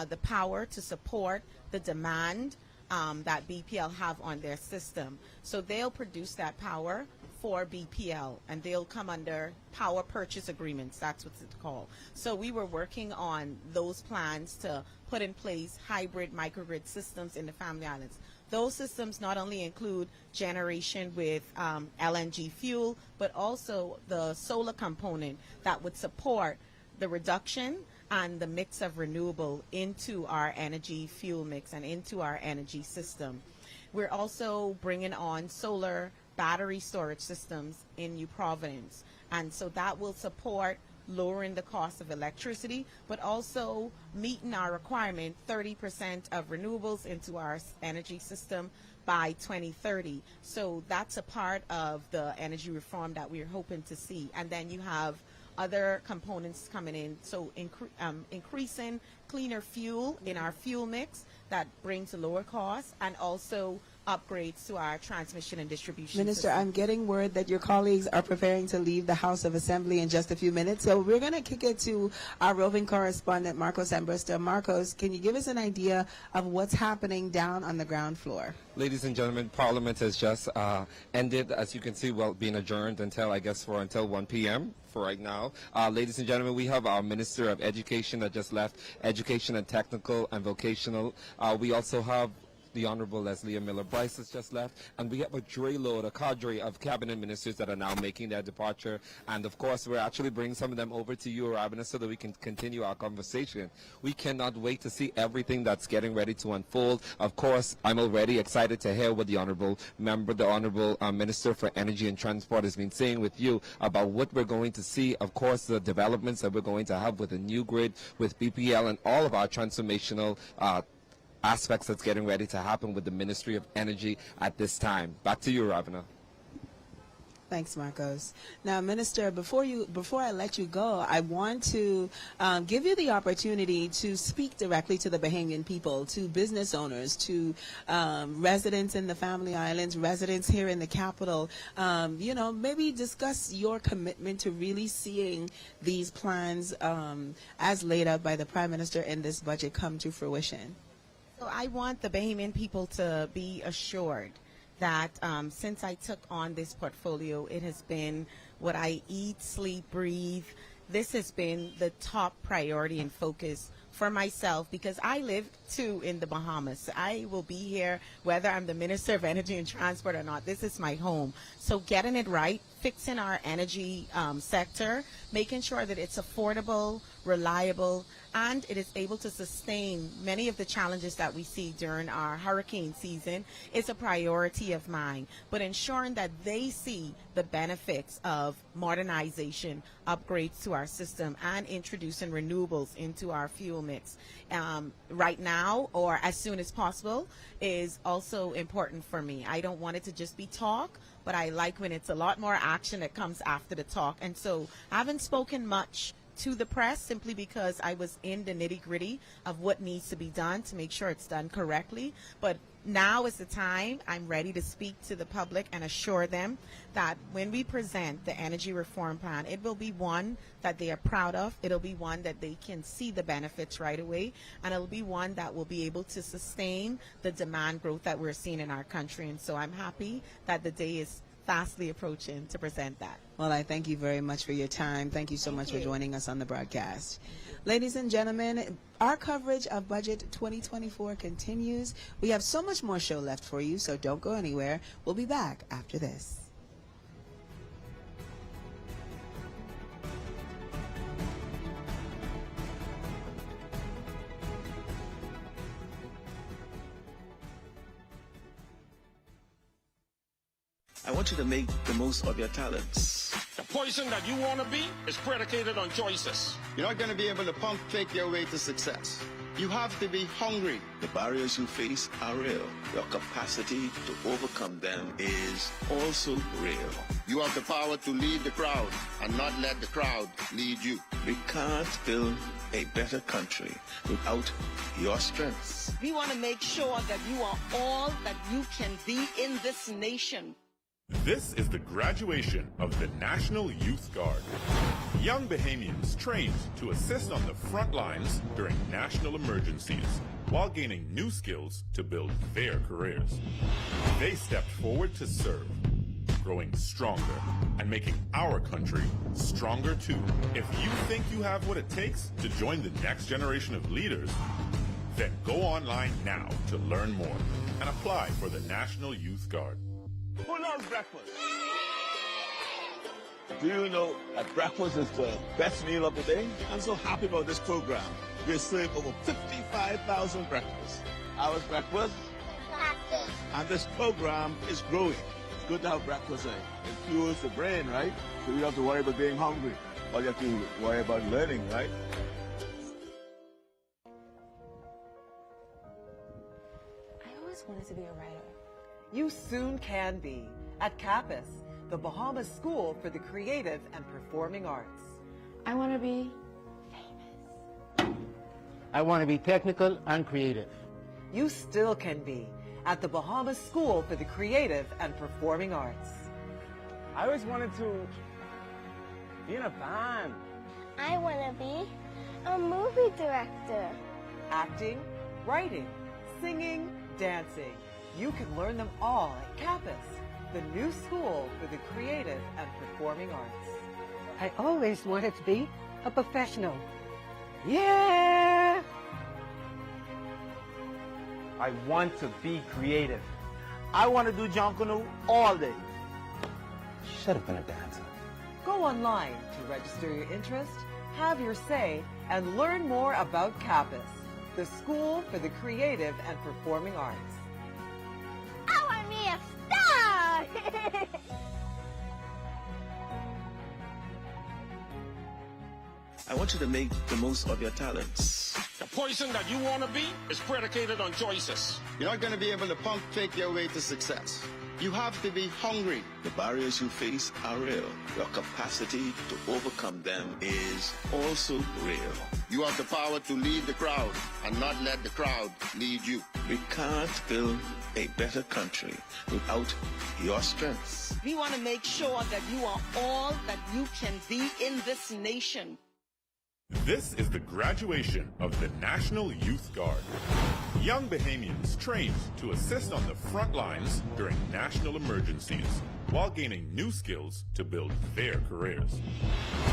M: the power to support the demand that BPL have on their system. So they'll produce that power for BPL, and they'll come under power purchase agreements. That's what it's called. So we were working on those plans to put in place hybrid microgrid systems in the Family Islands. Those systems not only include generation with LNG fuel, but also the solar component that would support the reduction and the mix of renewable into our energy fuel mix and into our energy system. We're also bringing on solar battery storage systems in New Providence, and so that will support lowering the cost of electricity, but also meeting our requirement 30% of renewables into our energy system by 2030. So that's a part of the energy reform that we're hoping to see. And then you have other components coming in, so increasing cleaner fuel in our fuel mix that brings a lower cost, and also upgrades to our transmission and distribution
A: Minister,
M: system.
A: I'm getting word that your colleagues are preparing to leave the House of Assembly in just a few minutes, so we're going to kick it to our roving correspondent, Marcos Ambrista. Marcos, can you give us an idea of what's happening down on the ground floor?
B: Ladies and gentlemen, Parliament has just ended, as you can see, well, being adjourned until, I guess, until 1 p.m. for right now. Ladies and gentlemen, we have our Minister of Education that just left, Education and Technical and Vocational. We also have the Honorable Leslie Miller Bryce has just left, and we have a cadre of cabinet ministers that are now making their departure. And of course, we're actually bringing some of them over to you, Rabina, so that we can continue our conversation. We cannot wait to see everything that's getting ready to unfold. Of course, I'm already excited to hear what the Honorable Minister for Energy and Transport has been saying with you about what we're going to see. Of course, the developments that we're going to have with the new grid, with BPL, and all of our transformational aspects that's getting ready to happen with the Ministry of Energy at this time. Back to you, Ravina.
A: Thanks, Marcos. Now, Minister, before I let you go, I want to give you the opportunity to speak directly to the Bahamian people, to business owners, to residents in the Family Islands, residents here in the capital. Maybe discuss your commitment to really seeing these plans as laid out by the Prime Minister in this budget come to fruition.
M: So I want the Bahamian people to be assured that since I took on this portfolio, it has been what I eat, sleep, breathe. This has been the top priority and focus for myself, because I live too in the Bahamas. I will be here whether I'm the Minister of Energy and Transport or not. This is my home. So getting it right, fixing our energy sector, making sure that it's affordable, reliable, and it is able to sustain many of the challenges that we see during our hurricane season is a priority of mine. But ensuring that they see the benefits of modernization, upgrades to our system, and introducing renewables into our fuel mix right now or as soon as possible is also important for me. I don't want it to just be talk, but I like when it's a lot more action that comes after the talk. And so I haven't spoken much to the press simply because I was in the nitty-gritty of what needs to be done to make sure it's done correctly. But now is the time I'm ready to speak to the public and assure them that when we present the energy reform plan, it will be one that they are proud of. It'll be one that they can see the benefits right away, and it'll be one that will be able to sustain the demand growth that we're seeing in our country. And so I'm happy that the day is fastly approaching to present that.
A: Well, I thank you very much for your time. Thank you so much for joining us on the broadcast. Ladies and gentlemen, our coverage of Budget 2024 continues. We have so much more show left for you, so don't go anywhere. We'll be back after this.
I: I want you to make the most of your talents.
J: The person that you want to be is predicated on choices.
K: You're not going to be able to pump fake your way to success. You have to be hungry.
I: The barriers you face are real. Your capacity to overcome them is also real.
K: You have the power to lead the crowd and not let the crowd lead you.
I: We can't build a better country without your strengths.
N: We want to make sure that you are all that you can be in this nation.
H: This is the graduation of the National Youth Guard. Young Bahamians trained to assist on the front lines during national emergencies while gaining new skills to build their careers. They stepped forward to serve, growing stronger and making our country stronger too. If you think you have what it takes to join the next generation of leaders, then go online now to learn more and apply for the National Youth Guard.
G: Who loves breakfast? Do you know that breakfast is the best meal of the day? I'm so happy about this program. We serve over 55,000 breakfasts. Ours breakfast, and this program is growing. It's good to have breakfast. It fuels the brain, right? So you don't have to worry about being hungry. All you have to worry about learning, right?
P: I always wanted to be a writer. You soon can be at CAPUS, the Bahamas School for the Creative and Performing Arts.
F: I want to be
R: I want to be technical and creative.
P: You still can be at the Bahamas School for the Creative and Performing Arts.
C: I always wanted to be in a band.
Q: I want to be a movie director.
P: Acting, writing, singing, dancing. You can learn them all at CAPUS, the new school for the creative and performing arts.
T: I always wanted to be a professional. Yeah!
C: I want to be creative. I want to do Jonkunu all day. Should have been a dancer.
P: Go online to register your interest, have your say, and learn more about CAPUS, the school for the creative and performing arts.
Q: I want to be a star!
I: I want you to make the most of your talents.
J: The person that you want to be is predicated on choices.
K: You're not going to be able to pump fake your way to success. You have to be hungry.
I: The barriers you face are real. Your capacity to overcome them is also real.
K: You have the power to lead the crowd and not let the crowd lead you.
I: We can't build a better country without your strengths.
N: We want to make sure that you are all that you can be in this nation.
H: This is the graduation of the National Youth Guard. Young Bahamians trained to assist on the front lines during national emergencies while gaining new skills to build their careers.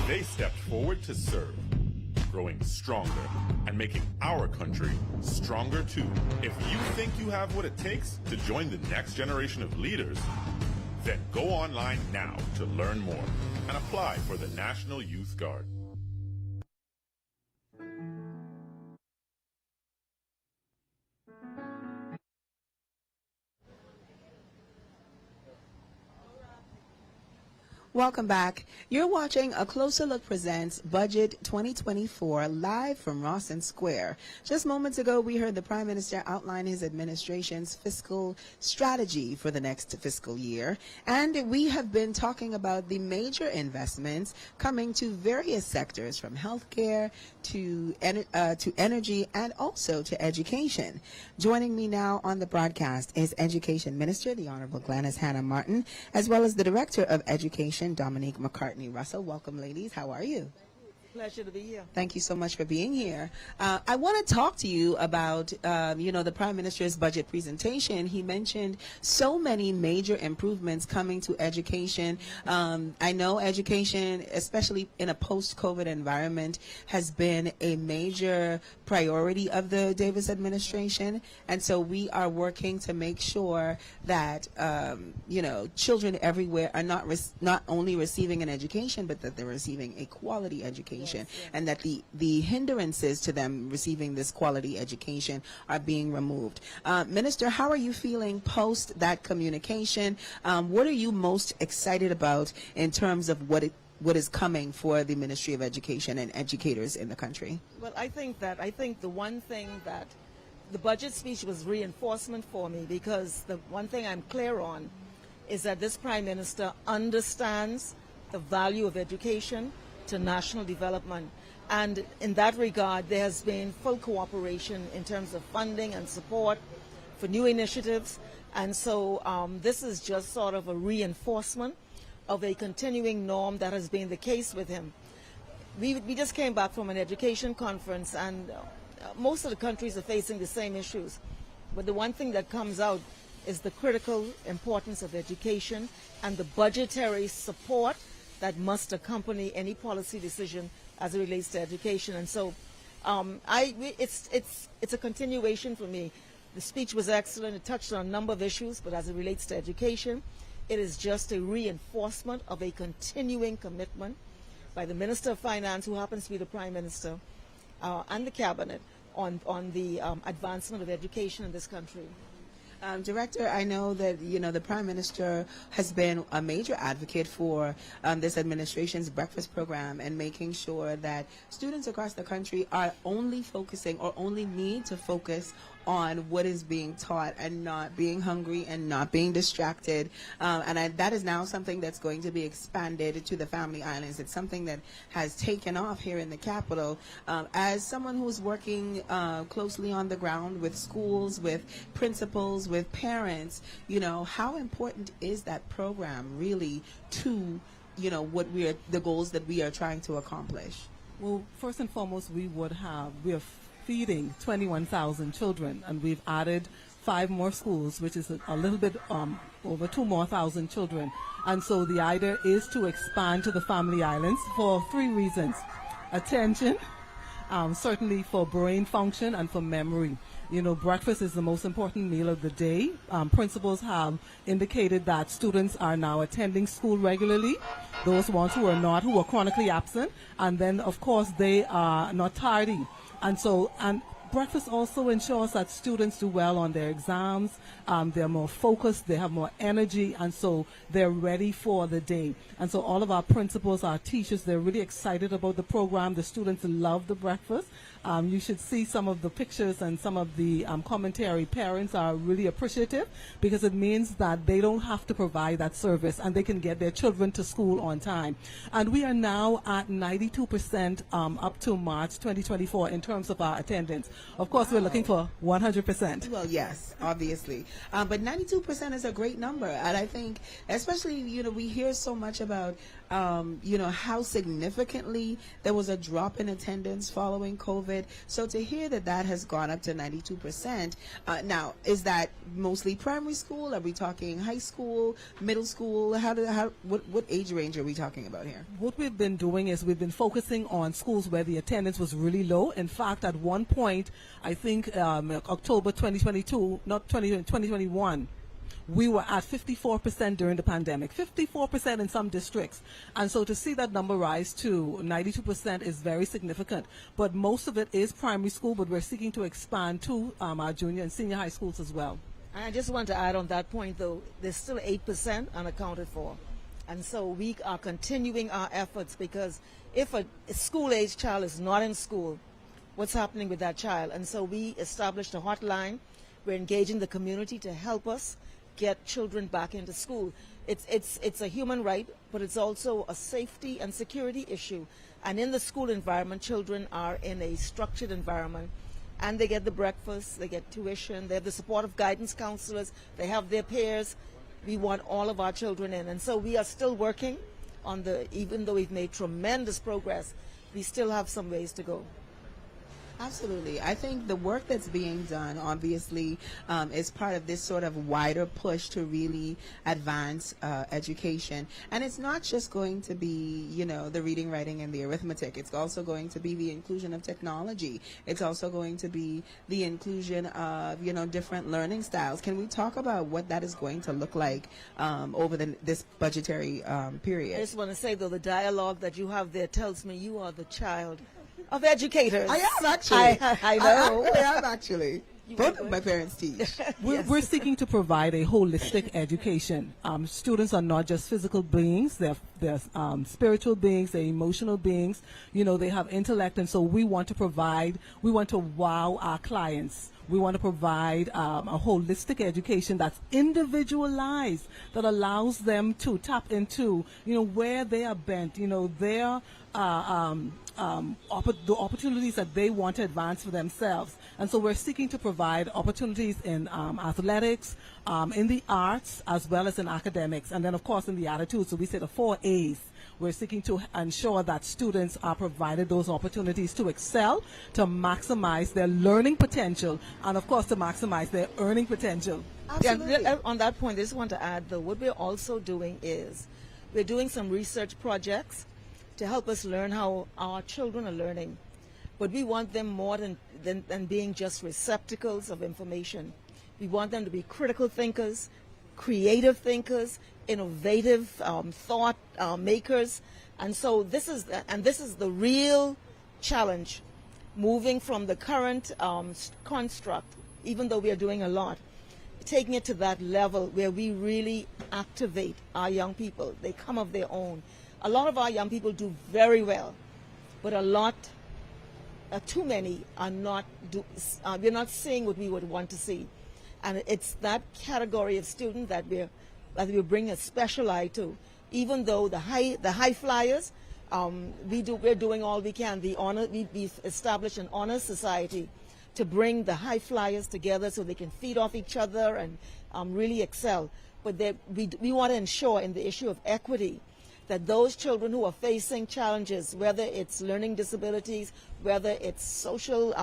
H: They stepped forward to serve, growing stronger and making our country stronger too. If you think you have what it takes to join the next generation of leaders, then go online now to learn more and apply for the National Youth Guard.
A: Welcome back. You're watching A Closer Look Presents Budget 2024 live from Rosson Square. Just moments ago, we heard the Prime Minister outline his administration's fiscal strategy for the next fiscal year. And we have been talking about the major investments coming to various sectors, from healthcare to energy and also to education. Joining me now on the broadcast is Education Minister, the Honorable Gladys Hannah Martin, as well as the Director of Education, Dominique McCartney Russell. Welcome, ladies. How are you?
N: Pleasure to be here.
A: Thank you so much for being here. I want to talk to you about, the Prime Minister's budget presentation. He mentioned so many major improvements coming to education. I know education, especially in a post-COVID environment, has been a major priority of the Davis administration. And so we are working to make sure that, children everywhere are not only receiving an education, but that they're receiving a quality education. education, and that the hindrances to them receiving this quality education are being removed. Minister, how are you feeling post that communication? What are you most excited about in terms of what is coming for the Ministry of Education and educators in the country?
N: Well, I think the one thing that the budget speech was reinforcement for me, because the one thing I'm clear on is that this Prime Minister understands the value of education to national development. And in that regard, there has been full cooperation in terms of funding and support for new initiatives. And so this is just sort of a reinforcement of a continuing norm that has been the case with him. We just came back from an education conference, and most of the countries are facing the same issues. But the one thing that comes out is the critical importance of education and the budgetary support that must accompany any policy decision as it relates to education. And so it's a continuation for me. The speech was excellent. It touched on a number of issues, but as it relates to education, it is just a reinforcement of a continuing commitment by the Minister of Finance, who happens to be the Prime Minister, and the Cabinet on the advancement of education in this country.
A: Director, I know that the Prime Minister has been a major advocate for this administration's breakfast program and making sure that students across the country are only focusing or only need to focus on what is being taught and not being hungry and not being distracted. That is now something that's going to be expanded to the Family Islands. It's something that has taken off here in the capital. As someone who's working closely on the ground with schools, with principals, with parents, how important is that program really to, the goals that we are trying to accomplish?
F: Well, first and foremost, we are feeding 21,000 children, and we've added 5 more schools, which is a little bit over 2,000 more children. And so the idea is to expand to the Family Islands for 3 reasons: attention, certainly for brain function and for memory. Breakfast is the most important meal of the day. Principals have indicated that students are now attending school regularly, those ones who are chronically absent, and then of course they are not tardy. And breakfast also ensures that students do well on their exams. They're more focused, they have more energy, and so they're ready for the day. And so all of our principals, our teachers, they're really excited about the program. The students love the breakfast. You should see some of the pictures and some of the commentary. Parents are really appreciative because it means that they don't have to provide that service and they can get their children to school on time. And we are now at 92% up to March 2024 in terms of our attendance. Of course, we're looking for 100%.
A: Well, yes, obviously. But 92% is a great number. And I think, especially, we hear so much about, how significantly there was a drop in attendance following COVID. So to hear that has gone up to 92%. Now, is that mostly primary school? Are we talking high school, middle school? What age range are we talking about here?
F: What we've been doing is we've been focusing on schools where the attendance was really low. In fact, at one point, I think October 2022, not 2021, we were at 54% during the pandemic, 54% in some districts. And so to see that number rise to 92% is very significant. But most of it is primary school, but we're seeking to expand to our junior and senior high schools as well.
N: I just want to add on that point, though, there's still 8% unaccounted for. And so we are continuing our efforts, because if a school-age child is not in school, what's happening with that child? And so we established a hotline. We're engaging the community to help us get children back into school. It's a human right, but it's also a safety and security issue. And in the school environment, children are in a structured environment, and they get the breakfast, they get tuition, they have the support of guidance counselors, they have their peers. We want all of our children in. And so we are still working on even though we've made tremendous progress, we still have some ways to go.
A: Absolutely. I think the work that's being done, obviously, is part of this sort of wider push to really advance education. And it's not just going to be, the reading, writing, and the arithmetic. It's also going to be the inclusion of technology. It's also going to be the inclusion of, different learning styles. Can we talk about what that is going to look like over this budgetary period?
N: I just want to say, though, the dialogue that you have there tells me you are the child of educators.
A: I am actually.
N: I know.
A: I am actually. Both of my parents teach.
F: We're seeking to provide a holistic education. Students are not just physical beings; they're spiritual beings, they're emotional beings. They have intellect, and so we want to wow our clients. We want to provide a holistic education that's individualized, that allows them to tap into, where they are bent, their the opportunities that they want to advance for themselves. And so we're seeking to provide opportunities in athletics, in the arts, as well as in academics, and then, of course, in the attitude. So we say the 4 A's. We're seeking to ensure that students are provided those opportunities to excel, to maximize their learning potential, and, of course, to maximize their earning potential.
N: Yeah, on that point, I just want to add, though, what we're also doing is we're doing some research projects to help us learn how our children are learning. But we want them more than being just receptacles of information. We want them to be critical thinkers, creative thinkers, innovative thought makers. And so this is the real challenge, moving from the current construct, even though we are doing a lot, taking it to that level where we really activate our young people. They come of their own. A lot of our young people do very well, but too many are not. We're not seeing what we would want to see, and it's that category of student that we bring a special eye to. Even though the high flyers, we're doing all we can. We established an honor society to bring the high flyers together so they can feed off each other and really excel. But we want to ensure in the issue of equity that those children who are facing challenges, whether it's learning disabilities, whether it's social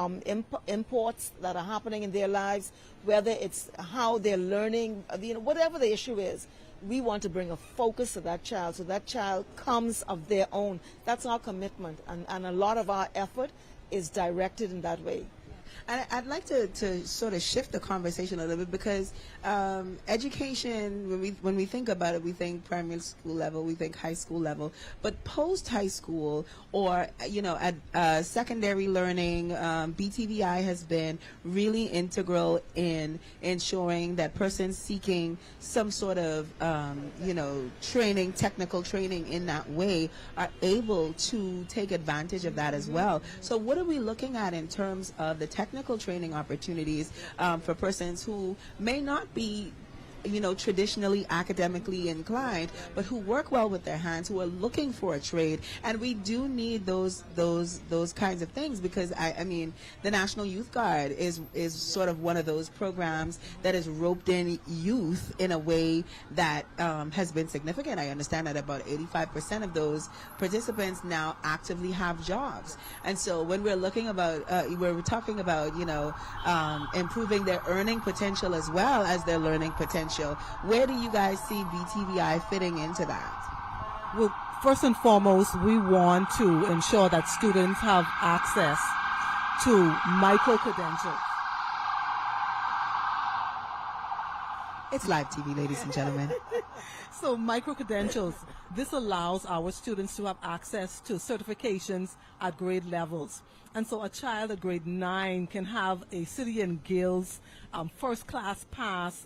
N: imports that are happening in their lives, whether it's how they're learning, whatever the issue is, we want to bring a focus to that child so that child comes of their own. That's our commitment, and a lot of our effort is directed in that way.
A: And I'd like to sort of shift the conversation a little bit, because education, when we think about it, we think primary school level, we think high school level, but post high school or at secondary learning, BTVI has been really integral in ensuring that persons seeking some sort of training, technical training in that way, are able to take advantage of that as well. So what are we looking at in terms of the technical training opportunities for persons who may not be traditionally academically inclined, but who work well with their hands, who are looking for a trade? And we do need those kinds of things, because I mean the National Youth Guard is sort of one of those programs that has roped in youth in a way that has been significant. I understand that about 85% of those participants now actively have jobs. And so when we're looking about we're talking about improving their earning potential as well as their learning potential. Where do you guys see BTVI fitting into that?
F: Well, first and foremost, we want to ensure that students have access to micro-credentials.
A: It's live TV, ladies and gentlemen.
F: So micro-credentials, this allows our students to have access to certifications at grade levels. And so a child at grade 9 can have a City and Guilds first-class pass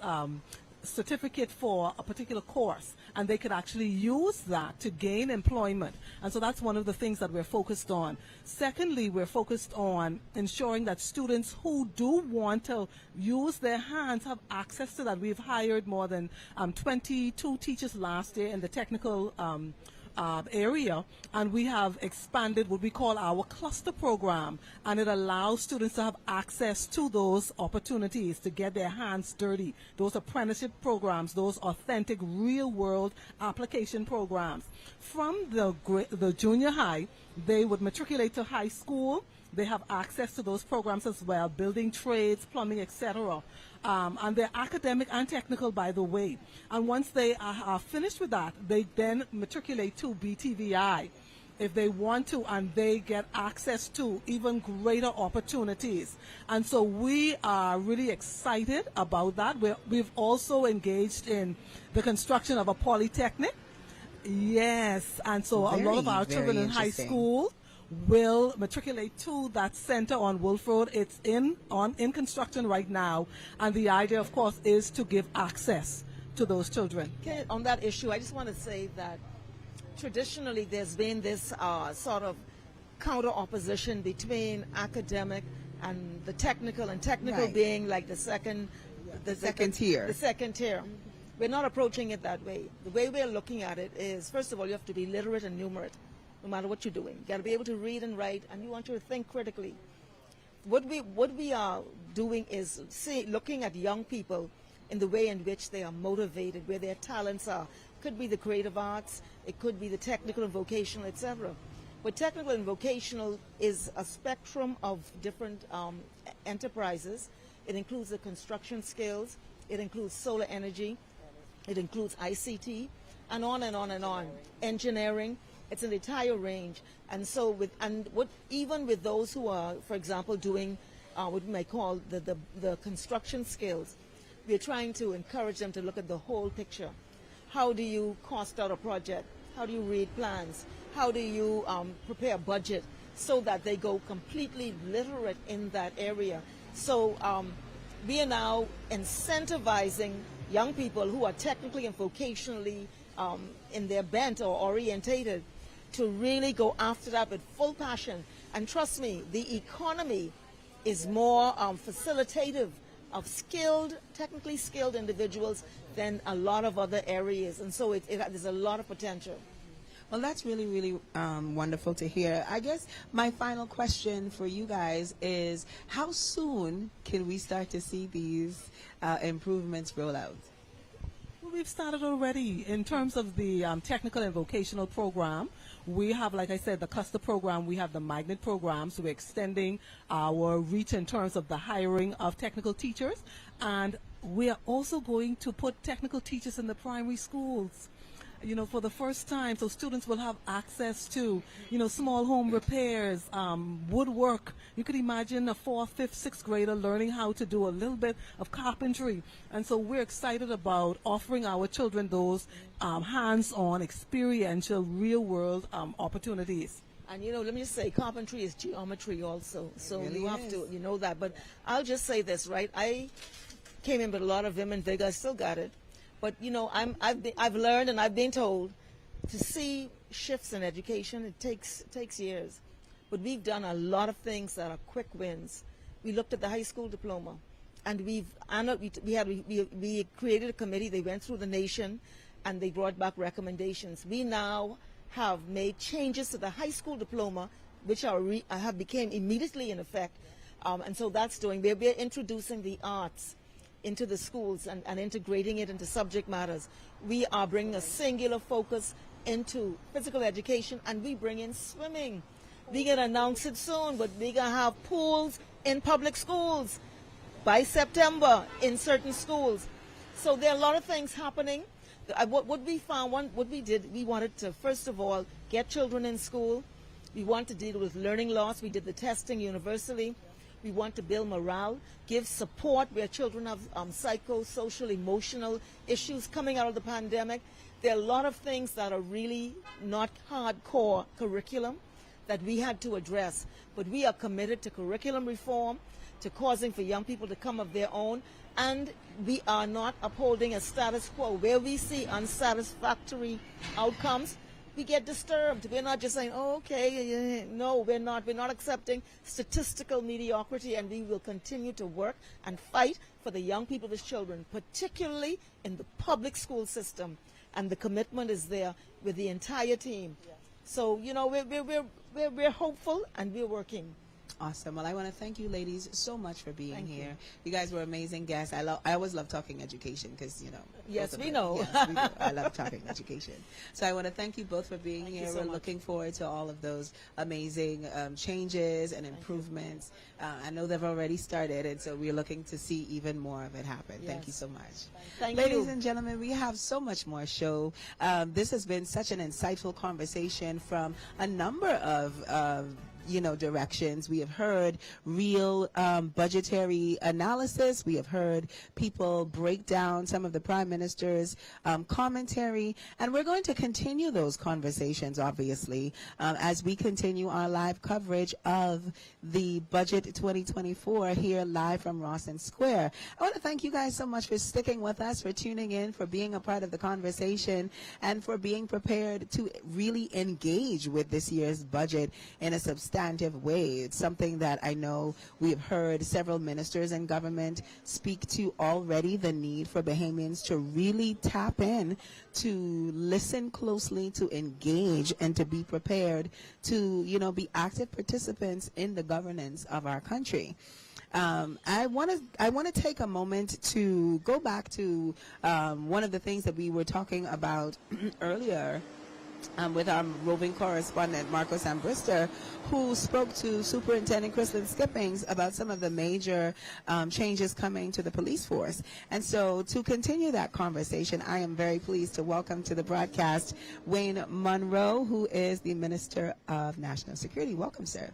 F: certificate for a particular course, and they could actually use that to gain employment. And so that's one of the things that we're focused on. Secondly, we're focused on ensuring that students who do want to use their hands have access to that. We've hired more than 22 teachers last year in the technical area, and we have expanded what we call our cluster program, and it allows students to have access to those opportunities to get their hands dirty, those apprenticeship programs, those authentic real-world application programs. From the junior high, they would matriculate to high school. they have access to those programs as well, building trades, plumbing, etc. And they're academic and technical, by the way. And once they are finished with that, they then matriculate to BTVI if they want to, and they get access to even greater opportunities. And so we are really excited about that. We've also engaged in the construction of a polytechnic. Yes, and so a lot of our children in high school will matriculate to that center on Wolf Road. It's in construction right now, and the idea, of course, is to give access to those children.
N: Okay, on that issue, I just want to say that traditionally there's been this sort of counter opposition between academic and the technical, and technical
A: Right.
N: being like the second
A: tier.
N: The second tier. We're not approaching it that way. The way we're looking at it is, first of all, you have to be literate and numerate, no matter what you're doing. You got to be able to read and write, and you want to think critically. What we are doing is looking at young people in the way in which they are motivated, where their talents are. Could be the creative arts, it could be the technical and vocational, etc. But technical and vocational is a spectrum of different enterprises. It includes the construction skills, it includes solar energy, it includes ICT, and on and on and on. Engineering, it's an entire range. And so even with those who are, for example, doing what we might call the construction skills, we're trying to encourage them to look at the whole picture. How do you cost out a project? How do you read plans? How do you prepare a budget so that they go completely literate in that area? So we are now incentivizing young people who are technically and vocationally in their bent or orientated to really go after that with full passion. And trust me, the economy is more facilitative of technically skilled individuals than a lot of other areas. And so there's a lot of potential.
A: Well, that's really, really wonderful to hear. I guess my final question for you guys is, how soon can we start to see these improvements roll out?
F: Well, we've started already in terms of the technical and vocational program. We have, like I said, the cluster program. We have the magnet program. So we're extending our reach in terms of the hiring of technical teachers. And we are also going to put technical teachers in the primary schools, for the first time. So students will have access to, small home repairs, woodwork. You could imagine a 4th, 5th, 6th grader learning how to do a little bit of carpentry. And so we're excited about offering our children those hands-on, experiential, real-world opportunities.
N: And let me just say, carpentry is geometry also. So
A: Really
N: you have
A: is.
N: to, know that. But I'll just say this, right? I came in with a lot of vim and vigor. I still got it. But I've learned and I've been told to see shifts in education. It takes years. But we've done a lot of things that are quick wins. We looked at the high school diploma, and we created a committee. They went through the nation, and they brought back recommendations. We now have made changes to the high school diploma, which have became immediately in effect. And so that's doing. We're introducing the arts into the schools and integrating it into subject matters. We are bringing a singular focus into physical education, and we bring in swimming. We're going to announce it soon, but we're going to have pools in public schools by September in certain schools. So there are a lot of things happening. What we found, what we did, we wanted to, first of all, get children in school. We want to deal with learning loss. We did the testing universally. We want to build morale, give support where children have psychosocial, emotional issues coming out of the pandemic. There are a lot of things that are really not hardcore curriculum that we had to address. But we are committed to curriculum reform, to causing for young people to come of their own, and we are not upholding a status quo. Where we see unsatisfactory outcomes, we get disturbed. We're not just saying, oh, okay, no, we're not. We're not accepting statistical mediocrity, and we will continue to work and fight for the young people, the children, particularly in the public school system. And the commitment is there with the entire team. So, we're hopeful, and we're working.
A: Awesome. Well, I want to thank you, ladies, so much for being
N: Thank
A: here.
N: you.
A: You guys were amazing guests. I always love talking education because, you know.
N: Yes,
A: both of
N: we
A: us-
N: know.
A: Yes, we do. I love talking education. So I want to thank you both for being
N: Thank you
A: here.
N: so
A: We're
N: much.
A: looking forward to all of those amazing changes and improvements. I know they've already started, and so we're looking to see even more of it happen. Thank you
N: Yes.
A: so much.
N: Thank
A: Ladies
N: you.
A: and gentlemen, we have so much more show. This has been such an insightful conversation from a number of directions. We have heard real budgetary analysis. We have heard people break down some of the Prime Minister's commentary. And we're going to continue those conversations, obviously, as we continue our live coverage of the Budget 2024 here live from Rosson Square. I want to thank you guys so much for sticking with us, for tuning in, for being a part of the conversation, and for being prepared to really engage with this year's budget in a substantive way. It's something that I know we've heard several ministers in government speak to already, the need for Bahamians to really tap in, to listen closely, to engage, and to be prepared to, be active participants in the governance of our country. I want to take a moment to go back to one of the things that we were talking about earlier with our roving correspondent, Marcos Ambrister, who spoke to Superintendent Chrislyn Skippings about some of the major changes coming to the police force. And so to continue that conversation, I am very pleased to welcome to the broadcast Wayne Monroe, who is the Minister of National Security. Welcome, sir.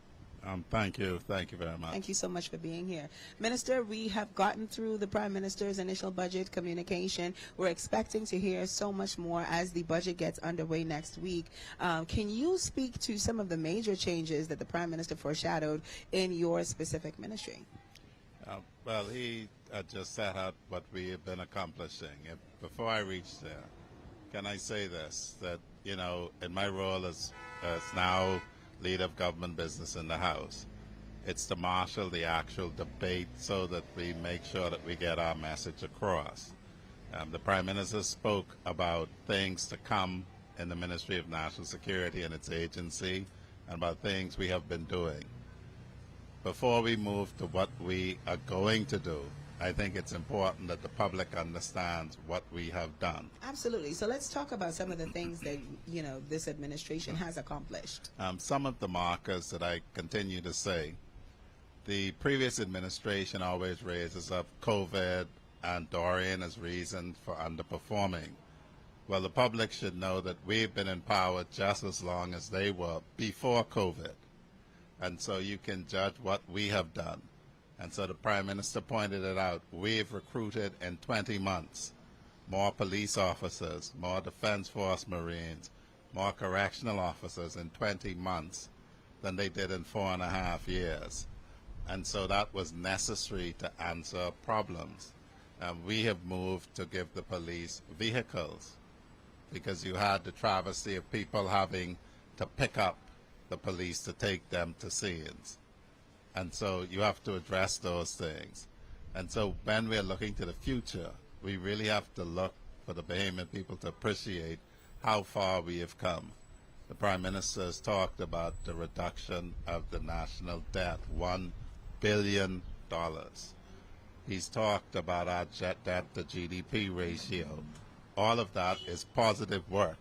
W: Thank you. Thank you very much.
A: Thank you so much for being here. Minister, we have gotten through the Prime Minister's initial budget communication. We're expecting to hear so much more as the budget gets underway next week. Can you speak to some of the major changes that the Prime Minister foreshadowed in your specific ministry?
W: Well, he just set out what we have been accomplishing. Before I reach there, can I say this, that, in my role as now leader of government business in the House, it's to marshal the actual debate so that we make sure that we get our message across. The Prime Minister spoke about things to come in the Ministry of National Security and its agency, and about things we have been doing. Before we move to what we are going to do, I think it's important that the public understands what we have done.
A: Absolutely. So let's talk about some of the things that, this administration has accomplished.
W: Some of the markers that I continue to say, the previous administration always raises up COVID and Dorian as reason for underperforming. Well, the public should know that we've been in power just as long as they were before COVID. And so you can judge what we have done. And so the Prime Minister pointed it out. We've recruited in 20 months more police officers, more Defense Force Marines, more correctional officers in 20 months than they did in 4.5 years. And so that was necessary to answer problems. We have moved to give the police vehicles because you had the travesty of people having to pick up the police to take them to scenes. And so you have to address those things. And so when we're looking to the future, we really have to look for the Bahamian people to appreciate how far we have come. The Prime Minister has talked about the reduction of the national debt, $1 billion. He's talked about our debt to GDP ratio. All of that is positive work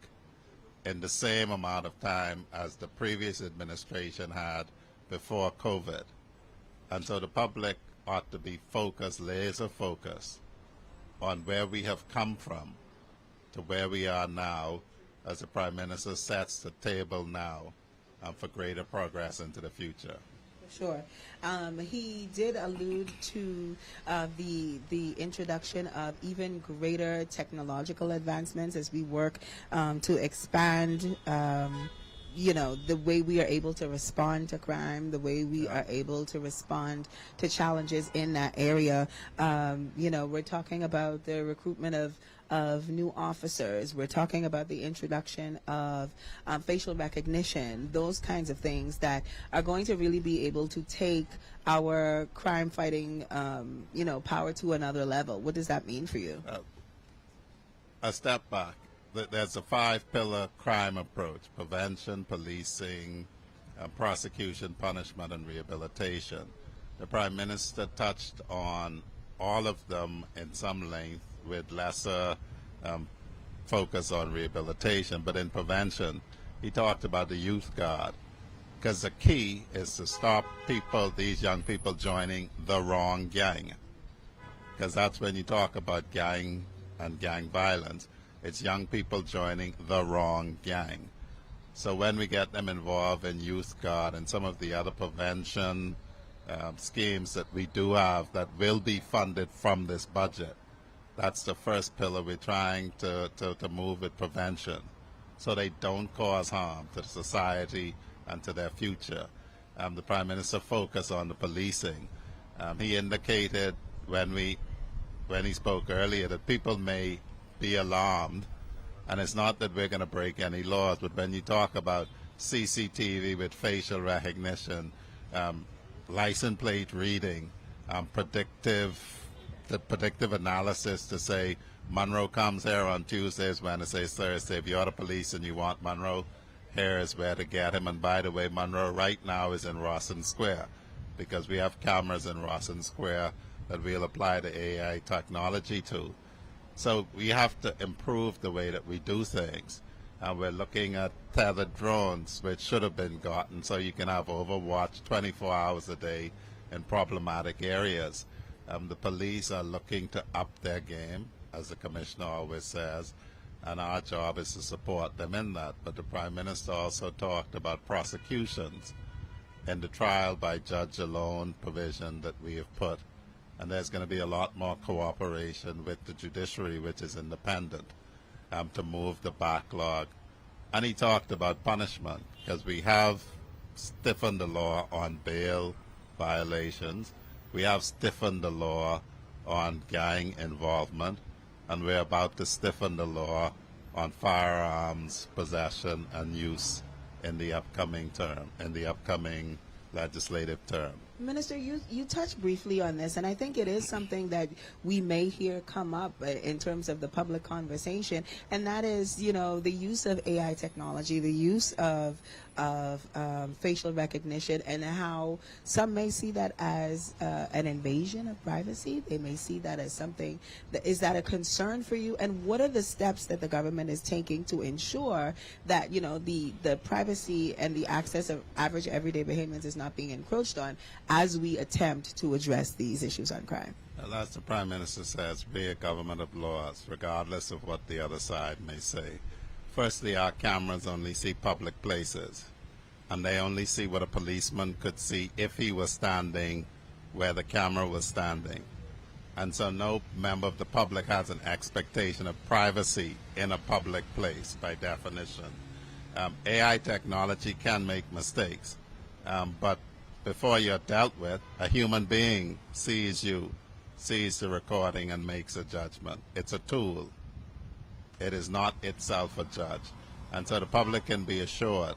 W: in the same amount of time as the previous administration had before COVID. And so the public ought to be focused, laser focused, on where we have come from to where we are now as the Prime Minister sets the table now for greater progress into the future.
A: Sure. He did allude to the introduction of even greater technological advancements as we work to expand the way we are able to respond to crime, the way we are able to respond to challenges in that area. We're talking about the recruitment of new officers. We're talking about the introduction of facial recognition, those kinds of things that are going to really be able to take our crime fighting, power to another level. What does that mean for you?
W: A step back. There's a 5-pillar crime approach: prevention, policing, prosecution, punishment, and rehabilitation. The Prime Minister touched on all of them in some length with lesser focus on rehabilitation, but in prevention, he talked about the youth guard, because the key is to stop these young people joining the wrong gang, because that's when you talk about gang and gang violence, it's young people joining the wrong gang. So when we get them involved in youth guard and some of the other prevention schemes that we do have that will be funded from this budget, that's the first pillar. We're trying to move with prevention so they don't cause harm to society and to their future. The Prime Minister focused on the policing. He indicated when he spoke earlier that people may be alarmed, and it's not that we're going to break any laws, but when you talk about CCTV with facial recognition, license plate reading, predictive analysis to say Monroe comes here on Tuesdays, Wednesdays, Thursday. If you're the police and you want Monroe, here is where to get him. And by the way, Monroe right now is in Rosson Square, because we have cameras in Rosson Square that we'll apply the AI technology to. So we have to improve the way that we do things. And we're looking at tethered drones, which should have been gotten, so you can have overwatch 24 hours a day in problematic areas. The police are looking to up their game, as the Commissioner always says, and our job is to support them in that. But the Prime Minister also talked about prosecutions in the trial by judge alone provision that we have put. And there's going to be a lot more cooperation with the judiciary, which is independent, to move the backlog. And he talked about punishment, because we have stiffened the law on bail violations. We have stiffened the law on gang involvement, and we're about to stiffen the law on firearms possession and use in the upcoming legislative term.
A: Minister, you touched briefly on this, and I think it is something that we may hear come up in terms of the public conversation, and that is, the use of AI technology, the use of facial recognition, and how some may see that as an invasion of privacy. They may see that as something is that a concern for you? And what are the steps that the government is taking to ensure that the privacy and the access of average everyday Bahamians is not being encroached on as we attempt to address these issues on crime?
W: Well, as the Prime Minister says, we're a government of laws, regardless of what the other side may say. Firstly, our cameras only see public places, and they only see what a policeman could see if he was standing where the camera was standing. And so no member of the public has an expectation of privacy in a public place by definition. AI technology can make mistakes, but before you're dealt with, a human being sees you, sees the recording, and makes a judgment. It's a tool. It is not itself a judge. And so the public can be assured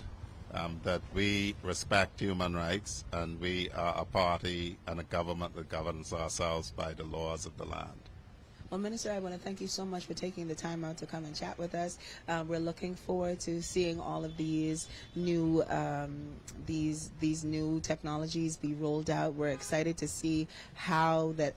W: that we respect human rights, and we are a party and a government that governs ourselves by the laws of the land.
A: Well, Minister, I want to thank you so much for taking the time out to come and chat with us. We're looking forward to seeing all of these new new technologies be rolled out. We're excited to see how that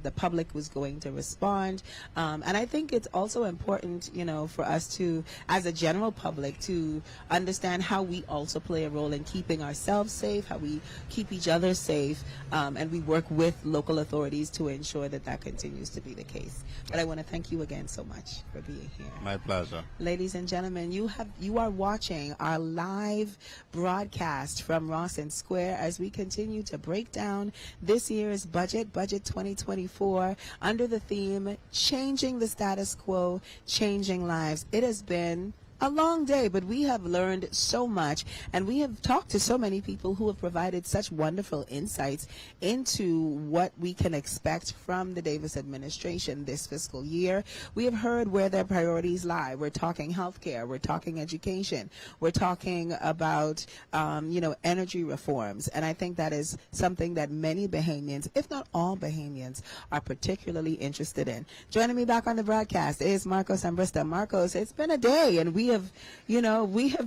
A: the public was going to respond. And I think it's also important, for us to, as a general public, to understand how we also play a role in keeping ourselves safe, how we keep each other safe, and we work with local authorities to ensure that that continues to be the case. But I want to thank you again so much for being here.
W: My pleasure.
A: Ladies and gentlemen, you are watching our live broadcast from Rosson Square as we continue to break down this year's budget 2024, under the theme, Changing the Status Quo, Changing Lives. It has been a long day, but we have learned so much, and we have talked to so many people who have provided such wonderful insights into what we can expect from the Davis administration this fiscal year. We have heard where their priorities lie. We're talking healthcare, we're talking education, we're talking about energy reforms, and I think that is something that many Bahamians, if not all Bahamians, are particularly interested in. Joining me back on the broadcast is Marcos Ambrista. Marcos, it's been a day, and we have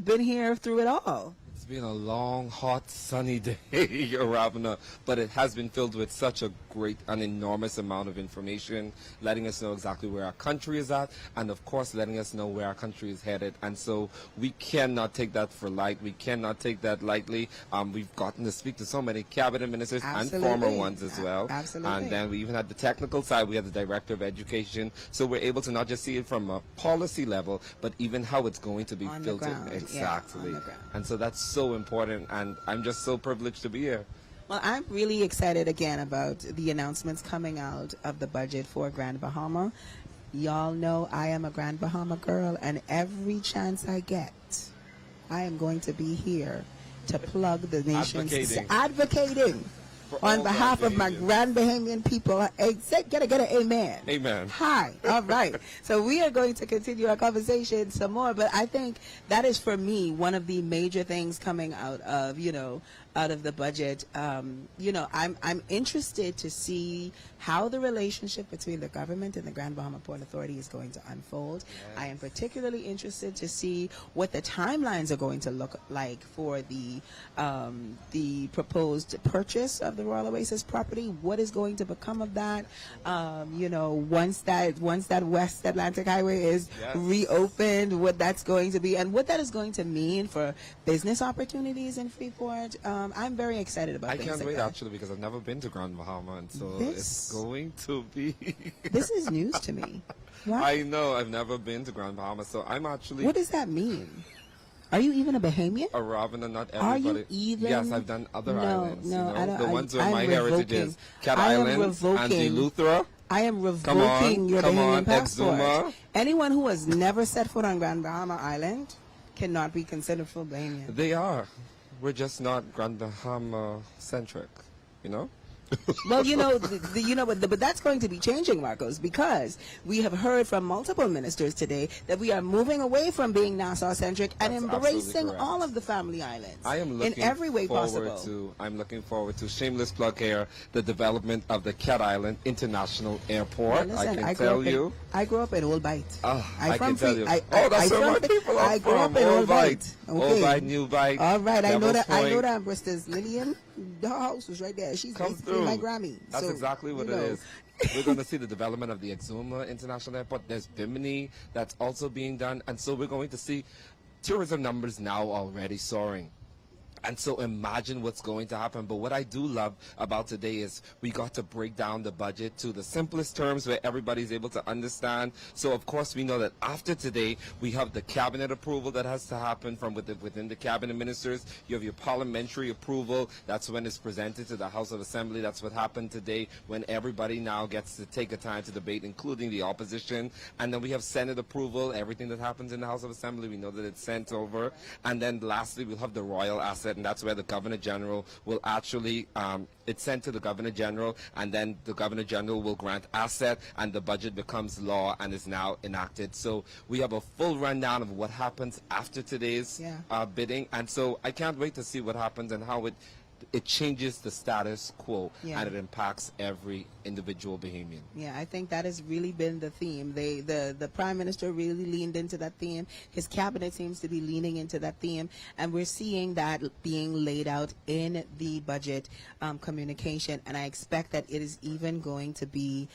A: been here through it all.
B: It's been a long, hot, sunny day, Ravana, but it has been filled with such a great and enormous amount of information, letting us know exactly where our country is at, and of course letting us know where our country is headed. And so we cannot take that for light. We cannot take that lightly. We've gotten to speak to so many cabinet ministers
A: Absolutely.
B: and former ones as well.
A: Absolutely.
B: And then we even had the technical side. We had the director of education. So we're able to not just see it from a policy level, but even how it's going to be
A: On the
B: filtered.
A: ground. Yeah,
B: Exactly.
A: on the ground.
B: And so that's so important, and I'm just so privileged to be here.
A: Well, I'm really excited again about the announcements coming out of the budget for Grand Bahama. Y'all know I am a Grand Bahama girl, and every chance I get, I am going to be here to plug the nation's advocating on behalf of my Grand Bahamian people. Get an amen.
B: Amen.
A: Hi. All right. So we are going to continue our conversation some more, but I think that is, for me, one of the major things coming out of, out of the budget. I'm interested to see how the relationship between the government and the Grand Bahama Port Authority is going to unfold. Yes. I am particularly interested to see what the timelines are going to look like for the proposed purchase of the Royal Oasis property. What is going to become of that? Once that West Atlantic Highway is reopened, what that's going to be and what that is going to mean for business opportunities in Freeport. I'm very excited about things
B: I can't
A: like
B: wait,
A: that.
B: actually, because I've never been to Grand Bahama, and so it's going to be...
A: This is news to me. What?
B: I know, I've never been to Grand Bahama, so I'm actually...
A: What does that mean? Are you even a Bahamian?
B: A Ravana, not everybody.
A: Are you even?
B: Yes, I've done other islands.
A: No, I don't.
B: The ones where
A: I'm
B: my heritage is. Cat
A: I am
B: Islands and
A: revoking.
B: Eleuthera.
A: I am revoking your Bahamian passport.
B: Exuma.
A: Anyone who has never set foot on Grand Bahama Island cannot be considered full Bahamian.
B: They are. We're just not Grand Bahama centric,
A: Well, but that's going to be changing, Marcos, because we have heard from multiple ministers today that we are moving away from being Nassau-centric and embracing all of the family islands
B: I am looking
A: in every way
B: forward
A: possible.
B: I'm looking forward to, shameless plug here, the development of the Cat Island International Airport.
A: Well, listen,
B: I can tell you.
A: I grew up in Old Bight.
B: I can tell you. That's where my people are
A: I grew up in
B: Old Bight.
A: Okay.
B: Old Bight, New Bight.
A: All right, I know that.
B: Point.
A: I know that. Bristol's Lillian, her house was right there. She's basically my Grammy.
B: That's exactly what it is. We're going to see the development of the Exuma International Airport. There's Bimini that's also being done. And so we're going to see tourism numbers now already soaring. And so imagine what's going to happen. But what I do love about today is we got to break down the budget to the simplest terms where everybody's able to understand. So, of course, we know that after today, we have the cabinet approval that has to happen from within the cabinet ministers. You have your parliamentary approval. That's when it's presented to the House of Assembly. That's what happened today when everybody now gets to take a time to debate, including the opposition. And then we have Senate approval. Everything that happens in the House of Assembly, we know that it's sent over. And then lastly, we'll have the royal asset. And that's where the Governor General will actually, it's sent to the Governor General, and then the Governor General will grant asset, and the budget becomes law and is now enacted. So we have a full rundown of what happens after today's bidding, and so I can't wait to see what happens and how it changes the status quo, and it impacts every individual Bahamian.
A: Yeah, I think that has really been the theme. The Prime Minister really leaned into that theme. His cabinet seems to be leaning into that theme, and we're seeing that being laid out in the budget communication, and I expect that it is even going to be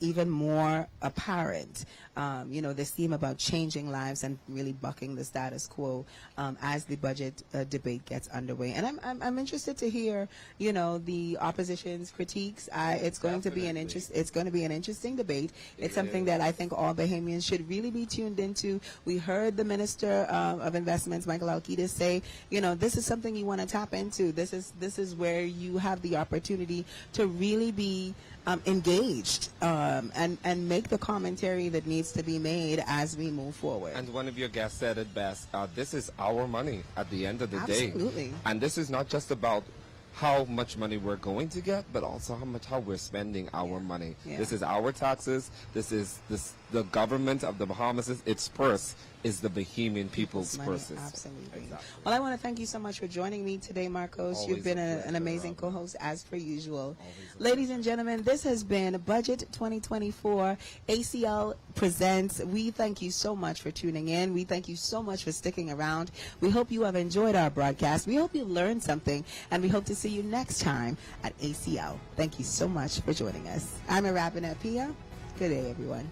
A: even more apparent. This theme about changing lives and really bucking the status quo as the budget debate gets underway. And I'm interested to hear, the opposition's critiques. It's going to be an interesting debate. It's something that I think all Bahamians should really be tuned into. We heard the Minister of Investments, Michael Alcides, say, this is something you want to tap into. This is where you have the opportunity to really be engaged and make the commentary that needs to be made as we move forward.
B: And one of your guests said it best. This is our money at the end of the day.
A: Absolutely.
B: And this is not just about how much money we're going to get, but also how we're spending our money.
A: Yeah.
B: This is our taxes. This is the government of the Bahamas, its purse is the Bahamian people's
A: Money,
B: purses.
A: absolutely.
B: Exactly.
A: Well, I want to thank you so much for joining me today, Marcos.
B: Always
A: You've been
B: a pleasure,
A: an amazing co-host as per usual.
B: Always
A: Ladies and gentlemen, this has been Budget 2024 ACL Presents. We thank you so much for tuning in. We thank you so much for sticking around. We hope you have enjoyed our broadcast. We hope you learned something, and we hope to see you next time at ACL. Thank you so much for joining us. I'm Arabina Apia. Good day, everyone.